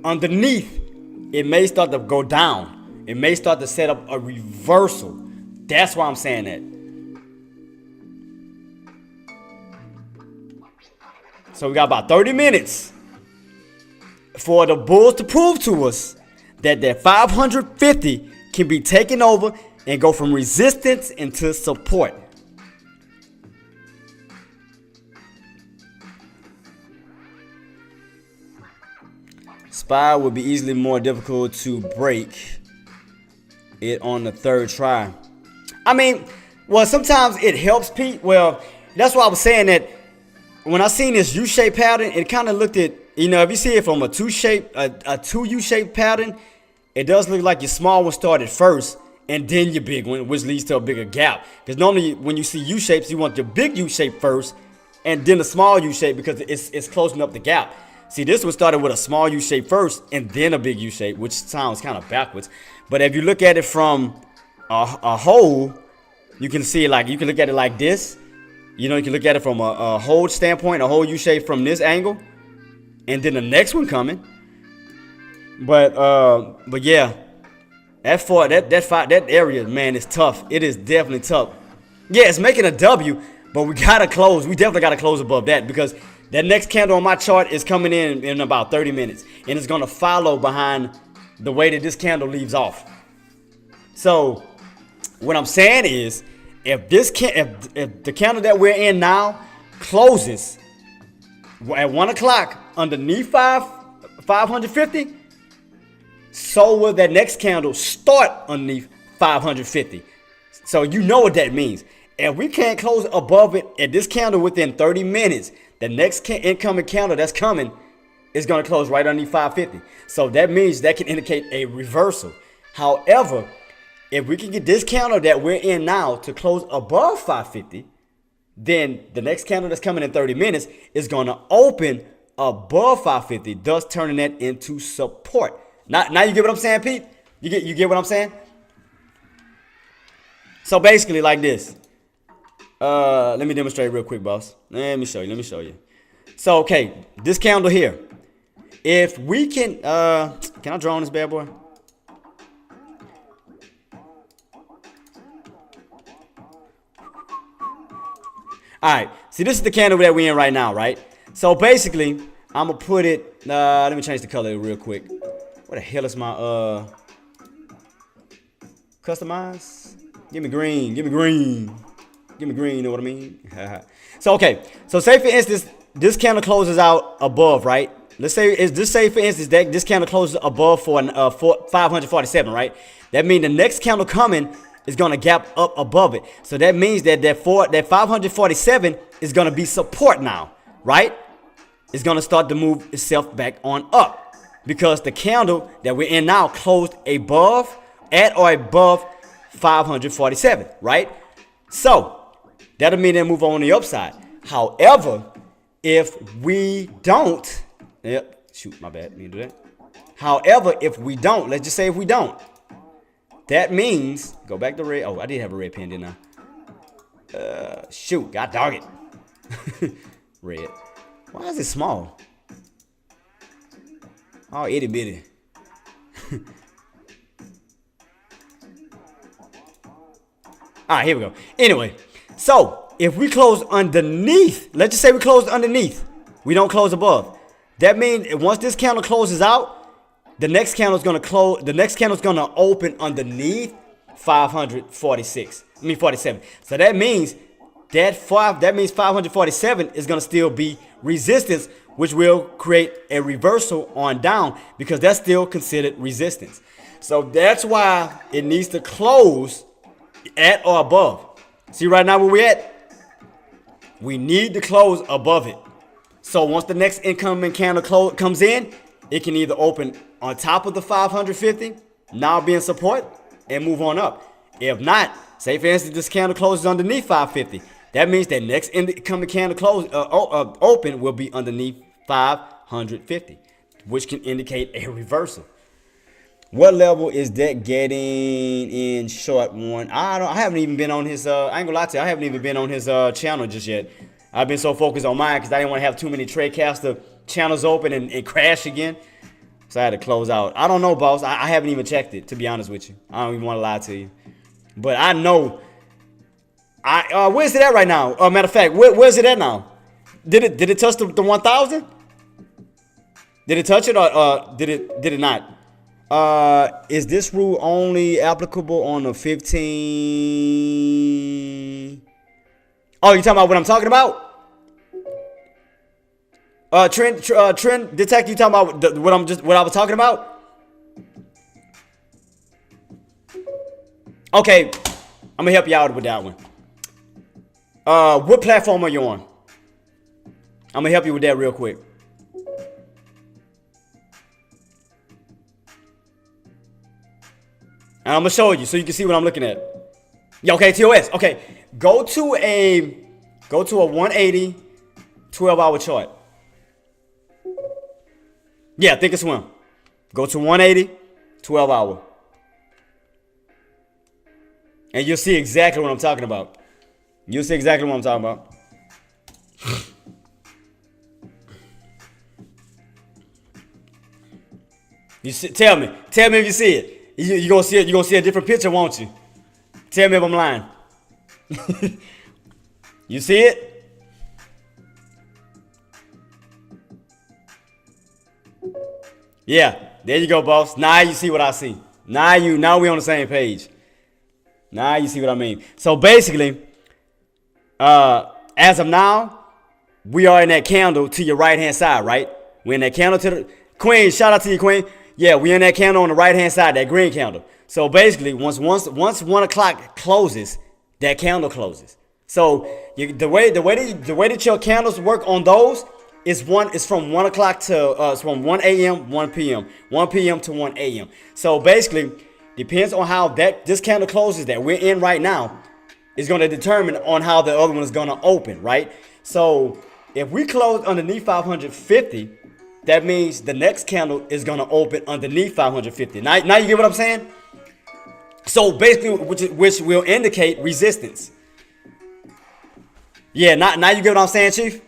underneath, it may start to go down. It may start to set up a reversal. That's why I'm saying that. So we got about 30 minutes for the bulls to prove to us that 550 can be taken over and go from resistance into support. SPY would be easily more difficult to break it on the third try. I mean, well, sometimes it helps, Pete. Well, that's why I was saying that when I seen this U-shaped pattern, it kind of looked at, if you see it from a two U-shaped pattern, it does look like your small one started first and then your big one, which leads to a bigger gap. Because normally when you see U-shapes, you want your big U-shape first and then the small U-shape because it's closing up the gap. See, this one started with a small U-shape first and then a big U-shape, which sounds kind of backwards. But if you look at it from a whole, you can see you can look at it like this. You can look at it from a whole standpoint, a whole U-shape from this angle, and then the next one coming. But yeah, that area, man, is tough. It is definitely tough. Yeah, it's making a W, but we gotta close. We definitely gotta close above that because that next candle on my chart is coming in about 30 minutes, and it's gonna follow behind the way that this candle leaves off. So what I'm saying is, if the candle that we're in now closes at 1 o'clock underneath 550, so will that next candle start underneath 550. So you know what that means. If we can't close above it at this candle within 30 minutes, the next incoming candle that's coming is going to close right underneath 550. So that means that can indicate a reversal. However, if we can get this candle that we're in now to close above 550, then the next candle that's coming in 30 minutes is going to open above 550, thus turning that into support. Now you get what I'm saying, Pete? You get what I'm saying? So basically like this. Let me demonstrate real quick, boss. Let me show you. So, okay, this candle here. If we can I draw on this bad boy? All right, see, this is the candle that we're in right now, right? So basically, I'm gonna put it, let me change the color real quick. What the hell is my, customize? Give me green, you know what I mean? So, okay, so say for instance, this candle closes out above, right? Let's say for instance that this candle closes above for 547, right? That means the next candle coming is gonna gap up above it. So that means that 547 is gonna be support now, right? It's gonna start to move itself back on up because the candle that we're in now closed above at or above 547, right? So that'll mean they move on the upside. However, if we don't, shoot, my bad, me do that. However, if we don't, let's just say if we don't, that means, go back to red. Oh, I did have a red pen, didn't I? Shoot, god dog it. Red. Why is it small? Oh, itty bitty. All right, here we go. Anyway, so if we close underneath, let's just say we close underneath, we don't close above. That means once this candle closes out, the next candle is gonna close. The next candle is gonna open underneath 546. I mean 47. So that means that means 547 is gonna still be resistance, which will create a reversal on down because that's still considered resistance. So that's why it needs to close at or above. See right now where we're at? We need to close above it. So once the next incoming candle comes in, it can either open on top of the 550, now be in support, and move on up. If not, say for instance this candle closes underneath 550, that means that next incoming candle open will be underneath 550, which can indicate a reversal. What level is that getting in short one? I haven't even been on his I ain't gonna lie to you, I haven't even been on his channel just yet. I've been so focused on mine because I didn't want to have too many TradeCaster channels open and crash again. So I had to close out. I don't know, boss. I haven't even checked it, to be honest with you. I don't even want to lie to you. But I know. Where's it at right now? Matter of fact, where's it at now? Did it touch the 1,000? Did it touch it or did it not? Is this rule only applicable on the 15? Oh, you talking about what I'm talking about? Trend detect. You talking about what I was talking about? Okay, I'm gonna help you out with that one. What platform are you on? I'm gonna help you with that real quick. And I'm gonna show you so you can see what I'm looking at. Yeah, okay, TOS. Okay, go to a 180 12-hour chart. Yeah, think and swim. Go to 180 12-hour. And you'll see exactly what I'm talking about. You'll see exactly what I'm talking about. You see, tell me if you see it. You gonna see it. You gonna see a different picture, won't you? Tell me if I'm lying. You see it? Yeah, there you go, boss. Now you see what I see. Now we on the same page. Now you see what I mean. So basically, as of now, we are in that candle to your right hand side, right? We're in that candle to the queen. Shout out to you, queen. Yeah, we're in that candle on the right hand side, that green candle. So basically, once 1 o'clock closes, that candle closes. So the way that your candles work on those is from 1 o'clock to it's from 1 a.m. 1 p.m. 1 p.m. to 1 a.m. So basically, depends on how this candle closes that we're in right now is going to determine on how the other one is going to open, right? So if we close underneath 550, that means the next candle is going to open underneath 550. Now you get what I'm saying? So basically, which will indicate resistance. Yeah, now you get what I'm saying, Chief?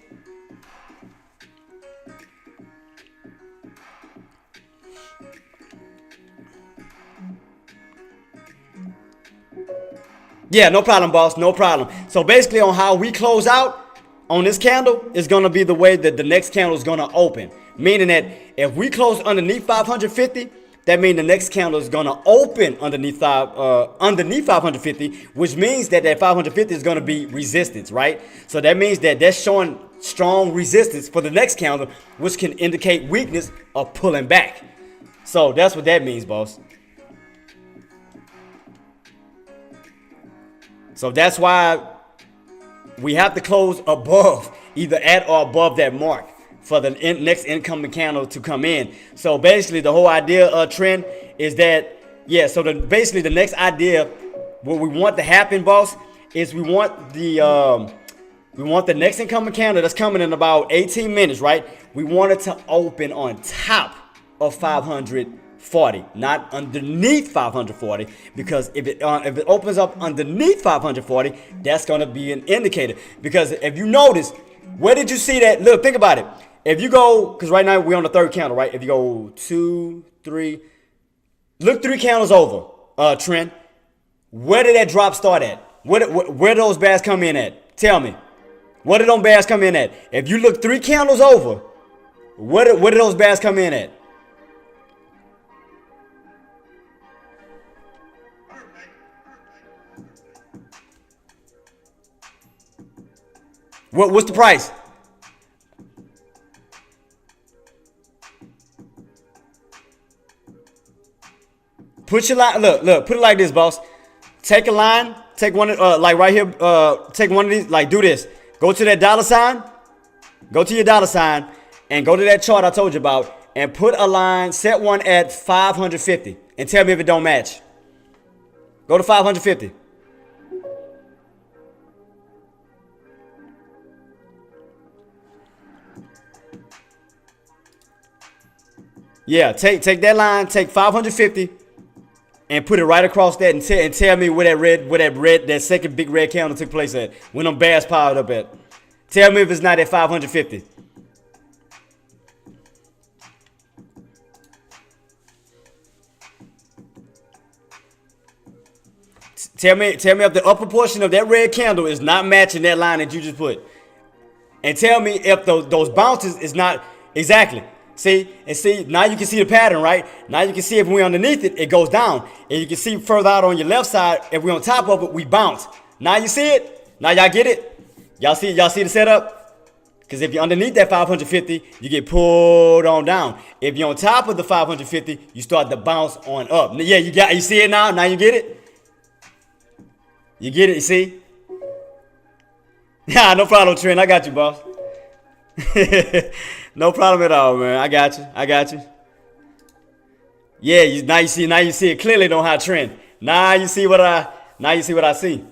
Yeah, no problem, boss. No problem. So basically on how we close out on this candle is going to be the way that the next candle is going to open. Meaning that if we close underneath 550, that means the next candle is going to open underneath 550, which means that 550 is going to be resistance, right? So that means that that's showing strong resistance for the next candle, which can indicate weakness of pulling back. So that's what that means, boss. So that's why we have to close above, either at or above that mark for the next incoming candle to come in. So basically the whole idea of trend is that Yeah, so basically the next idea, what we want to happen, boss, is we want the next incoming candle that's coming in about 18 minutes, right? We want it to open on top of 540, not underneath 540, because if it opens up underneath 540, that's gonna be an indicator. Because if you notice, where did you see that? Look, think about it. If you go, because right now we're on the third candle, right? If you go 2, 3, look 3 candles over, trend. Where did that drop start at? Where those bears come in at? Tell me. Where did those bears come in at? If you look 3 candles over, where did those bears come in at? What's the price? Put your line, look, put it like this, boss. Take a line, take one, like right here, take one of these, like do this. Go to that dollar sign, go to your dollar sign, and go to that chart I told you about, and put a line, set one at 550, and tell me if it don't match. Go to 550. Yeah, take that line, take 550, and put it right across that, and tell me where that second big red candle took place at, when them bears piled up at. Tell me if it's not at 550. Tell me if the upper portion of that red candle is not matching that line that you just put. And tell me if those bounces is not exactly. See, now you can see the pattern, right? Now you can see if we're underneath it, it goes down. And you can see further out on your left side, if we're on top of it, we bounce. Now you see it? Now y'all get it? Y'all see the setup? Because if you're underneath that 550, you get pulled on down. If you're on top of the 550, you start to bounce on up. Yeah, you see it now? Now you get it? You get it, you see? Yeah, no problem, Trent. I got you, boss. No problem at all, man. I got you. Yeah, now you see it clearly on how it trend. Now you see what I see.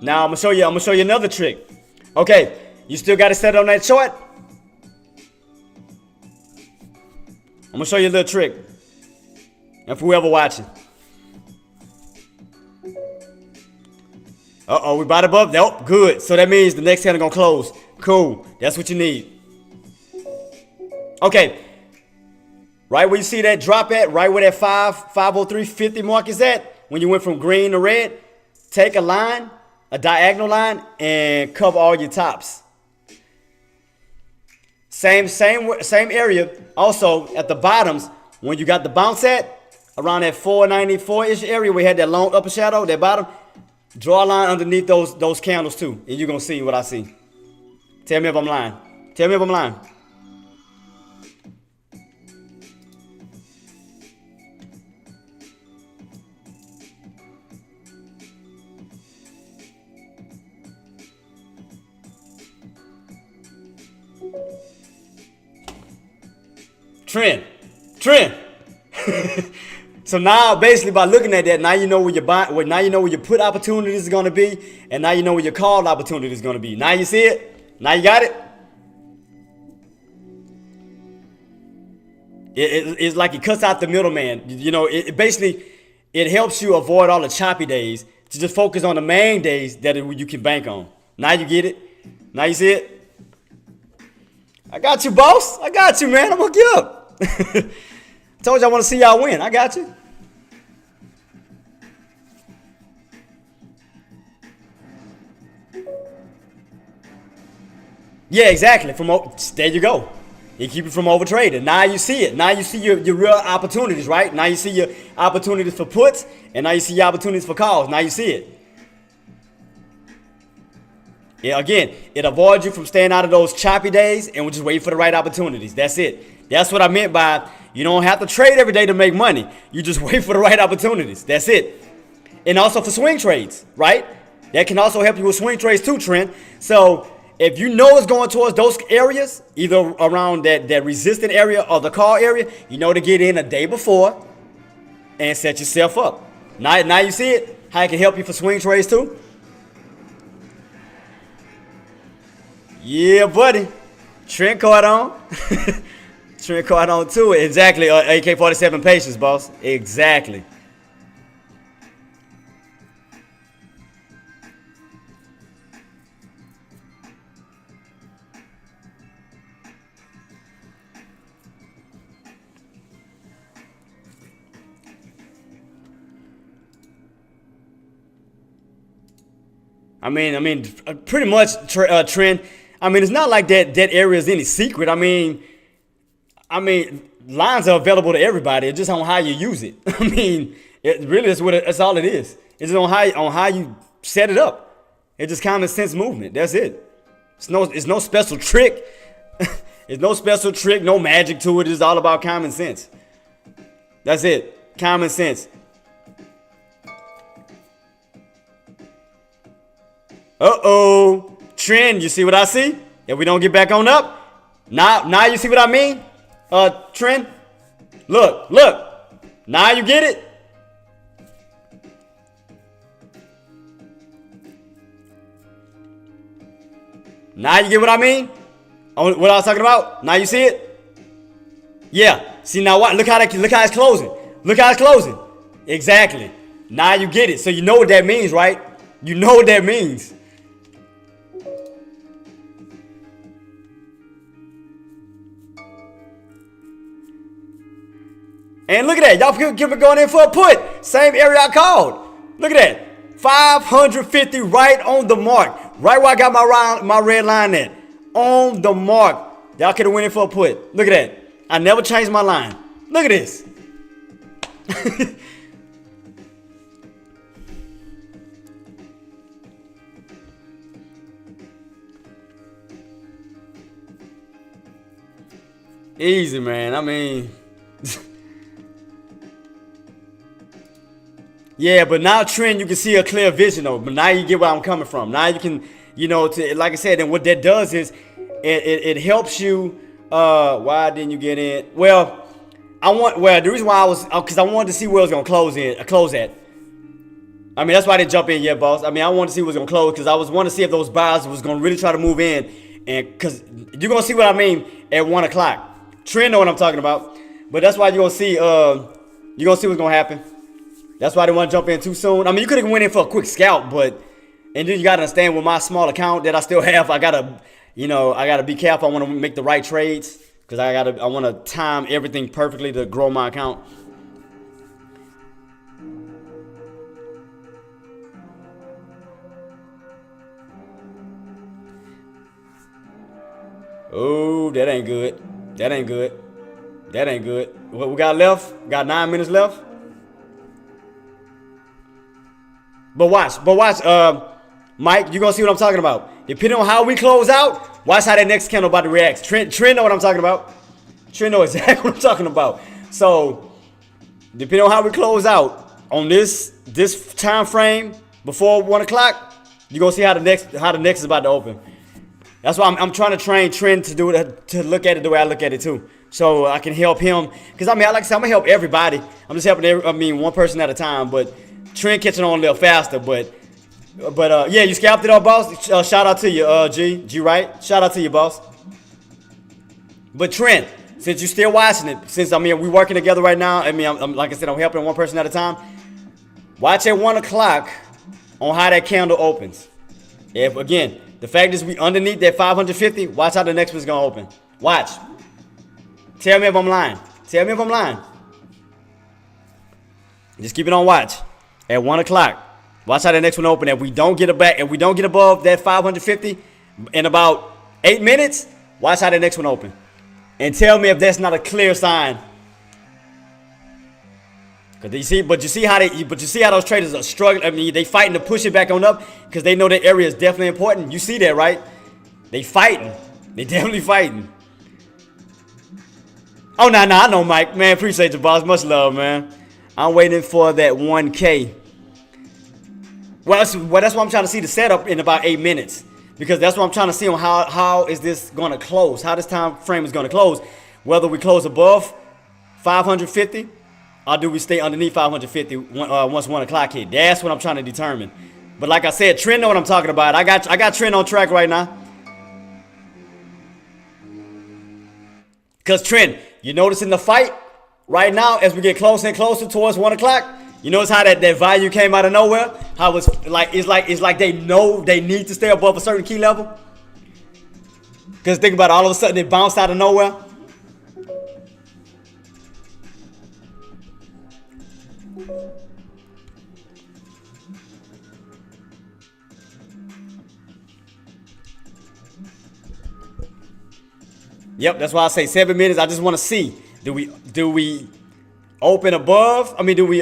Now I'm gonna show you another trick. Okay, you still got to set it on that chart. I'm gonna show you a little trick. And for whoever watching. Uh-oh, we about above. Nope, good. So that means the next candle gonna close. Cool. That's what you need. Okay. Right where you see that drop at, right where that 503.50 mark is at, when you went from green to red, take a line, a diagonal line, and cover all your tops. Same area. Also at the bottoms, when you got the bounce at around that 494-ish area, we had that long upper shadow, that bottom. Draw a line underneath those candles too, and you're gonna see what I see. Tell me if I'm lying. Tell me if I'm lying. Trend. So now, basically, by looking at that, now you know where your now you know where your put opportunities is gonna be, and now you know where your call opportunity is gonna be. Now you see it. Now you got it. It's like it cuts out the middleman. You know, it basically helps you avoid all the choppy days to just focus on the main days that you can bank on. Now you get it. Now you see it. I got you, boss. I got you, man. I'm gonna get up. Told you I want to see y'all win. I got you. Yeah, exactly. There you go. You keep it from over trading. Now you see it. Now you see your real opportunities, right? Now you see your opportunities for puts, and now you see your opportunities for calls. Now you see it. Yeah, again, it avoids you from staying out of those choppy days, and we're just waiting for the right opportunities. That's it. That's what I meant by, You don't have to trade every day to make money. You just wait for the right opportunities. That's it. And also for swing trades, right? That can also help you with swing trades too, Trent. So if you know it's going towards those areas, either around that resistant area or the call area, you know to get in a day before and set yourself up. Now you see it, how it can help you for swing trades too. Yeah, buddy. Trent caught on. Trent caught on too. Exactly. AK-47 patience, boss. Exactly. I mean, pretty much, Trent. I mean, it's not like that area is any secret. I mean, lines are available to everybody. It's just on how you use it. I mean, it really is that's all it is. It's just on how you set it up. It's just common sense movement. That's it. It's no special trick. It's no special trick, no magic to it. It's all about common sense. That's it. Common sense. Uh-oh. Trend, you see what I see? If we don't get back on up. Now you see what I mean? Trend. Look. Now you get it? Now you get what I mean? What I was talking about? Now you see it? Yeah. See now what? Look how it's closing. Look how it's closing. Exactly. Now you get it. So you know what that means, right? You know what that means. And look at that. Y'all keep going in for a put. Same area I called. Look at that. 550 right on the mark. Right where I got my red line at. On the mark. Y'all could have went in for a put. Look at that. I never changed my line. Look at this. Easy, man. I mean... Yeah, but now, Trent, you can see a clear vision, though. But now you get where I'm coming from. Now you can, like I said, and what that does is it helps you. Why didn't you get in? Well, the reason why because I wanted to see where it was going to close at. I mean, that's why I didn't jump in yet, boss. I mean, I wanted to see where it was going to close because I wanted to see if those buyers was going to really try to move in. And because you're going to see what I mean at 1 o'clock. Trent know what I'm talking about. But that's why you're going to see, what's going to happen. That's why I didn't want to jump in too soon. I mean, you could have went in for a quick scalp, and then you got to understand with my small account that I still have, I got to be careful. I want to make the right trades because I want to time everything perfectly to grow my account. Oh, that ain't good. That ain't good. That ain't good. What we got left? Got 9 minutes left. But watch, Mike, you're going to see what I'm talking about. Depending on how we close out, watch how that next candle about to react. Trent know what I'm talking about. Trent know exactly what I'm talking about. So, depending on how we close out on this time frame before 1 o'clock, you're going to see how the next is about to open. That's why I'm trying to train Trent to look at it the way I look at it too. So I can help him. Because like I said, I'm going to help everybody. I'm just helping one person at a time, but Trent catching on a little faster, but yeah, you scalped it up, boss. Shout out to you, G, right? Shout out to you, boss. But Trent, since you're still watching it, since we working together right now. I'm like I said, I'm helping one person at a time. Watch at 1 o'clock on how that candle opens. If again, the fact is we underneath that 550. Watch how the next one's gonna open. Watch. Tell me if I'm lying. Tell me if I'm lying. Just keep it on watch. At 1 o'clock, watch how the next one open. If we don't get it back, if we don't get above that 550 in about 8 minutes, watch how the next one open. And tell me if that's not a clear sign. You see how those traders are struggling. I mean, they fighting to push it back on up because they know that area is definitely important. You see that, right? They fighting. They definitely fighting. Oh, no, I know, Mike. Man, appreciate you, boss. Much love, man. I'm waiting for that 1K. Well, that's why I'm trying to see the setup in about 8 minutes. Because that's what I'm trying to see on how is this going to close. How this time frame is going to close. Whether we close above 550 or do we stay underneath 550 once 1 o'clock hit. That's what I'm trying to determine. But like I said, Trent know what I'm talking about. I got Trent on track right now. Because Trent, you notice in the fight right now as we get closer and closer towards 1 o'clock, you notice how that value came out of nowhere? How it's like they know they need to stay above a certain key level? Because think about it, all of a sudden it bounced out of nowhere. Yep, that's why I say 7 minutes. I just want to see, do we open above? I mean, do we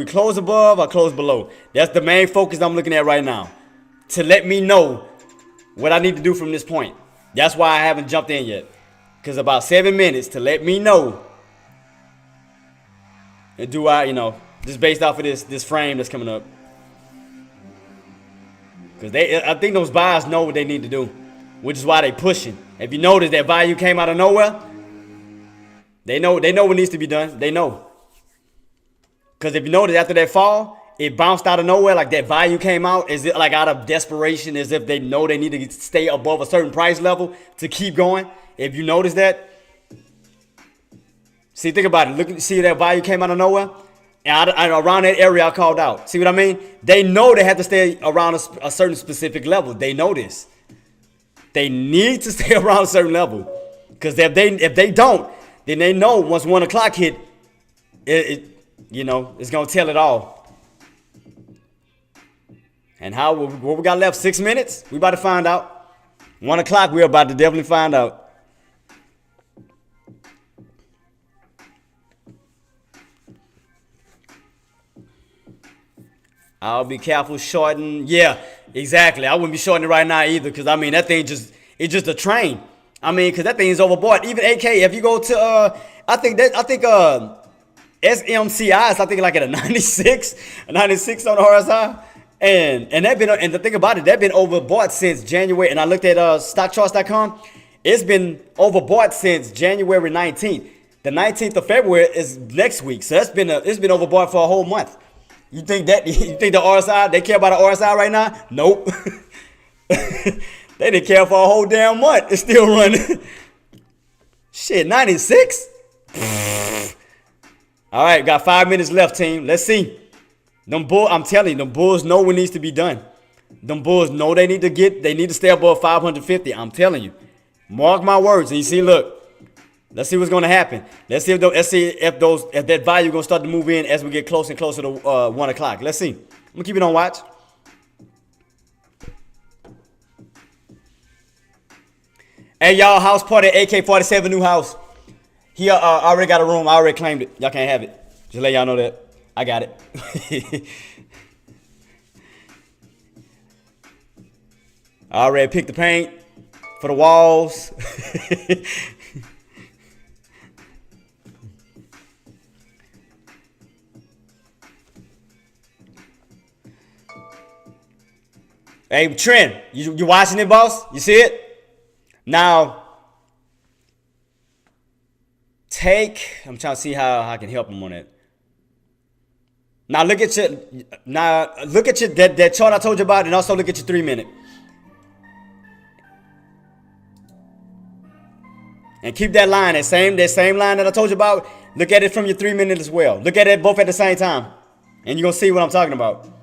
close above or close below? That's the main focus I'm looking at right now, to let me know what I need to do from this point. That's why I haven't jumped in yet, because about 7 minutes to let me know. And do I, just based off of this frame that's coming up, because I think those buyers know what they need to do, which is why they pushing. If you notice that value came out of nowhere, they know what needs to be done. They know. Because if you notice after that fall, it bounced out of nowhere, like that value came out, is it like out of desperation, as if they know they need to stay above a certain price level to keep going. If you notice that, see, think about it. Look, see that value came out of nowhere, and around that area I called out. See what I mean? They know they have to stay around a certain specific level. They know this. They need to stay around a certain level, because if they don't, then they know once 1 o'clock hit, it's gonna tell it all. And what we got left? 6 minutes. We about to find out. 1 o'clock. We're about to definitely find out. I'll be careful shorting. Yeah, exactly. I wouldn't be shorting it right now either, because I mean that thing it's just a train. I mean, because that thing is overbought. Even AK, if you go to I think SMCI is, I think, like at a 96 on the RSI, and the thing about it, they've been overbought since January. And I looked at stockcharts.com. It's been overbought since January 19th. The 19th of February is next week, so it's been overbought for a whole month. You think the RSI, they care about the RSI right now? Nope. They didn't care for a whole damn month. It's still running. Shit, 96? All right, got 5 minutes left, team. Let's see. I'm telling you, them Bulls know what needs to be done. Them Bulls know they need to stay above 550. I'm telling you. Mark my words. And you see, look. Let's see what's going to happen. Let's see if that value going to start to move in as we get closer and closer to 1 o'clock. Let's see. I'm going to keep it on watch. Hey, y'all, house party at AK-47 new house. He already got a room. I already claimed it. Y'all can't have it. Just let y'all know that. I got it. I already picked the paint for the walls. Hey, Trent, you watching it, boss? You see it? Now, I'm trying to see how I can help him on it. Now look at that chart I told you about, and also look at your 3 minute. And keep that line, that same line that I told you about. Look at it from your 3 minute as well. Look at it both at the same time, and you're gonna see what I'm talking about.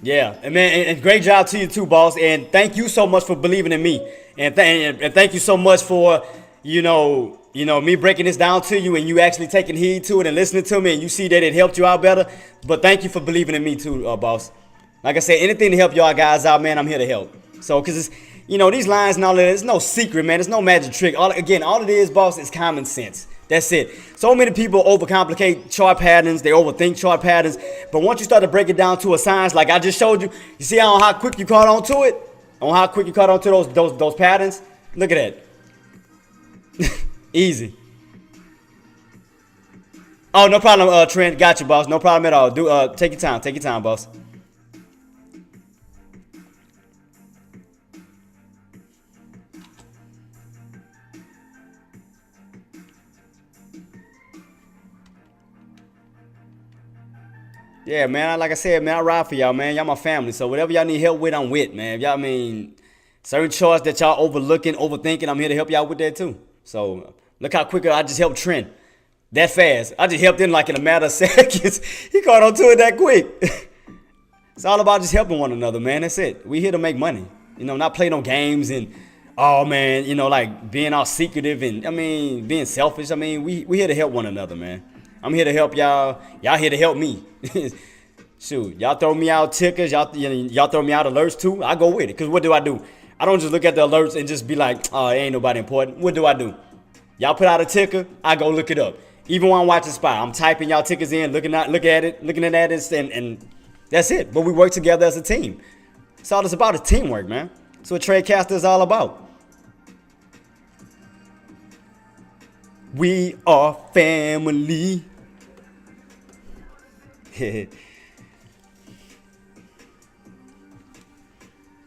Yeah, and man, and great job to you too, boss. And thank you so much for believing in me. And thank you so much for me breaking this down to you, and you actually taking heed to it and listening to me, and you see that it helped you out better. But thank you for believing in me too, boss. Like I said, anything to help y'all guys out, man, I'm here to help. So, cause You know, these lines and all that, it's no secret, man. It's no magic trick. All it is, boss, is common sense. That's it. So many people overcomplicate chart patterns. They overthink chart patterns. But once you start to break it down to a science, like I just showed you, you see how quick you caught on to it? On how quick you caught on to those patterns? Look at that. Easy. Oh, no problem, Trent. Got you, boss. No problem at all. Take your time. Take your time, boss. Yeah, man. Like I said, man, I ride for y'all, man. Y'all my family. So whatever y'all need help with, I'm with, man. If y'all certain charts that y'all overlooking, overthinking, I'm here to help y'all with that too. So look how quick I just helped Trent. That fast. I just helped him like in a matter of seconds. He caught on to it that quick. It's all about just helping one another, man. That's it. We here to make money. You know, not play no games and, oh, man, you know, like being all secretive and, being selfish. We here to help one another, man. I'm here to help y'all. Y'all here to help me. Shoot, y'all throw me out tickers. Y'all throw me out alerts too. I go with it. Because what do? I don't just look at the alerts and just be like, oh, it ain't nobody important. What do? Y'all put out a ticker. I go look it up. Even when I'm watching Spy, I'm typing y'all tickers in, looking at it, and that's it. But we work together as a team. That's all it's about is teamwork, man. That's what Tradecaster is all about. We are family.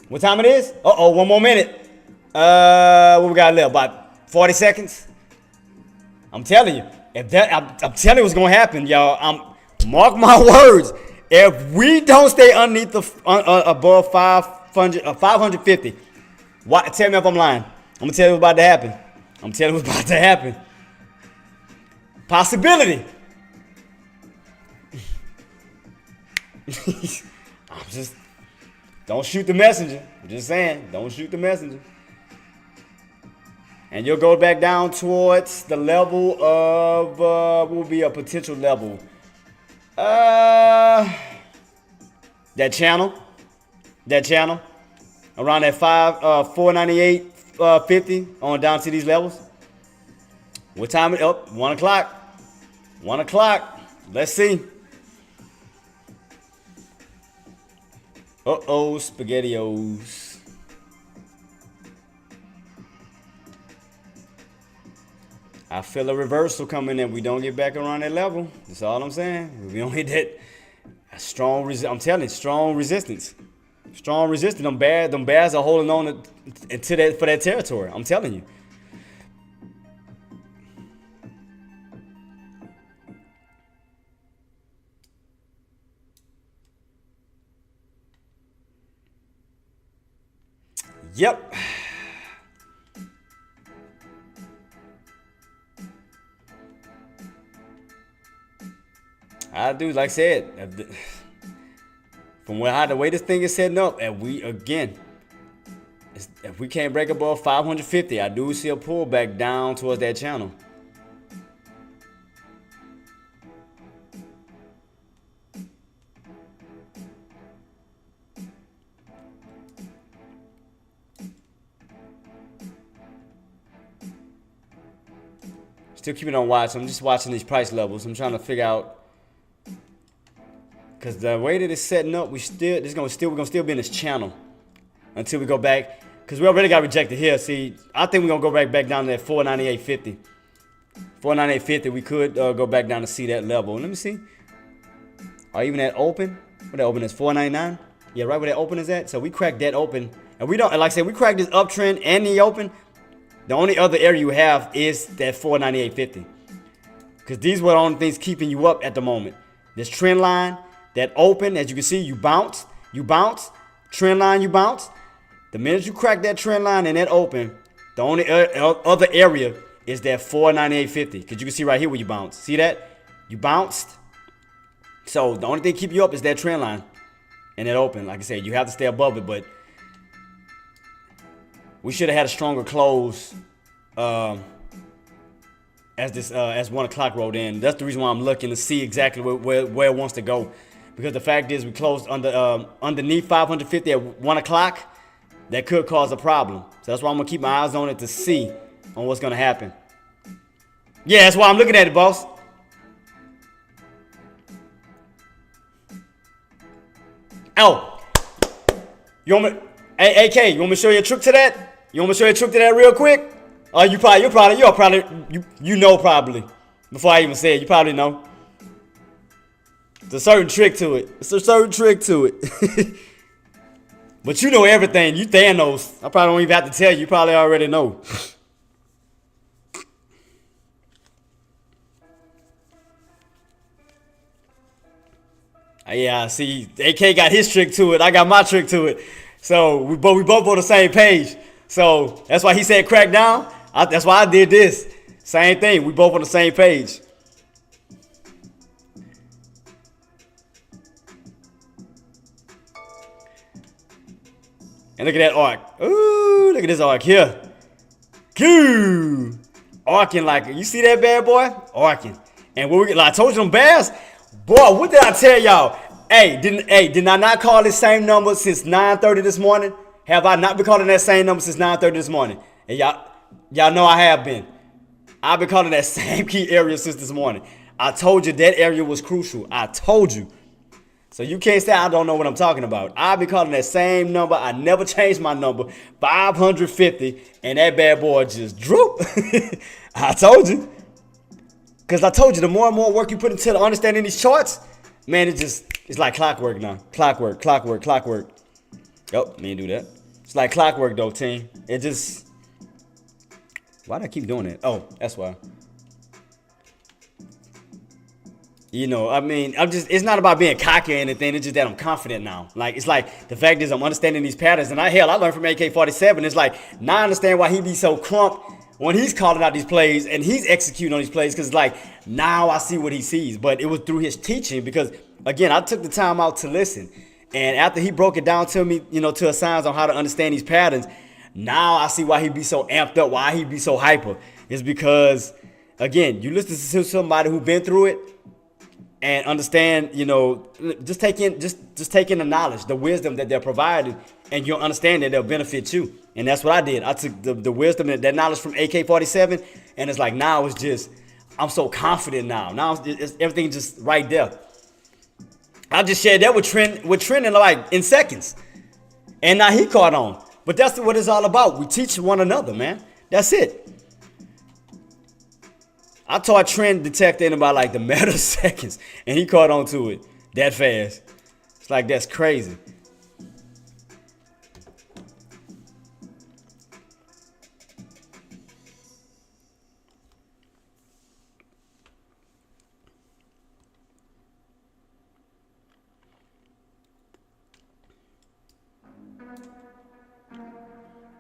What time it is? Uh-oh, one more minute. What we got left? About 40 seconds? I'm telling you. I'm telling you what's going to happen, y'all. Mark my words. If we don't stay underneath above 550, tell me if I'm lying. I'm going to tell you what's about to happen. Possibility. Don't shoot the messenger. I'm just saying, don't shoot the messenger. And you'll go back down towards the level of, what will be a potential level? That channel. Around that 498.50 on down to these levels. What time is it? Up? 1 o'clock. 1 o'clock. Let's see. Uh-oh, SpaghettiOs. I feel a reversal coming in. We don't get back around that level. That's all I'm saying. We don't hit that strong. I'm telling you, strong resistance. Strong resistance. Them bears are holding on to that for that territory. I'm telling you. Yep. I do, like I said, from how the way this thing is setting up, and if we can't break above 550, I do see a pullback down towards that channel. Still keeping on watch. I'm just watching these price levels. I'm trying to figure out, because the way that it's setting up, we're gonna still be in this channel until we go back. Because we already got rejected here. See, I think we're gonna go back down to that 498.50. 498.50. We could go back down to see that level. Let me see. Or even that open. What that open is? 499. Yeah, right where that open is at. So we cracked that open, and we don't. Like I said, we cracked this uptrend and the open. The only other area you have is that 498.50. Because these were the only things keeping you up at the moment. This trend line, that open, as you can see, you bounce, trend line, you bounce. The minute you crack that trend line and that open, the only other area is that 498.50. Because you can see right here where you bounce. See that? You bounced. So the only thing keep you up is that trend line and that open. Like I said, you have to stay above it, but we should have had a stronger close as 1 o'clock rolled in. That's the reason why I'm looking to see exactly where it wants to go. Because the fact is we closed underneath 550 at 1 o'clock. that could cause a problem. So that's why I'm gonna keep my eyes on it to see on what's gonna happen. Yeah, that's why I'm looking at it, boss. Oh, you want me? Hey, AK, you want me to show you a trick to that? You want me to show you a trick to that real quick? Oh, you know probably. Before I even say it, you probably know. There's a certain trick to it. It's a certain trick to it. But you know everything. You Thanos. I probably don't even have to tell you. You probably already know. Yeah, see, AK got his trick to it. I got my trick to it. So we both on the same page. So that's why he said crack down. That's why I did this. Same thing. We both on the same page. And look at that arc. Ooh, look at this arc here. Goo! Arcing like it. You see that bad boy? Arcing. And what I told you them bears. Boy, what did I tell y'all? Hey, did I not call this same number since 9:30 this morning? Have I not been calling that same number since 9:30 this morning? And y'all know I have been. I've been calling that same key area since this morning. I told you that area was crucial. I told you. So you can't say I don't know what I'm talking about. I've been calling that same number. I never changed my number. 550, and that bad boy just drooped. I told you. Because I told you, the more and more work you put into understanding these charts, man, it's like clockwork now. Clockwork. Yup, me do that. It's like clockwork though, team. It just, why'd I keep doing it? Oh, that's why. You know, I mean, it's not about being cocky or anything. It's just that I'm confident now. Like, it's like, the fact is I'm understanding these patterns. And I learned from AK-47. It's like, now I understand why he be so crump when he's calling out these plays and he's executing on these plays. Because, like, now I see what he sees. But it was through his teaching because, again, I took the time out to listen. And after he broke it down to me, you know, to a science on how to understand these patterns, now I see why he be so amped up, why he be so hyper. It's because, again, you listen to somebody who been through it, and understand, you know, just take in the knowledge, the wisdom that they're providing, and you'll understand that they'll benefit you. And that's what I did. I took the wisdom, that knowledge from AK-47, and it's like now it's just, I'm so confident now. Now it's everything just right there. I just shared that with Trent in like in seconds, and now he caught on. But that's what it's all about. We teach one another, man. That's it. I taught trend detecting in about like the matter of seconds, and he caught on to it that fast. It's like, that's crazy.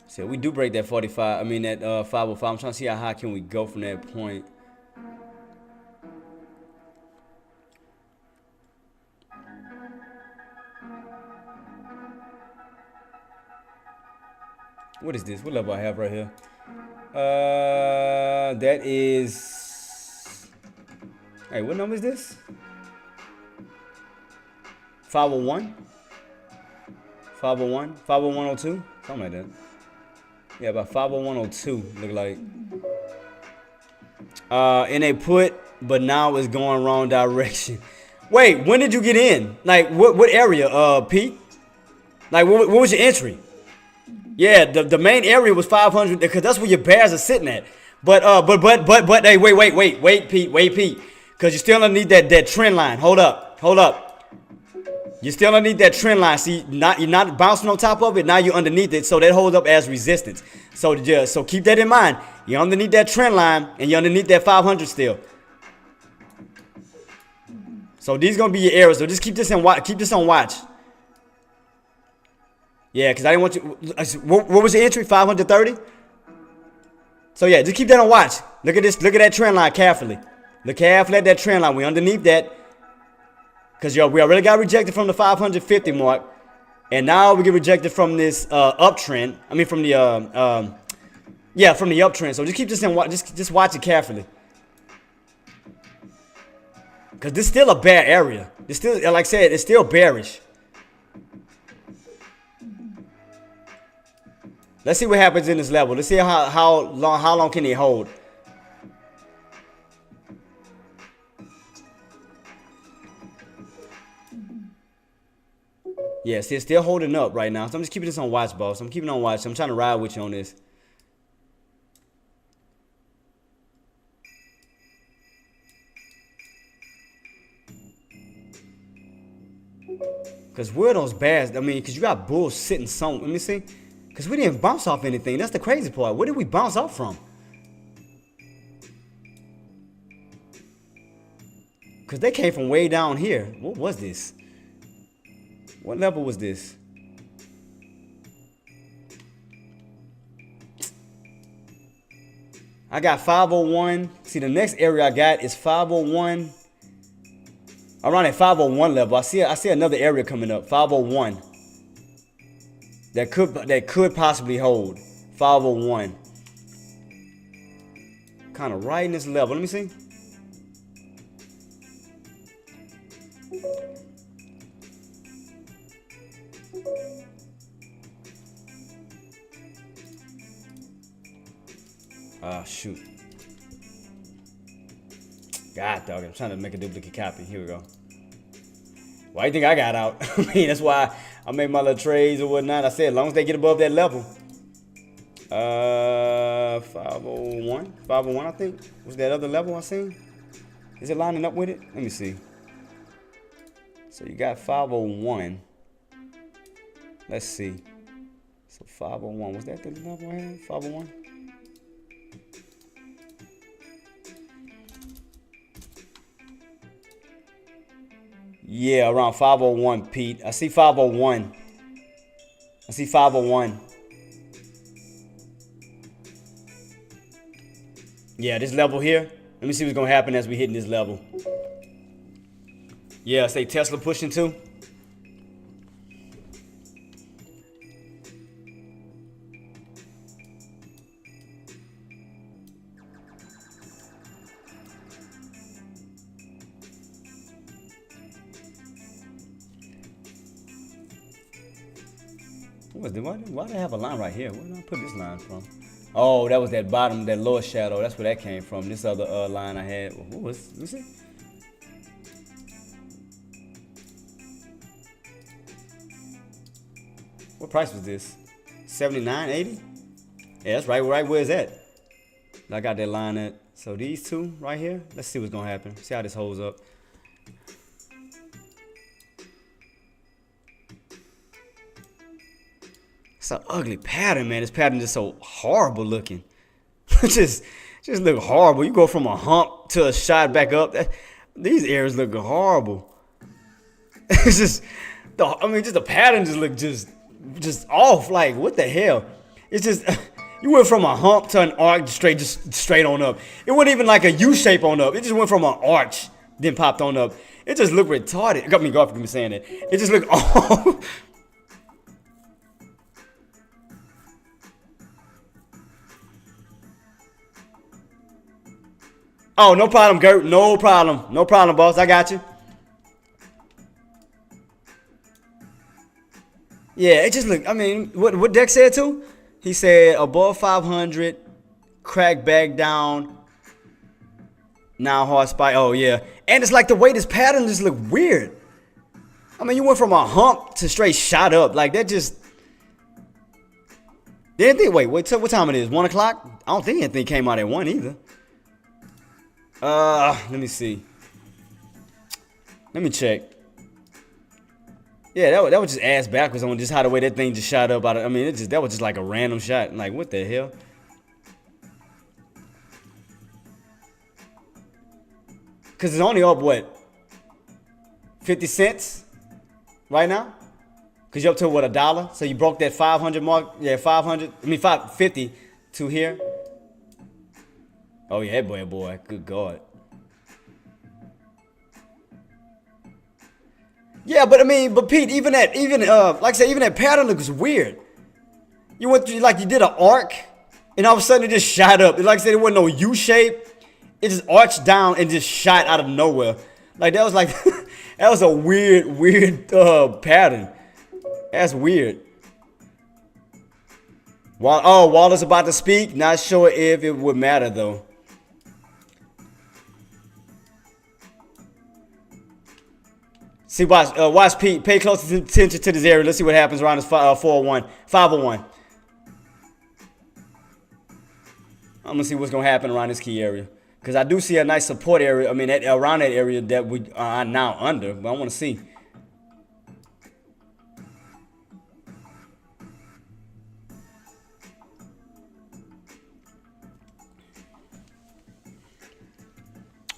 So we do break that 45. I mean that 505. I'm trying to see how high can we go from that point. What is this? What level I have right here? That is. Hey, what number is this? 501? 501? 50102? Something like that. Yeah, about 50102, look like. And they put, but now it's going wrong direction. Wait, when did you get in? Like, what area, Pete? Like, what was your entry? Yeah, the main area was 500 because that's where your bears are sitting at. But hey, wait, Pete, because you still don't need that trend line. Hold up. You still don't need that trend line. See, you're not bouncing on top of it. Now you're underneath it, so that holds up as resistance. So keep that in mind. You're underneath that trend line, and you're underneath that 500 still. So these gonna be your areas. So just keep this on watch. Yeah, because I didn't want you. What was your entry? 530. So yeah, just keep that on watch. Look at this. Look at that trend line carefully. Look carefully at that trend line. We underneath that. Because we already got rejected from the 550 mark. And now we get rejected from this uptrend. I mean, from the from the uptrend. So just keep this in watch. Just watch it carefully. Because this is still a bear area. It's still, like I said, it's still bearish. Let's see what happens in this level. Let's see how long can they hold. Yes, it's still holding up right now. So I'm just keeping this on watch, boss. I'm keeping it on watch. I'm trying to ride with you on this. Because where are those bears? I mean, because you got bulls sitting somewhere. Let me see. Because we didn't bounce off anything. That's the crazy part. Where did we bounce off from? Because they came from way down here. What was this? What level was this? I got 501. See, the next area I got is 501. Around at 501 level, I see another area coming up. 501. That could possibly hold. 501. Kind of right in this level. Let me see. Ah, shoot. God dog, I'm trying to make a duplicate copy. Here we go. Why do you think I got out? I mean, that's why I made my little trades or whatnot. I said, as long as they get above that level. 501. 501, I think. Was that other level I seen? Is it lining up with it? Let me see. So you got 501. Let's see. So 501. Was that the level I had? 501? Yeah, around 501, Pete. I see 501. I see 501. Yeah, this level here. Let me see what's going to happen as we hit this level. Yeah, say Tesla pushing too. Why did I have a line right here? Where did I put this line from? Oh, that was that bottom, that lower shadow. That's where that came from. This other line I had. What was? Let me see. What price was this? $79.80? Yeah, that's right. Right where is that? I got that line at. So these two right here. Let's see what's gonna happen. See how this holds up. It's an ugly pattern, man. This pattern is so horrible looking. just look horrible. You go from a hump to a shot back up. These areas look horrible. It's just the pattern just look just off. Like, what the hell? It's just you went from a hump to an arc straight on up. It wasn't even like a U shape on up. It just went from an arch, then popped on up. It just looked retarded. Got me golf for me saying that. It just looked off. Oh, no problem, Gert. No problem. No problem, boss. I got you. Yeah, it just looked, I mean, what Dex said too? He said above 500, crack back down, now hard spike. Oh, yeah. And it's like the way this pattern just look weird. I mean, you went from a hump to straight shot up. Like, that just... Wait, what time it is? 1 o'clock? I don't think anything came out at 1 either. Let me see. Let me check. Yeah, that was just ass backwards on just how the way that thing just shot up. I mean, that was just like a random shot. Like, what the hell? Because it's only up, what? 50 cents right now? Because you're up to, what, $1? So you broke that 500 mark. Yeah, 500. I mean, 550 to here. Oh, yeah, boy. Good God. Yeah, but I mean, Pete, even like I said, even that pattern looks weird. You went through, like, you did an arc, and all of a sudden it just shot up. Like I said, it wasn't no U shape. It just arched down and just shot out of nowhere. Like, that was like, that was a weird pattern. That's weird. Waller's about to speak. Not sure if it would matter though. See, watch Pete. Pay close attention to this area. Let's see what happens around this 401, 501. I'm gonna see what's gonna happen around this key area, because I do see a nice support area. I mean, around that area that we are now under, but I want to see.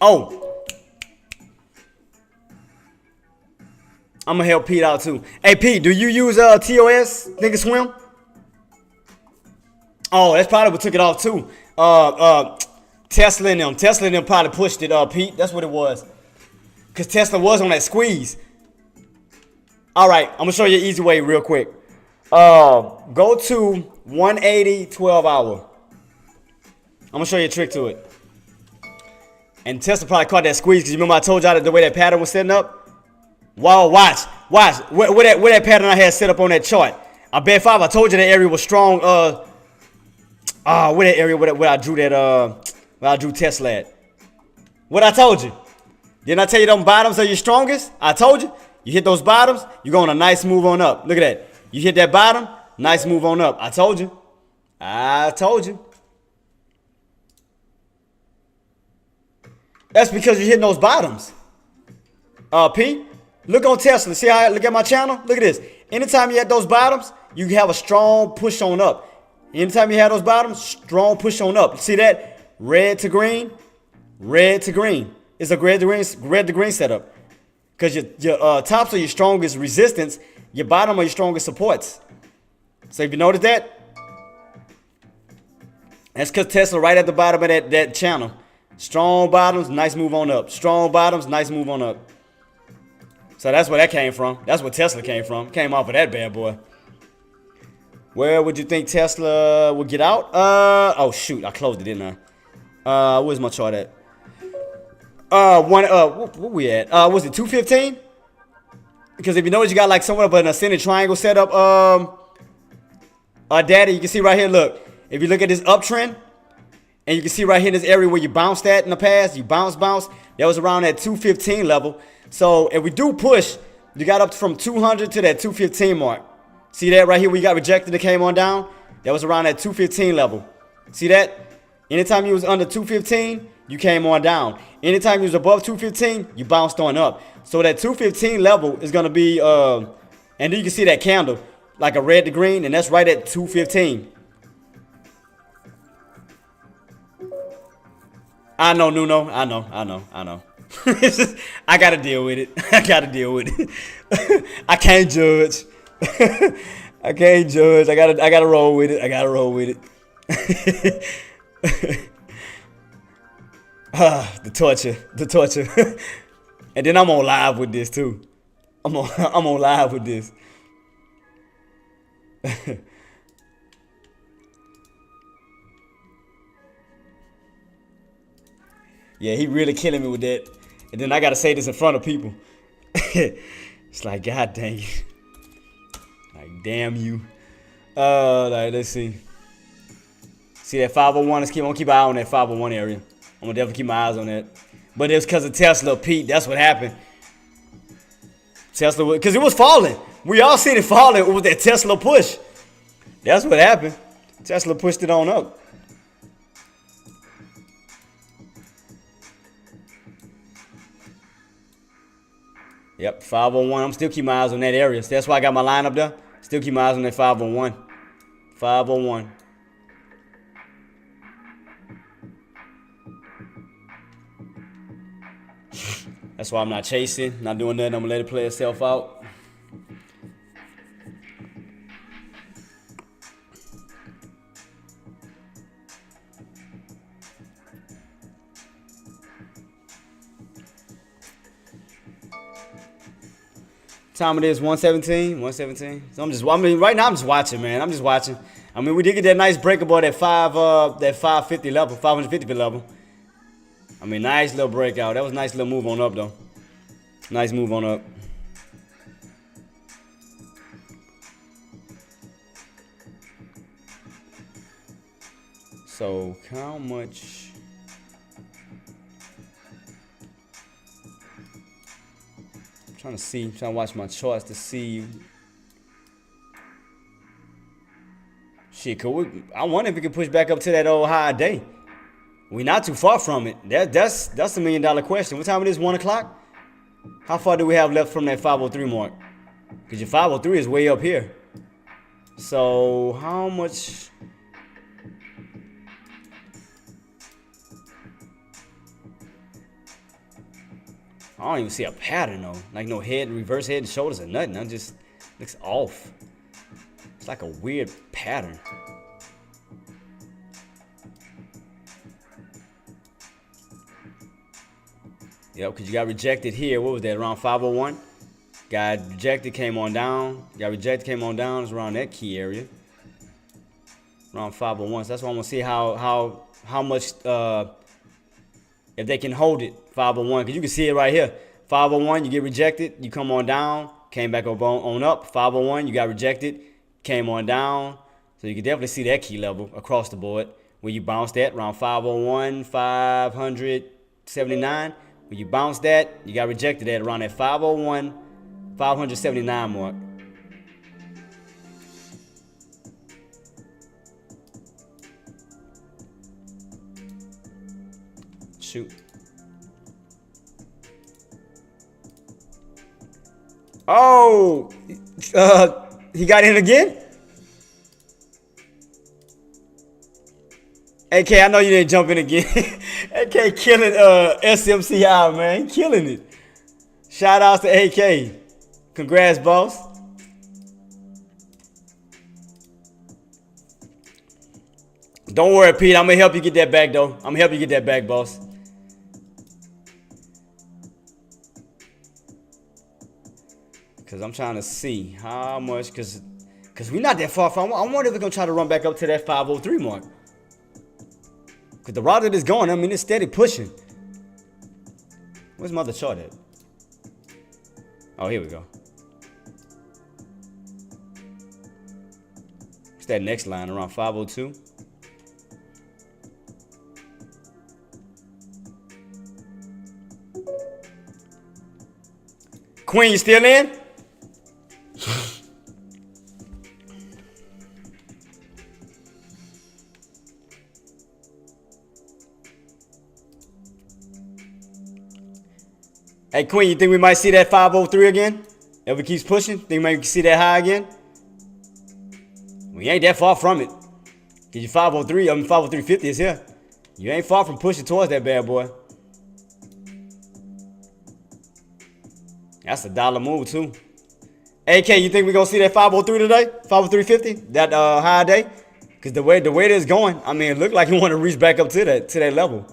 Oh, I'm gonna help Pete out too. Hey Pete, do you use TOS Thinkorswim? Oh, that's probably what took it off too. Tesla and them probably pushed it, Pete. That's what it was. Cause Tesla was on that squeeze. All right, I'm gonna show you an easy way real quick. Go to 180 12 hour. I'm gonna show you a trick to it. And Tesla probably caught that squeeze, because you remember I told y'all that the way that pattern was setting up? Wow, watch. Where that pattern I had set up on that chart. I bet 5, I told you that area was strong. Where that area where I drew that where I drew Tesla at. What I told you? Didn't I tell you them bottoms are your strongest? I told you. You hit those bottoms, you go on a nice move on up. Look at that. You hit that bottom, nice move on up. I told you. I told you. That's because you're hitting those bottoms. Pete, look on Tesla. See how I look at my channel? Look at this. Anytime you hit those bottoms, you have a strong push on up. Anytime you have those bottoms, strong push on up. See that? Red to green, red to green. It's a red to green setup. Because your tops are your strongest resistance, your bottom are your strongest supports. So if you notice that, that's because Tesla right at the bottom of that channel. Strong bottoms, nice move on up. Strong bottoms, nice move on up. So that's where that came from. That's where Tesla came from. Came off of that bad boy. Where would you think Tesla would get out? Oh shoot, I closed it, didn't I? Where's my chart at? What we at? Was it 215? Because if you notice, you got like somewhat of an ascending triangle set up. Daddy, you can see right here. Look, if you look at this uptrend, and you can see right here in this area where you bounced at in the past, you bounce. That was around that 215 level. So if we do push, you got up from 200 to that 215 mark. See that right here? We got rejected. It came on down. That was around that 215 level. See that? Anytime you was under 215, you came on down. Anytime you was above 215, you bounced on up. So that 215 level is gonna be, and then you can see that candle like a red to green, and that's right at 215. I know, Nuno. I know. It's just, I gotta deal with it. I can't judge. I can't judge. I gotta roll with it. The torture. And then I'm on live with this too. I'm on live with this. Yeah, he really killing me with that. And then I gotta say this in front of people. It's like, God dang it. Like, damn you. Like, let's see. See that 501? I'm gonna keep an eye on that 501 area. I'm gonna definitely keep my eyes on that. But it's because of Tesla, Pete. That's what happened. Tesla, because it was falling. We all seen it falling with that Tesla push. That's what happened. Tesla pushed it on up. Yep, 501. I'm still keeping my eyes on that area. So that's why I got my line up there. Still keep my eyes on that 501. 501. That's why I'm not chasing, not doing nothing. I'm gonna let it play itself out. Time it is 117. So right now I'm just watching, man. I'm just watching. I mean, we did get that nice break above that 550 level, 550 level. I mean, nice little breakout. That was a nice little move on up, though. Nice move on up. So how much? I'm trying to watch my charts to see. Shit, I wonder if we can push back up to that old high day. We not too far from it. That's the $1 million question. What time it is? 1 o'clock? How far do we have left from that 503 mark? Because your 503 is way up here. So how much? I don't even see a pattern though. Like no head, reverse head and shoulders or nothing. That just looks off. It's like a weird pattern. Yep, because you got rejected here. What was that? Around 501? Got rejected, came on down. Got rejected, came on down. It's around that key area. Around 501. So that's why I want to see how much if they can hold it. 501. Because you can see it right here. 501, you get rejected, you come on down, came back up on up. 501, you got rejected, came on down. So you can definitely see that key level across the board. When you bounce that around 501, 579. When you bounce that, you got rejected at around that 501, 579 mark. Shoot. Oh, he got in again? AK, I know you didn't jump in again. AK killing SMCI, man. Killing it. Shout outs to AK. Congrats, boss. Don't worry, Pete. I'm going to help you get that back, though. I'm going to help you get that back, boss. Because I'm trying to see how much, because we're not that far from. I wonder if we're going to try to run back up to that 503 mark. Because the route that it's going, I mean, it's steady pushing. Where's my other chart at? Oh, here we go. It's that next line around 502. Queen, you still in? Hey, Queen, you think we might see that 503 again? If it keeps pushing, think we might see that high again? We ain't that far from it. Cause your 503, 503.50 is here. You ain't far from pushing towards that bad boy. That's a dollar move too. AK, you think we gonna see that 503 today? 503.50? That high day? Cause the way it is going, I mean, it looked like you want to reach back up to that level.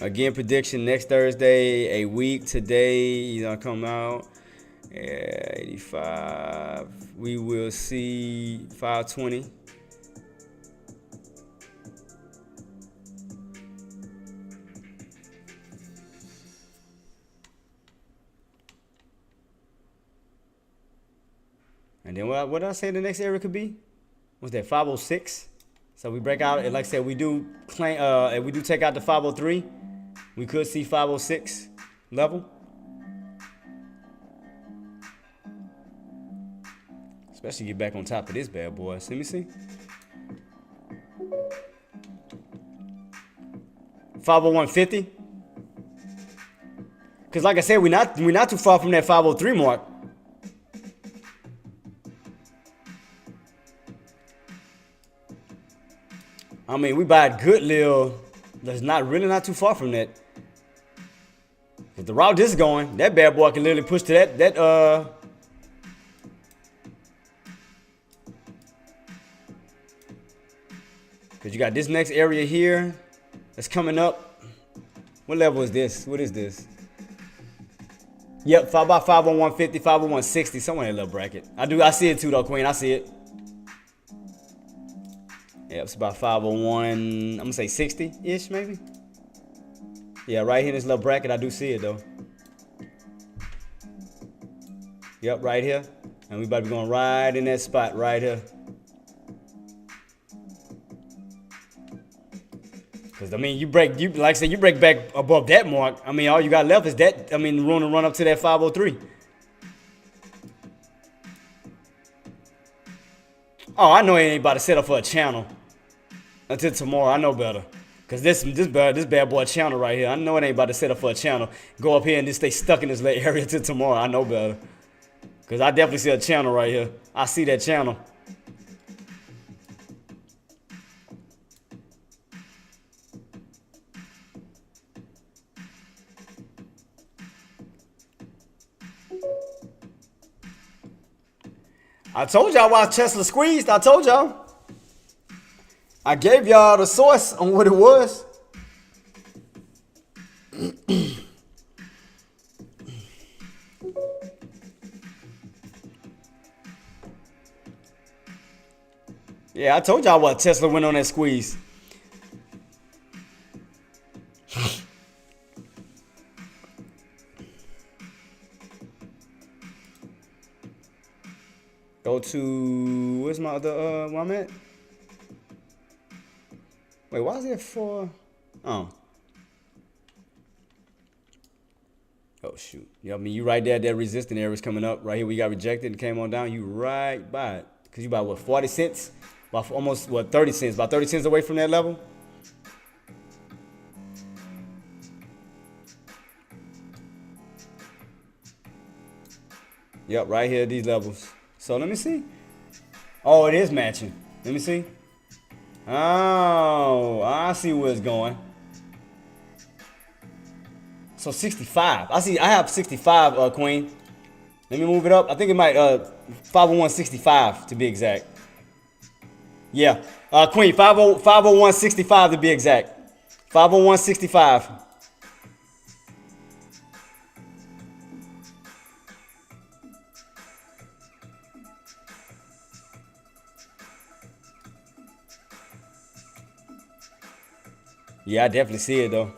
Again, prediction next Thursday, a week today, he's gonna come out. 85. We will see 520. And then what did I say the next area could be? What's that? 506. So we break out, and like I said, we do claim. If we do take out the 503, we could see 506 level. Especially get back on top of this bad boy. Let me see. 501.50. Cause like I said, we're not too far from that 503 mark. I mean, we buy a good little. That's not too far from that. Cause the route this is going, that bad boy can literally push to that. Cause you got this next area here that's coming up. What level is this? What is this? Yep, about 501.50, 501.60, somewhere in that little bracket. I see it too though, Queen. I see it. Yep, it's about 501. I'm gonna say 60-ish maybe. Yeah, right here in this little bracket, I do see it though. Yep, right here. And we about to be going right in that spot right here. Because, I mean, like I said, you break back above that mark. I mean, all you got left is that, I mean, the room to run up to that 503. Oh, I know ain't about to set up for a channel until tomorrow. I know better. Because this bad boy channel right here, I know it ain't about to set up for a channel. Go up here and just stay stuck in this little area till tomorrow. I know better. Because I definitely see a channel right here. I see that channel. I told y'all why Tesla squeezed. I told y'all. I gave y'all the source on what it was. Yeah, I told y'all what Tesla went on that squeeze. Go to, where's my other, where I'm at? Wait, why is it for, oh. Oh, shoot. Yeah, I mean, you right there, that resistant area is coming up. Right here, we got rejected and came on down. You right by it. Because you about, what, 40 cents? About almost, what, 30 cents? About 30 cents away from that level? Yep, right here, these levels. So let me see. Oh, it is matching. Let me see. Oh, I see where it's going. So 65. I have 65, Queen. Let me move it up. I think it might 501.65 to be exact. Yeah. Queen, 501.65 to be exact. 501.65. Yeah, I definitely see it though.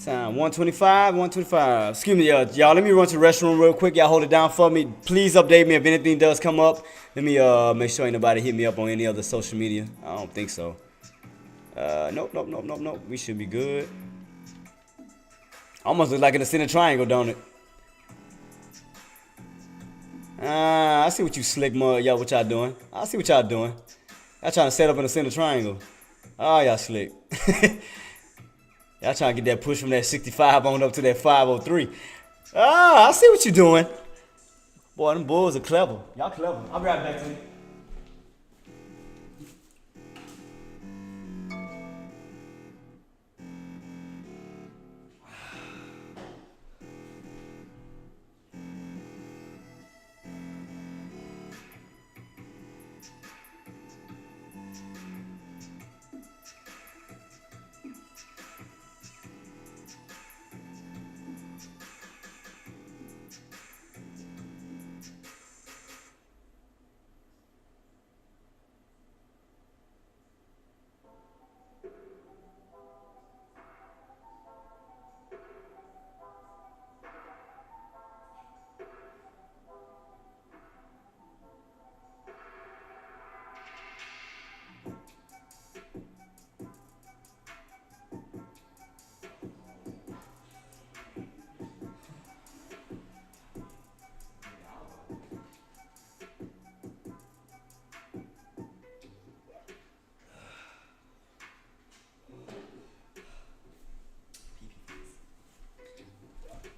Time 125. Excuse me, y'all. Let me run to the restroom real quick. Y'all hold it down for me. Please update me if anything does come up. Let me make sure ain't nobody hit me up on any other social media. I don't think so. Nope. We should be good. Almost look like in the center triangle, don't it? I see what you slick mud, y'all. What y'all doing? I see what y'all doing. Y'all trying to set up in the center triangle. Oh, y'all slick. Y'all trying to get that push from that 65 on up to that 503. Ah, I see what you doing. Boy, them bulls are clever. Y'all clever. I'll be right back to you.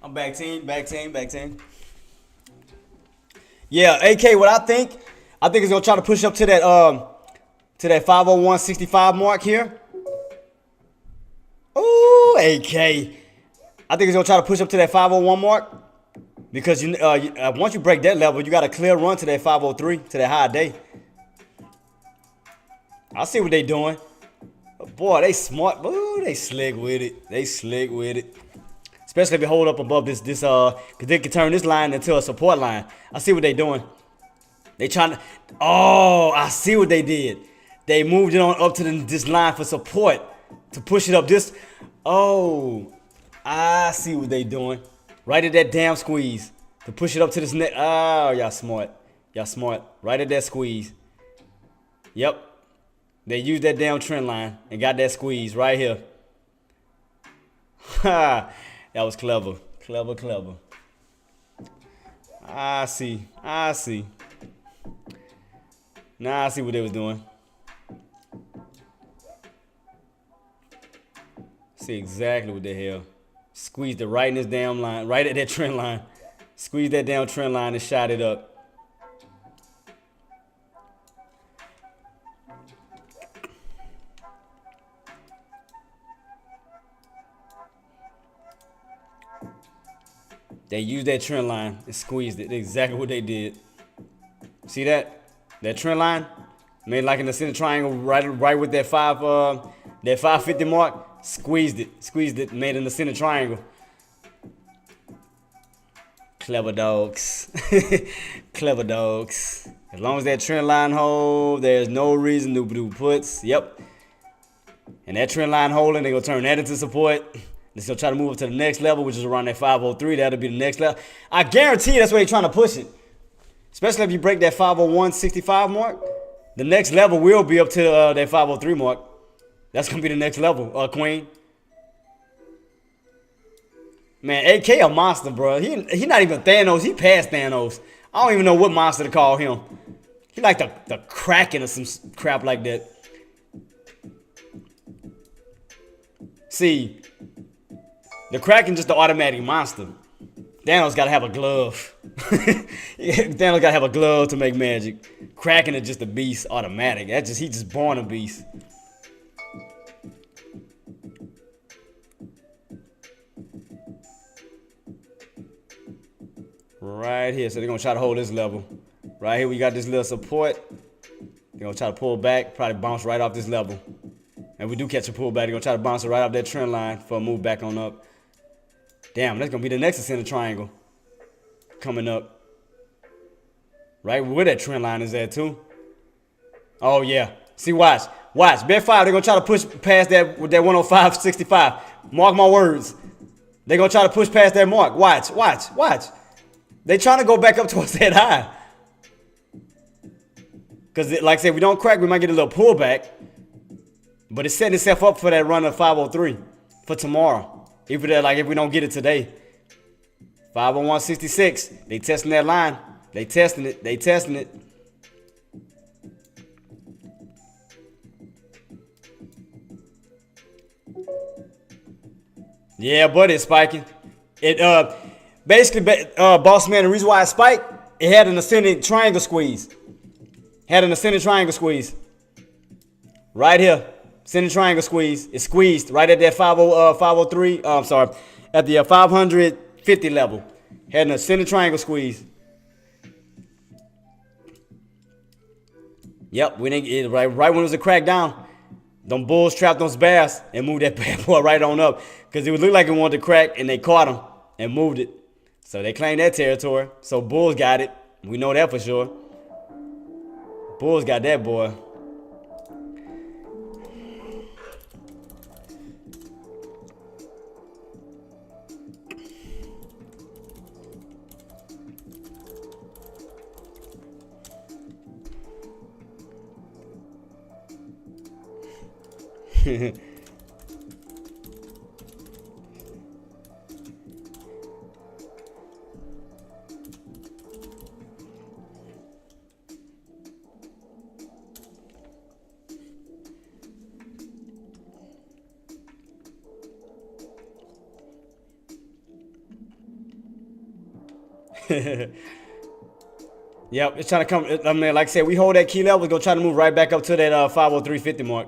I'm back team. Yeah, AK, what I think it's gonna try to push up to that 501.65 mark here. Ooh, AK. I think it's gonna try to push up to that 501 mark because once you break that level, you got a clear run to that 503 to that high day. I see what they doing. Boy, they smart. Ooh, they slick with it. Especially if they hold up above this, cause they can turn this line into a support line. I see what they doing. They trying to. Oh, I see what they did. They moved it on up to this line for support to push it up. This. Oh, I see what they doing. Right at that damn squeeze to push it up to this neck. Oh, y'all smart. Y'all smart. Right at that squeeze. Yep. They used that damn trend line and got that squeeze right here. Ha! That was clever. Clever, clever. I see. I see. Now I see what they was doing. See exactly what the hell. Squeezed it right in this damn line. Right at that trend line. Squeezed that damn trend line and shot it up. They used that trend line and squeezed it. Exactly what they did. See that? That trend line made like in the center triangle, right with that 550 mark. Squeezed it, made in the center triangle. Clever dogs. Clever dogs. As long as that trend line hold, there's no reason to do puts. Yep. And that trend line holding, they're gonna turn that into support. They're still try to move up to the next level, which is around that 503. That'll be the next level. I guarantee you that's where they're trying to push it. Especially if you break that 501.65 mark. The next level will be up to that 503 mark. That's going to be the next level, Queen. Man, AK a monster, bro. He not even Thanos. He past Thanos. I don't even know what monster to call him. He like the Kraken or some crap like that. See, the Kraken just the automatic monster. Thanos got to have a glove. Thanos got to have a glove to make magic. Kraken is just a beast automatic. He just born a beast. Right here, so they're gonna try to hold this level. Right here, we got this little support. They're gonna try to pull back, probably bounce right off this level. And we do catch a pullback. They're gonna try to bounce it right off that trend line for a move back on up. Damn, that's gonna be the next center triangle coming up. Right where that trend line is at too. Oh yeah. See, watch. Bet 5, they're gonna try to push past that with that 105.65. Mark my words. They're gonna try to push past that mark. Watch. They trying to go back up towards that high. Because, like I said, we don't crack, we might get a little pullback. But it's setting itself up for that run of 503 for tomorrow. If we don't get it today. 501.66. They testing that line. They testing it. Yeah, but it's spiking. It basically, boss man, the reason why it spiked, it had an ascending triangle squeeze. Right here. Ascending triangle squeeze. It squeezed right at that 503. I'm sorry. At the 550 level. Had an ascending triangle squeeze. Yep, we didn't get it right when it was a crack down. Them bulls trapped those bears and moved that bad boy right on up. Because it would look like it wanted to crack and they caught him and moved it. So they claimed that territory. So Bulls got it. We know that for sure. Bulls got that boy. Yep, it's trying to come. I mean, like I said, we hold that key level. We're going to try to move right back up to that 503.50 mark.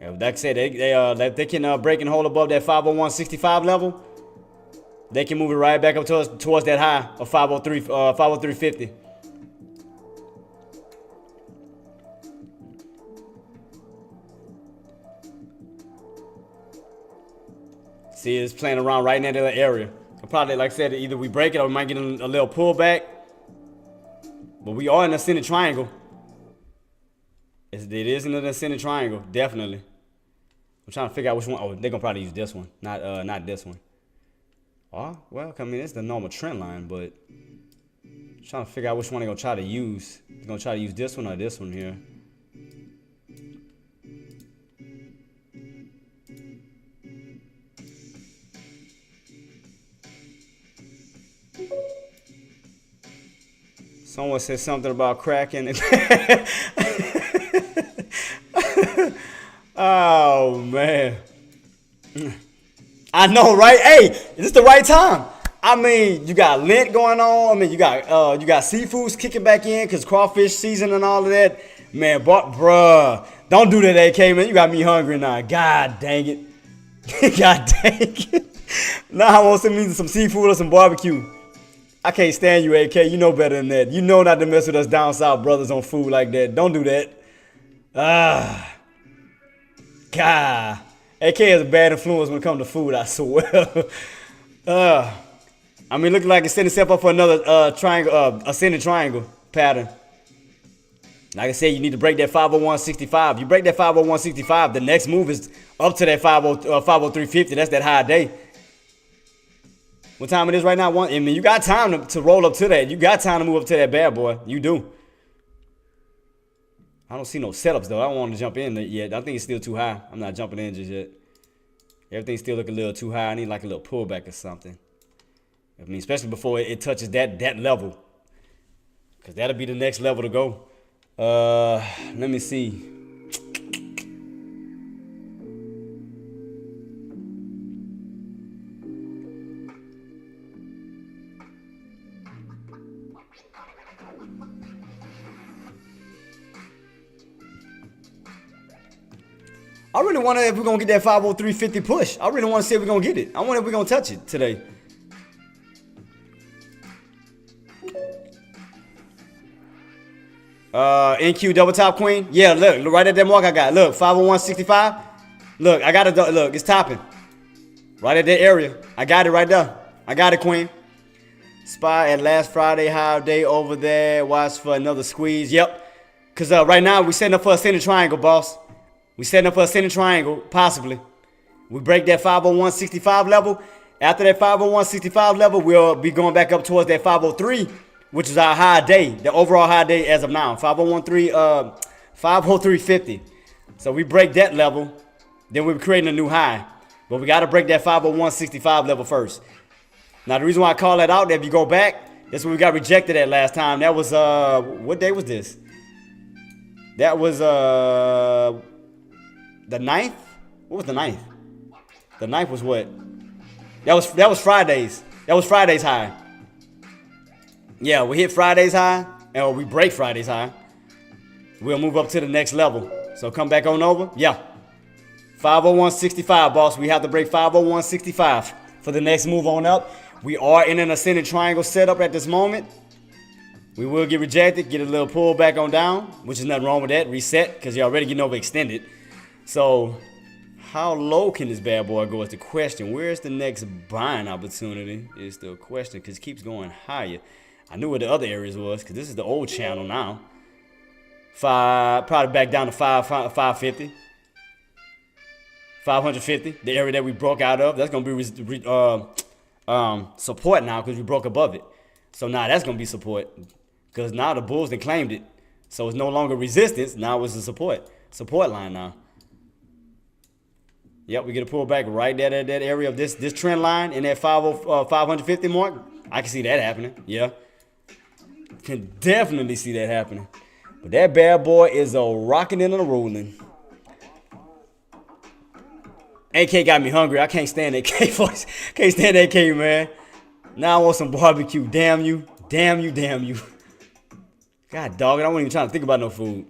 Yeah, like I said, they can break and hold above that 501.65 level. They can move it right back up towards that high of 503.50. See, it's playing around right in that area. Probably, like I said, either we break it or we might get a little pullback. But we are in the ascending triangle. It is in the ascending triangle, definitely. I'm trying to figure out which one. Oh, they're gonna probably use this one, not this one. Oh, well, I mean, it's the normal trend line, but I'm trying to figure out which one they're gonna try to use. They're gonna try to use this one or this one here. Someone said something about cracking it. Oh man, I know, right? Hey, is this the right time? I mean, you got Lent going on. I mean, you got seafoods kicking back in because crawfish season and all of that. Man, bruh, don't do that, AK, man. You got me hungry now. God dang it. God dang it. Now I want some seafood or some barbecue. I can't stand you, AK. You know better than that. You know not to mess with us down south brothers on food like that. Don't do that. God. AK is a bad influence when it comes to food, I swear. I mean, looking like it's setting itself up for another triangle, ascending triangle pattern. Like I said, you need to break that 501.65. You break that 501.65, the next move is up to that 503.50. That's that high day. What time it is right now? I mean, you got time to roll up to that. You got time to move up to that bad boy. You do. I don't see no setups, though. I don't want to jump in yet. I think it's still too high. I'm not jumping in just yet. Everything's still looking a little too high. I need like a little pullback or something. I mean, especially before it touches that level. Because that'll be the next level to go. Let me see. I really wonder if we're going to get that 503.50 push. I really want to see if we're going to get it. I wonder if we're going to touch it today. NQ double top queen. Yeah, look right at that mark I got. Look, 501.65. Look, I got it. Look, it's topping. Right at that area. I got it right there. I got it, queen. Spy at last Friday high day over there. Watch for another squeeze. Yep. Because right now we're setting up for a ascending triangle, boss. We setting up for a ascending triangle, possibly. We break that 501.65 level. After that 501.65 level, we'll be going back up towards that 503, which is our high day, the overall high day as of now. 503.50. So we break that level, then we're creating a new high. But we got to break that 501.65 level first. Now, the reason why I call that out, if you go back, that's when we got rejected at last time. That was, what day was this? That was, the 9th? What was the 9th? The 9th was what? That was Fridays. That was Friday's high. Yeah, we hit Friday's high, and we break Friday's high. We'll move up to the next level. So come back on over. Yeah. 501.65, boss. We have to break 501.65 for the next move on up. We are in an ascending triangle setup at this moment. We will get rejected, get a little pull back on down, which is nothing wrong with that. Reset, because you're already getting overextended. So, how low can this bad boy go is the question. Where's the next buying opportunity is the question, because it keeps going higher. I knew what the other areas was, because this is the old channel now. Probably back down to 550. 550, the area that we broke out of. That's going to be support now, because we broke above it. So now that's going to be support, because now the bulls they claimed it. So it's no longer resistance. Now it's a support line now. Yep, we get a pullback right there at that area of this trend line in that 550 mark. I can see that happening. Yeah, can definitely see that happening. But that bad boy is a rocking and a rolling. AK got me hungry. I can't stand AK voice. Can't stand AK, man. Now I want some barbecue. Damn you. Damn you. Damn you. God dog it. I wasn't even trying to think about no food.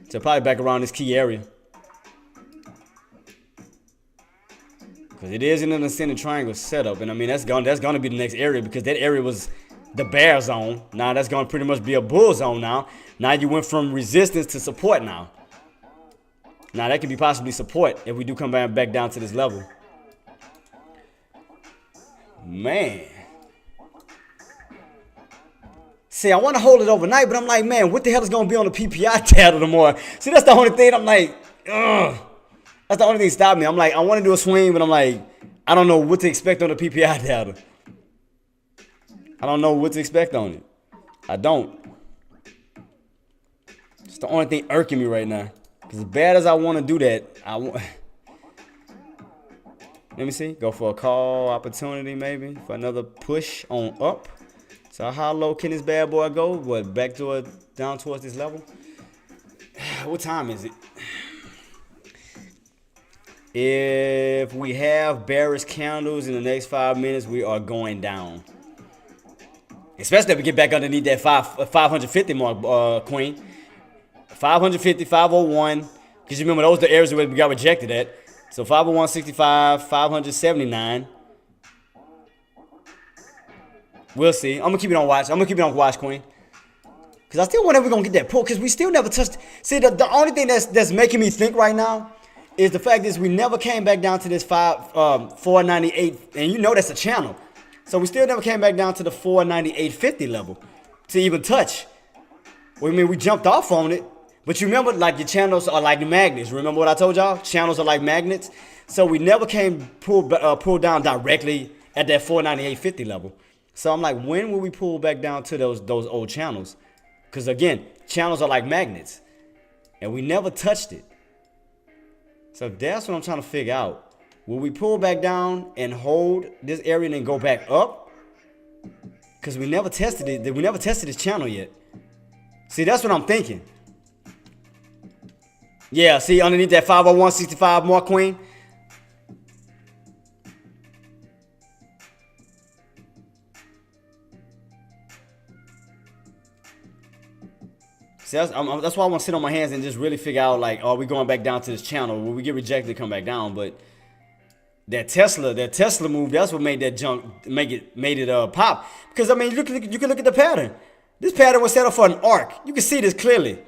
So probably back around this key area. Because it is in an ascending triangle setup. And I mean, that's gonna be the next area, because that area was the bear zone. Now that's gonna pretty much be a bull zone now. Now you went from resistance to support now. Now that could be possibly support if we do come back down to this level. Man. See, I want to hold it overnight, but I'm like, man, what the hell is going to be on the PPI data tomorrow? See, that's the only thing. I'm like, ugh. That's the only thing stopping me. I'm like, I want to do a swing, but I'm like, I don't know what to expect on the PPI data. I don't know what to expect on it. I don't. It's the only thing irking me right now. Because as bad as I want to do that, I want... Let me see. Go for a call opportunity maybe. For another push on up. So how low can this bad boy go? What, back to it, down towards this level? What time is it? If we have bearish candles in the next 5 minutes, we are going down. Especially if we get back underneath that 550 mark, Queen. 550, 501. Because you remember those are the areas where we got rejected at. So 501.65, 579. We'll see. I'm going to keep it on watch. I'm going to keep it on watch, Queen. Because I still wonder if we're going to get that pull. Because we still never touched. See, the only thing that's making me think right now is the fact is we never came back down to this 498, and you know that's a channel. So we still never came back down to the 498.50 level to even touch. Well, I mean, we jumped off on it, but you remember, like, your channels are like magnets. Remember what I told y'all? Channels are like magnets. So we never came pull down directly at that 498.50 level. So I'm like, when will we pull back down to those old channels? Because again, channels are like magnets, and we never touched it. So that's what I'm trying to figure out. Will we pull back down and hold this area and then go back up? Because we never tested it. We never tested this channel yet. See, that's what I'm thinking. Yeah, see, underneath that 501.65 mark, Queen. See, that's why I want to sit on my hands and just really figure out, like, are we going back down to this channel? Will we get rejected, come back down? But that Tesla move, that's what made that junk, made it pop. Because, I mean, you can look at the pattern. This pattern was set up for an arc. You can see this clearly.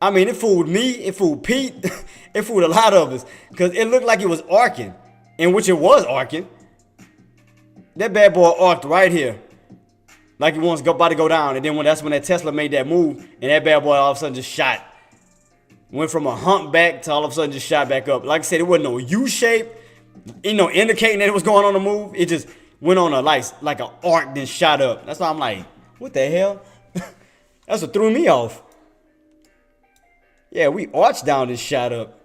I mean, it fooled me. It fooled Pete. It fooled a lot of us. Because it looked like it was arcing. In which it was arcing. That bad boy arced right here. Like it was about to go down. And then that's when that Tesla made that move. And that bad boy all of a sudden just shot. Went from a hump back to all of a sudden just shot back up. Like I said, it wasn't no U-shape. You know, indicating that it was going on the move. It just went on a like an arc, then shot up. That's why I'm like, what the hell? That's what threw me off. Yeah, we arched down and shot up.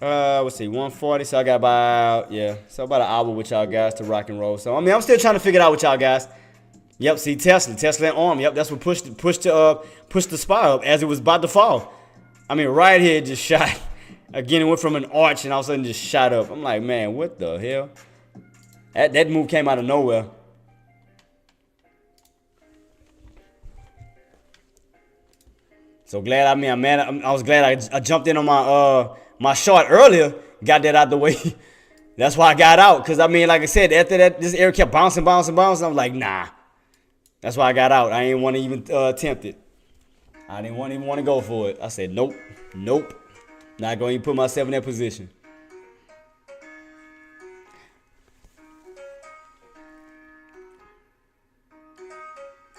Let's see, 140. So I got about an hour with y'all guys to rock and roll. So I mean, I'm still trying to figure it out with y'all guys. Yep, see Tesla and arm. Yep, that's what pushed the spy up as it was about to fall. I mean, right here it just shot. Again, it went from an arch and all of a sudden just shot up. I'm like, man, what the hell? That move came out of nowhere. So glad. I mean, I was glad I jumped in on my short earlier. Got that out the way. That's why I got out. Cause I mean, like I said, after that, this area kept bouncing. I was like, nah. That's why I got out. I didn't want to even attempt it. I didn't even want to go for it. I said, nope. Not going to even put myself in that position.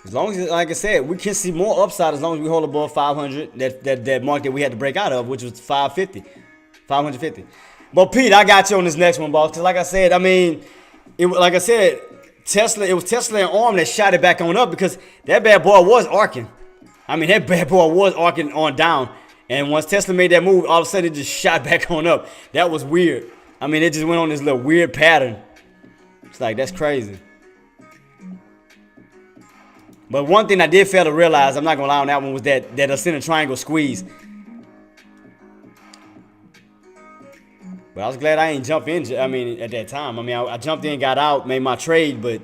As long as, like I said, we can see more upside as long as we hold above 500. That mark that we had to break out of, which was 550. But Pete, I got you on this next one, boss. Because like I said, I mean, it was Tesla and arm that shot it back on up because that bad boy was arcing. I mean, that bad boy was arcing on down. And once Tesla made that move, all of a sudden it just shot back on up. That was weird. I mean, it just went on this little weird pattern. It's like, that's crazy. But one thing I did fail to realize, I'm not going to lie on that one, was that ascending triangle squeeze. But I was glad I ain't jump in, I mean, at that time. I mean, I jumped in, got out, made my trade, but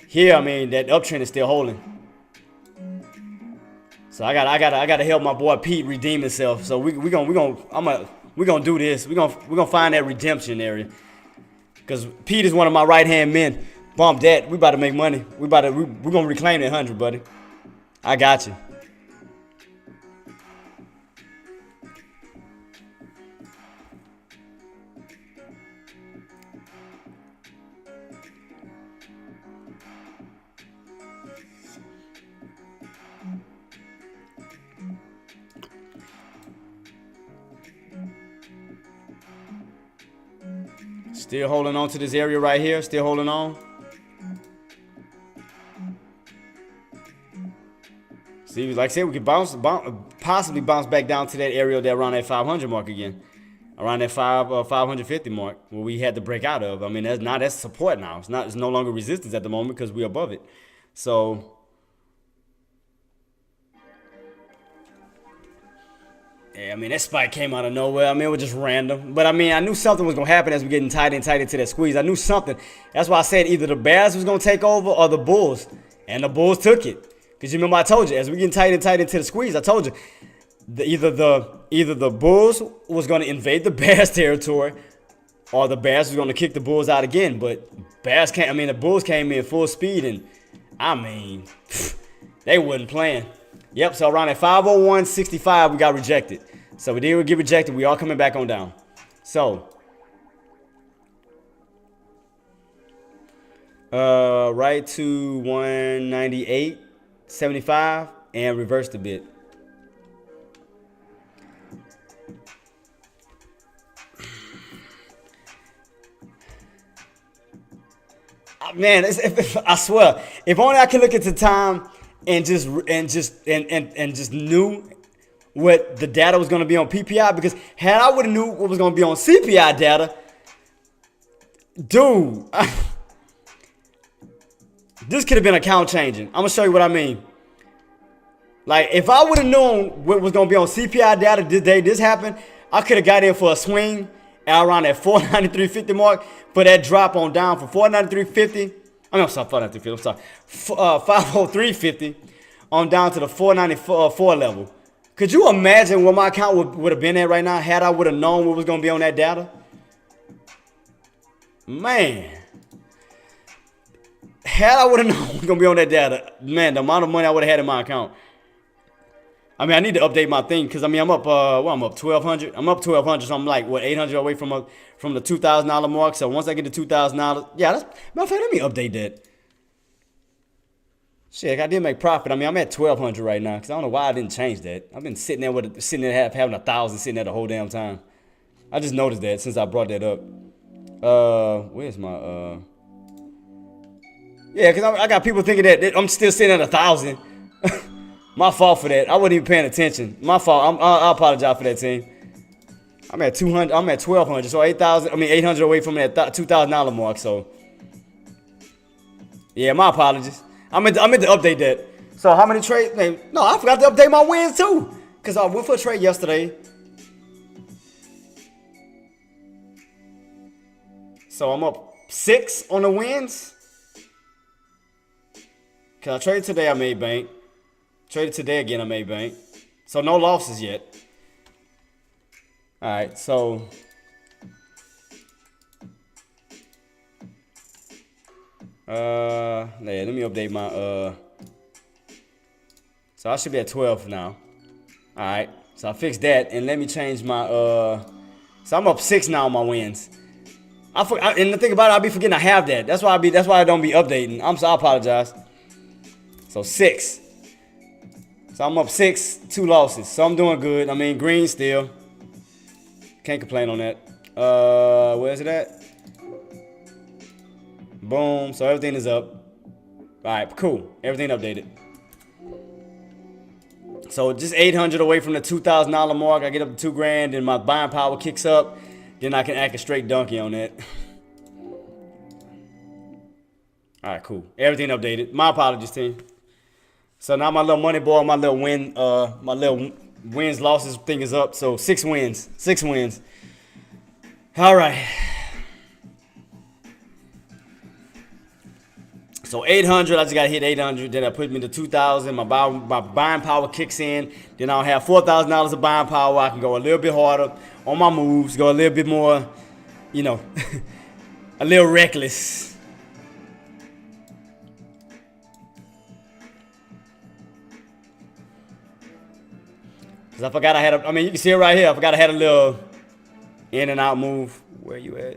here, I mean, that uptrend is still holding. So I gotta help my boy Pete redeem himself. So we gonna do this. We gonna find that redemption area. Cause Pete is one of my right hand men. Bump that. We about to make money. We gonna reclaim that 100, buddy. I got you. Still holding on to this area right here. Still holding on. See, like I said, we could possibly bounce back down to that area there around that 500 mark again. Around that 550 mark where we had to break out of. I mean, that's support now. It's no longer resistance at the moment because we're above it. So yeah, I mean, that spike came out of nowhere. I mean, it was just random. But I mean, I knew something was gonna happen as we're getting tight and tight into that squeeze. I knew something. That's why I said either the Bears was gonna take over or the Bulls. And the Bulls took it. Because you remember I told you, as we getting tight and tight into the squeeze, I told you either the Bulls was going to invade the Bears territory, or the Bears was going to kick the Bulls out again. But the Bulls came in full speed, and I mean, they wasn't playing. Yep. So around at 501.65, we got rejected. So we did get rejected. We are coming back on down. So right to 198.75 and reversed a bit. Man, I swear, if only I could look at the time and just knew what the data was going to be on PPI, because had I would have knew what was going to be on CPI data, dude, this could have been account changing. I'm gonna show you what I mean. Like, if I would have known what was gonna be on CPI data the day this happened, I could have got in for a swing at around that 493.50 mark for that drop on down from 493.50. I'm sorry, 493.50. I'm sorry, 503.50 on down to the 494 level. Could you imagine what my account would have been at right now had I would have known what was gonna be on that data? Man. Had I would have known what was going to be on that data, man, the amount of money I would have had in my account. I mean, I need to update my thing because, I mean, I'm up, I'm up 1,200. I'm up 1,200, so I'm like, what, 800 away from the $2,000 mark. So once I get to $2,000, yeah, matter of fact, let me update that. Shit, I did make profit. I mean, I'm at 1,200 right now because I don't know why I didn't change that. I've been sitting there having 1,000 sitting there the whole damn time. I just noticed that since I brought that up. Where's my, yeah, because I got people thinking that I'm still sitting at 1,000. My fault for that. I wasn't even paying attention. My fault. I apologize for that, team. I'm at 200. I'm at 1,200. So 800 away from that $2,000 mark. So yeah, my apologies. I meant to update that. So how many trades? No, I forgot to update my wins too. Because I went for a trade yesterday. So I'm up 6 on the wins. Because I traded today, I made bank. Traded today again, I made bank. So no losses yet. All right, so let me update my so I should be at 12 now. All right, so I fixed that, and let me change my so I'm up 6 now on my wins. And the thing about it, I'll be forgetting I have that. That's why I don't be updating. I apologize. So 6. So I'm up 6, 2 losses. So I'm doing good. I mean, green still. Can't complain on that. Where's it at? Boom. So everything is up. All right, cool. Everything updated. So just 800 away from the $2,000 mark. I get up to $2,000, and my buying power kicks up. Then I can act a straight donkey on that. All right, cool. Everything updated. My apologies, team. So now my little money ball, my little wins losses thing is up. So 6 wins. 6 wins. All right. So 800, I just got to hit 800. Then that puts me to 2,000. My buying power kicks in. Then I'll have $4,000 of buying power. I can go a little bit harder on my moves. Go a little bit more, a little reckless. Because I forgot I had you can see it right here. I forgot I had a little in and out move. Where you at?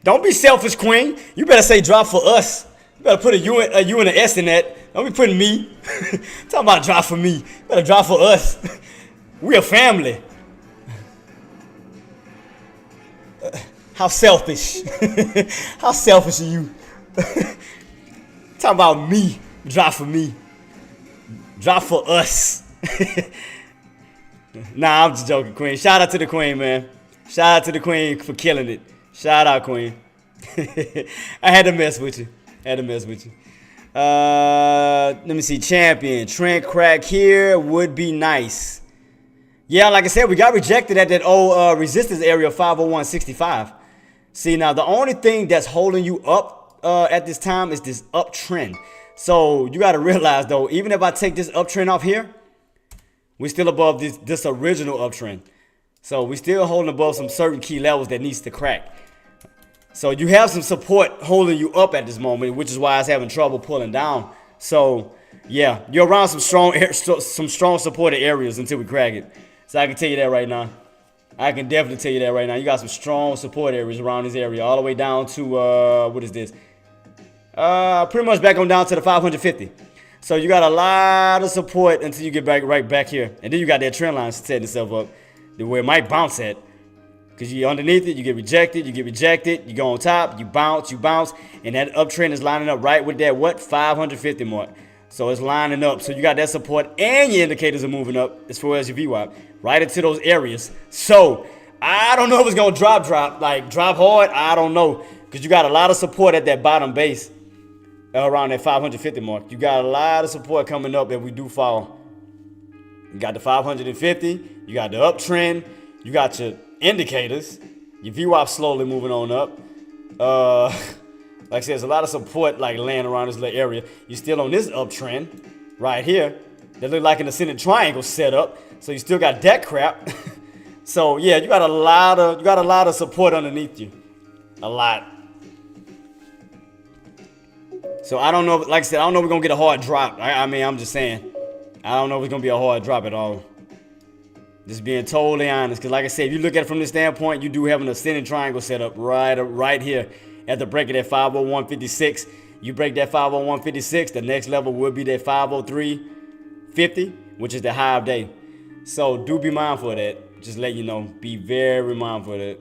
Don't be selfish, Queen. You better say drop for us. You better put a U and an S in that. Don't be putting me. Talking about drop for me. Better drop for us. We a family. How selfish. How selfish are you? Talking about me. Drop for me. Drop for us. Nah, I'm just joking, Queen. Shout out to the Queen, man. Shout out to the Queen for killing it. Shout out, Queen. I had to mess with you. Let me see. Champion. Trent crack here would be nice. Yeah, like I said, we got rejected at that old resistance area 501.65. See, now the only thing that's holding you up at this time is this uptrend. So you got to realize, though, even if I take this uptrend off here, we're still above this original uptrend. So we're still holding above some certain key levels that needs to crack. So you have some support holding you up at this moment, which is why I was having trouble pulling down. So yeah, you're around some strong supported areas until we crack it. So I can tell you that right now. I can definitely tell you that right now. You got some strong support areas around this area, all the way down to what is this? Pretty much back on down to the 550. So you got a lot of support until you get right back here. And then you got that trend line setting itself up where it might bounce at. Because you underneath it, you get rejected, you go on top, you bounce, and that uptrend is lining up right with that 550 mark. So it's lining up. So you got that support and your indicators are moving up as far as your VWAP, right into those areas. So I don't know if it's going to drop hard. I don't know. Because you got a lot of support at that bottom base. Around that 550 mark. You got a lot of support coming up if we do fall. You got the 550, you got the uptrend, you got your indicators, your VWAP slowly moving on up. Like I said, there's a lot of support like laying around this little area. You're still on this uptrend right here. That look like an ascending triangle set up. So you still got that crap. So yeah, you got a lot of support underneath you. A lot. So I don't know, like I said, I don't know if we're going to get a hard drop. I mean, I'm just saying. I don't know if it's going to be a hard drop at all. Just being totally honest. Because like I said, if you look at it from this standpoint, you do have an ascending triangle set up right here at the break of that 501.56. You break that 501.56, the next level will be that 503.50, which is the high of day. So do be mindful of that. Just let you know. Be very mindful of that.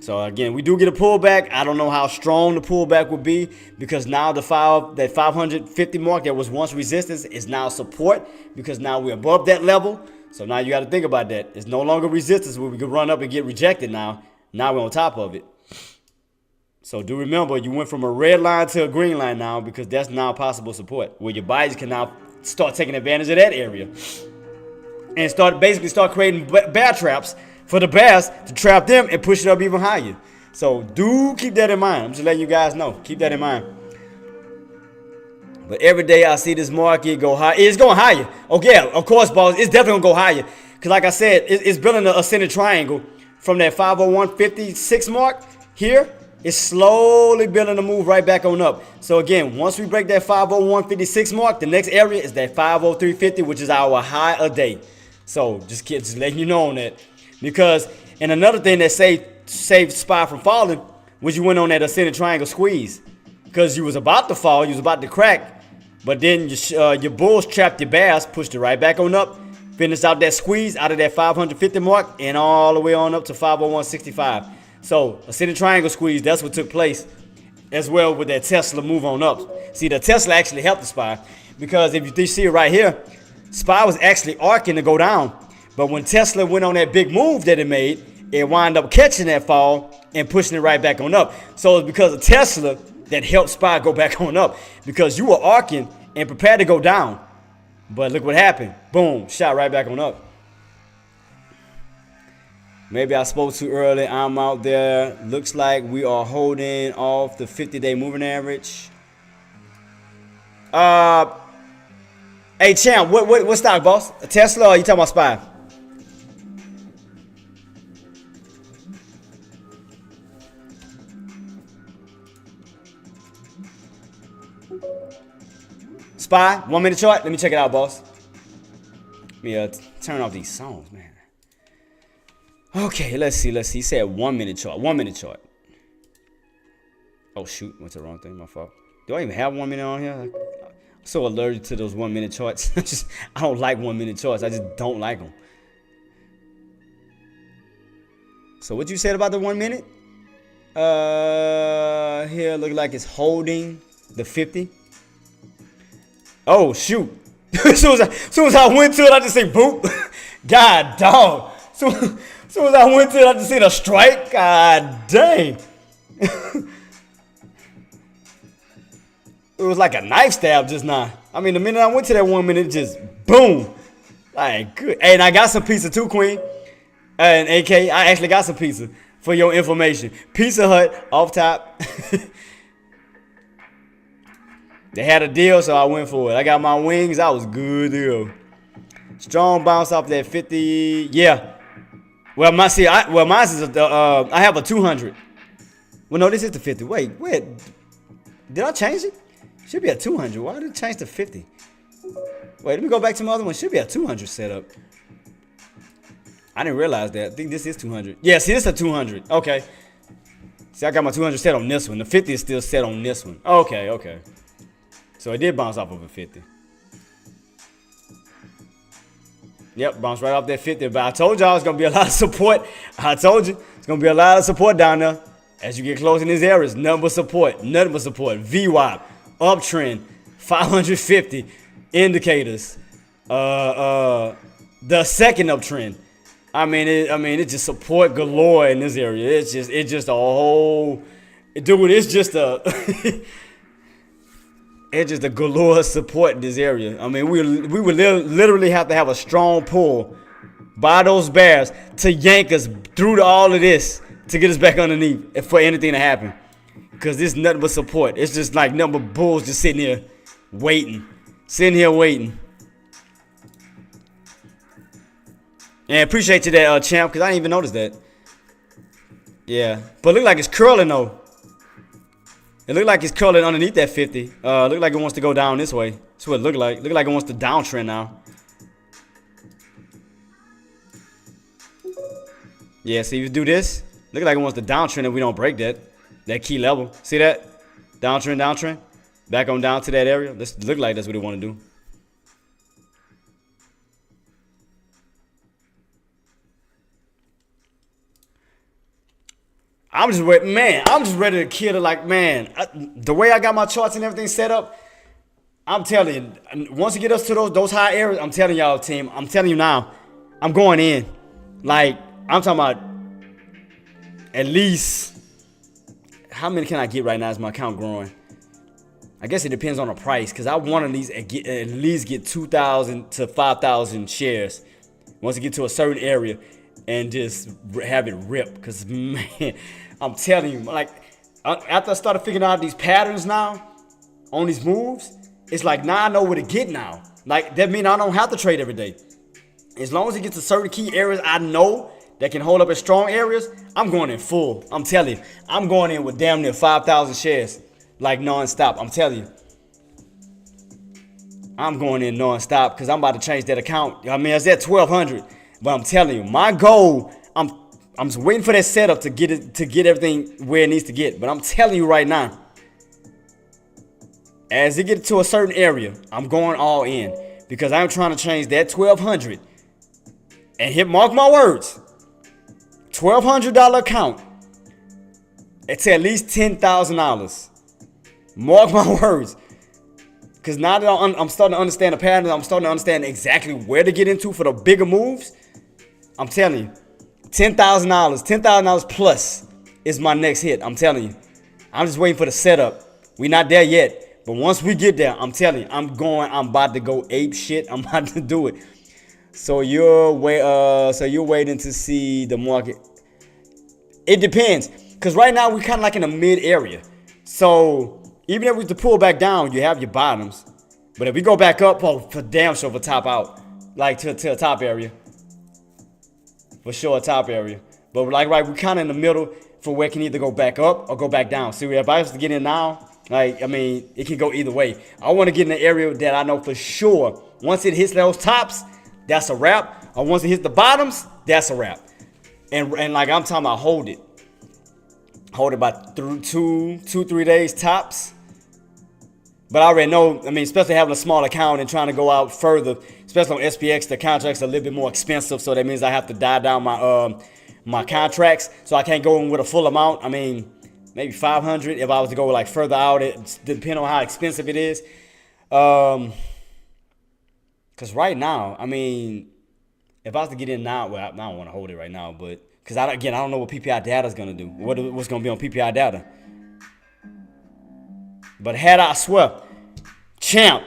So again, we do get a pullback. I don't know how strong the pullback will be because now that 550 mark that was once resistance is now support because now we're above that level. So now you got to think about that. It's no longer resistance where we can run up and get rejected now. Now we're on top of it. So do remember, you went from a red line to a green line now because that's now possible support where your buyers can now start taking advantage of that area and basically start creating bear traps for the bears to trap them and push it up even higher. So do keep that in mind. I'm just letting you guys know. Keep that in mind. But every day I see this market go high. It's going higher. Okay, of course, boss. It's definitely going to go higher. Because like I said, it's building an ascending triangle from that 501.56 mark here. It's slowly building a move right back on up. So again, once we break that 501.56 mark, the next area is that 503.50, which is our high a day. So just letting you know on that. Because, and another thing that saved SPY from falling was you went on that ascending triangle squeeze. Because you was about to fall, you was about to crack, but then your bulls trapped your bears, pushed it right back on up, finished out that squeeze out of that 550 mark, and all the way on up to 501.65. So, ascending triangle squeeze, that's what took place as well with that Tesla move on up. See, the Tesla actually helped the SPY. Because if you see it right here, SPY was actually arcing to go down. But when Tesla went on that big move that it made, it wound up catching that fall and pushing it right back on up. So it's because of Tesla that helped SPY go back on up. Because you were arcing and prepared to go down. But look what happened. Boom, shot right back on up. Maybe I spoke too early. I'm out there. Looks like we are holding off the 50-day moving average. Hey, champ, what stock, boss? A Tesla or you talking about SPY? SPY, 1 minute chart. Let me check it out, boss. Let me turn off these songs, man. Okay, let's see. He said 1 minute chart. 1 minute chart. Oh shoot, went to the wrong thing. My fault. Do I even have 1 minute on here? So allergic to those 1 minute charts. I don't like 1 minute charts. I just don't like them. So what you said about the 1 minute? Here look like it's holding the 50. Oh shoot! as soon as I went to it, I just say boop. God dog. Soon as I went to it, I just seen a strike. God dang. It was like a knife stab just now. I mean, the minute I went to that 1 minute, just boom. Like, good. Hey, and I got some pizza too, Queen. And AK, I actually got some pizza for your information. Pizza Hut off top. They had a deal, so I went for it. I got my wings. I was good deal. Strong bounce off that 50. Yeah. Well, mine's is I have a 200. Well, no, this is the 50. Wait. Did I change it? Should be a 200. Why did it change to 50? Wait, let me go back to my other one. Should be a 200 setup. I didn't realize that. I think this is 200. Yeah, see, this is a 200. Okay. See, I got my 200 set on this one. The 50 is still set on this one. Okay. So it did bounce off of a 50. Yep, bounced right off that 50. But I told y'all it's going to be a lot of support. I told you it's going to be a lot of support down there. As you get close in these areas, nothing but support. VWAP, uptrend, 550 indicators. The second uptrend. I mean, it's just support galore in this area. It's just a whole, dude. It's just a, it's just a galore support in this area. I mean, we would literally have to have a strong pull by those bears to yank us through all of this to get us back underneath for anything to happen. Cause this nothing but support. It's just like nothing but bulls just sitting here waiting. And appreciate you that, champ, because I didn't even notice that. Yeah. But look like it's curling, though. It looked like it's curling underneath that 50. Look like it wants to go down this way. That's what it looked like. Look like it wants to downtrend now. Yeah, see, if you do this, look like it wants to downtrend if we don't break that key level. See that? Downtrend. Back on down to that area. This look like that's what they want to do. I'm just ready to kill it. Like, man, the way I got my charts and everything set up, I'm telling you, once you get us to those high areas, I'm telling y'all, team, I'm telling you now, I'm going in. Like, I'm talking about at least, how many can I get right now? Is my account growing? I guess it depends on the price, because I want at least get 2,000 to 5,000 shares once you get to a certain area. And just have it rip, because man, I'm telling you, like, after I started figuring out these patterns now on these moves, it's like now I know where to get now. Like, that means I don't have to trade every day. As long as it gets to certain key areas I know that can hold up in strong areas, I'm going in full. I'm telling you, I'm going in with damn near 5,000 shares, like non-stop. I'm telling you, I'm going in non-stop because I'm about to change that account. I mean, it's at 1,200. But I'm telling you, my goal, I'm just waiting for that setup to get everything where it needs to get. But I'm telling you right now, as it gets to a certain area, I'm going all in, because I'm trying to change that 1,200 and mark my words, $1,200 account. It's at least $10,000. Mark my words. Because now that I'm starting to understand the patterns, I'm starting to understand exactly where to get into for the bigger moves. I'm telling you, $10,000 plus is my next hit. I'm telling you, I'm just waiting for the setup. We're not there yet, but once we get there, I'm telling you, I'm about to go ape shit. I'm about to do it. So you're waiting to see the market. It depends, because right now we're kind of like in a mid area. So even if we to pull back down, you have your bottoms. But if we go back up, for damn sure, for top out, like to a top area. For sure, a top area. But like, right, we're kind of in the middle for where it can either go back up or go back down. See, if I was to get in now, like, I mean, it can go either way. I want to get in the area that I know for sure, once it hits those tops, that's a wrap. Or once it hits the bottoms, that's a wrap. And like, I'm talking about hold it. Hold it by 2-3 days tops. But I already know, I mean, especially having a small account and trying to go out further, especially on SPX, the contracts are a little bit more expensive. So that means I have to dial down my contracts. So I can't go in with a full amount. I mean, maybe 500 if I was to go like further out. It depends on how expensive it is. Because right now, I mean, if I was to get in now, well, I don't want to hold it right now, but because I don't know what PPI data is going to do. What's going to be on PPI data. But I swear, champ,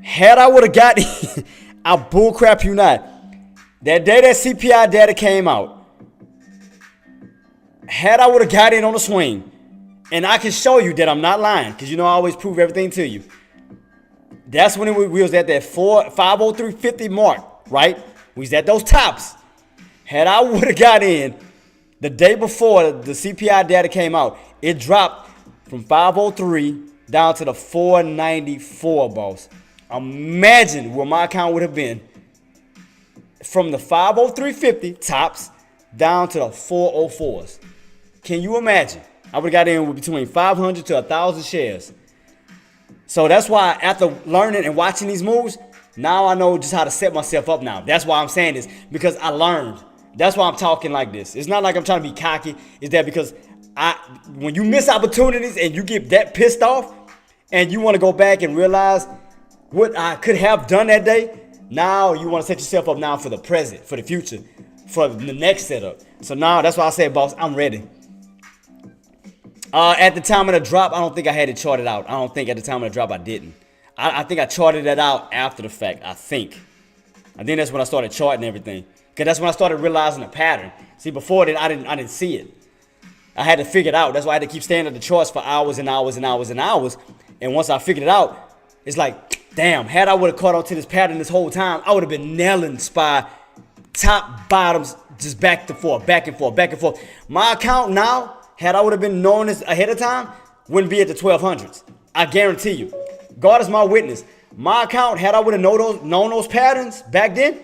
had I would have got, I bullcrap you not. That day that CPI data came out, had I would have got in on the swing, and I can show you that I'm not lying, because you know I always prove everything to you. That's when we was at that 503.50 mark, right? We was at those tops. Had I would have got in the day before the CPI data came out, it dropped from 503 down to the 494, boss. Imagine where my account would have been from the 503.50 tops down to the 404s. Can you imagine? I would have got in with between 500 to 1,000 shares. So that's why after learning and watching these moves, now I know just how to set myself up now. That's why I'm saying this, because I learned. That's why I'm talking like this. It's not like I'm trying to be cocky. It's that because when you miss opportunities and you get that pissed off and you want to go back and realize what I could have done that day, now you want to set yourself up now for the present, for the future, for the next setup. So now that's why I say, boss, I'm ready. At the time of the drop, I don't think I had it charted out. I don't think at the time of the drop I didn't. I think I charted that out after the fact, I think. I think that's when I started charting everything. Because that's when I started realizing the pattern. See, before that, I didn't see it. I had to figure it out. That's why I had to keep staring at the charts for hours and hours and hours and hours. And once I figured it out, it's like, damn, had I would have caught on to this pattern this whole time, I would have been nailing SPY top, bottoms, just back and forth, back and forth, back and forth. My account now, had I would have been knowing this ahead of time, wouldn't be at the 1200s. I guarantee you. God is my witness. My account, had I would have known those patterns back then,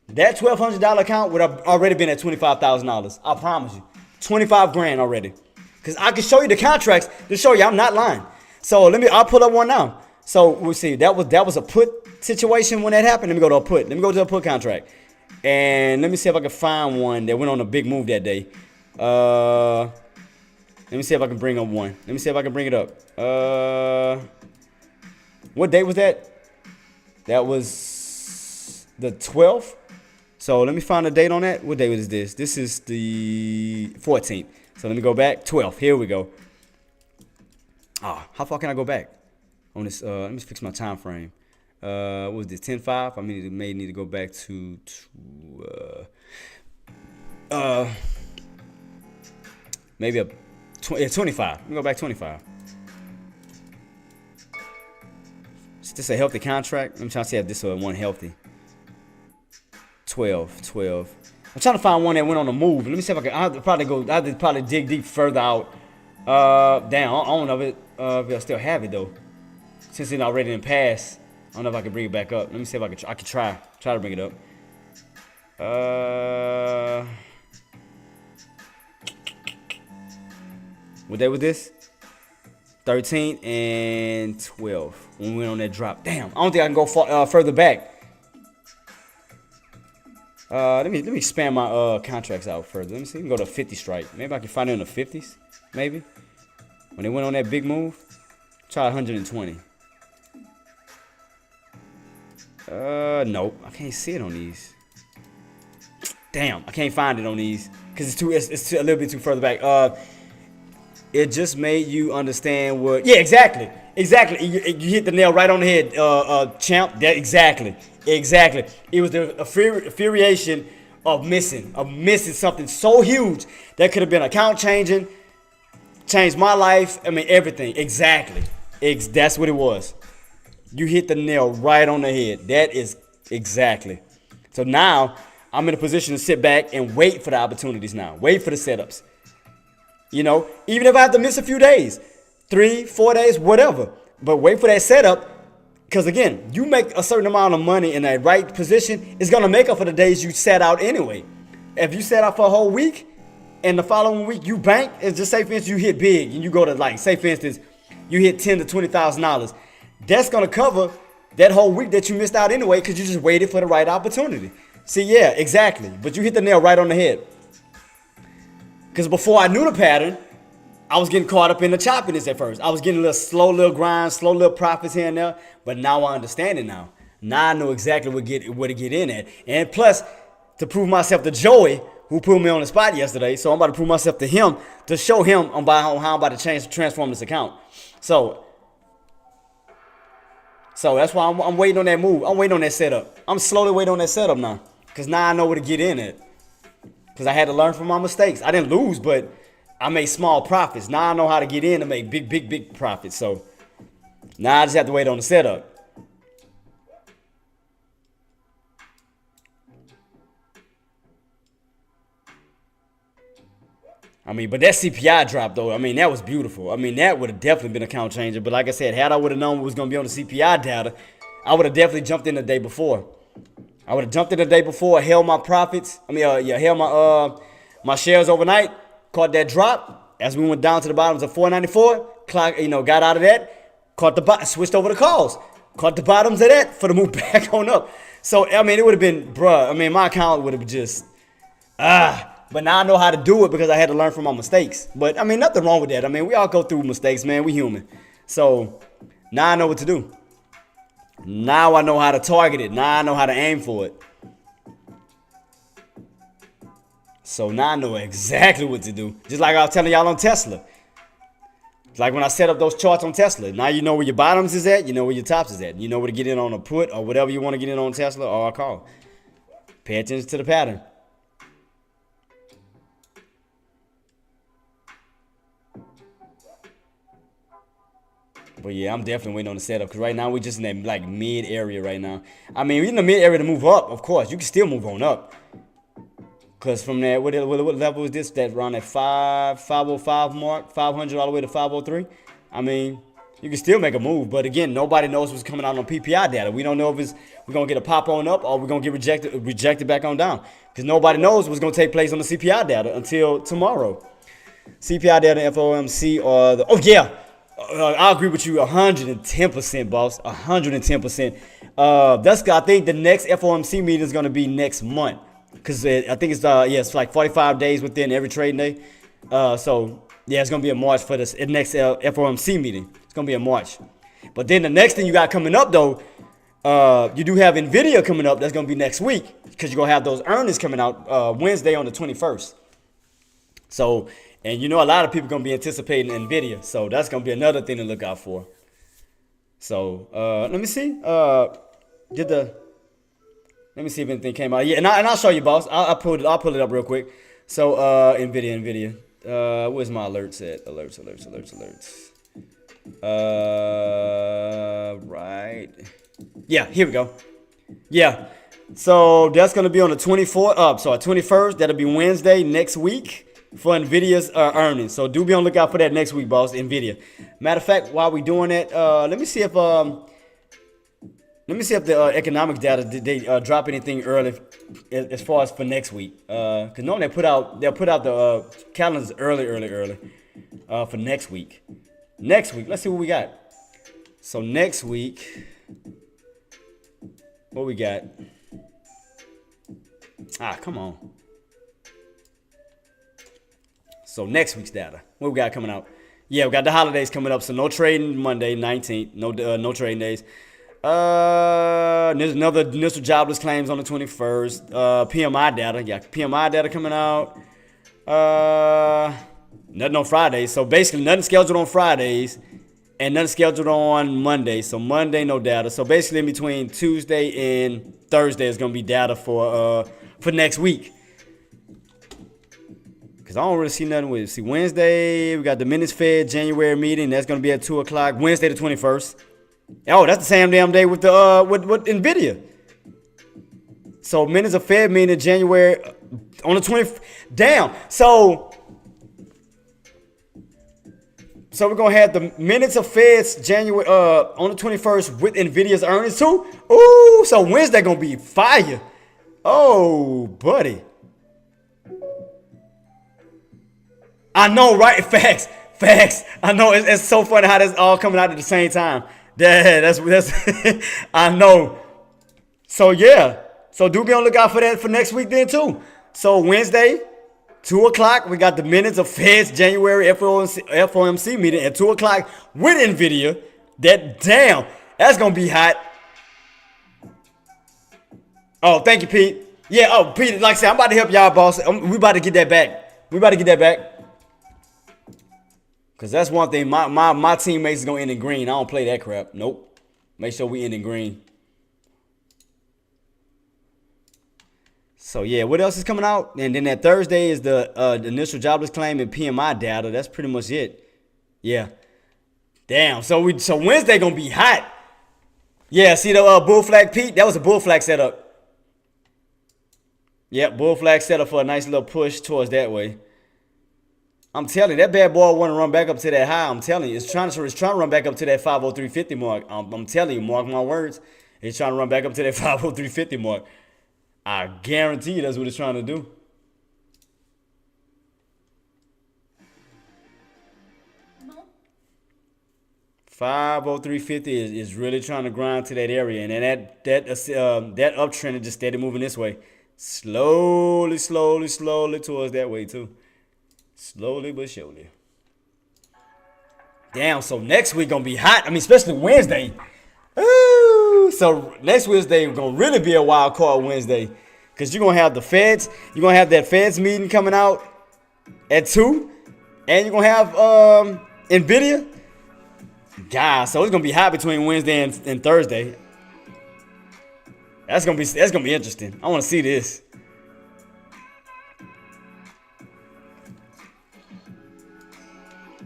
that $1,200 account would have already been at $25,000. I promise you. 25 grand already. Because I can show you the contracts to show you I'm not lying. So I'll pull up one now. So we'll see. That was a put situation when that happened. Let me go to a put. Let me go to a put contract. And let me see if I can find one that went on a big move that day. Let me see if I can bring up one. Let me see if I can bring it up. What day was that? That was the 12th. So let me find a date on that. What day was this? This is the 14th. So let me go back. 12th. Here we go. How far can I go back on this? Let me fix my time frame. What was this? 10-5. I may need to go back to maybe 25. Let me go back 25. Is this a healthy contract? I'm trying to see if this is one healthy. 12. I'm trying to find one that went on the move. Let me see if I can. I have to probably dig deep further out. Damn, I don't know if I still have it though. Since it already didn't pass, I don't know if I can bring it back up. Let me see if I can try to bring it up. What day was this? 13 and 12 when we went on that drop. Damn, I don't think I can go further back. Let me expand my contracts out further. Let me see. We can go to 50 strike. Maybe I can find it in the 50s. Maybe when they went on that big move. Try 120. Nope. I can't see it on these. Damn, I can't find it on these because it's a little bit too further back. It just made you understand what. Yeah, exactly. You hit the nail right on the head, champ. That exactly. It was the infuriation of missing something so huge that could have been account changing, changed my life. I mean, everything. Exactly. That's what it was. You hit the nail right on the head. That is exactly. So now I'm in a position to sit back and wait for the opportunities now. Wait for the setups. You know, even if I have to miss a few days, 3-4 days, whatever. But wait for that setup. Because again, you make a certain amount of money in that right position, it's going to make up for the days you sat out anyway. If you sat out for a whole week and the following week you bank, it's just say for instance you hit big and you go to like, say for instance, you hit $10,000 to $20,000. that's going to cover that whole week that you missed out anyway because you just waited for the right opportunity. See, yeah, exactly. But you hit the nail right on the head. Because before I knew the pattern, I was getting caught up in the choppiness at first. I was getting a little slow little grind, slow little profits here and there. But now I understand it now. Now I know exactly where to get in at. And plus, to prove myself to Joey, who put me on the spot yesterday. So I'm about to prove myself to him to show him how I'm about to transform this account. So that's why I'm waiting on that move. I'm waiting on that setup. I'm slowly waiting on that setup now. Because now I know where to get in at. Because I had to learn from my mistakes. I didn't lose, but I made small profits. Now I know how to get in and make big profits. So now I just have to wait on the setup. I mean, but that CPI drop, though, I mean, that was beautiful. I mean, that would have definitely been a count changer. But like I said, had I would have known what was going to be on the CPI data, I would have definitely jumped in the day before. I would have jumped in the day before, held my profits. Held my shares overnight, caught that drop. As we went down to the bottoms of 494, got out of that, switched over to calls. Caught the bottoms of that for the move back on up. So, I mean, it would have been, my account would have just, But now I know how to do it because I had to learn from my mistakes. But, I mean, nothing wrong with that. I mean, we all go through mistakes, man. We human. So, now I know what to do. Now I know how to target it. Now I know how to aim for it. So, now I know exactly what to do. Just like I was telling y'all on Tesla. Like when I set up those charts on Tesla. Now you know where your bottoms is at. You know where your tops is at. You know where to get in on a put or whatever you want to get in on Tesla or a call. Pay attention to the pattern. But yeah, I'm definitely waiting on the setup because right now we're just in that like mid area right now. I mean, we're in the mid area to move up, of course. You can still move on up. Because from there, what level is this? That around that 505 mark, 500 all the way to 503. I mean, you can still make a move. But again, nobody knows what's coming out on PPI data. We don't know if we're going to get a pop on up or we're going to get rejected back on down. Because nobody knows what's going to take place on the CPI data until tomorrow. CPI data, FOMC, or the... Oh, yeah. I agree with you 110%, boss. 110%. I think the next FOMC meeting is going to be next month. Because I think it's like 45 days within every trading day. So, yeah, it's going to be in March for this next FOMC meeting. It's going to be in March. But then the next thing you got coming up, though, you do have NVIDIA coming up. That's going to be next week. Because you're going to have those earnings coming out Wednesday on the 21st. So, and you know a lot of people are going to be anticipating NVIDIA. So, that's going to be another thing to look out for. So, let me see. Let me see if anything came out. Yeah, and I'll show you, boss. I'll pull it up real quick. So, NVIDIA. Where's my alerts at? Alerts. Right. Yeah, here we go. Yeah. So, that's going to be on the 21st. That'll be Wednesday next week for NVIDIA's earnings. So, do be on the lookout for that next week, boss, NVIDIA. Matter of fact, while we're doing that, let me see if the economic data, did they drop anything early as far as for next week? Because normally they'll put out the calendars early for next week. Next week, let's see what we got. So next week, what we got? Come on. So next week's data, what we got coming out? Yeah, we got the holidays coming up, so no trading Monday, 19th, no trading days. There's another initial jobless claims on the 21st. PMI data. Yeah, PMI data coming out. Nothing on Fridays. So basically nothing scheduled on Fridays and nothing scheduled on Monday. So Monday, no data. So basically in between Tuesday and Thursday is going to be data for next week. Because I don't really see nothing with it. See, Wednesday, we got the Minutes Fed January meeting. That's going to be at 2 o'clock. Wednesday the 21st. Oh, that's the same damn day with the with NVIDIA. So minutes of Fed meeting January on the 20th. Damn. So we're gonna have the minutes of Fed's January on the 21st with NVIDIA's earnings too. Ooh, so Wednesday gonna be fire. Oh, buddy. I know, right? Facts. I know it's so funny how that's all coming out at the same time. Yeah, that's I know. So yeah. So do be on the lookout for that for next week then too. So Wednesday, 2 o'clock, we got the minutes of Fed's January FOMC meeting at 2 o'clock with NVIDIA. That's gonna be hot. Oh, thank you, Pete. Yeah, oh, Pete, like I said, I'm about to help y'all, boss. We about to get that back. We about to get that back. Because that's one thing. My teammates is going to end in green. I don't play that crap. Nope. Make sure we end in green. So, yeah, what else is coming out? And then that Thursday is the initial jobless claim and PMI data. That's pretty much it. Yeah. Damn. So Wednesday going to be hot. Yeah, see the bull flag, Pete? That was a bull flag setup. Yep, bull flag setup for a nice little push towards that way. I'm telling you, that bad boy want to run back up to that high. I'm telling you, it's trying to run back up to that 503.50 mark. I'm telling you, mark my words. It's trying to run back up to that 503.50 mark. I guarantee you that's what it's trying to do. No. 503.50 is really trying to grind to that area, and then that uptrend is just steady moving this way, slowly towards that way too. Slowly but surely. Damn, so next week gonna be hot. I mean, especially Wednesday. Ooh, so next Wednesday gonna really be a wild card Wednesday. Because you're gonna have the Feds. You're gonna have that Feds meeting coming out at 2. And you're gonna have NVIDIA. God, so it's gonna be hot between Wednesday and Thursday. That's gonna be interesting. I wanna see this.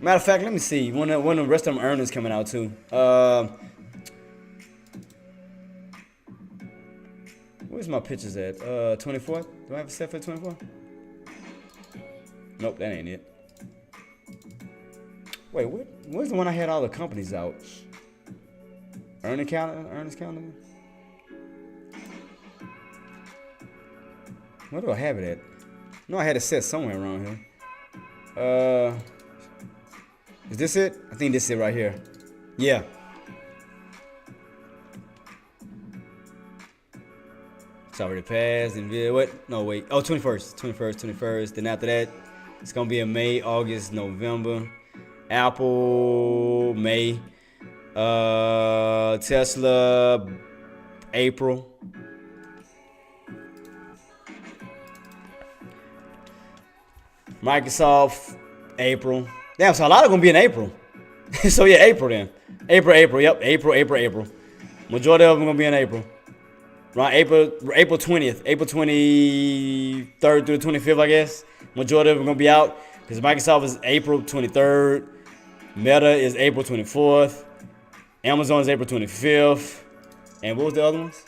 Matter of fact, let me see. When the rest of them earnings coming out too. Where's my pictures at? 24th? Do I have it set for 24th? Nope, that ain't it. Wait, where's the one I had all the companies out? Earnings calendar? Where do I have it at? No, I had it set somewhere around here. Is this it? I think this is it right here. Yeah. It's already passed. And what? No, wait. Oh, 21st. Then after that, it's going to be in May, August, November. Apple, May. Tesla, April. Microsoft, April. Damn, so a lot of them gonna be in April. So yeah, April then. April. Yep, April. Majority of them gonna be in April. Right, April 20th, April 23rd through the 25th, I guess. Majority of them gonna be out because Microsoft is April 23rd. Meta is April 24th. Amazon is April 25th. And what was the other ones?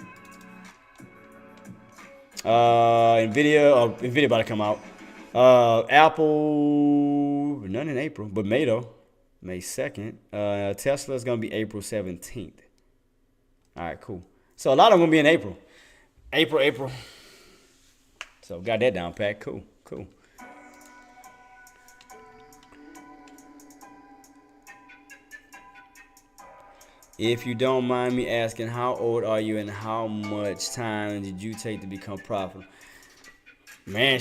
Nvidia about to come out. Apple, none in April, but May though. May 2nd. Tesla is going to be April 17th. All right, cool. So a lot of them going to be in April. April. So got that down pat. Cool. If you don't mind me asking, how old are you and how much time did you take to become profitable? Man,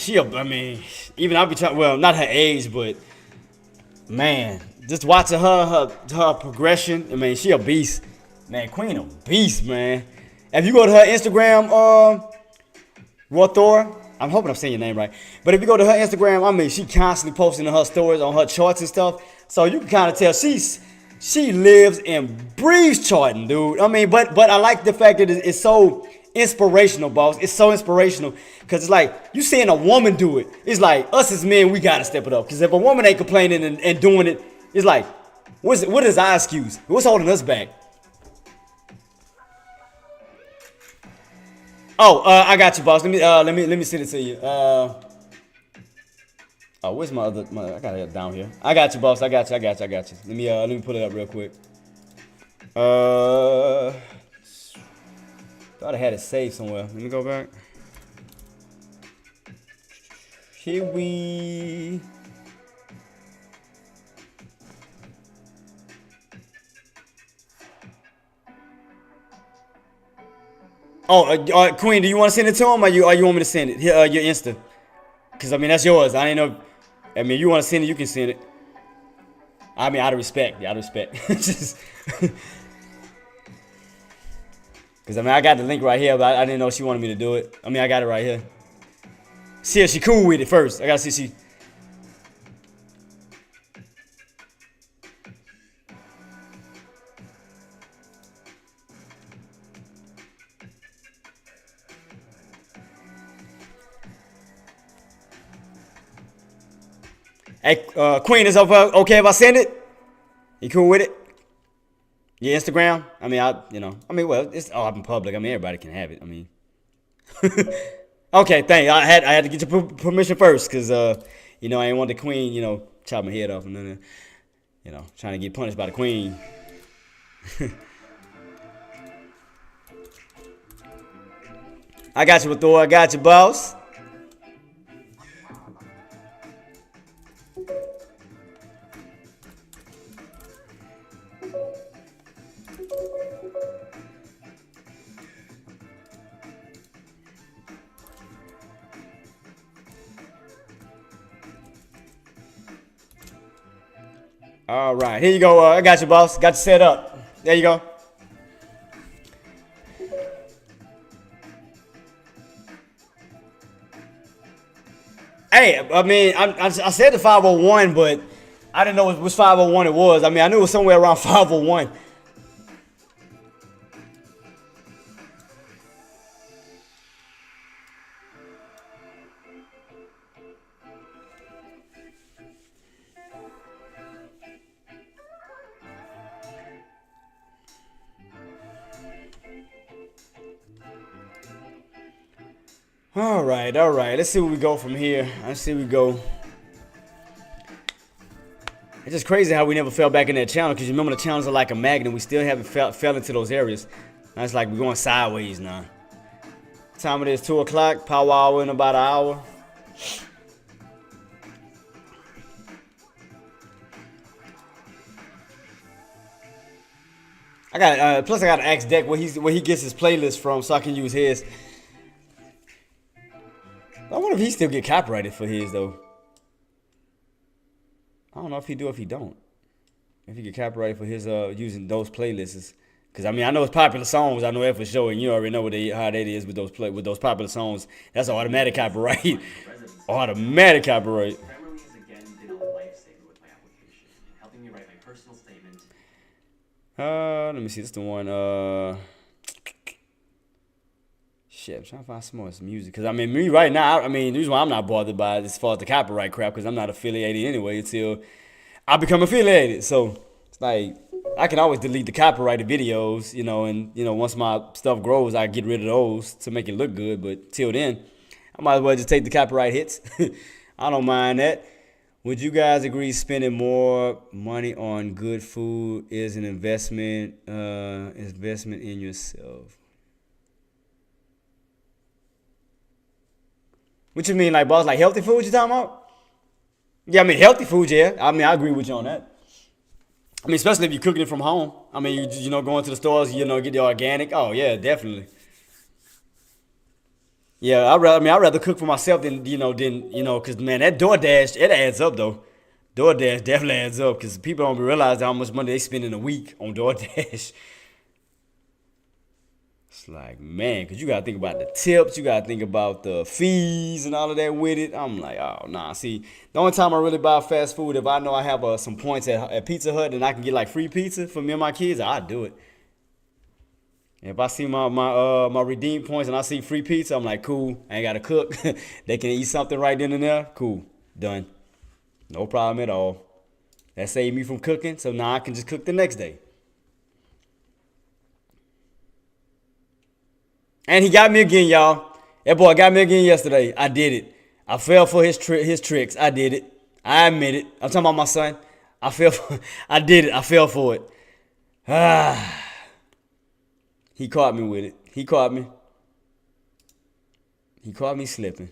even I'll be trying, well, not her age, but man, just watching her progression. I mean, she a beast. Man, Queen a beast, man. If you go to her Instagram, Rothor, I'm hoping I'm saying your name right. But if you go to her Instagram, I mean, she constantly posting her stories on her charts and stuff. So you can kind of tell she lives and breathes charting, dude. I mean, but I like the fact that it's so inspirational, boss. It's so inspirational because it's like you seeing a woman do it. It's like us as men, we gotta step it up. Because if a woman ain't complaining and doing it, it's like, what is our excuse? What's holding us back? Oh, I got you, boss. Let me send it to you. Where's my other? I got it down here. I got you, boss. I got you. Let me pull it up real quick. Thought I had it saved somewhere. Let me go back. Here we. Oh, Queen, do you want to send it to him, or you want me to send it? Here, your Insta. Cause I mean that's yours. I ain't know. I mean, you want to send it, you can send it. I mean, out of respect, yeah, out of respect. Just. Cause I mean, I got the link right here, but I didn't know she wanted me to do it. I mean, I got it right here. See if she cool with it first. I gotta see she. Hey, Queen, is okay if I send it? You cool with it? Your Instagram? I mean, well, it's all up in public. I mean, everybody can have it. I mean, okay, thank you. I had to get your permission first, cause I ain't want the Queen, chop my head off and then, trying to get punished by the Queen. I got you, Thor. I got you, boss. All right, here you go. I got you, boss. Got you set up. There you go. Hey, I mean, I said the 501, but I didn't know which 501 it was. I mean, I knew it was somewhere around 501. All right. Let's see where we go from here. Let's see where we go. It's just crazy how we never fell back in that channel, because you remember the channels are like a magnet. We still haven't fell into those areas. Now it's like we're going sideways now. Time it is 2 o'clock. Power hour in about an hour. I got plus I got to ask Deck where he gets his playlist from, so I can use his. I wonder if he still get copyrighted for his though. I don't know if he do, if he don't. If he get copyrighted for his using those playlists, because I mean I know it's popular songs. I know that for sure, and you already know how that is with those popular songs. That's an automatic copyright. Automatic copyright. Grammarly has again been a lifesaver with my application, helping me write my personal statement. Let me see. This is the one. Shit, I'm trying to find some more music. Because, I mean, me right now, I mean, the reason why I'm not bothered by it as far as the copyright crap, because I'm not affiliated anyway until I become affiliated. So, it's like, I can always delete the copyrighted videos, and, once my stuff grows, I get rid of those to make it look good. But till then, I might as well just take the copyright hits. I don't mind that. Would you guys agree spending more money on good food is an investment in yourself? What you mean, like, boss, like healthy food you talking about? Yeah, I mean, healthy food, yeah. I mean, I agree with you on that. I mean, especially if you're cooking it from home. I mean, going to the stores, get the organic. Oh, yeah, definitely. Yeah, I'd rather cook for myself than, because, man, that DoorDash, it adds up, though. DoorDash definitely adds up, because people don't realize how much money they spend in a week on DoorDash. It's like, man, because you got to think about the tips. You got to think about the fees and all of that with it. I'm like, oh, nah. See, the only time I really buy fast food, if I know I have some points at Pizza Hut and I can get, like, free pizza for me and my kids, I'd do it. If I see my redeem points and I see free pizza, I'm like, cool. I ain't got to cook. They can eat something right then and there. Cool. Done. No problem at all. That saved me from cooking, so now I can just cook the next day. And he got me again, y'all. That boy got me again yesterday. I did it. I fell for his tricks. I did it. I admit it. I'm talking about my son. I did it. I fell for it. He caught me with it. He caught me slipping.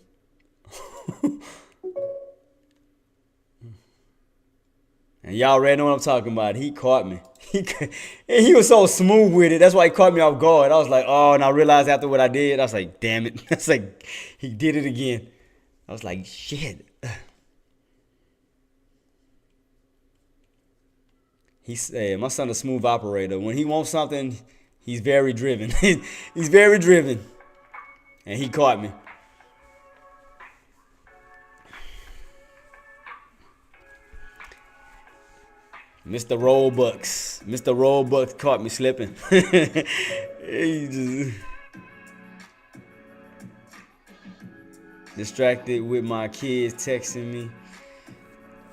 And y'all already know what I'm talking about. He caught me. he was so smooth with it. That's why he caught me off guard. I was like, oh, and I realized after what I did, I was like, damn it. That's like, he did it again. I was like, shit. He said, my son a smooth operator. When he wants something, he's very driven. He's very driven. And he caught me. Mr. Rollbucks. Mr. Rollbucks caught me slipping. He just distracted with my kids texting me.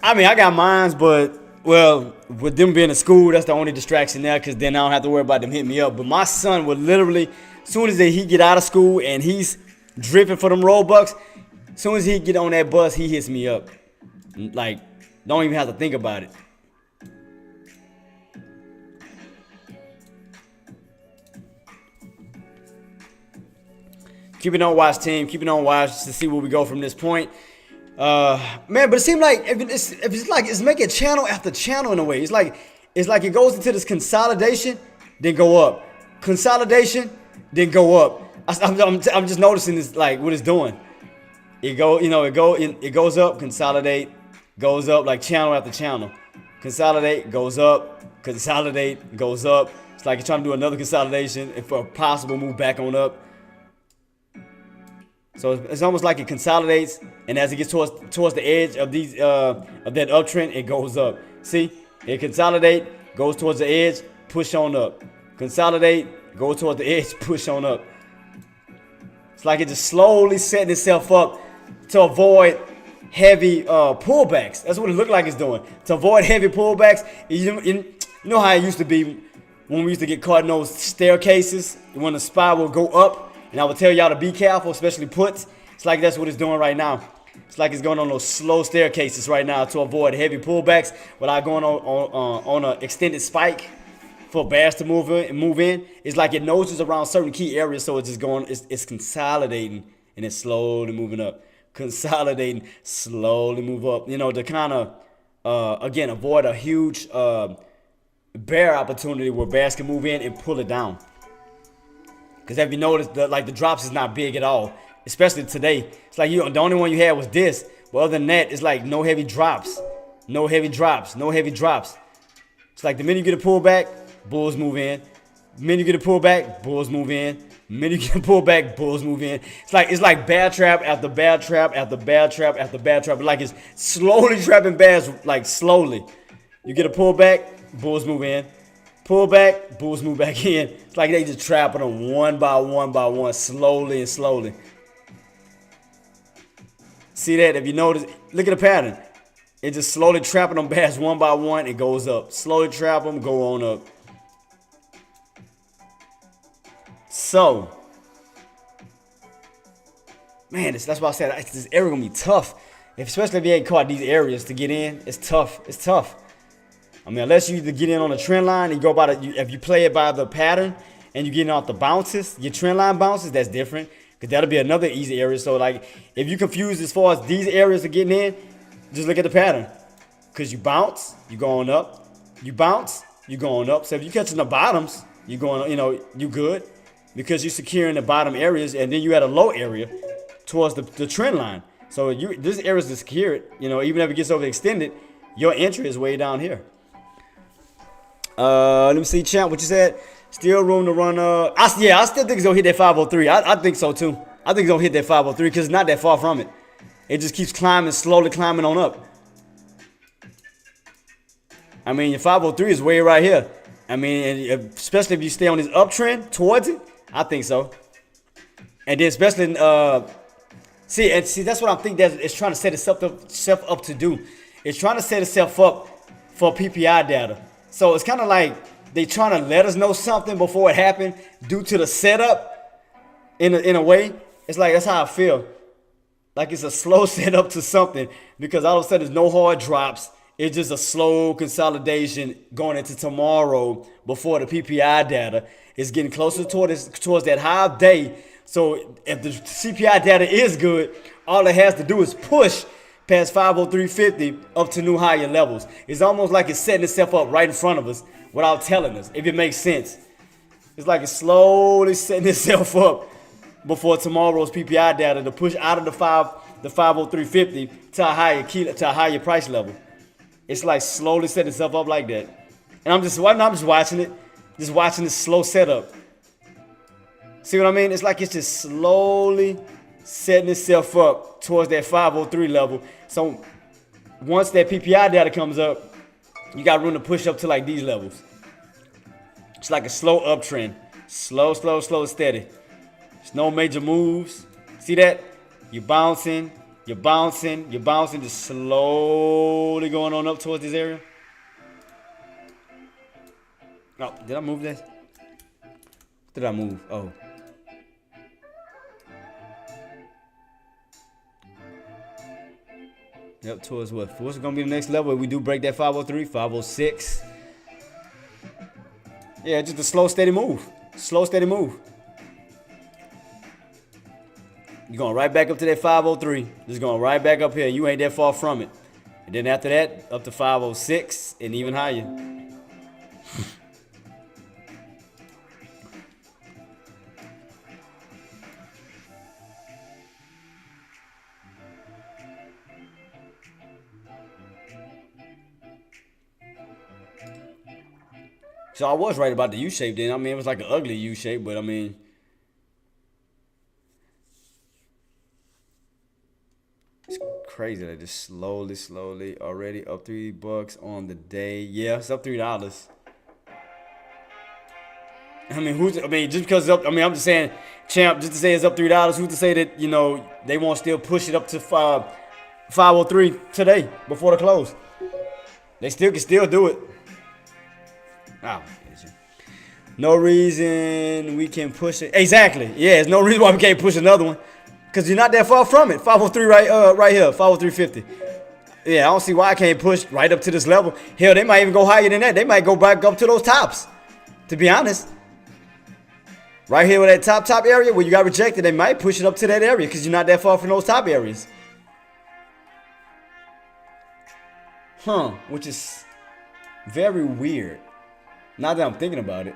I mean, I got mines, but, well, with them being in school, that's the only distraction there, because then I don't have to worry about them hitting me up. But my son would literally, as soon as he get out of school and he's drifting for them Robux, as soon as he get on that bus, he hits me up. Like, don't even have to think about it. Keep it on watch, team. Keep it on watch to see where we go from this point. Man, but it seems like if it's like it's making channel after channel in a way. It's like it goes into this consolidation, then go up, consolidation, then go up. I'm just noticing this, like what it's doing. It goes up, consolidate, goes up, like channel after channel, consolidate, goes up, consolidate, goes up. It's like it's trying to do another consolidation and for a possible move back on up. So it's almost like it consolidates, and as it gets towards the edge of these of that uptrend, it goes up. See, it consolidate, goes towards the edge, push on up. Consolidate, goes towards the edge, push on up. It's like it's just slowly setting itself up to avoid heavy pullbacks. That's what it looked like it's doing. To avoid heavy pullbacks, you know how it used to be when we used to get caught in those staircases when the SPY will go up. And I would tell y'all to be careful, especially puts. It's like that's what it's doing right now. It's like it's going on those slow staircases right now to avoid heavy pullbacks without going on an extended spike for bears to move in. It's like it noses around certain key areas, so it's just going. It's consolidating and it's slowly moving up. Consolidating, slowly move up. You know, to kind of again avoid a huge bear opportunity where bears can move in and pull it down. Because have you noticed the drops is not big at all, especially today. It's like the only one you had was this, but other than that, it's like no heavy drops, no heavy drops, no heavy drops. It's like the minute you get a pullback, bulls move in. The minute you get a pullback, bulls move in. The minute you get a pullback, bulls move in. It's like bear trap after bear trap after bear trap after bear trap. Like it's slowly trapping bears, like slowly. You get a pullback, bulls move in. Pull back, bulls move back in. It's like they just trapping them one by one, slowly and slowly. See that? If you notice, look at the pattern. It's just slowly trapping them bears one by one. It goes up. Slowly trap them, go on up. So, man, that's why I said this area gonna be tough. Especially if you ain't caught these areas to get in. It's tough. It's tough. I mean, unless you either get in on a trend line and you go by if you play it by the pattern and you get in off the bounces, your trend line bounces, that's different. Because that'll be another easy area. So, like, if you're confused as far as these areas are getting in, just look at the pattern. Because you bounce, you're going up. You bounce, you're going up. So, if you're catching the bottoms, you're going, you're good. Because you're securing the bottom areas and then you at a low area towards the trend line. So, this area is secured. Even if it gets overextended, your entry is way down here. Let me see, champ, what you said. Still room to run. I still think it's gonna hit that 503. I think so too. I think it's gonna hit that 503 because it's not that far from it. It just keeps climbing, slowly climbing on up. I mean, your 503 is way right here. I mean, especially if you stay on this uptrend towards it, I think so. And then especially, see, that's what I think that it's trying to set itself up to do. It's trying to set itself up for PPI data. So it's kind of like they trying to let us know something before it happened due to the setup in a way. It's like that's how I feel. Like it's a slow setup to something because all of a sudden there's no hard drops. It's just a slow consolidation going into tomorrow before the PPI data is getting closer towards that high day. So if the CPI data is good, all it has to do is push past 503.50 up to new higher levels. It's almost like it's setting itself up right in front of us without telling us, if it makes sense. It's like it's slowly setting itself up before tomorrow's PPI data to push out of the 503.50 to a higher price level. It's like slowly setting itself up like that. And I'm just watching it. Just watching this slow setup. See what I mean? It's like it's just slowly setting itself up towards that 503 level. So once that PPI data comes up, you got room to push up to like these levels. It's like a slow uptrend. Slow, steady. There's no major moves. See that? You're bouncing, just slowly going on up towards this area. Oh, did I move that? What did I move? Oh. Yep, towards what? What's going to be the next level? If we do break that 503, 506. Yeah, just a slow, steady move. Slow, steady move. You're going right back up to that 503. Just going right back up here. You ain't that far from it. And then after that, up to 506 and even higher. So I was right about the U-shape then. I mean, it was like an ugly U-shape, but I mean, it's crazy that just slowly already up $3 on the day. Yeah, it's up $3. I mean, just because it's up, I mean, I'm just saying, champ, just to say it's up $3, who's to say that, you know, they won't still push it up to 503 today before the close? They still can still do it. Oh, no reason we can push it. Exactly. Yeah, there's no reason why we can't push another one. Because you're not that far from it. 503 right here. 503.50. Yeah, I don't see why I can't push right up to this level. Hell, they might even go higher than that. They might go back up to those tops. To be honest. Right here with that top area where you got rejected, they might push it up to that area because you're not that far from those top areas. Which is very weird. Now that I'm thinking about it.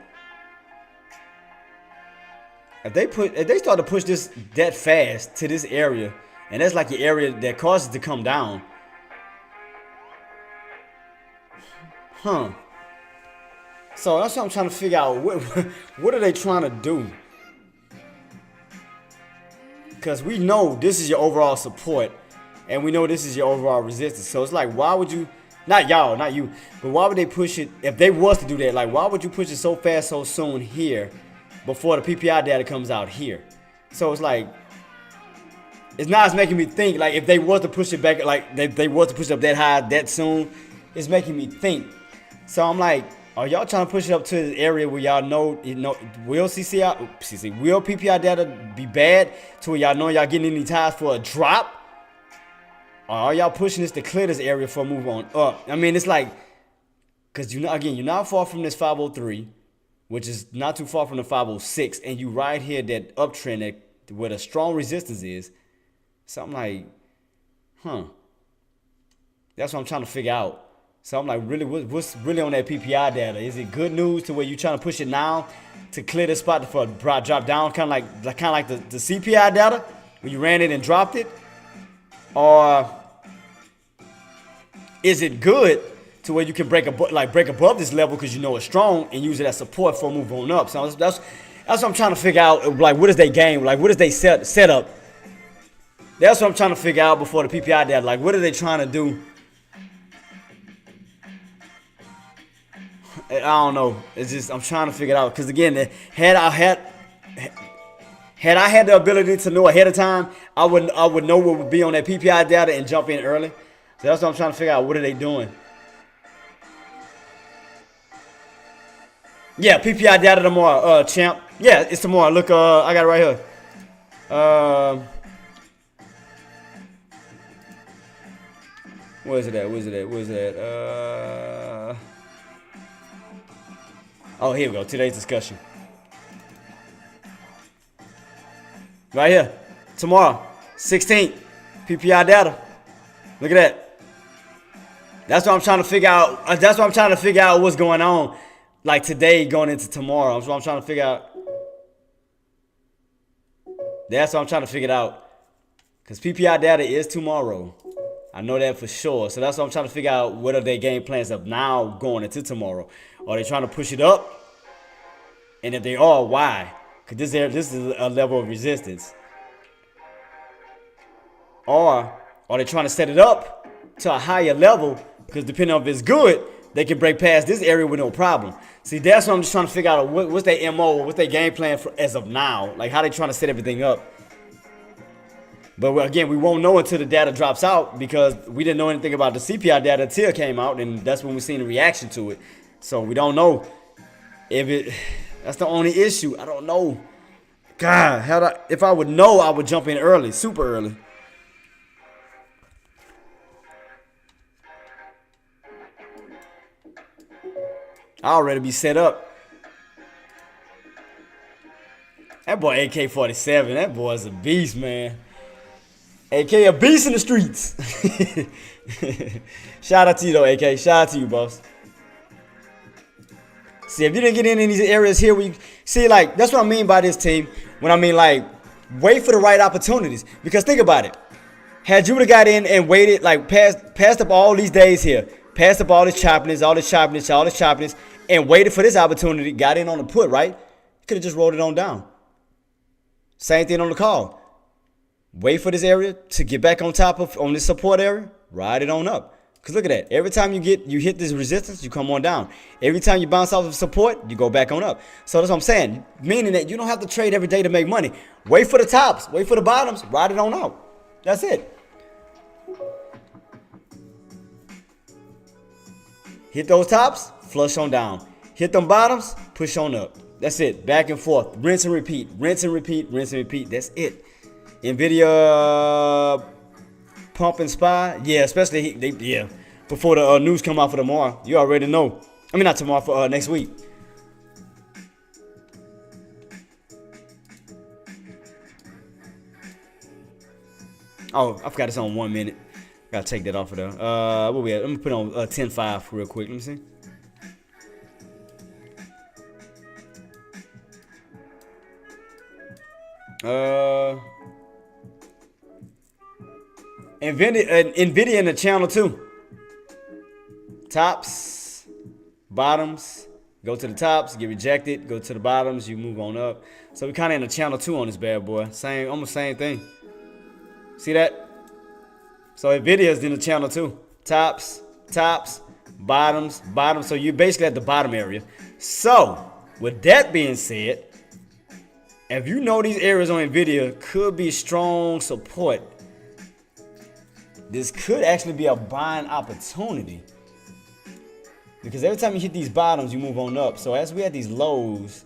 If they start to push this that fast to this area, and that's like the area that causes it to come down. So that's what I'm trying to figure out. What are they trying to do? Because we know this is your overall support, and we know this is your overall resistance. So it's like, why would you? Not y'all, not you. But why would they push it? If they was to do that, like, why would you push it so fast, so soon here before the PPI data comes out here? So it's like, it's making me think, like, if they was to push it back, like, they was to push it up that high, that soon, it's making me think. So I'm like, are y'all trying to push it up to the area where y'all know, will PPI data be bad to where y'all know y'all getting any ties for a drop? Or are y'all pushing this to clear this area for a move on up? I mean, it's like, because you're not far from this 503, which is not too far from the 506, and you right here that uptrend where the strong resistance is. So I'm like, that's what I'm trying to figure out. So I'm like, really, what's really on that PPI data? Is it good news to where you're trying to push it now to clear the spot for a drop down, kind of like the CPI data when you ran it and dropped it? Or is it good to where you can break above this level because you know it's strong and use it as support for a move on up? So that's what I'm trying to figure out. Like, what is they game? Like, what is they set up? That's what I'm trying to figure out before the PPI data. Like, what are they trying to do? I don't know. It's just I'm trying to figure it out because again, had I had the ability to know ahead of time, I would know what would be on that PPI data and jump in early. So that's what I'm trying to figure out. What are they doing? Yeah, PPI data tomorrow, champ. Yeah, it's tomorrow. Look, I got it right here. Where's it at? Oh, here we go. Today's discussion. Right here. Tomorrow. 16th. PPI data. Look at that. That's what I'm trying to figure out. That's what I'm trying to figure out what's going on. Like today going into tomorrow. That's what I'm trying to figure out. That's what I'm trying to figure out. Because PPI data is tomorrow. I know that for sure. So that's what I'm trying to figure out. What are their game plans of now going into tomorrow? Are they trying to push it up? And if they are, why? Because this is a level of resistance. Or are they trying to set it up to a higher level? Because depending on if it's good, they can break past this area with no problem. See, that's what I'm just trying to figure out. What's their MO? What's their game plan for as of now? Like, how they trying to set everything up? But again, we won't know until the data drops out because we didn't know anything about the CPI data until it came out, and that's when we seen the reaction to it. So we don't know if it. That's the only issue. I don't know. God, if I would know, I would jump in early, super early. I already be set up. That boy AK-47, that boy's a beast, man. AK a beast in the streets. Shout out to you though, AK. Shout out to you, boss. See, if you didn't get in these areas here, see, like, that's what I mean by this team. When I mean, like, wait for the right opportunities. Because think about it. Had you would have got in and waited, like, passed up all these days here, passed up all this choppiness, and waited for this opportunity, got in on the put, right? You could have just rolled it on down. Same thing on the call. Wait for this area to get back on top of, on this support area, ride it on up. Because look at that. Every time you hit this resistance, you come on down. Every time you bounce off of support, you go back on up. So that's what I'm saying. Meaning that you don't have to trade every day to make money. Wait for the tops. Wait for the bottoms. Ride it on out. That's it. Hit those tops, flush on down. Hit them bottoms, push on up. That's it. Back and forth. Rinse and repeat. Rinse and repeat. Rinse and repeat. That's it. NVIDIA pump and spy. Yeah, especially before the news come out for tomorrow. You already know. I mean, not tomorrow, for next week. Oh, I forgot it's on 1 minute. Gotta take that off of there. What we at? Let me put on 10.5 real quick. Let me see. NVIDIA in the channel too. Tops, bottoms, go to the tops, get rejected, go to the bottoms, you move on up. So we kind of in the channel 2 on this bad boy. Almost same thing. See that? So NVIDIA's in the channel 2. Tops, bottoms. So you're basically at the bottom area. So with that being said, if you know these areas on NVIDIA could be strong support, this could actually be a buying opportunity. Because every time you hit these bottoms, you move on up. So as we had these lows,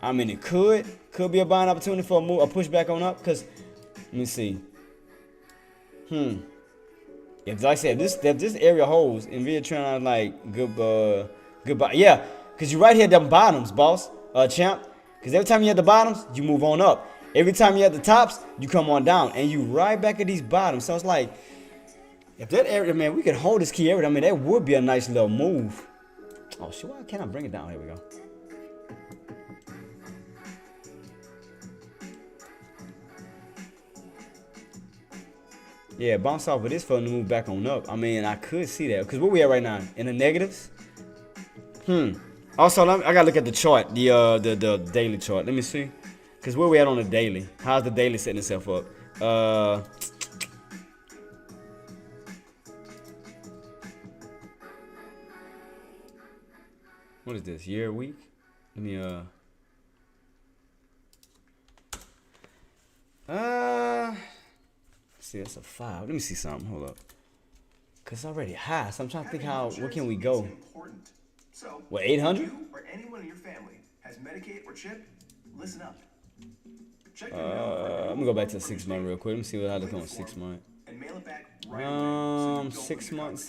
I mean, it could be a buying opportunity for a pushback on up. Because, let me see. If, like I said, if this area holds, NVIDIA trying to, like, goodbye. Yeah, because you right here at them bottoms, boss, champ. Because every time you hit the bottoms, you move on up. Every time you at the tops, you come on down. And you right back at these bottoms. So it's like, if that area, man, we could hold this key area. I mean, that would be a nice little move. Oh, shit, why can't I bring it down? Here we go. Yeah, bounce off of this for them to move back on up. I mean, I could see that. Because where we at right now? In the negatives? Also, I gotta look at the chart, the daily chart. Let me see. Because where we at on the daily? How's the daily setting itself up? What is this? Year, week? Let me see, that's a 5. Let me see something. Hold up. Cause it's already high, so I'm trying to think what can we go? So, what, 800? You or anyone in your family has Medicaid or CHIP? Listen up. Check your I'm gonna go back to the 6 month real quick. Let me see what I look on 6 month. 6 months.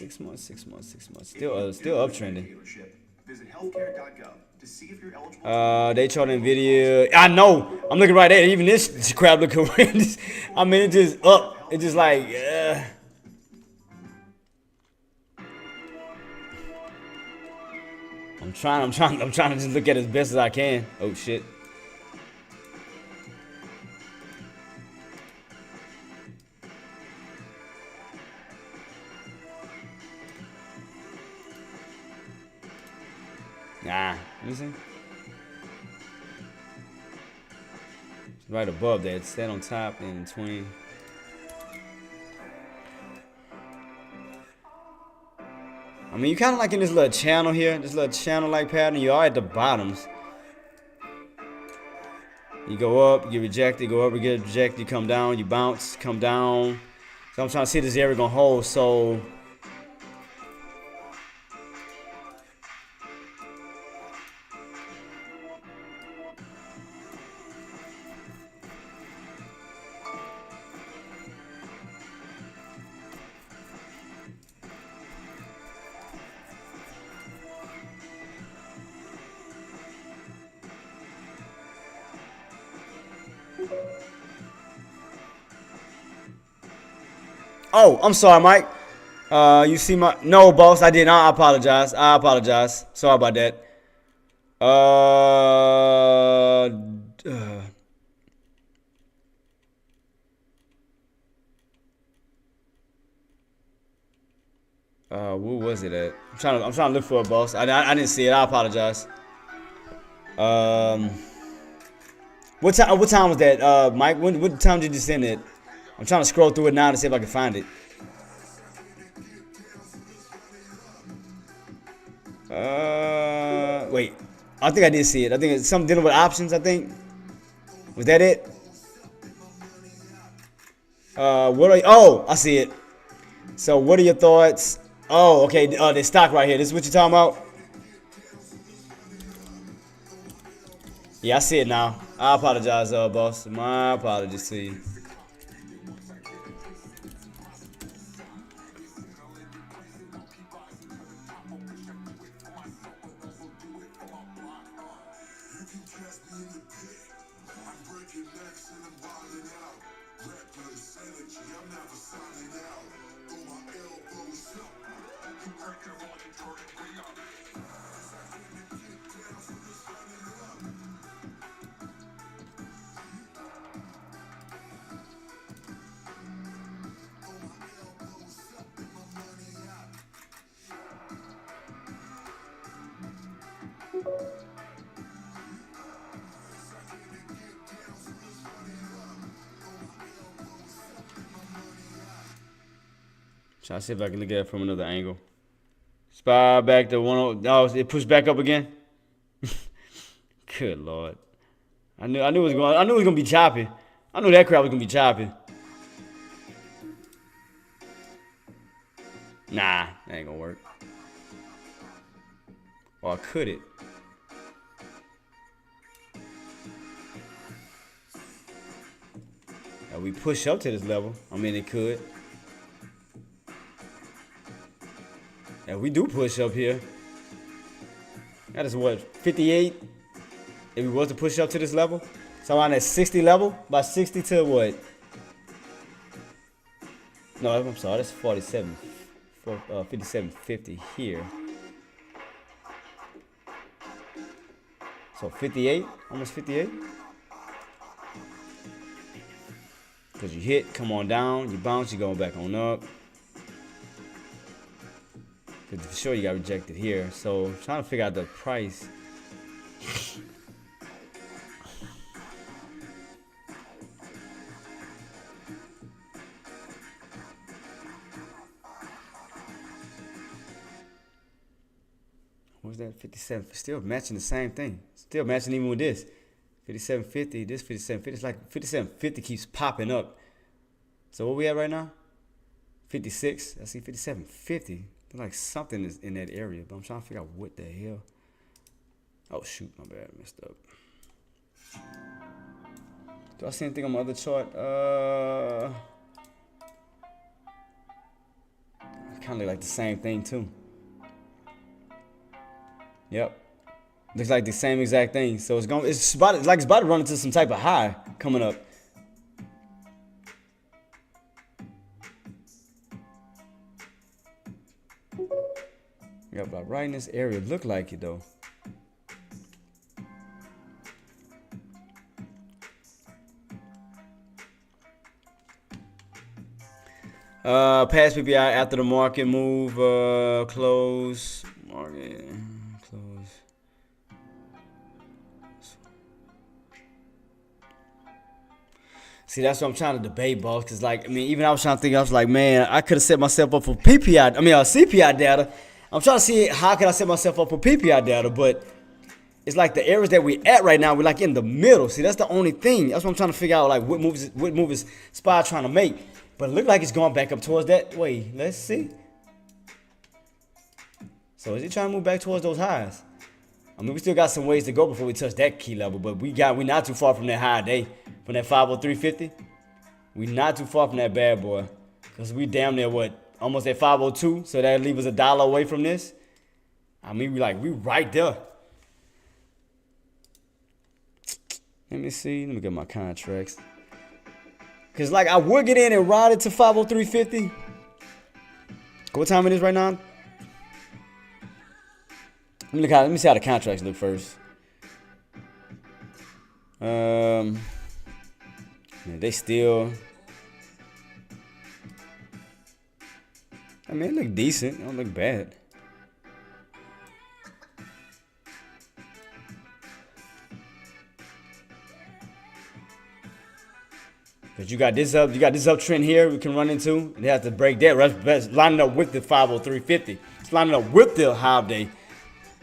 Still uptrending. Visit healthcare.gov to see if you're eligible. They chart NVIDIA. I know. I'm looking right there. Even this crap look horrendous. I mean, it just up. It just like, I'm trying to just look at it as best as I can. Oh shit. Nah, let me see. It's right above that. Stand on top and between. I mean, you kind of like in this little channel here, this little channel-like pattern. You are at the bottoms. You go up, you get rejected, go up, you get rejected, you come down, you bounce, come down. So I'm trying to see if this area gonna hold. So oh, I'm sorry, Mike. You see my no, boss. I didn't. I apologize. I apologize. Sorry about that. Where was it at? I'm trying to look for it, boss. I didn't see it. I apologize. What time was that, Mike? What time did you send it? I'm trying to scroll through it now to see if I can find it. Wait. I think I did see it. I think it's something dealing with options, I think. Was that it? Oh, I see it. So what are your thoughts? Oh, okay. The stock right here. This is what you're talking about? Yeah, I see it now. I apologize, boss. My apologies to you. Trying to see if I can look at it from another angle. Spy back to 1. Oh, it pushed back up again. Good lord. I knew it was gonna be choppy. I knew that crap was gonna be choppy. Nah, that ain't gonna work. Or could it? Now we push up to this level. I mean, it could. Yeah, we do push up here. That is what, 58? If we was to push up to this level? So on that 60 level? By 60 to what? No, I'm sorry, that's 47. 57.50 here. So 58? Almost 58? Because you hit, come on down, you bounce, you go back on up. Because for sure you got rejected here. So I'm trying to figure out the price. What's that? 57. Still matching the same thing. Still matching even with this. 57.50. This 57.50. It's like 57.50 keeps popping up. So what we at right now? 56. I see 57.50. Like something is in that area, but I'm trying to figure out what the hell. Oh shoot, my bad, I messed up. Do I see anything on my other chart? Kind of look like the same thing too. Yep, looks like the same exact thing. So it's about to run into some type of high coming up. Yep, like right in this area, look like it though. Pass PPI after the market move. Close. Market. Close. See, that's what I'm trying to debate, boss. Cause like, I mean, even I was trying to think, I was like, man, I could have set myself up for PPI. I mean, CPI data. I'm trying to see how could I set myself up for PPI data, but it's like the areas that we at right now, we're like in the middle. See, that's the only thing. That's what I'm trying to figure out, like what move is SPY trying to make. But it looked like it's going back up towards that. Wait, let's see. So is it trying to move back towards those highs? I mean, we still got some ways to go before we touch that key level, but we not too far from that high day, from that 503.50. We not too far from that bad boy, cause we damn near what, almost at 502. So that leaves us $1 away from this. I mean, we right there. Let me see. Let me get my contracts. Cause like I would get in and ride it to 503.50. What time it is right now? Let me see how the contracts look first. Yeah, they still. I mean, it look decent. It don't look bad. But you got this uptrend here we can run into. They have to break that. Lining up with the 503.50. It's lining up with the high day.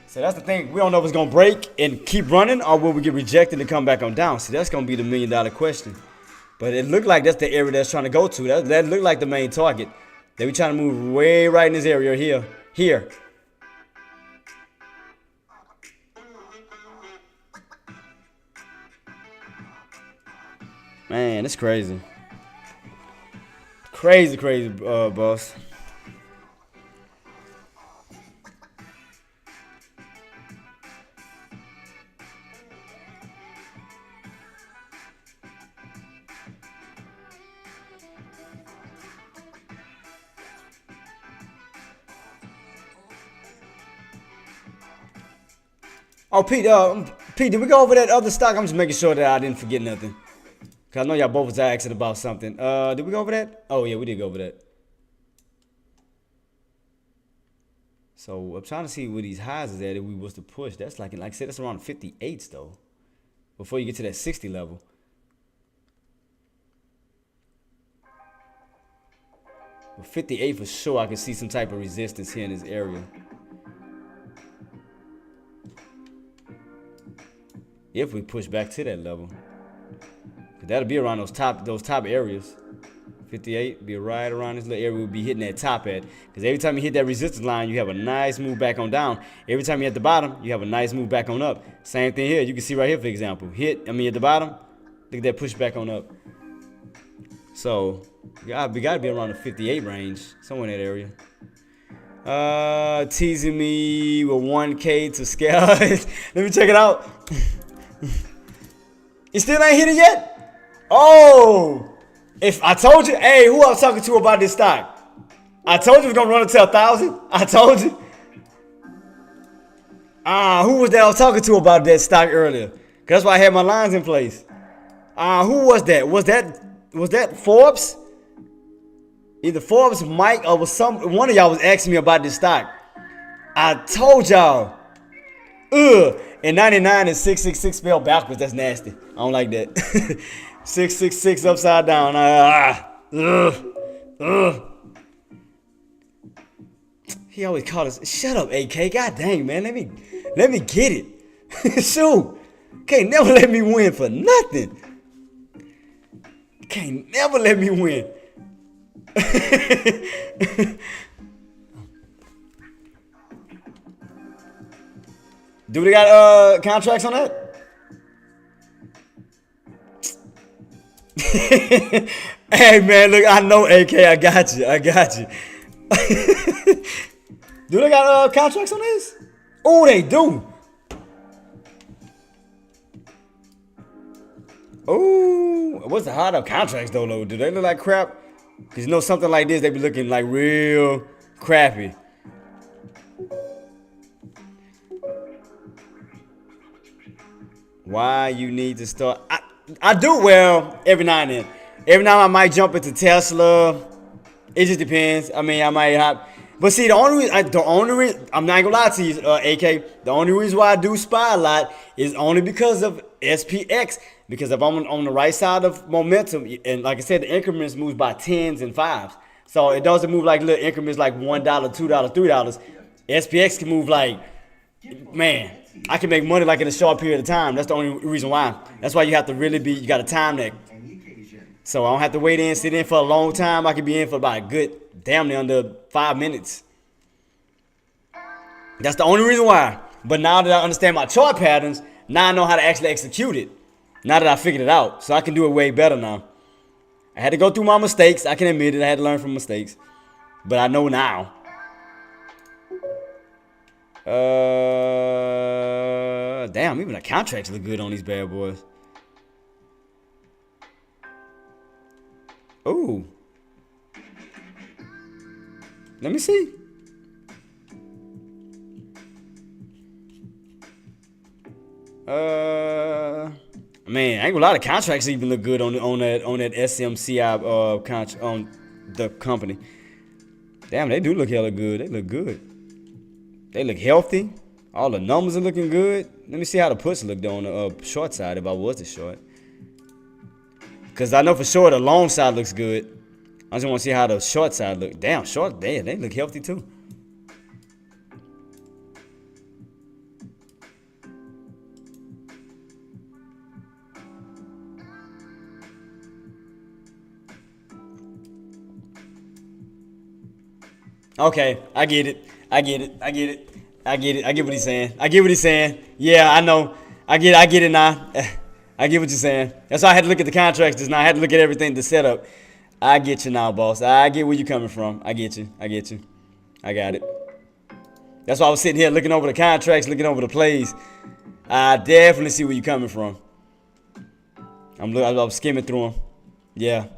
So that's the thing. We don't know if it's gonna break and keep running, or will we get rejected and come back on down. See, that's gonna be the $1 million question. But it looked like that's the area that's trying to go to. That looked like the main target. They be trying to move way right in this area here. Here. Man, it's crazy. Crazy, boss. Oh, Pete, did we go over that other stock? I'm just making sure that I didn't forget nothing. Cause I know y'all both was asking about something. Did we go over that? Oh yeah, we did go over that. So I'm trying to see where these highs is at if we was to push. That's like I said, that's around 58s though. Before you get to that 60 level. But 58 for sure, I can see some type of resistance here in this area. If we push back to that level. That'll be around those top areas. 58 be right around this little area we'll be hitting that top at. Because every time you hit that resistance line, you have a nice move back on down. Every time you hit the bottom, you have a nice move back on up. Same thing here. You can see right here, for example. At the bottom, look at that push back on up. So we gotta be around the 58 range, somewhere in that area. Teasing me with 1K to scale. Let me check it out. You still ain't hit it yet? Oh, if I told you, hey, who I was talking to about this stock? I told you it was gonna run until 1,000. I told you. Who was that I was talking to about that stock earlier? Cause that's why I had my lines in place. Who was that? Was that Forbes? Either Forbes, Mike, or one of y'all was asking me about this stock. I told y'all. And 99 and 666 spelled backwards. That's nasty. I don't like that. 666 upside down. He always called us. Shut up, AK. God dang, man. Let me get it. Shoot. Can't never let me win for nothing. Can't never let me win. Do they got contracts on that? Hey man, look, I know AK, I got you. Do they got contracts on this? Oh, they do. Oh, what's the hard up contracts though? Do they look like crap? Cause you know something like this, they be looking like real crappy. Why you need to start? I do well every now and then. Every now I might jump into Tesla. It just depends. I mean, I might have. But see, the only reason, I'm not gonna lie to you, AK. The only reason why I do SPY a lot is only because of SPX. Because if I'm on the right side of momentum, and like I said, the increments moves by tens and fives, so it doesn't move like little increments like $1, $2, $3. SPX can move like, man, I can make money like in a short period of time. That's the only reason why. That's why you have to really be. You got to time that. So I don't have to wait in, sit in for a long time. I can be in for about a good, damn near under 5 minutes. That's the only reason why. But now that I understand my chart patterns, now I know how to actually execute it. Now that I figured it out, so I can do it way better now. I had to go through my mistakes. I can admit it. I had to learn from mistakes. But I know now. Damn, even the contracts look good on these bad boys. Ooh. Let me see. Man, I ain't gonna lie, the contracts even look good on that SMCI contract on the company. Damn, they do look hella good. They look good. They look healthy. All the numbers are looking good. Let me see how the puts looked on the short side if I was the short. Because I know for sure the long side looks good. I just want to see how the short side look. Damn, short, they look healthy too. Okay, I get it. I get what he's saying. Yeah, I know. I get it now. I get what you're saying. That's why I had to look at the contracts just now. I had to look at everything to set up. I get you now, boss. I get where you're coming from. I get you. I got it. That's why I was sitting here looking over the contracts, looking over the plays. I definitely see where you're coming from. I'm skimming through them. Yeah.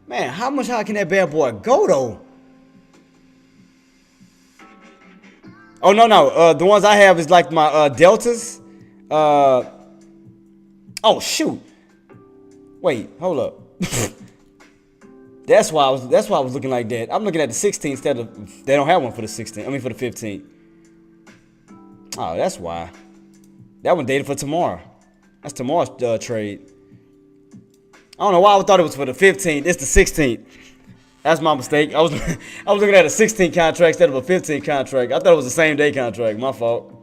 Man, how much higher can that bad boy go, though? Oh, no. The ones I have is like my deltas. Oh, shoot. Wait, hold up. That's why I was looking like that. I'm looking at the 16 instead of, they don't have one for the 16. I mean for the 15. Oh, that's why. That one dated for tomorrow. That's tomorrow's trade. I don't know why I thought it was for the 15th. It's the 16th. That's my mistake. I was looking at a 16 contract instead of a 15 contract. I thought it was the same day contract. My fault.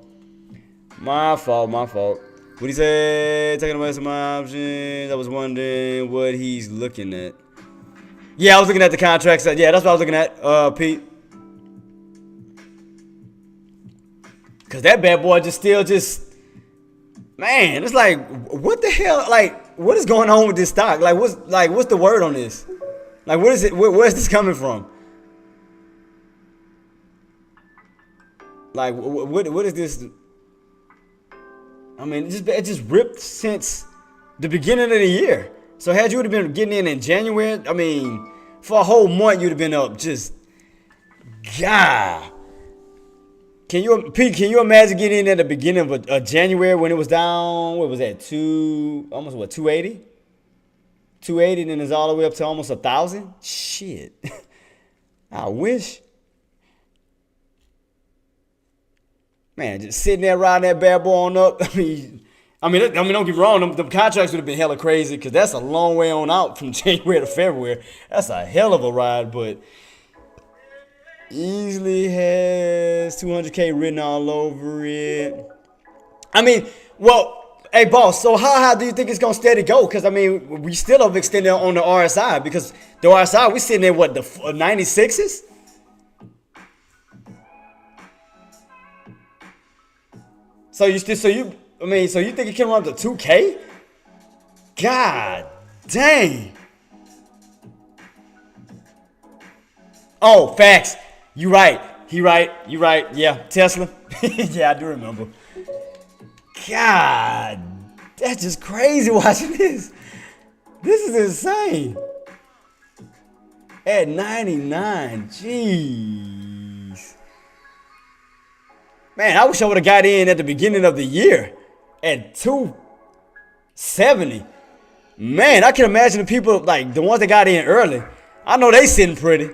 What he said, taking away some options. I was wondering what he's looking at. Yeah, I was looking at the contracts. Yeah, that's what I was looking at, Pete. Cause that bad boy man, it's like, what the hell? Like, what is going on with this stock? What's the word on this? Like, what is it? Where's this coming from? Like, what is this? I mean, it just ripped since the beginning of the year. So had you would have been getting in January, I mean, for a whole month you'd have been up. Just, God. Can you imagine getting in at the beginning of January when it was down? What was that? Almost what? 280. 280, and then it's all the way up to almost 1,000. Shit. I wish. Man, just sitting there riding that bad boy on up. I mean, don't get me wrong. The contracts would have been hella crazy because that's a long way on out from January to February. That's a hell of a ride, but easily has 200K written all over it. I mean, well, hey, boss, so how high do you think it's going to steady go? Because, I mean, we still have extended on the RSI because the RSI, we sitting there, what, the 96s? So you think it can run up to 2K? God dang. Oh, facts. You right. You right. Yeah, Tesla. Yeah, I do remember. God, that's just crazy watching this. This is insane. At 99, jeez. Man, I wish I would have got in at the beginning of the year at 270. Man, I can imagine the people, like, the ones that got in early. I know they sitting pretty.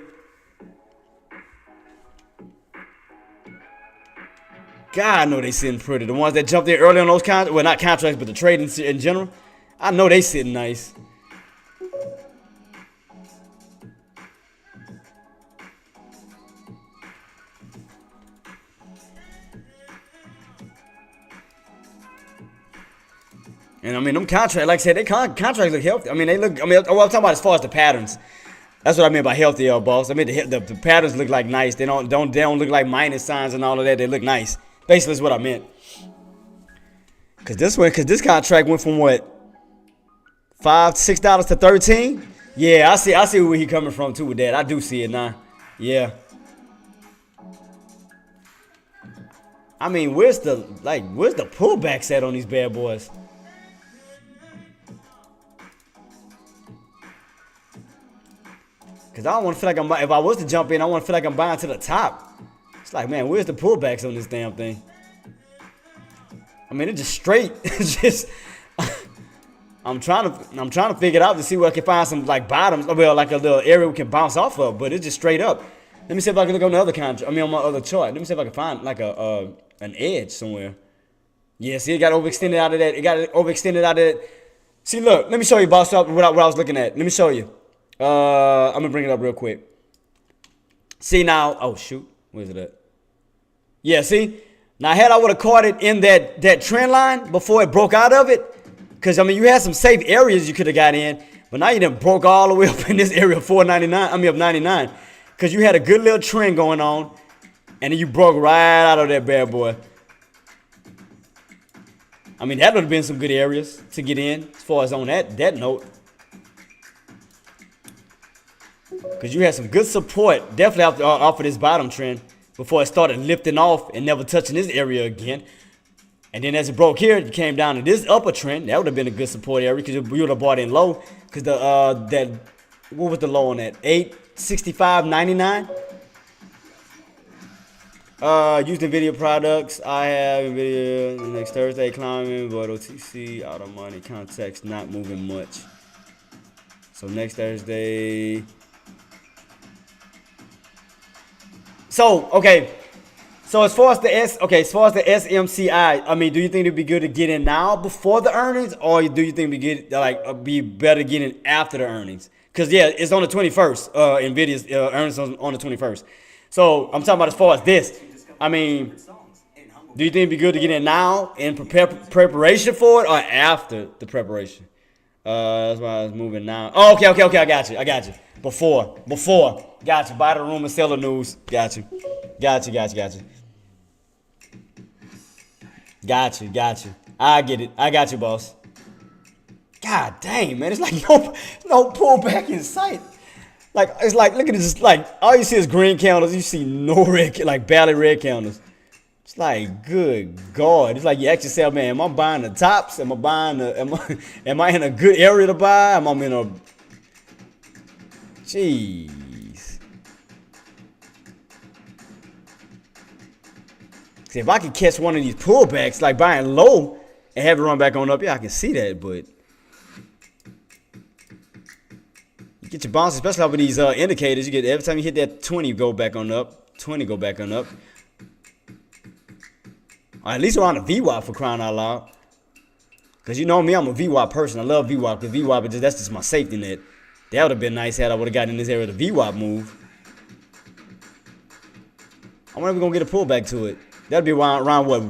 God, I know they sitting pretty. The ones that jumped in early on those contracts, well, not contracts, but the trading in general. I know they sitting nice. And I mean, them contracts, like I said, they contracts look healthy. I mean, they look. I mean, what I'm talking about as far as the patterns. That's what I mean by healthy, boss. I mean, the patterns look like nice. They don't look like minus signs and all of that. They look nice. Basically, is what I meant. Cause this contract went from what, $5-6 to 13. Yeah, I see where he coming from too with that. I do see it now. Yeah. I mean, where's the pullbacks at on these bad boys? Cause I don't want to feel like if I was to jump in, I want to feel like I'm buying to the top. It's like, man, where's the pullbacks on this damn thing? I mean, it's just straight. It's just I'm trying to figure it out to see where I can find some like bottoms, well, like a little area we can bounce off of, but it's just straight up. Let me see if I can look on the other contract. I mean, on my other chart. Let me see if I can find like an edge somewhere. Yeah, see, it got overextended out of that. It got overextended out of that. See, look, let me show you, boss, what I was looking at. Let me show you. I'm gonna bring it up real quick. See now, oh shoot, where's it at? Yeah, see? Now had I would have caught it in that trend line before it broke out of it, because I mean you had some safe areas you could have got in, but now you done broke all the way up in this area of 499, I mean of 99. Because you had a good little trend going on, and then you broke right out of that bad boy. I mean, that would have been some good areas to get in as far as on that note. Because you had some good support, definitely off of this bottom trend before it started lifting off and never touching this area again. And then as it broke here, it came down to this upper trend. That would have been a good support area because you would have bought in low. Because what was the low on that? 865.99. Using video products. I have video next Thursday climbing, but OTC out of money context not moving much. So next Thursday. So okay. So as far as the SMCI, I mean, do you think it'd be good to get in now before the earnings, or do you think be better getting after the earnings? Because yeah, it's on the 21st. Nvidia's earnings on the 21st. So I'm talking about as far as this. I mean, do you think it'd be good to get in now in preparation for it, or after the preparation? That's why I was moving now. Oh, okay. I got you. Before. Got you. Buy the rumor, sell the news. Got you. Got you. I get it. I got you, boss. God dang, man. It's like no pullback in sight. Like, it's like, look at this. Like, all you see is green candles. You see no red, like, barely red candles. It's like, good God. It's like you ask yourself, man, am I buying the tops? Am I in a good area to buy? Am I in a... Jeez. See, if I could catch one of these pullbacks, like buying low and have it run back on up, yeah, I can see that, but you get your bounce, especially off of these indicators. You get every time you hit that 20, go back on up. 20 go back on up. Or at least around a VWAP for crying out loud. Because you know me, I'm a VWAP person. I love VWAP because VWAP, that's just my safety net. That would have been nice had I would have gotten in this area of the VWAP move. I wonder if we're going to get a pullback to it. That'd be around what?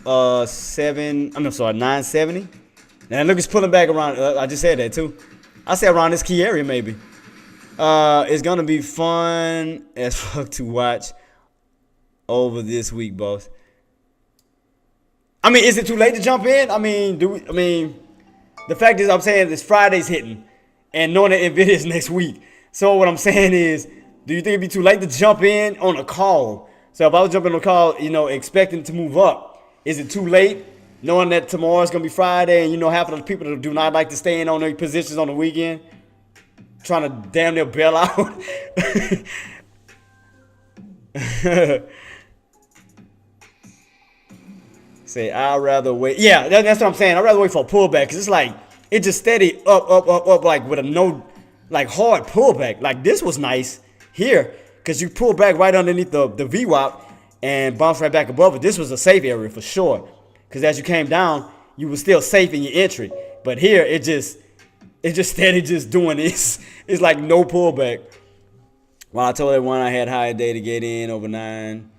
970. Now look, it's pulling back around. I just said that too. I said around this key area maybe. It's gonna be fun as fuck to watch over this week, boss. I mean, is it too late to jump in? I mean, the fact is, I'm saying this Friday's hitting, and knowing that Nvidia is next week. So what I'm saying is, do you think it'd be too late to jump in on a call? So if I was jumping on a call, expecting to move up, is it too late? Knowing that tomorrow's going to be Friday and half of the people that do not like to stay in on their positions on the weekend, trying to damn near bail out. Say, I'd rather wait. Yeah, that's what I'm saying. I'd rather wait for a pullback because it's like, it just steady up, like with a no, like hard pullback. Like this was nice here because you pull back right underneath the VWAP and bounce right back above it. This was a safe area for sure because as you came down, you were still safe in your entry. But here, it just steady just doing this. It's like no pullback. Well, I told everyone I had higher day to get in over 9.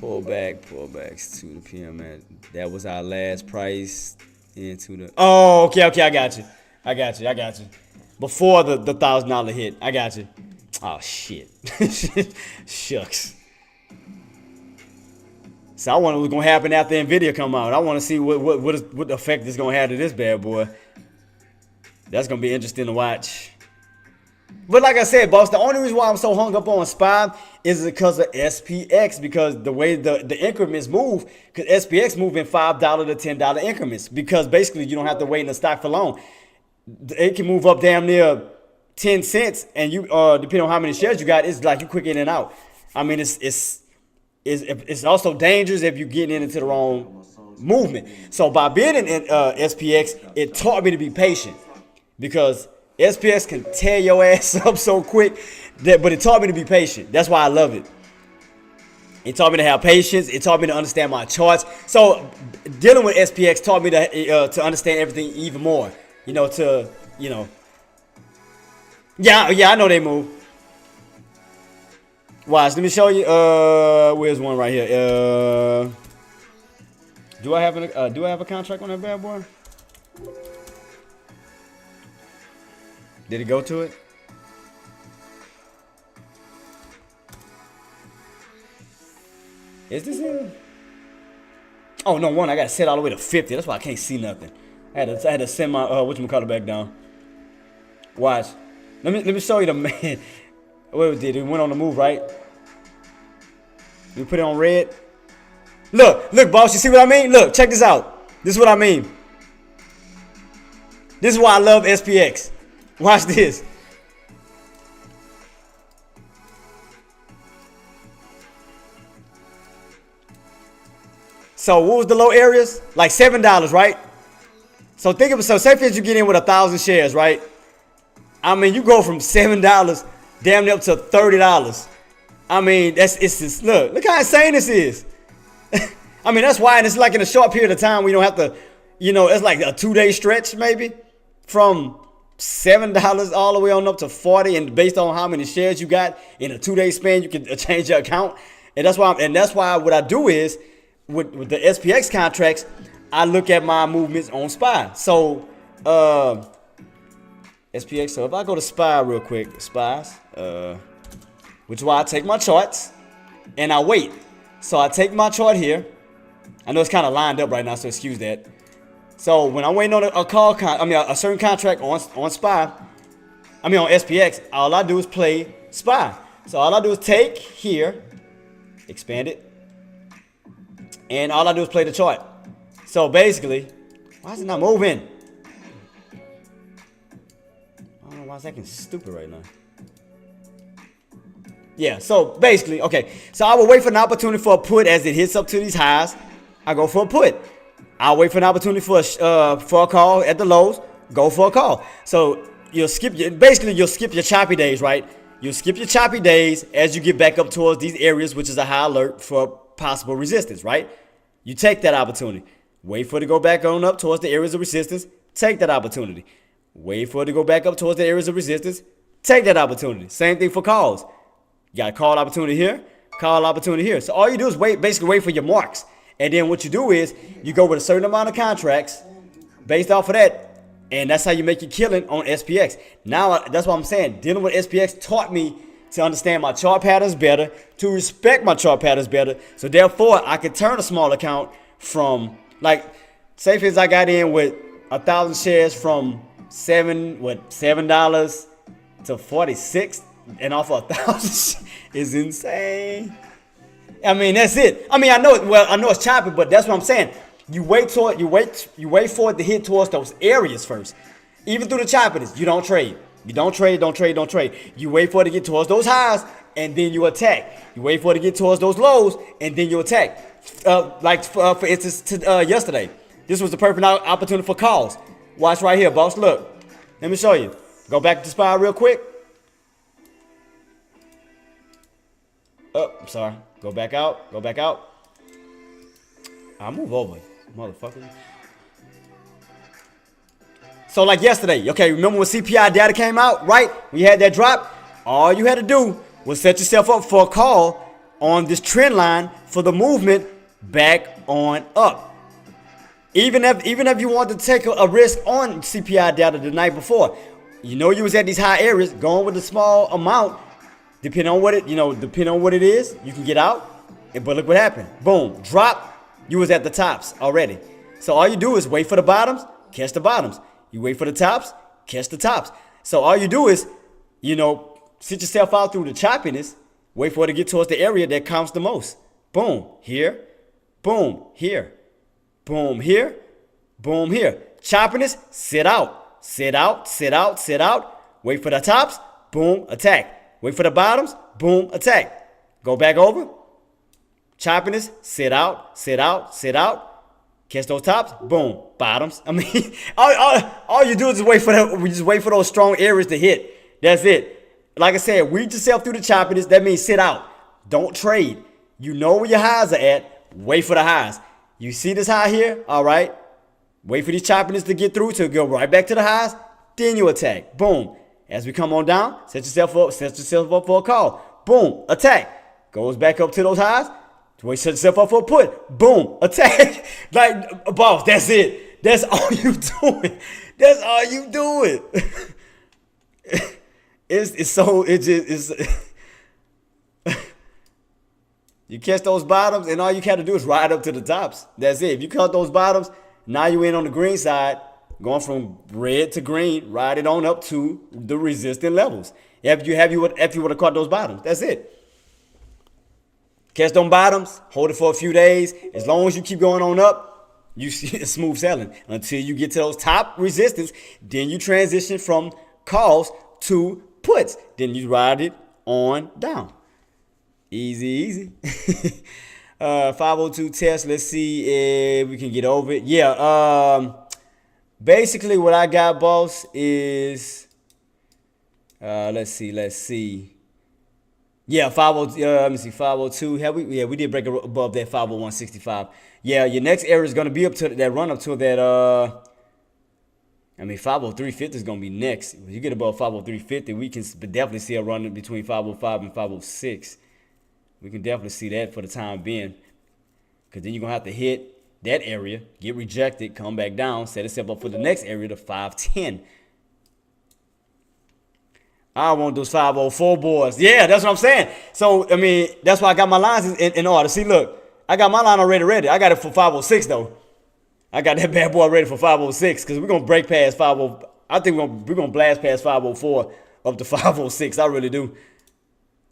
Pullbacks to the PM at that was our last price into the. Oh, okay, I got you. Before the $1,000 hit, I got you. Oh shit, shucks. So I wonder what's gonna happen after Nvidia come out. I want to see what effect it's gonna have to this bad boy. That's gonna be interesting to watch. But like I said, boss, the only reason why I'm so hung up on SPY is because of SPX, because the way the increments move, because SPX move in $5 to $10 increments, because basically you don't have to wait in the stock for long. It can move up damn near 10 cents, and you depending on how many shares you got, it's like you quick in and out. I mean, it's also dangerous if you get into the wrong movement. So by being in SPX, it taught me to be patient because SPX can tear your ass up so quick, but it taught me to be patient. That's why I love it. It taught me to have patience. It taught me to understand my charts. So dealing with SPX taught me to understand everything even more. Yeah, I know they move. Watch, let me show you. Where's one right here? Do I have a contract on that bad boy? Did it go to it? Is this it? Oh no, I gotta set all the way to 50. That's why I can't see nothing. I had to send my whatchamacallit back down. Watch. Let me show you the man. What did it went on the move, right? We put it on red. Look, boss, you see what I mean? Look, check this out. This is what I mean. This is why I love SPX. Watch this. So what was the low areas? Like $7, right? So think of it. So say for instance you get in with 1,000 shares, right? I mean, you go from $7 damn near up to $30. I mean, it's just, look how insane this is. I mean, that's why, and it's like in a short period of time we don't have to, it's like a 2-day stretch maybe from $7 all the way on up to 40, and based on how many shares you got in a 2-day span, you can change your account. And that's why what I do is with the SPX contracts, I look at my movements on SPY. So SPX. So if I go to SPY real quick, SPYs, which is why I take my charts and I wait. So I take my chart here. I know it's kind of lined up right now, so excuse that. So when I'm waiting on a certain contract on SPY, on SPX, all I do is play SPY. So all I do is take here, expand it, and all I do is play the chart. So basically, why is it not moving? I don't know why it's acting stupid right now. Yeah, so basically, okay. So I will wait for an opportunity for a put as it hits up to these highs. I go for a put. I'll wait for an opportunity for a call at the lows. Go for a call. So you'll skip your choppy days, right? You'll skip your choppy days as you get back up towards these areas, which is a high alert for possible resistance, right? You take that opportunity. Wait for it to go back on up towards the areas of resistance. Take that opportunity. Wait for it to go back up towards the areas of resistance. Take that opportunity. Same thing for calls. You got a call opportunity here, call opportunity here. So all you do is basically wait for your marks. And then what you do is you go with a certain amount of contracts based off of that. And that's how you make your killing on SPX. Now, that's what I'm saying. Dealing with SPX taught me to understand my chart patterns better, to respect my chart patterns better. So therefore, I could turn a small account from, like, say for instance, I got in with 1,000 shares from $7 to 46, and off of 1,000 is insane. I mean, that's it. I mean, I know it's choppy, but that's what I'm saying. You wait for it to hit towards those areas first. Even through the choppiness, you don't trade. You don't trade. You wait for it to get towards those highs, and then you attack. You wait for it to get towards those lows, and then you attack. For instance, yesterday, this was the perfect opportunity for calls. Watch right here, boss. Look, let me show you. Go back to SPY real quick. Oh, I'm sorry. Go back out. Go back out. I'll move over, motherfucker. So like yesterday, okay, remember when CPI data came out, right? We had that drop. All you had to do was set yourself up for a call on this trend line for the movement back on up. Even if you want to take a risk on CPI data the night before, you know you was at these high areas, going with a small amount, depending on what it is, you can get out. But look what happened. Boom, drop. You was at the tops already. So all you do is wait for the bottoms, catch the bottoms. You wait for the tops, catch the tops. So all you do is, sit yourself out through the choppiness, wait for it to get towards the area that counts the most. Boom, here, boom, here, boom, here, boom, here. Choppiness, sit out, sit out, sit out, sit out. Wait for the tops, boom, attack. Wait for the bottoms, boom, attack. Go back over. Choppiness, sit out, sit out, sit out. Catch those tops, boom, bottoms. I mean, all you do is just wait for those strong areas to hit. That's it. Like I said, weed yourself through the choppiness. That means sit out. Don't trade. You know where your highs are at. Wait for the highs. You see this high here? All right. Wait for these choppiness to get through to go right back to the highs. Then you attack. Boom. As we come on down, set yourself up for a call. Boom, attack. Goes back up to those highs. Wait, set yourself up for a put. Boom, attack. Like, boss, that's it. That's all you doing. That's all you doing. You catch those bottoms, and all you got to do is ride up to the tops. That's it. If you cut those bottoms, now you in on the green side, going from red to green, ride it on up to the resistant levels. If you would have caught those bottoms, that's it. Catch them bottoms, hold it for a few days. As long as you keep going on up, you see it's smooth selling until you get to those top resistance. Then you transition from calls to puts. Then you ride it on down. Easy. 502 test. Let's see if we can get over it. Yeah. Basically, what I got, boss, is let's see. Yeah, 50. Let me see, 502. We did break above that 501.65. Yeah, your next area is gonna be up to that run up to that. 503.50 is gonna be next. When you get above 503.50, we can definitely see a run between 505 and 506. We can definitely see that for the time being, because then you're gonna have to hit that area, get rejected, come back down, set itself up for the next area to 510. I want those 504 boys. Yeah, that's what I'm saying. So, that's why I got my lines in order. See, look, I got my line already ready. I got it for 506, though. I got that bad boy ready for 506 because we're going to break past 50. I think we're going to blast past 504 up to 506. I really do.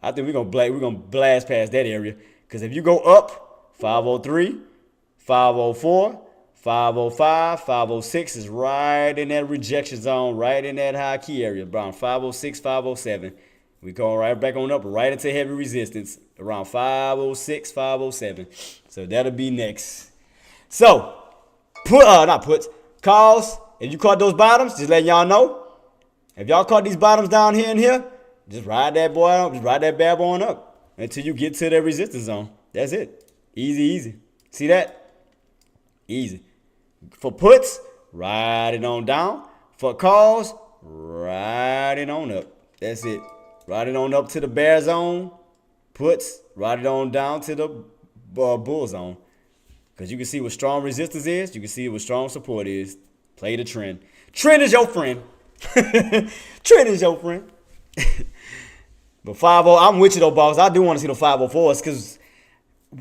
I think we're going to blast past that area, because if you go up, 503, 504, 505, 506 is right in that rejection zone, right in that high key area, around 506, 507. We go right back on up, right into heavy resistance, around 506, 507. So that'll be next. So, calls. If you caught those bottoms, just letting y'all know. If y'all caught these bottoms down here and here, just ride that boy up, just ride that bad boy on up until you get to that resistance zone. That's it. Easy. See that? Easy. For puts, ride it on down. For calls, ride it on up. That's it. Ride it on up to the bear zone. Puts, ride it on down to the bull zone. Because you can see what strong resistance is. You can see what strong support is. Play the trend. Trend is your friend. Trend is your friend. But 50, I'm with you though, boss. I do want to see the 504s, because,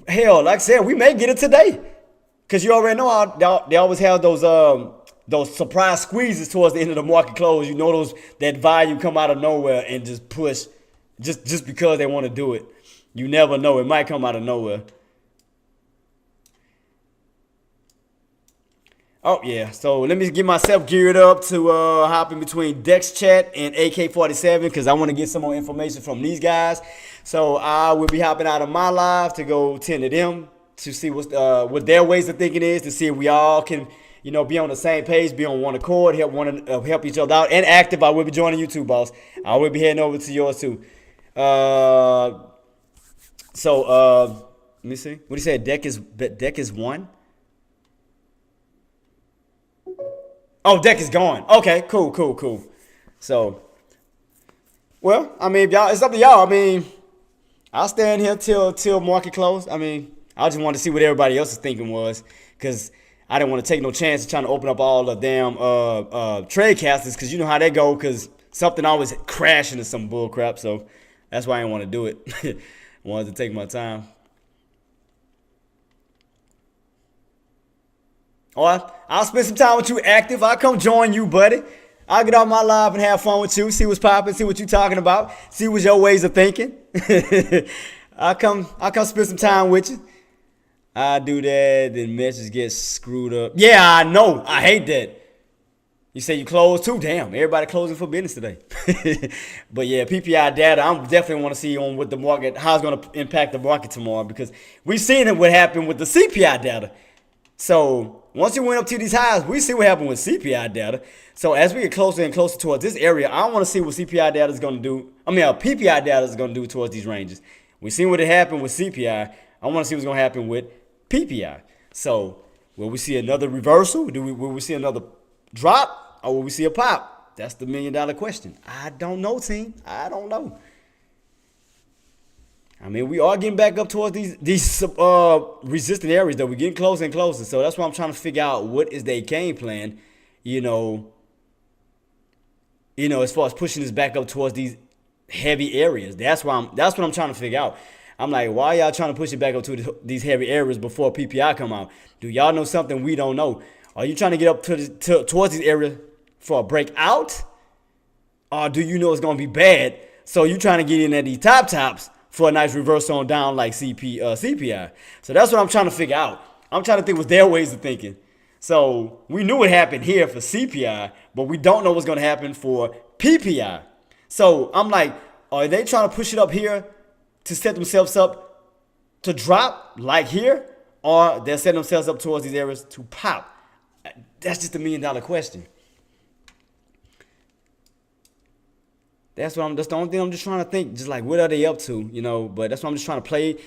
hell, like I said, we may get it today. Because you already know how they always have those surprise squeezes towards the end of the market close. You know, that volume come out of nowhere and just push just because they want to do it. You never know. It might come out of nowhere. Oh, yeah. So let me get myself geared up to hop in between Dex Chat and AK-47, because I want to get some more information from these guys. So I will be hopping out of my live to go tend to them, to see what their ways of thinking is, to see if we all can, be on the same page, be on one accord, help each other out. And active, I will be joining you too, boss. I will be heading over to yours too. Let me see. What do you say? Deck is one. Oh, deck is gone. Okay, cool. So, well, I mean, y'all, it's up to y'all. I mean, I'll stand here till market close. I mean, I just wanted to see what everybody else's thinking was, because I didn't want to take no chance of trying to open up all the damn trade casters, because you know how they go, because something always crash into some bull crap. So that's why I didn't want to do it. Wanted to take my time. Or I'll spend some time with you, active. I'll come join you, buddy. I'll get on my live and have fun with you, see what's popping, see what you're talking about, see what's your ways of thinking. I'll come spend some time with you. I do that, then message gets screwed up. Yeah, I know. I hate that. You say you close too? Damn, everybody closing for business today. But yeah, PPI data, I'm definitely want to see on what the market, how it's going to impact the market tomorrow, because we've seen what happened with the CPI data. So once you went up to these highs, we see what happened with CPI data. So as we get closer and closer towards this area, I want to see what CPI data is going to do. PPI data is going to do towards these ranges. We've seen what happened with CPI. I want to see what's going to happen with PPI. So will we see another reversal? Will we see another drop, or will we see a pop? That's the $1 million question. I don't know, team. I don't know. I mean, we are getting back up towards these resistant areas, though. We're getting closer and closer. So that's why I'm trying to figure out what is their game plan, as far as pushing this back up towards these heavy areas. That's what I'm trying to figure out. I'm like, why y'all trying to push it back up to these heavy areas before PPI come out? Do y'all know something we don't know? Are you trying to get up towards these areas for a breakout? Or do you know it's going to be bad? So you trying to get in at these tops for a nice reversal on down like CPI. So that's what I'm trying to figure out. I'm trying to think what's their ways of thinking. So we knew what happened here for CPI, but we don't know what's going to happen for PPI. So I'm like, are they trying to push it up here to set themselves up to drop like here? Or they're setting themselves up towards these areas to pop? That's just $1 million question. That's the only thing I'm just trying to think. Just like, what are they up to, But that's what I'm just trying to play.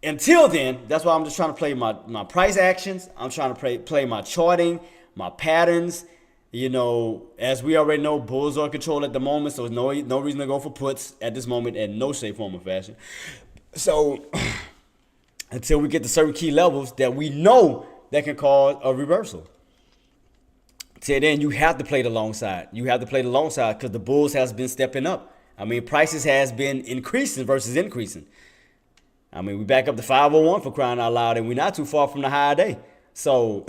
Until then, that's why I'm just trying to play my price actions. I'm trying to play my charting, my patterns. As we already know, bulls are in control at the moment, so there's no reason to go for puts at this moment in no shape, form, or fashion. So until we get to certain key levels that we know that can cause a reversal. Till then, you have to play the long side. You have to play the long side because the bulls has been stepping up. I mean, prices has been increasing versus increasing. I mean, we back up to 501 for crying out loud, and we're not too far from the high day. So,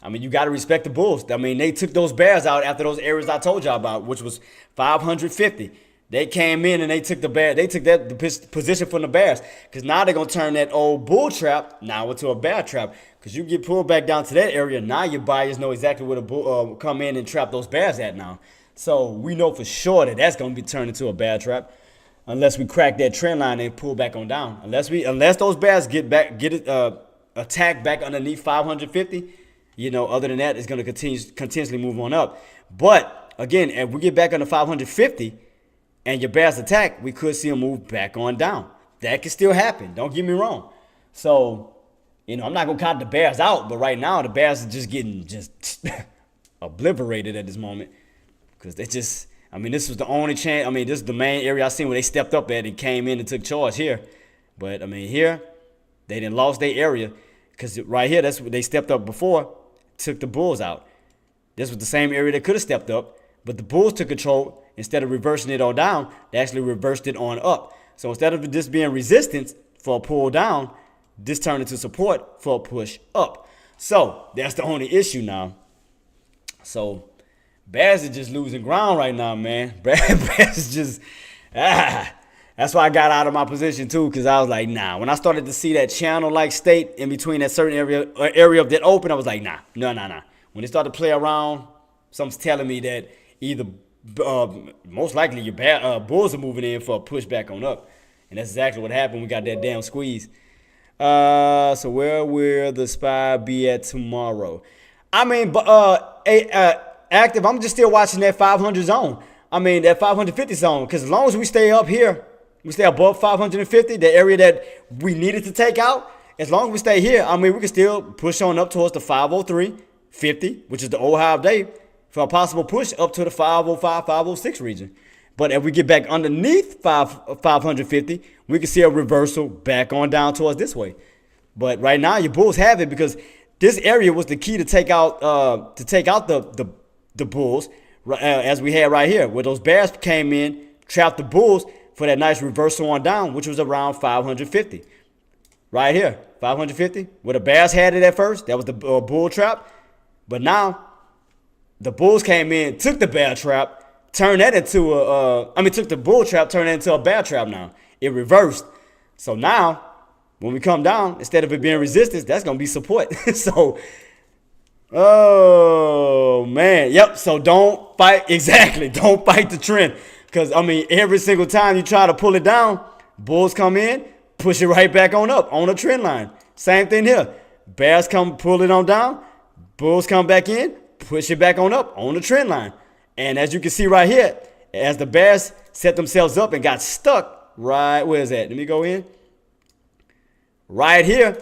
I mean, you got to respect the bulls. I mean, they took those bears out after those areas I told y'all about, which was 550. They came in and they took the position from the bears, because now they're going to turn that old bull trap now into a bear trap, because you get pulled back down to that area. Now your buyers know exactly where the bull come in and trap those bears at now. So we know for sure that that's going to be turned into a bear trap unless we crack that trend line and pull back on down. Unless those bears get attacked back underneath 550, other than that, it's going to continuously move on up. But again, if we get back under 550, and your bears attack, we could see them move back on down. That can still happen. Don't get me wrong. So, I'm not going to count the bears out, but right now the bears are just getting obliterated at this moment. Because this was the only chance. This is the main area I seen where they stepped up at and came in and took charge here. But, here, they didn't lost their area. Because right here, that's where they stepped up before, took the bulls out. This was the same area they could have stepped up, but the bulls took control. Instead of reversing it on down, they actually reversed it on up. So instead of this being resistance for a pull down, this turned into support for a push up. So that's the only issue now. So bears are just losing ground right now, man. Bears is just, that's why I got out of my position too, because I was like, nah. When I started to see that channel-like state in between that certain area of that open, I was like, nah. When it started to play around, something's telling me that either most likely your bulls are moving in for a pushback on up. And that's exactly what happened. We got that damn squeeze. So where will the SPY be at tomorrow? I mean, active. I'm just still watching that 500 zone. I mean, that 550 zone. Because as long as we stay up here, we stay above 550, the area that we needed to take out. As long as we stay here, I mean, we can still push on up towards the 503.50, which is the old high of day, for a possible push up to the 505, 506 region. But if we get back underneath 550, we can see a reversal back on down towards this way. But right now, your bulls have it because this area was the key to take out the bulls, as we had right here, where those bears came in, trapped the bulls for that nice reversal on down, which was around 550. Right here, 550, where the bears had it at first. That was the bull trap. But now, the bulls came in, took the bear trap, turned that into took the bull trap, turned it into a bear trap now. It reversed. So now, when we come down, instead of it being resistance, that's going to be support. So, oh, man. Yep, so don't fight. Exactly, don't fight the trend. Because, I mean, every single time you try to pull it down, bulls come in, push it right back on up on a trend line. Same thing here. Bears come pull it on down. Bulls come back in, push it back on up on the trend line. And as you can see right here, as the bears set themselves up and got stuck, right, where is that? Let me go in. Right here,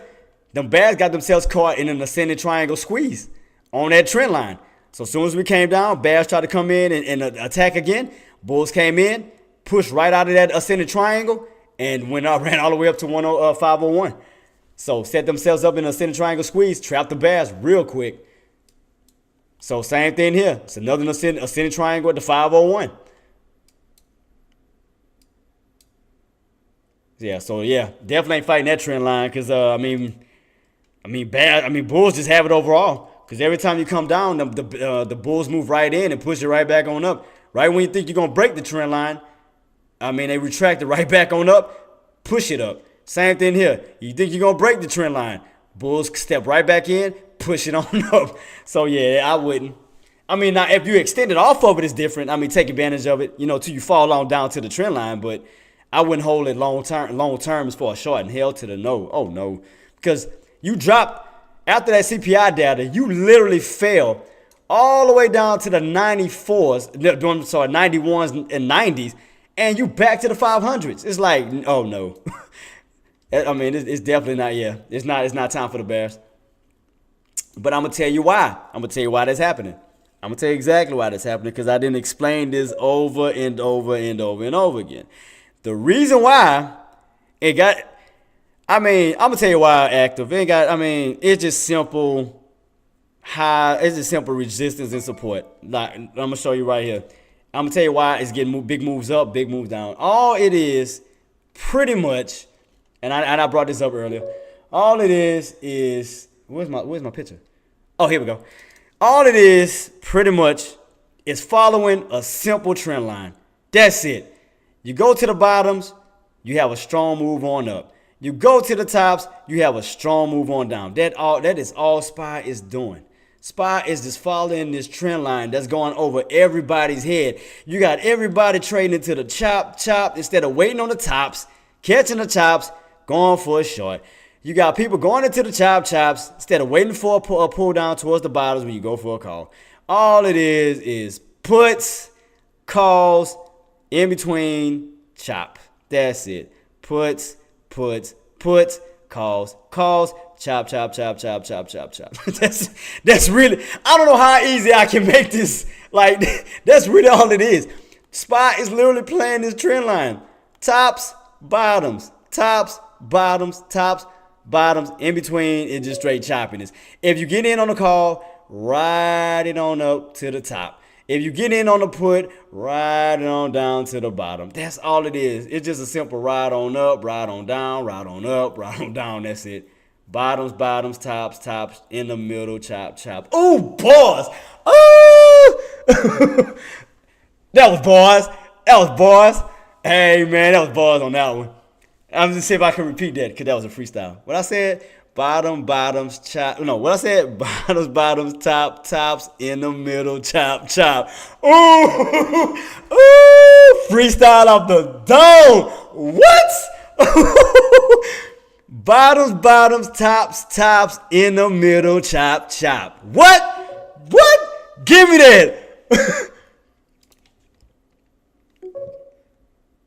the bears got themselves caught in an ascending triangle squeeze on that trend line. So as soon as we came down, bears tried to come in and attack again. Bulls came in, pushed right out of that ascending triangle, and ran all the way up to 501. So set themselves up in an ascending triangle squeeze, trapped the bears real quick. So same thing here. It's another ascending triangle at the 501. Yeah, so yeah, definitely ain't fighting that trend line because bulls just have it overall. Because every time you come down, the bulls move right in and push it right back on up. Right when you think you're gonna break the trend line, they retract it right back on up, push it up. Same thing here. You think you're gonna break the trend line, bulls step right back in, push it on up. So yeah, I wouldn't. Now if you extend it off of it, it's different. Take advantage of it, till you fall on down to the trend line. But I wouldn't hold it long term as far as short and hell to the no. Oh no, because you dropped after that CPI data, you literally fell all the way down to the 94s, 91s and 90s, and you back to the 500s. It's like, oh no. It's definitely not. Yeah, it's not time for the Bears. But I'm gonna tell you why. I'm gonna tell you why that's happening. I'm gonna tell you exactly why that's happening because I didn't explain this over and over and over and over again. The reason why it got, I'm gonna tell you why active. It got, it's just simple. It's just simple resistance and support. Like I'm gonna show you right here. I'm gonna tell you why it's getting big moves up, big moves down. All it is, pretty much, and I brought this up earlier. All it is where's my picture? Oh, here we go. All it is, pretty much, is following a simple trend line. That's it. You go to the bottoms, you have a strong move on up. You go to the tops, you have a strong move on down. That is all SPY is doing. SPY is just following this trend line that's going over everybody's head. You got everybody trading into the chop instead of waiting on the tops, catching the tops, going for a short. You got people going into the chops instead of waiting for a pull down towards the bottoms when you go for a call. All it is puts, calls, in between, chop. That's it. Puts, calls, chop. That's really, I don't know how easy I can make this. Like, that's really all it is. SPY is literally playing this trend line. Tops, bottoms, bottoms, in between is just straight choppiness. If you get in on the call, ride it on up to the top. If you get in on the put, ride it on down to the bottom. That's all it is. It's just a simple ride on up, ride on down, ride on up, ride on down. That's it. Bottoms, tops, in the middle, chop. Ooh, bars. Oh! That was bars. Hey, man, that was bars on that one. I'm just see if I can repeat that because that was a freestyle. What I said, bottoms, chop. No, what I said, bottoms, tops, in the middle, chop. Ooh, freestyle off the dome. What? Bottoms, bottoms, tops, tops, in the middle, chop, chop. What? What? Give me that.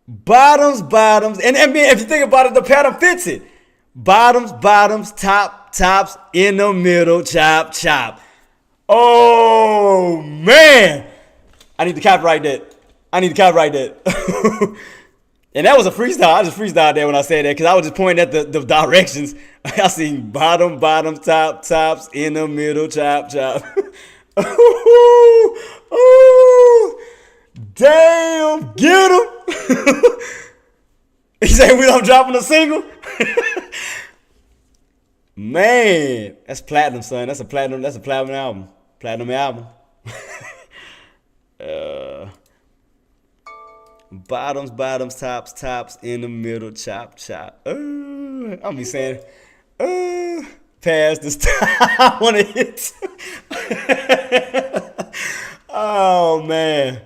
Bottoms, bottoms, and I mean, if you think about it, the pattern fits it. Bottoms, bottoms, tops, in the middle, chop, chop. Oh, man. I need to copyright that. And that was a freestyle. I just freestyled there when I said that because I was just pointing at the directions. I seen bottoms, tops, in the middle, chop, chop. Ooh, damn, get him. He said I'm dropping a single. Man, that's platinum, son. That's a platinum album. Bottoms, tops, in the middle, chop, chop. I'll be saying, pass this time. I want to hit. Oh, man.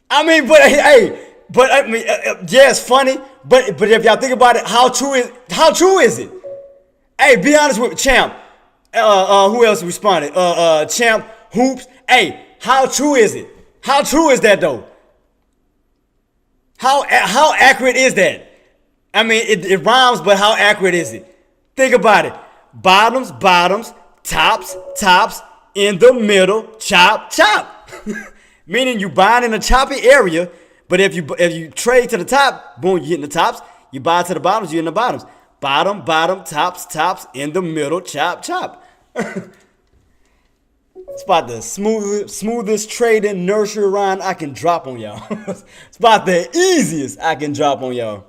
I mean, but hey, yeah, it's funny. But if y'all think about it, how true is it? Hey, be honest with me, Champ. Who else responded? Champ, Hoops. Hey, how true is it? How true is that though? How accurate is that? I mean, it rhymes, but how accurate is it? Think about it. Bottoms, tops, in the middle, chop, chop. Meaning you buy in a choppy area, but if you trade to the top, boom, you hit in the tops. You buy to the bottoms, you're in the bottoms. Bottom, tops, in the middle, chop, chop. It's about the smoothest trading nursery rhyme I can drop on y'all. It's about the easiest I can drop on y'all.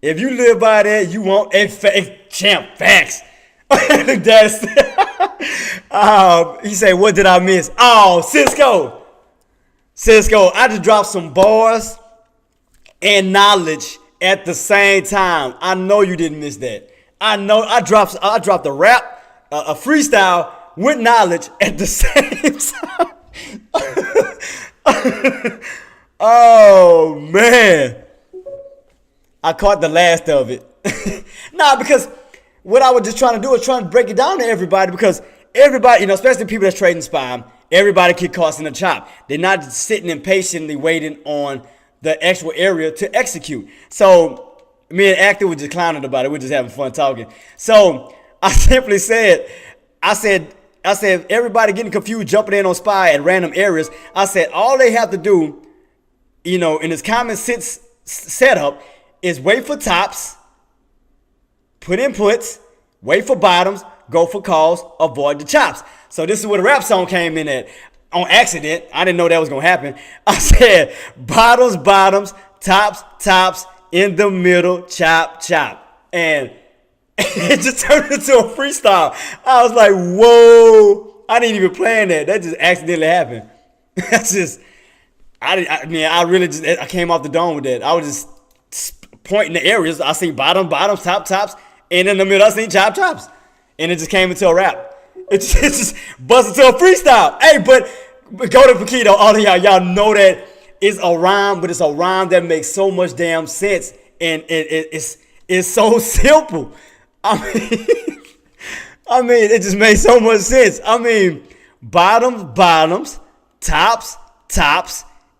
If you live by that, you want Champ facts. That's he said, what did I miss? Oh, Cisco, I just dropped some bars and knowledge at the same time. I know you didn't miss that. I know I dropped a rap, a freestyle with knowledge at the same time. Oh, man. I caught the last of it. Nah, because what I was just trying to do is trying to break it down to everybody, because everybody, especially people that's trading spy, everybody get caught in a chop. They're not just sitting impatiently waiting on the actual area to execute. So me and Actor were just clowning about it. We're just having fun talking. So I simply said, everybody getting confused, jumping in on spy at random areas. I said, all they have to do, in this common sense setup, is wait for tops, put in puts, wait for bottoms, go for calls, avoid the chops. So this is where the rap song came in at. On accident, I didn't know that was going to happen. I said, bottoms, tops, in the middle, chop, chop. And it just turned into a freestyle. I was like, whoa. I didn't even plan that. That just accidentally happened. That's just, I came off the dome with that. I was just pointing the areas. I seen bottoms, tops, and in the middle, I seen chops. And it just came into a rap. It just busted to a freestyle. Hey, but go to Paquito. All of y'all know that it's a rhyme, but it's a rhyme that makes so much damn sense. And it's so simple. I mean, it just makes so much sense. I mean, bottoms, tops,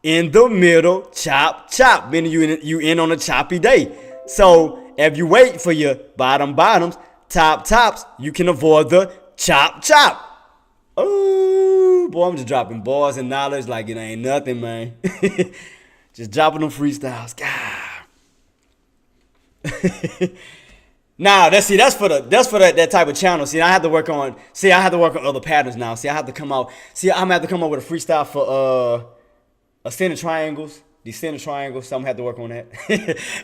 in the middle, chop, chop. Meaning you in on a choppy day. So if you wait for your bottoms, tops, you can avoid the chop. Oh, boy, I'm just dropping bars and knowledge like it ain't nothing, man. Just dropping them freestyles. God. Nah, that's for that type of channel. See, I have to work on other patterns now. See, I have to come out. See, I'm gonna have to come up with a freestyle for ascending triangles. Descending triangles, so I'm gonna have to work on that.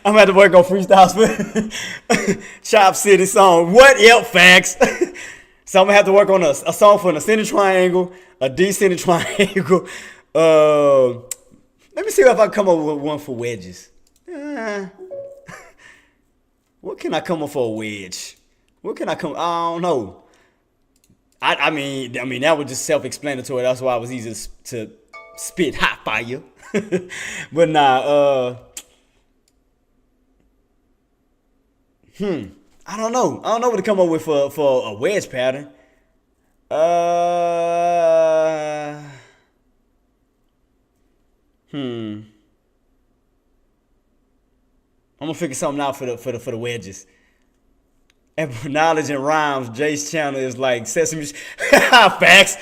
I'm gonna have to work on freestyles for Chop City song. What else facts? So I'm gonna have to work on a song for an ascending triangle, a descending triangle. Let me see if I can come up with one for wedges. What can I come up for a wedge? What can I come? I don't know. I mean that was just self-explanatory. That's why it was easy to spit hot fire. But nah, I don't know. I don't know what to come up with for a wedge pattern. I'm gonna figure something out for the wedges. And for knowledge and rhymes, Jay's channel is like Sesame. Facts,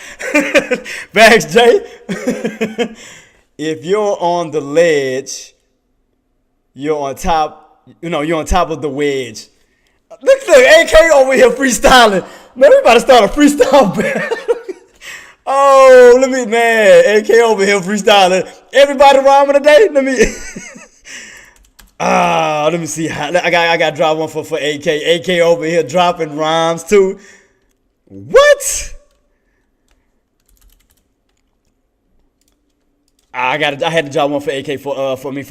facts, Jay. If you're on the ledge, you're on top. You're on top of the wedge. Look, AK over here freestyling. Man, we about to start a freestyle battle. Oh, AK over here freestyling. Everybody rhyming today? Let me see. I got to drop one for AK. AK over here dropping rhymes too. What? I had to drop one for AK for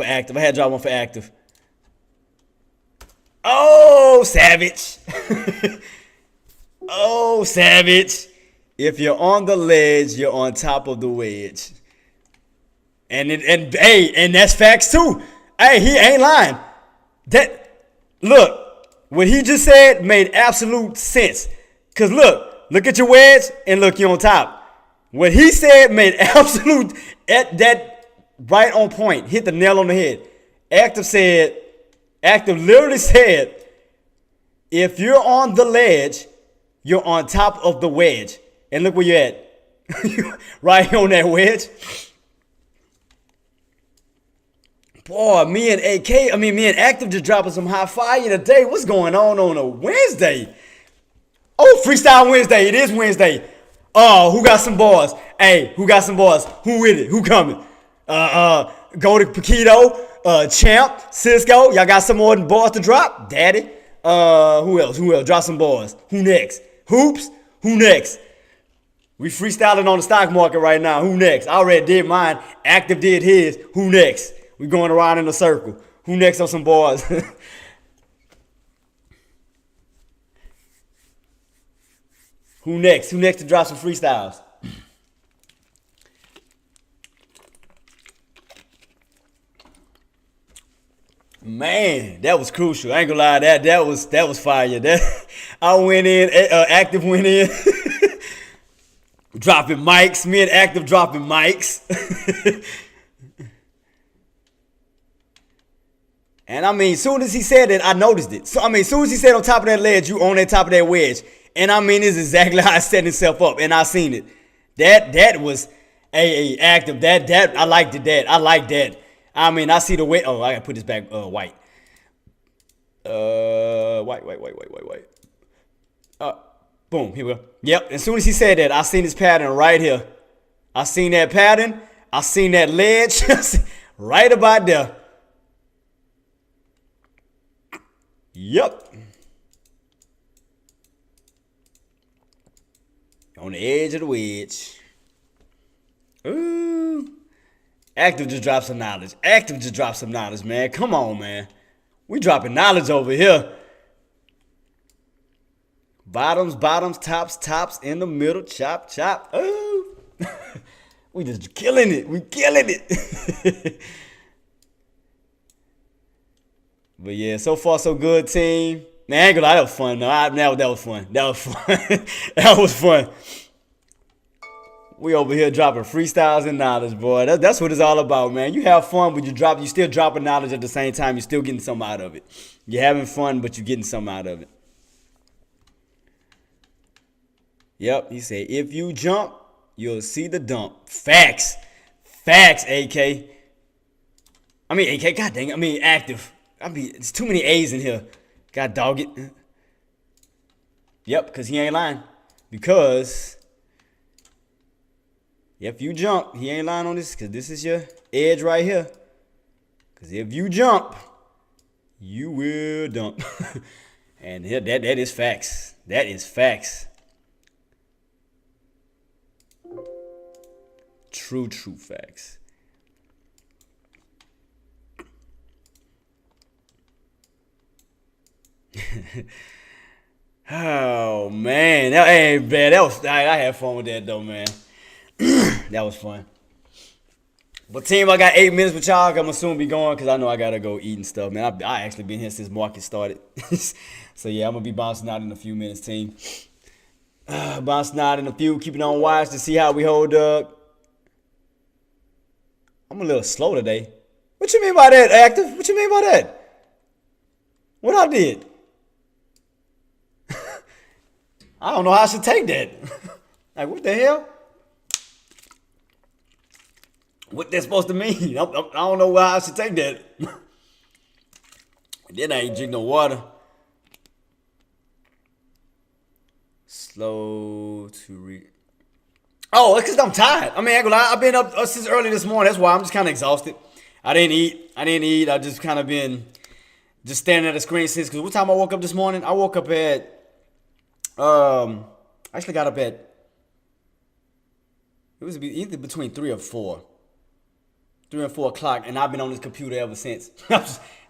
active. I had to drop one for active. Oh, savage. Oh, savage. If you're on the ledge, you're on top of the wedge. And that's facts too. Hey, he ain't lying. Look, what he just said made absolute sense. Cause look at your wedge and look, you're on top. What he said made absolute that right on point. Hit the nail on the head. Active literally said, if you're on the ledge, you're on top of the wedge. And look where you're at. Right here on that wedge. Boy, me and Active just dropping some high fire today. What's going on a Wednesday? Oh, Freestyle Wednesday. It is Wednesday. Oh, who got some bars? Hey, who got some bars? Who with it? Who coming? Go to Paquito, Champ, Cisco. Y'all got some more bars to drop? Daddy. Who else? Drop some bars. Who next? Hoops? Who next? We freestyling on the stock market right now. Who next? I already did mine. Active did his. Who next? We going around in a circle. Who next on some bars? Who next? Who next to drop some freestyles? Man, that was crucial. I ain't gonna lie, that was fire. I went in, Active went in, dropping mics. Me and Active dropping mics. And soon as he said it, I noticed it. So soon as he said on top of that ledge, you on that top of that wedge. And it's exactly how it set itself up. And I seen it. That was Active. That I liked it. I like that. I see the way. Oh, I gotta put this back white. White. Boom, here we go. Yep, as soon as he said that, I seen this pattern right here. I seen that pattern. I seen that ledge. Right about there. Yep. On the edge of the wedge. Ooh. Active just dropped some knowledge. Man. Come on, man. We dropping knowledge over here. Bottoms, tops, in the middle, chop. Ooh. We just killing it. But yeah, so far so good, team. Man, I ain't gonna lie, that was fun. No, that was fun. That was fun. We over here dropping freestyles and knowledge, boy. That's what it's all about, man. You have fun, but you still dropping knowledge at the same time. You're still getting something out of it. You're having fun, but you're getting something out of it. Yep, he said, if you jump, you'll see the dump. Facts, AK. AK, god dang it. Active. It's too many A's in here. God dog it. Yep, because he ain't lying. Because if you jump, he ain't lying on this, because this is your edge right here. Because if you jump, you will dump. And that is facts. That is facts. True facts. Oh man, I had fun with that though, man. That was fun. But team, I got 8 minutes with y'all. I'm gonna soon be going because I know I gotta go eat and stuff, man. I actually been here since market started. So yeah, I'm gonna be bouncing out in a few minutes, team. Bouncing out in a few, keeping on watch to see how we hold up. I'm a little slow today. What you mean by that, Active? What you mean by that? What I did? I don't know how I should take that. Like, what the hell? What that's supposed to mean? I don't know how I should take that. Then I ain't drink no water. Slow to read. Oh, it's because I'm tired. I mean, I ain't gonna lie. I've been up since early this morning. That's why I'm just kind of exhausted. I didn't eat. I just kind of been just staring at the screen since. Because what time I woke up this morning? I woke up at, I actually got up at, it was either between 3 or 4. 3 or 4 o'clock, and I've been on this computer ever since.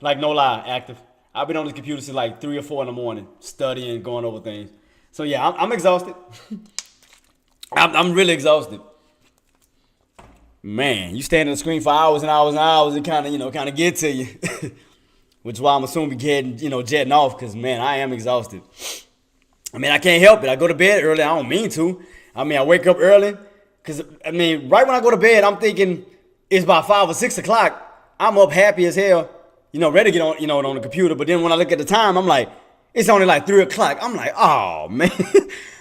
Like, no lie, Active. I've been on this computer since like 3 or 4 in the morning, studying, going over things. So yeah, I'm exhausted. I'm really exhausted. Man, you stand on the screen for hours and hours and hours, it kind of get to you. Which is why I'm assuming be jetting off, because man, I am exhausted. I mean, I can't help it. I go to bed early. I don't mean to. I mean, I wake up early, because I mean, right when I go to bed, I'm thinking it's about 5 or 6 o'clock. I'm up happy as hell, ready to get on, on the computer. But then when I look at the time, I'm like, it's only like 3 o'clock. I'm like, oh man.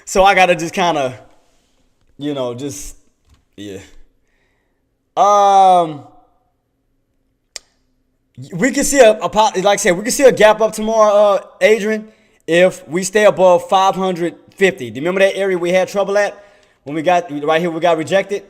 So I gotta just kind of, yeah. We can see like I said, we can see a gap up tomorrow, Adrian, if we stay above 550. Do you remember that area we had trouble at when we got right here? We got rejected.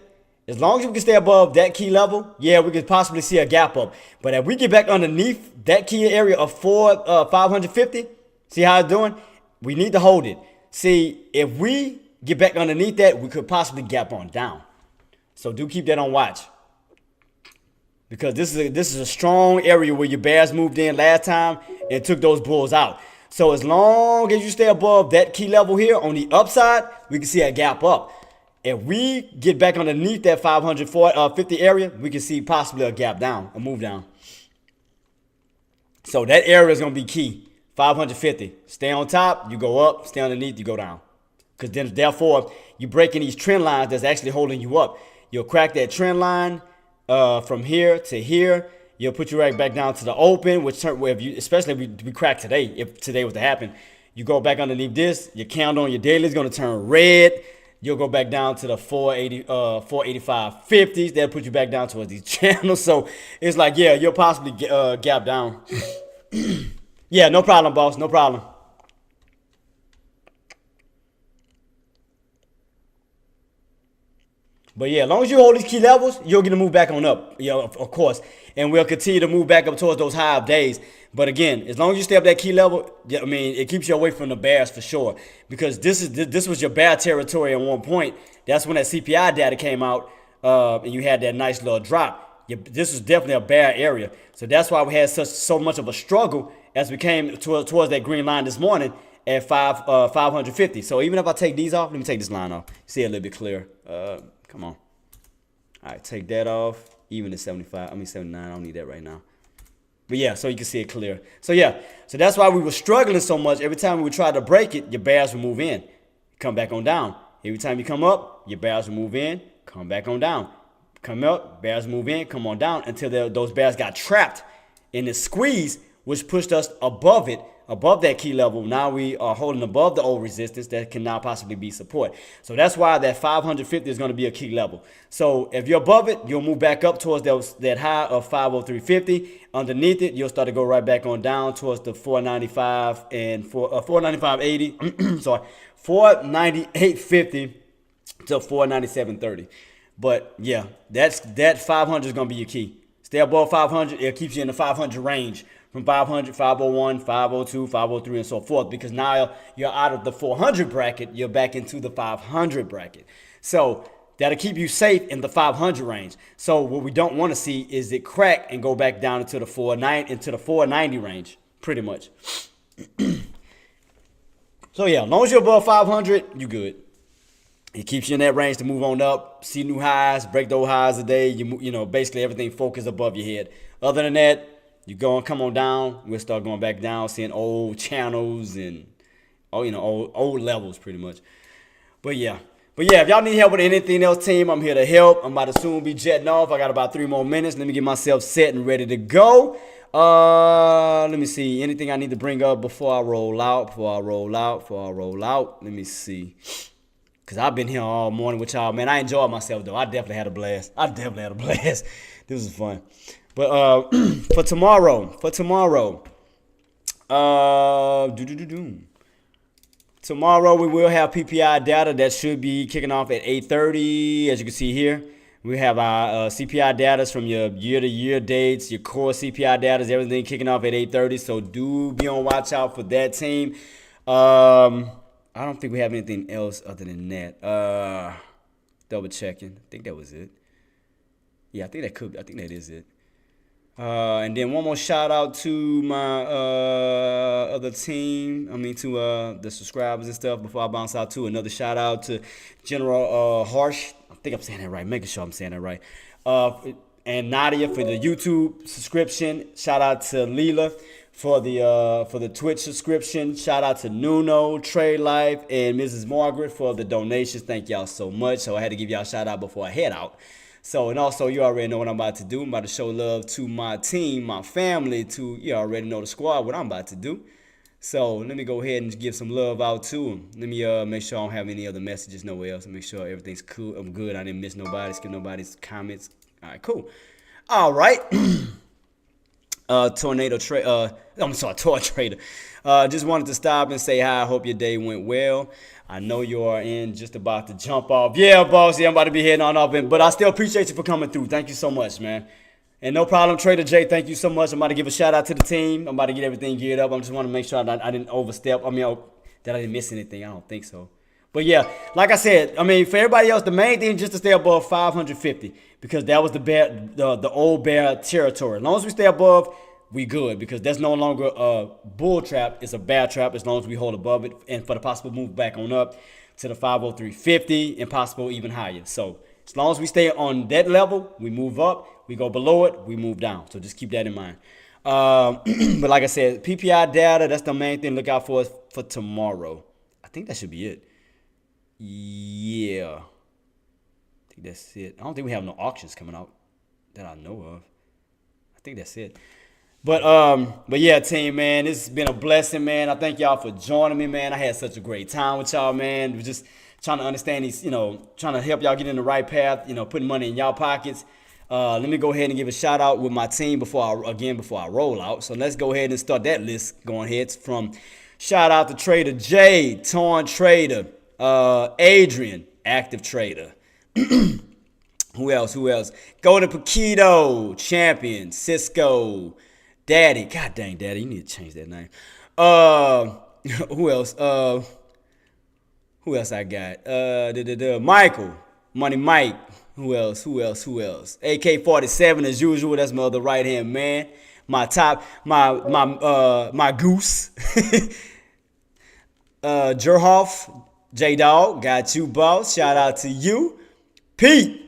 As long as we can stay above that key level, yeah, we could possibly see a gap up. But if we get back underneath that key area of 550, see how it's doing? We need to hold it. See, if we get back underneath that, we could possibly gap on down. So do keep that on watch. Because this is a strong area where your bears moved in last time and took those bulls out. So as long as you stay above that key level here on the upside, we can see a gap up. If we get back underneath that 550 area, we can see possibly a gap down, a move down. So that area is going to be key. 550. Stay on top, you go up. Stay underneath, you go down. Because then, therefore, you're breaking these trend lines that's actually holding you up. You'll crack that trend line from here to here. You'll put you right back down to the open, especially if we crack today, if today was to happen. You go back underneath this, your candle on your daily is going to turn red. You'll go back down to the 485.50s. That'll put you back down towards these channels. So it's like, yeah, you'll possibly gap down. Yeah, no problem, boss. No problem. But yeah, as long as you hold these key levels, you'll get to move back on up, of course. And we'll continue to move back up towards those high up days. But again, as long as you stay up that key level, I mean, it keeps you away from the bears for sure. Because this was your bear territory at one point. That's when that CPI data came out, and you had that nice little drop. This was definitely a bear area. So that's why we had so much of a struggle as we came towards that green line this morning at 550. So even if I take these off, let me take this line off. See it a little bit clearer. Come on. All right, take that off. Even at 79. I don't need that right now. But yeah, so you can see it clear. So yeah, so that's why we were struggling so much. Every time we would try to break it, your bears would move in, come back on down. Every time you come up, your bears will move in, come back on down. Come up, bears move in, come on down until those bears got trapped in the squeeze, which pushed us above it, above that key level. Now we are holding above the old resistance that can now possibly be support. So that's why that 550 is going to be a key level. So if you're above it, you'll move back up towards that high of 503.50. Underneath it, you'll start to go right back on down towards the 495 and 495.80. Sorry, 498.50 to 497.30. But yeah, that 500 is going to be your key. Stay above 500, it keeps you in the 500 range. From 500, 501, 502, 503, and so forth. Because now you're out of the 400 bracket, you're back into the 500 bracket. So that'll keep you safe in the 500 range. So what we don't want to see is it crack and go back down into the 490 range, pretty much. So yeah, as long as you're above 500, you good. It keeps you in that range to move on up, see new highs, break those highs today. You know, basically everything focused above your head. Other than that, you go and come on down. We'll start going back down, seeing old channels and old levels pretty much. But yeah. If y'all need help with anything else, team, I'm here to help. I'm about to soon be jetting off. I got about 3 more minutes. Let me get myself set and ready to go. Let me see. Anything I need to bring up before I roll out? Let me see. Because I've been here all morning with y'all, man. I enjoyed myself, though. I definitely had a blast. This was fun. But for tomorrow, tomorrow we will have PPI data that should be kicking off at 8:30. As you can see here, we have our CPI data from your year-to-year dates, your core CPI data, everything kicking off at 8:30. So do be on watch out for that, team. I don't think we have anything else other than that. Double checking. I think that was it. Yeah, I think that is it. And then one more shout out to my other team. To the subscribers and stuff before I bounce out too. Another shout out to General Harsh. I think I'm saying that right. Making sure I'm saying that right. And Nadia for the YouTube subscription. Shout out to Leela for the Twitch subscription. Shout out to Nuno, Trade Life, and Mrs. Margaret for the donations. Thank y'all so much. So I had to give y'all a shout out before I head out. So, and also, you already know what I'm about to do. I'm about to show love to my team, my family, you already know the squad, what I'm about to do. So, let me go ahead and give some love out to them. Let me make sure I don't have any other messages nowhere else. Make sure everything's cool. I'm good. I didn't miss nobody, skip nobody's comments. All right, cool. All right. Tour Trader. Just wanted to stop and say hi. I hope your day went well. I know you are just about to jump off. Yeah, boss. Yeah, I'm about to be heading on off. But I still appreciate you for coming through. Thank you so much, man. And no problem, Trader J. Thank you so much. I'm about to give a shout out to the team. I'm about to get everything geared up. I just want to make sure I didn't overstep. That I didn't miss anything. I don't think so. But yeah, like I said, for everybody else, the main thing is just to stay above 550 because that was the old bear territory. As long as we stay above, we good because that's no longer a bull trap. It's a bear trap as long as we hold above it and for the possible move back on up to the 503.50 and possible even higher. So as long as we stay on that level, we move up. We go below it, we move down. So just keep that in mind. But like I said, PPI data, that's the main thing to look out for tomorrow. I think that should be it. Yeah. I think that's it. I don't think we have no auctions coming out that I know of. I think that's it. But yeah, team, man, this has been a blessing, man. I thank y'all for joining me, man. I had such a great time with y'all, man. We're just trying to understand these, trying to help y'all get in the right path, putting money in y'all pockets. Let me go ahead and give a shout out with my team before I roll out. So let's go ahead and start that list going ahead from shout out to Trader J, Torn Trader, Adrian, Active Trader. Who else? Golden Paquito, Champion, Cisco, Daddy. God dang, Daddy, you need to change that name. Who else? Who else I got? Michael, Money Mike. Who else? AK-47 as usual. That's my other right hand man. My goose. Jerhoff, J Dog. Got you, boss. Shout out to you, Pete.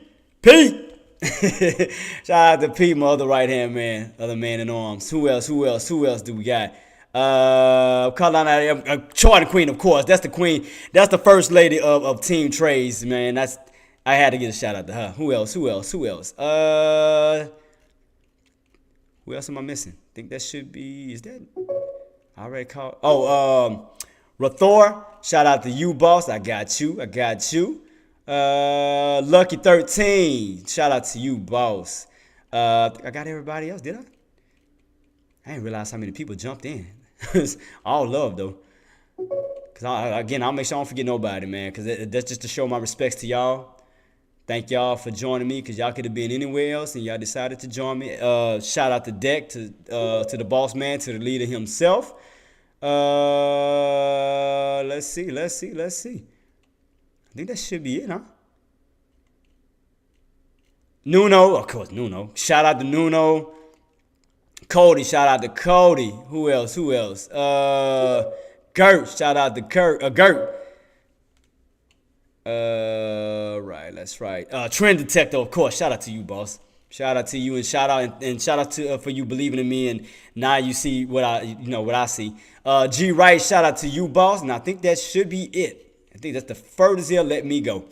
Shout out to Pete, my other right hand man, other man in arms. Who else do we got? Call out Charlie Queen, of course. That's the queen. That's the first lady of Team Trays, man. I had to get a shout out to her. Who else? Who else am I missing? I think that should be. Is that? I already called. Rathor. Shout out to you, boss. I got you. Lucky 13. Shout out to you, boss. I got everybody else, did I? I didn't realize how many people jumped in. All love, though. Because, I'll make sure I don't forget nobody, man. Because that's just to show my respects to y'all. Thank y'all for joining me because y'all could have been anywhere else and y'all decided to join me. Shout out to Deck, to the boss man, to the leader himself. Let's see. I think that should be it, huh? Nuno, of course, Nuno. Shout out to Nuno. Cody, shout out to Cody. Who else? Gert, shout out to Gert. Right, that's right. Trend Detector, of course. Shout out to you, boss. Shout out to you, and shout out to for you believing in me, and now you see what I see. G Wright, shout out to you, boss, and I think that should be it. I think that's the furthest he'll let me go.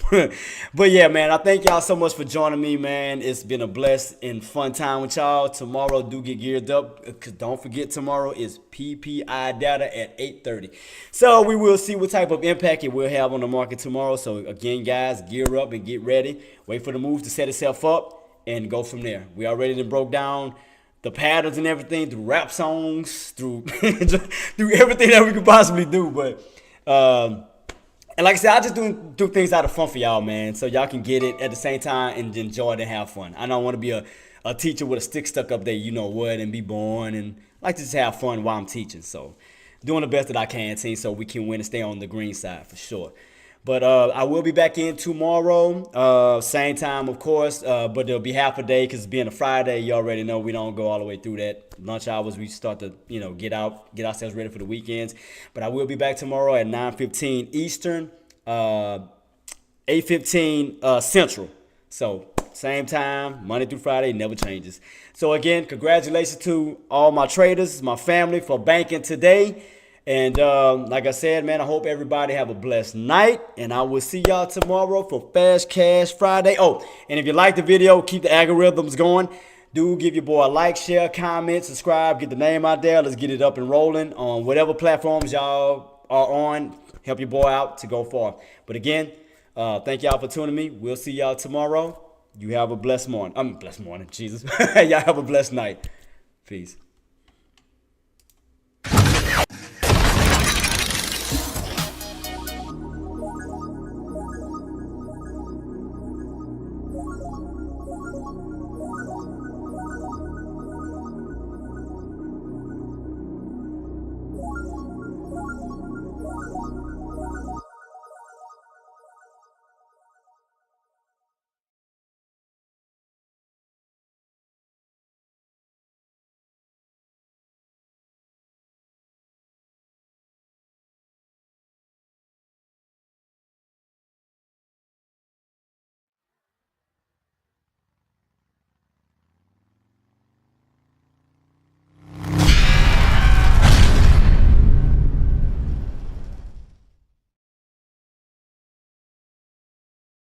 But yeah, man, I thank y'all so much for joining me, man. It's been a blessed and fun time with y'all. Tomorrow, do get geared up, because don't forget, tomorrow is PPI data at 8:30. So we will see what type of impact it will have on the market tomorrow. So again, guys, gear up and get ready. Wait for the move to set itself up and go from there. We already done broke down the patterns and everything through rap songs, through through everything that we could possibly do. But and like I said, I just do things out of fun for y'all, man, so y'all can get it at the same time and enjoy it and have fun. I don't want to be a teacher with a stick stuck up there, you know what, and be boring, and I like to just have fun while I'm teaching. So doing the best that I can, team, so we can win and stay on the green side for sure. But I will be back in tomorrow, same time, of course, but there'll be half a day because being a Friday, you already know we don't go all the way through that. Lunch hours, we start to, get ourselves ready for the weekends. But I will be back tomorrow at 9:15 Eastern, 8:15 Central. So same time, Monday through Friday, never changes. So again, congratulations to all my traders, my family, for banking today. And like I said, man, I hope everybody have a blessed night. And I will see y'all tomorrow for Fast Cash Friday. Oh, and if you like the video, keep the algorithms going. Do give your boy a like, share, comment, subscribe, get the name out there. Let's get it up and rolling on whatever platforms y'all are on. Help your boy out to go far. But again, thank y'all for tuning me. We'll see y'all tomorrow. You have a blessed morning. Blessed morning, Jesus. Y'all have a blessed night. Peace.